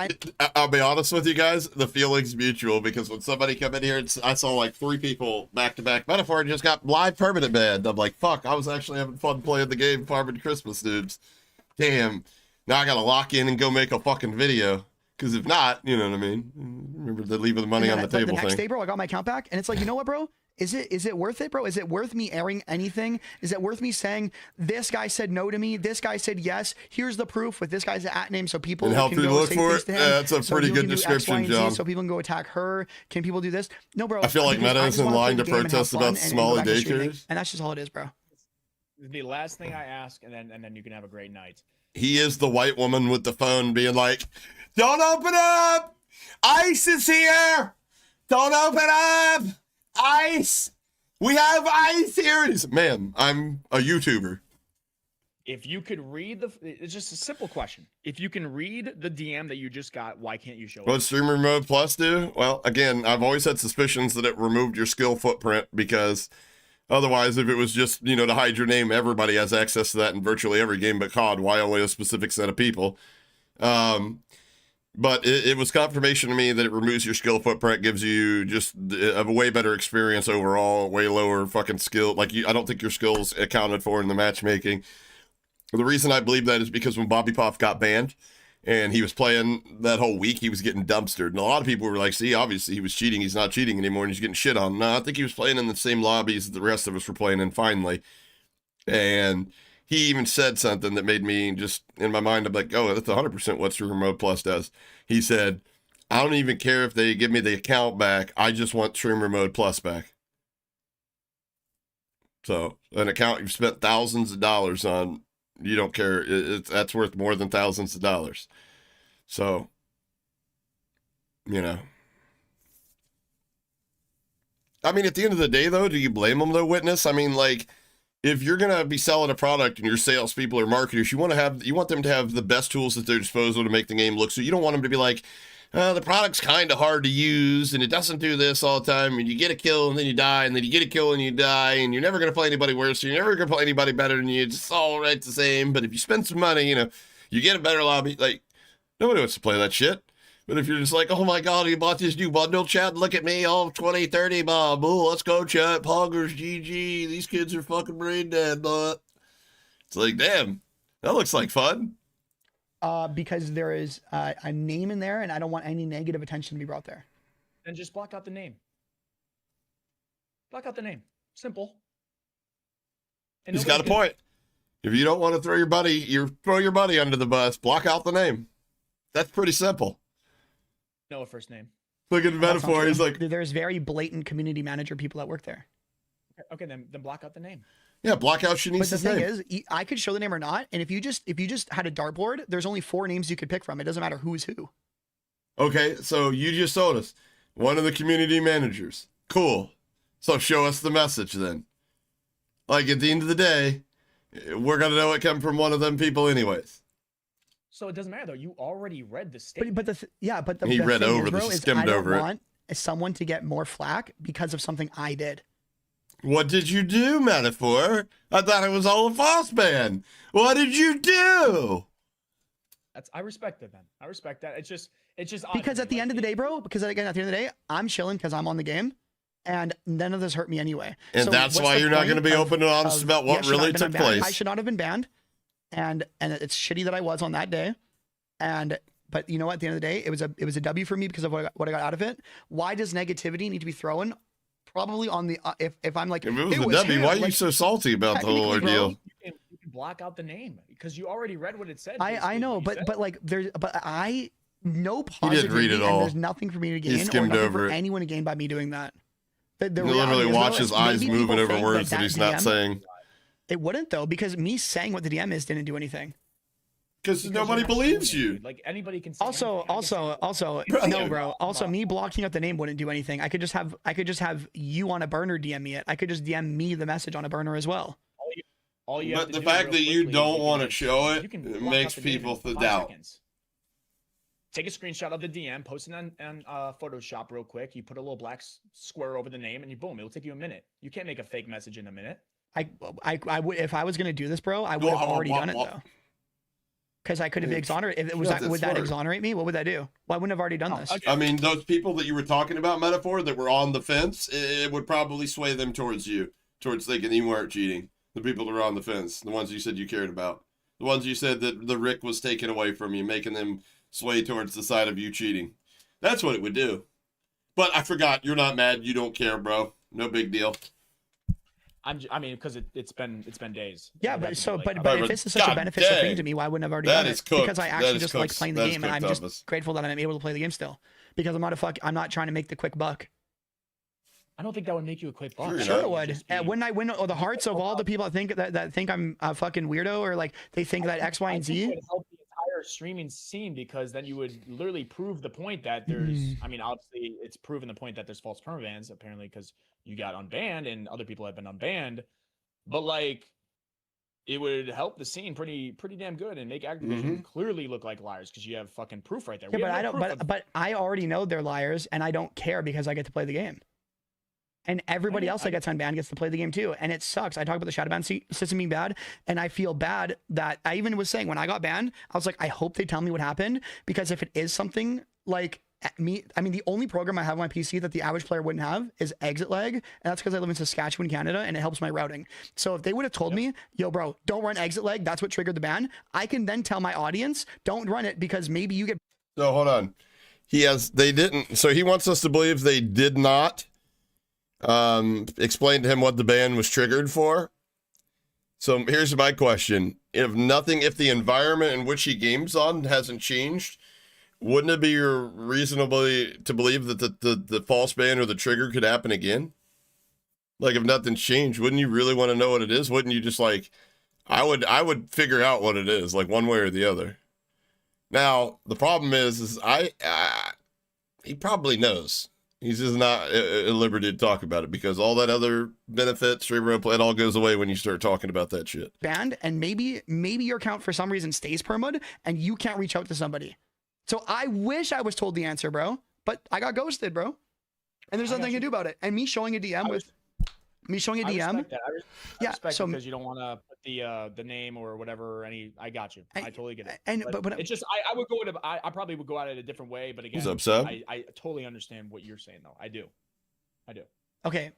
S2: I'll be honest with you guys, the feeling's mutual because when somebody come in here, I saw like 3 people back to back. Metaphor just got live permanent banned. I'm like, fuck, I was actually having fun playing the game, farming Christmas dudes. Damn, now I gotta lock in and go make a fucking video. Because if not, you know what I mean? Remember the leaving the money on the table
S4: the next
S2: thing.
S4: day, bro, I got my account back, and it's like, you know what, bro? Is it worth it, bro? Is it worth me airing anything? Is it worth me saying this guy said no to me? This guy said yes. Here's the proof with this guy's at name, so people
S2: And help
S4: can
S2: you
S4: go
S2: look
S4: say
S2: for
S4: things
S2: it?
S4: to him.
S2: Yeah, that's a
S4: So
S2: pretty
S4: people
S2: good
S4: can do X,
S2: description,
S4: Y, and Z,
S2: John.
S4: So people can go attack her. Can people do this? No, bro.
S2: I feel like
S4: because
S2: Meta
S4: I
S2: is
S4: just
S2: in
S4: wanna
S2: line
S4: play
S2: to
S4: the game and have
S2: protest
S4: fun
S2: about
S4: and go
S2: Smalley
S4: back to streaming.
S2: daycares.
S4: And that's just all it is, bro.
S3: the last thing I ask, and then you can have a great night.
S2: He is the white woman with the phone being like, don't open up! ICE is here! Don't open up! ICE! We have ICE here! And he's, ma'am, I'm a YouTuber.
S3: If you could read it's just a simple question. If you can read the DM that you just got, why can't you show
S2: What
S3: it?
S2: does Streamer Mode Plus do? Well, again, I've always had suspicions that it removed your skill footprint because otherwise, if it was just, to hide your name, everybody has access to that in virtually every game but COD. Why only a specific set of people? But it was confirmation to me that it removes your skill footprint, gives you just a way better experience overall, way lower fucking skill. Like, I don't think your skills accounted for in the matchmaking. The reason I believe that is because when Bobby Poff got banned and he was playing that whole week, he was getting dumpstered. And a lot of people were like, see, obviously he was cheating. He's not cheating anymore and he's getting shit on. No, I think he was playing in the same lobbies that the rest of us were playing in finally. And he even said something that made me just, in my mind, I'm like, oh, that's 100% what Streamer Mode Plus does. He said, I don't even care if they give me the account back. I just want Streamer Mode Plus back. So an account you've spent thousands of dollars on, you don't care. That's worth more than thousands of dollars. So, I mean, at the end of the day, though, do you blame them, though, Witness? I mean, like, if you're going to be selling a product and your salespeople or marketers, you want them to have the best tools at their disposal to make the game look. So you don't want them to be like, the product's kind of hard to use and it doesn't do this all the time. And you get a kill and then you die, and then you get a kill and you die, and you're never going to play anybody worse. So you're never going to play anybody better than you. It's all right the same. But if you spend some money, you get a better lobby. Like, nobody wants to play that shit. But if you're just like, oh my God, you bought this new bundle, chat, look at me, all 20, 30, Bob. Oh, let's go, chat. Poggers, GG. These kids are fucking brain dead, but it's like, damn, that looks like fun.
S4: Because there is a name in there, and I don't want any negative attention to be brought there.
S3: Then just block out the name. Block out the name. Simple. And
S2: He's got a point. If you don't want to throw your buddy under the bus, block out the name. That's pretty simple.
S3: No, a first name.
S2: Look at the
S4: That's not
S2: metaphor.
S4: true.
S2: He's like,
S4: There's very blatant community manager people that work there.
S3: Okay, then block out the name.
S2: yeah, block out
S4: But the
S2: Shanice's
S4: thing
S2: name.
S4: is, I could show the name or not, and if you just had a dartboard, there's only 4 names you could pick from. It doesn't matter who's who.
S2: Okay, so you just told us one of the community managers. Cool. So show us the message then. Like at the end of the day, we're gonna know it come from one of them people anyways.
S3: So it doesn't matter though. You already read the statement.
S4: But
S2: He
S4: the
S2: read
S4: thing
S2: over
S4: is,
S2: this,
S4: bro,
S2: he
S4: is
S2: skimmed
S4: I don't
S2: over it.
S4: want someone to get more flack because of something I did.
S2: What did you do, Metaphor? I thought it was all a false ban. What did you do?
S3: I respect it, man. I respect that. It's just odd
S4: Because
S3: to
S4: at
S3: me,
S4: the end of the
S3: like,
S4: day, bro, because again, at the end of the day, I'm chilling because I'm on the game, and none of this hurt me anyway.
S2: And
S4: So
S2: that's
S4: what's
S2: why
S4: the
S2: you're not
S4: point
S2: going to be open and honest about what
S4: should I
S2: really
S4: have been
S2: took
S4: unbanned?
S2: place.
S4: I should not have been banned, and it's shitty that I was on that day, but you know what? At the end of the day, it was a W for me because of what I got out of it. Why does negativity need to be thrown? Probably on the if I'm like,
S2: If it was
S4: "It
S2: a W,
S4: him,"
S2: why are you
S4: like,
S2: so salty about the whole
S4: technically, bro,
S2: ordeal?
S3: you can block out the name because you already read what it said.
S4: I
S3: basically,
S4: know,
S3: what you said.
S4: but like I no
S2: didn't
S4: positivity,
S2: read it
S4: and
S2: all.
S4: there's nothing for me to gain or
S2: skimmed
S4: nothing
S2: over
S4: for
S2: it.
S4: anyone to gain by me doing that. The
S2: You
S4: reality
S2: literally
S4: is, though,
S2: watch his
S4: is
S2: eyes
S4: maybe
S2: moving
S4: people
S2: over
S4: think
S2: words that he's not
S4: DM
S2: saying.
S4: It wouldn't though, because me saying what the DM is didn't do anything.
S2: Because
S3: Because
S2: nobody
S3: you're not
S2: believes
S3: doing it,
S2: you.
S3: dude. Like anybody can say
S4: Also,
S3: anything. I can say
S4: also,
S2: Bro.
S4: no, bro. Also, me blocking out the name wouldn't do anything. I could just have you on a burner DM me it. I could just DM me the message on a burner as well.
S3: all you have
S2: But
S3: to
S2: the
S3: do
S2: fact
S3: real
S2: that you
S3: quickly is
S2: don't
S3: can
S2: want to
S3: just-
S2: show
S3: you
S2: it,
S3: can
S2: it
S3: block
S2: makes
S3: out the name
S2: people
S3: in 5
S2: doubt.
S3: seconds. Take a screenshot of the DM, post it on Photoshop real quick. You put a little black square over the name, and you boom. It'll take you a minute. You can't make a fake message in a minute.
S4: I would, if I was gonna do this, bro, I would have already done it though. Because I could have been exonerated. If it was
S2: Shut
S4: that,
S2: the
S4: would that
S2: fuck.
S4: exonerate me? What would that do? Well, I wouldn't have already done this.
S3: Okay.
S2: I mean, those people that you were talking about, Metaphor, that were on the fence, it would probably sway them towards you, towards thinking you weren't cheating. The people that were on the fence, the ones you said you cared about, the ones you said that the Rick was taken away from you, making them sway towards the side of you cheating. That's what it would do. But I forgot, you're not mad, you don't care, bro. No big deal.
S3: I mean, because it's been days.
S4: Yeah,
S3: I'd
S4: but
S3: have to
S4: so,
S3: be like,
S4: but,
S3: I'm
S4: but
S2: God
S4: if this is such a
S2: dang.
S4: beneficial thing to me, why wouldn't I have already
S2: That
S4: done
S2: is
S4: it?
S2: cooked.
S4: Because I
S2: That
S4: actually
S2: is
S4: just like
S2: cooked.
S4: playing the
S2: That is
S4: game, and I'm
S2: cooked,
S4: just
S2: Thomas.
S4: grateful that I'm able to play the game still. Because I'm not trying to make the quick buck.
S3: I don't think that would make you a quick buck.
S2: Sure
S4: Sure
S2: not.
S4: it would. And wouldn't I win the hearts of all the people that think I'm a fucking weirdo, or like they think that X, Y, and
S3: I think it
S4: Z?
S3: would help the entire streaming scene because then you would literally prove the point that there's. I mean, obviously, it's proven the point that there's false permabans apparently because you got unbanned and other people have been unbanned. But like, it would help the scene pretty damn good and make Activision clearly look like liars because you have fucking proof right there.
S4: Yeah,
S3: We
S4: but
S3: have
S4: I
S3: no
S4: don't.
S3: proof of-
S4: But I already know they're liars, and I don't care because I get to play the game. And everybody else that gets unbanned gets to play the game too. And it sucks. I talk about the shadow ban system being bad, and I feel bad that I even was saying when I got banned, I was like, I hope they tell me what happened, because if it is something like me, I mean, the only program I have on my PC that the average player wouldn't have is exit lag, and that's because I live in Saskatchewan, Canada, and it helps my routing. So if they would have told me, yo, bro, don't run exit lag, that's what triggered the ban, I can then tell my audience, don't run it because maybe you get.
S2: So hold on. They didn't. So he wants us to believe they did not explain to him what the ban was triggered for. So here's my question. If the environment in which he games on hasn't changed, wouldn't it be reasonably to believe that the false ban or the trigger could happen again? Like if nothing's changed, wouldn't you really want to know what it is? Wouldn't you just like, I would figure out what it is, like one way or the other. Now, the problem is he probably knows. He's just not at liberty to talk about it because all that other benefit, streamer it all goes away when you start talking about that shit.
S4: Banned, and maybe your account for some reason stays permud and you can't reach out to somebody. So I wish I was told the answer, bro, but I got ghosted, bro. And there's nothing I can do about it. And me showing a DM with me showing a
S3: I
S4: DM.
S3: respect that. I
S4: Yeah,
S3: respect
S4: so-
S3: it because you don't want to put the name or whatever. I got you. I totally get it.
S4: And but
S3: it's just I would go at I probably would go at it a different way. But again,
S2: What's up, Seb?
S3: I totally understand what you're saying though. I do.
S4: okay.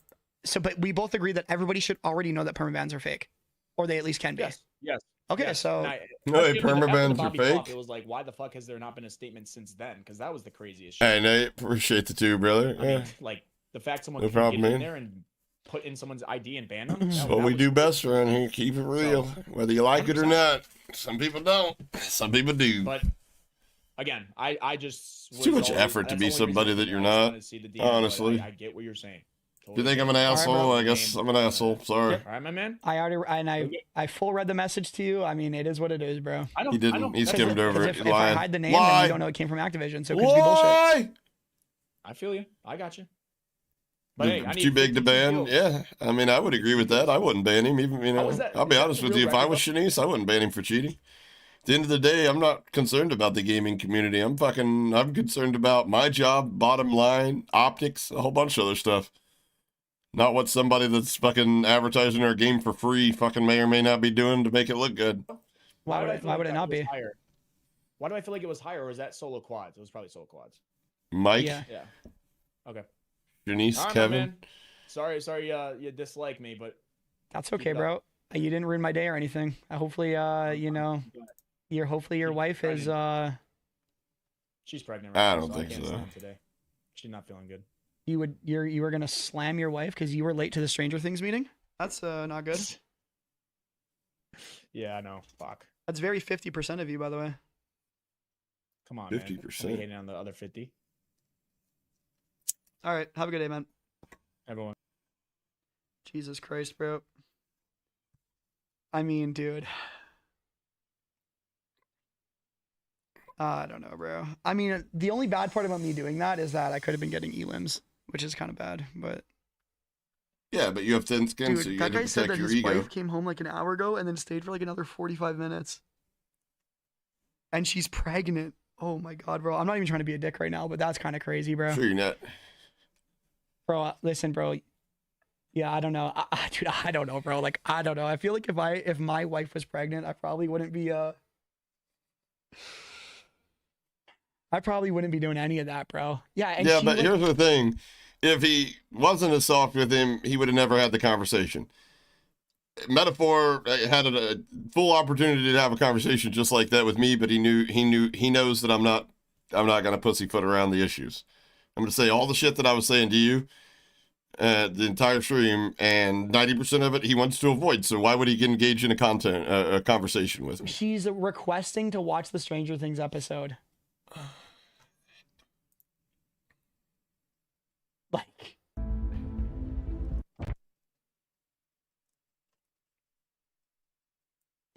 S4: So but we both agree that everybody should already know that permabans are fake, or they at least can be.
S3: Yes.
S4: Okay,
S3: yes.
S4: so
S3: And
S2: No,
S3: after the
S2: permabans are
S3: Bobby
S2: fake.
S3: Flop, it was like, why the fuck has there not been a statement since then? Because that was the craziest shit.
S2: Hey, Nate, appreciate the two, brother.
S3: I mean, like the fact someone
S2: No
S3: can
S2: problem,
S3: get in
S2: man.
S3: there and put in someone's ID and ban them.
S2: That's what we do best around here. Keep it real, whether you like it or
S3: 100%.
S2: not. Some people don't. Some people do.
S3: But again, I just
S2: It's too much effort to be somebody that you're not, honestly.
S3: I get what you're saying.
S2: You think I'm an asshole? I guess I'm an asshole. Sorry.
S3: All right, my man.
S4: I full read the message to you. I mean, it is what it is, bro.
S3: I know.
S2: He
S3: I
S2: didn't.
S3: know.
S2: He
S3: That's
S2: skimmed
S3: it.
S2: over
S4: Because
S2: it.
S4: if I
S2: Lying.
S4: hide the name, then
S2: Lie.
S4: you don't know it came from Activision, so it could just be bullshit.
S2: Why?
S3: I feel you. I got you. But hey, I
S2: Too
S3: need
S2: big to
S3: 50
S2: ban?
S3: kills.
S2: Yeah, I mean, I would agree with that. I wouldn't ban him. Even
S3: How was that?
S2: I'll be
S3: Is that
S2: honest
S3: the
S2: with
S3: real
S2: you. If I
S3: record,
S2: was Shanice, I wouldn't ban him for cheating. At the end of the day, I'm not concerned about the gaming community. I'm concerned about my job, bottom line, optics, a whole bunch of other stuff. Not what somebody that's fucking advertising our game for free fucking may or may not be doing to make it look good.
S4: Why
S3: did I
S4: would,
S3: feel
S4: why
S3: like
S4: would it
S3: that
S4: not
S3: was
S4: be?
S3: higher? Why do I feel like it was higher, or was that solo quads? It was probably solo quads.
S2: Mike,
S4: Yeah.
S3: Yeah. Okay.
S2: Janice,
S3: All right, my
S2: Kevin.
S3: man. Sorry, you dislike me, but
S4: That's
S3: Keep
S4: okay,
S3: it up.
S4: bro. You didn't ruin my day or anything. Hopefully, you know, hopefully your
S3: Keep
S4: wife is
S3: pregnant. She's pregnant
S2: I
S3: right now,
S2: don't
S3: so I
S2: think
S3: can't
S2: so.
S3: slam today. She's not feeling good.
S4: you were gonna slam your wife because you were late to the Stranger Things meeting? That's not good.
S3: Yeah, I know. Fuck.
S4: That's very 50% of you, by the way.
S3: Come on, man.
S2: 50%.
S3: Don't be hating on the other 50.
S4: All right, have a good day, man.
S3: Everyone.
S4: Jesus Christ, bro. I mean, dude. I don't know, bro. I mean, the only bad part about me doing that is that I could have been getting elims, which is kind of bad. But
S2: Yeah, but you have thin skin,
S4: dude,
S2: so you
S4: that
S2: got
S4: guy
S2: to
S4: said
S2: protect
S4: that
S2: your
S4: his
S2: ego.
S4: wife came home like an hour ago and then stayed for like another 45 minutes. And she's pregnant. Oh my god, bro. I'm not even trying to be a dick right now, but that's kind of crazy, bro.
S2: Sure, you're not.
S4: Bro, listen, bro. Yeah, I don't know. Dude, I don't know, bro. Like, I don't know. I feel like if my wife was pregnant, I probably wouldn't be doing any of that, bro. Yeah, and
S2: Yeah,
S4: she,
S2: but
S4: like,
S2: here's the thing. If he wasn't as soft with him, he would have never had the conversation. Metaphor had a full opportunity to have a conversation just like that with me, but he knows that I'm not gonna pussyfoot around the issues. I'm gonna say all the shit that I was saying to you, the entire stream, and 90% of it he wants to avoid. So why would he engage in a conversation with me?
S4: she's requesting to watch the Stranger Things episode. Like,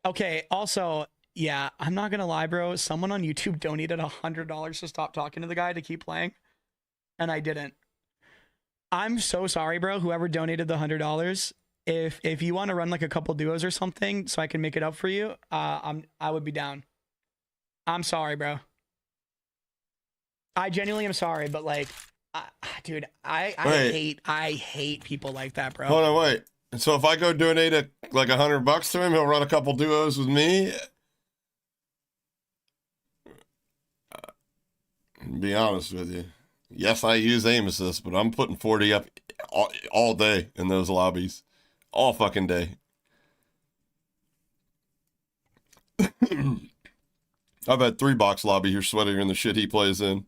S4: okay, also, yeah, I'm not gonna lie, bro. Someone on YouTube donated $100 to stop talking to the guy to keep playing, and I didn't. I'm so sorry, bro. Whoever donated the $100, if you want to run like a couple duos or something, so I can make it up for you, I would be down. I'm sorry, bro. I genuinely am sorry, but like, dude, I hate people like that, bro.
S2: Hold on, wait. So if I go donate like $100 to him, he'll run a couple duos with me. Be honest with you. Yes, I use aim assist, but I'm putting 40 up all day in those lobbies. All fucking day. I've had 3-box lobby here sweatier than the shit he plays in.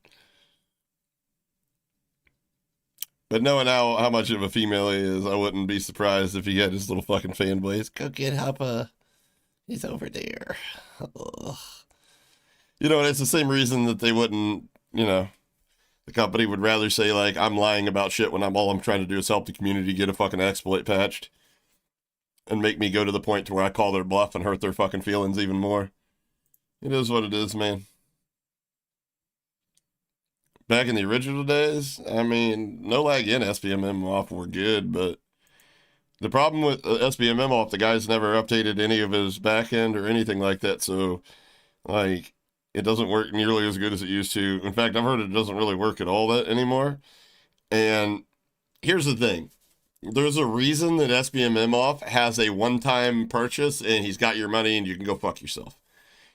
S2: But knowing how much of a female he is, I wouldn't be surprised if he had his little fucking fanboys. Go get Huppa. He's over there. Ugh. You know, and it's the same reason that they wouldn't, you know, the company would rather say, like, I'm lying about shit when all I'm trying to do is help the community get a fucking exploit patched. And make me go to the point to where I call their bluff and hurt their fucking feelings even more. It is what it is, man. Back in the original days, I mean, no lag in SBMM off were good, but the problem with SBMM off, the guy's never updated any of his backend or anything like that, so, like, it doesn't work nearly as good as it used to. In fact, I've heard it doesn't really work at all that anymore. And here's the thing. There's a reason that SBMM off has a one-time purchase and he's got your money and you can go fuck yourself.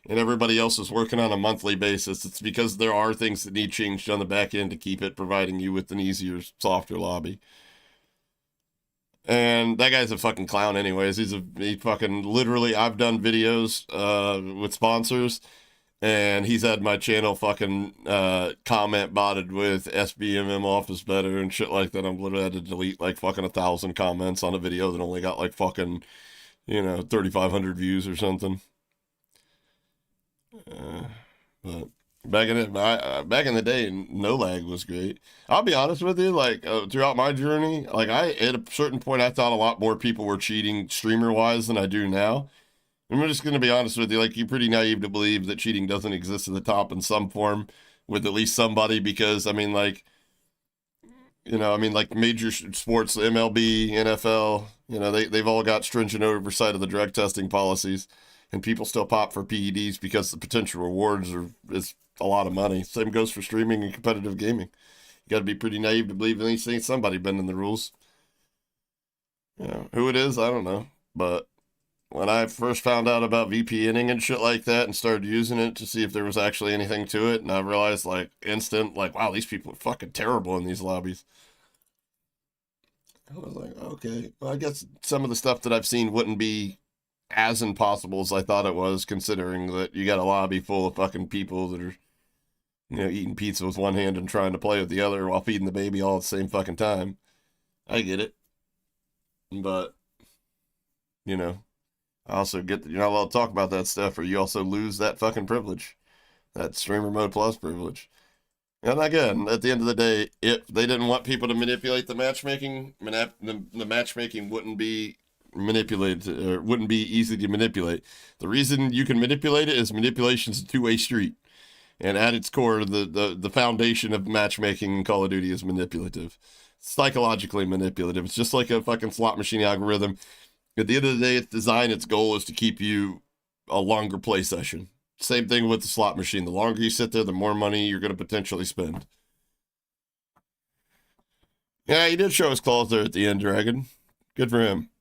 S2: And everybody else is working on a monthly basis. It's because there are things that need changed on the back end to keep it providing you with an easier, softer lobby. And that guy's a fucking clown anyways. He fucking literally, I've done videos with sponsors and he's had my channel fucking comment botted with SBMM off is better and shit like that. I'm literally had to delete like fucking 1,000 comments on a video that only got like fucking, 3,500 views or something. But back in the day, no lag was great. I'll be honest with you, like throughout my journey, like at a certain point, I thought a lot more people were cheating streamer wise than I do now. I'm just going to be honest with you, like you're pretty naive to believe that cheating doesn't exist at the top in some form with at least somebody, because I mean, like, You know, I mean, like major sports, MLB, NFL, you know, they've all got stringent oversight of the drug testing policies, and people still pop for PEDs because the potential rewards is a lot of money. Same goes for streaming and competitive gaming. You got to be pretty naive to believe anything somebody bending the rules. You know, who it is, I don't know. But when I first found out about VPNing and shit like that and started using it to see if there was actually anything to it, and I realized like wow, these people are fucking terrible in these lobbies. I was like, okay, well, I guess some of the stuff that I've seen wouldn't be as impossible as I thought it was, considering that you got a lobby full of fucking people that are, you know, eating pizza with one hand and trying to play with the other while feeding the baby all at the same fucking time. I get it. But, you know, I also get that you're not allowed to talk about that stuff, or you also lose that fucking privilege, that streamer mode plus privilege. And again, at the end of the day, if they didn't want people to manipulate the matchmaking, the matchmaking wouldn't be manipulated, or wouldn't be easy to manipulate. The reason you can manipulate it is manipulation's a two-way street. And at its core, the foundation of matchmaking in Call of Duty is manipulative. Psychologically manipulative. It's just like a fucking slot machine algorithm. At the end of the day, its design, its goal is to keep you a longer play session. Same thing with the slot machine. The longer you sit there, the more money you're going to potentially spend. Yeah, he did show his claws there at the end, Dragon. Good for him.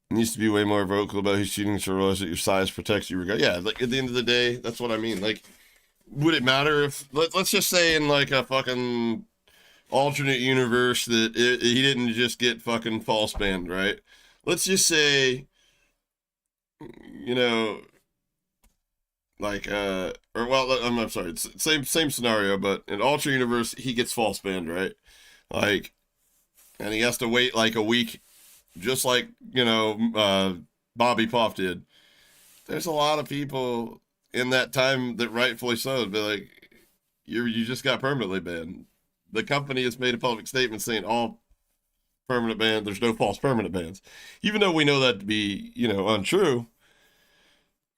S2: He needs to be way more vocal about his shooting, so realize that your size protects you. Yeah, like at the end of the day, that's what I mean. Like, would it matter if, let's just say in like a fucking alternate universe that he didn't just get fucking false banned, right? Let's just say, you know, like I'm sorry, it's same scenario, but in alternate universe he gets false banned, right? Like, and he has to wait like a week, just like, you know, Bobby Poff did. There's a lot of people in that time that rightfully so would be like, you just got permanently banned. The company has made a public statement saying all permanent bans, there's no false permanent bans, even though we know that to be, you know, untrue.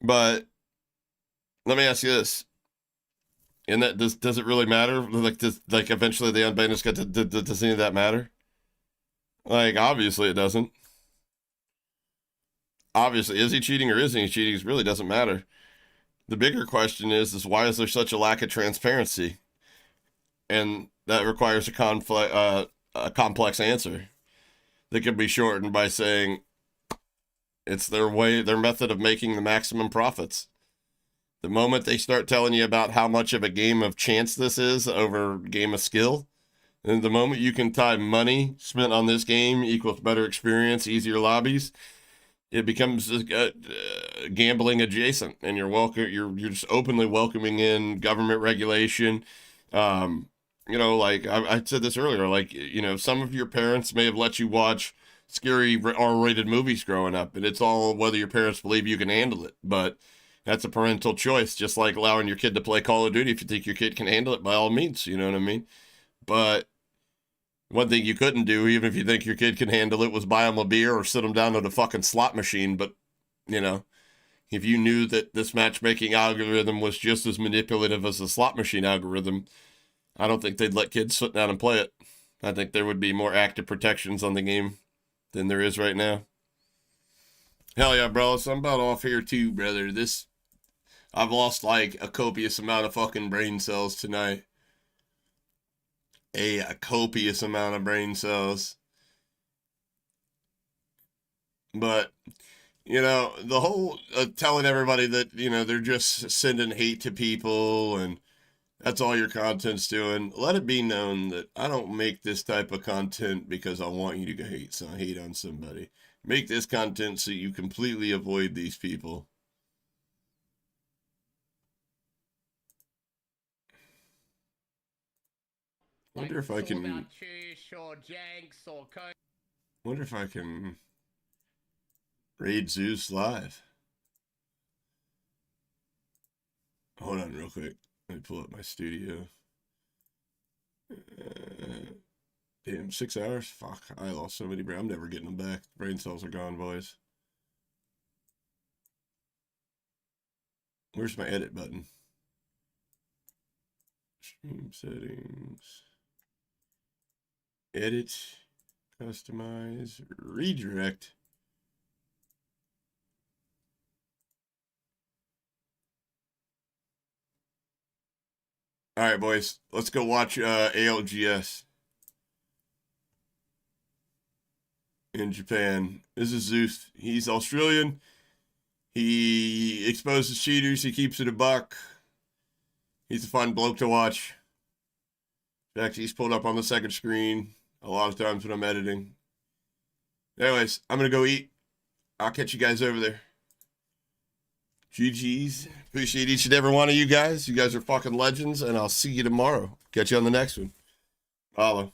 S2: But let me ask you this: in that, does it really matter? Like, eventually the unban us get does any of that matter? Like, obviously it doesn't. Obviously, is he cheating or isn't he cheating? It really doesn't matter. The bigger question is why is there such a lack of transparency? And that requires a complex answer that can be shortened by saying it's their method of making the maximum profits. The moment they start telling you about how much of a game of chance this is over a game of skill, and the moment you can tie money spent on this game equals better experience, easier lobbies, it becomes gambling adjacent, and you're just openly welcoming in government regulation. You know, like I said this earlier, like, you know, some of your parents may have let you watch scary R-rated movies growing up, and it's all whether your parents believe you can handle it. But that's a parental choice, just like allowing your kid to play Call of Duty. If you think your kid can handle it, by all means, you know what I mean? But one thing you couldn't do, even if you think your kid can handle it, was buy them a beer or sit them down at a fucking slot machine. But, you know, if you knew that this matchmaking algorithm was just as manipulative as the slot machine algorithm, I don't think they'd let kids sit down and play it. I think there would be more active protections on the game than there is right now. Hell yeah, bro. So I'm about off here too, brother. I've lost like a copious amount of fucking brain cells tonight. A copious amount of brain cells. But, you know, the whole telling everybody that, you know, they're just sending hate to people and that's all your content's doing. Let it be known that I don't make this type of content because I want you to hate on somebody. Make this content so you completely avoid these people. Wonder if I can raid Zeus live. Hold on real quick. Let me pull up my studio. Damn, 6 hours? Fuck, I lost so many brain. I'm never getting them back. Brain cells are gone, boys. Where's my edit button? Stream settings. Edit. Customize. Redirect. All right, boys. Let's go watch ALGS in Japan. This is Zeus. He's Australian. He exposes cheaters. He keeps it a buck. He's a fun bloke to watch. In fact, he's pulled up on the second screen a lot of times when I'm editing. Anyways, I'm going to go eat. I'll catch you guys over there. GG's. Appreciate each and every one of you guys. You guys are fucking legends, and I'll see you tomorrow. Catch you on the next one. Follow.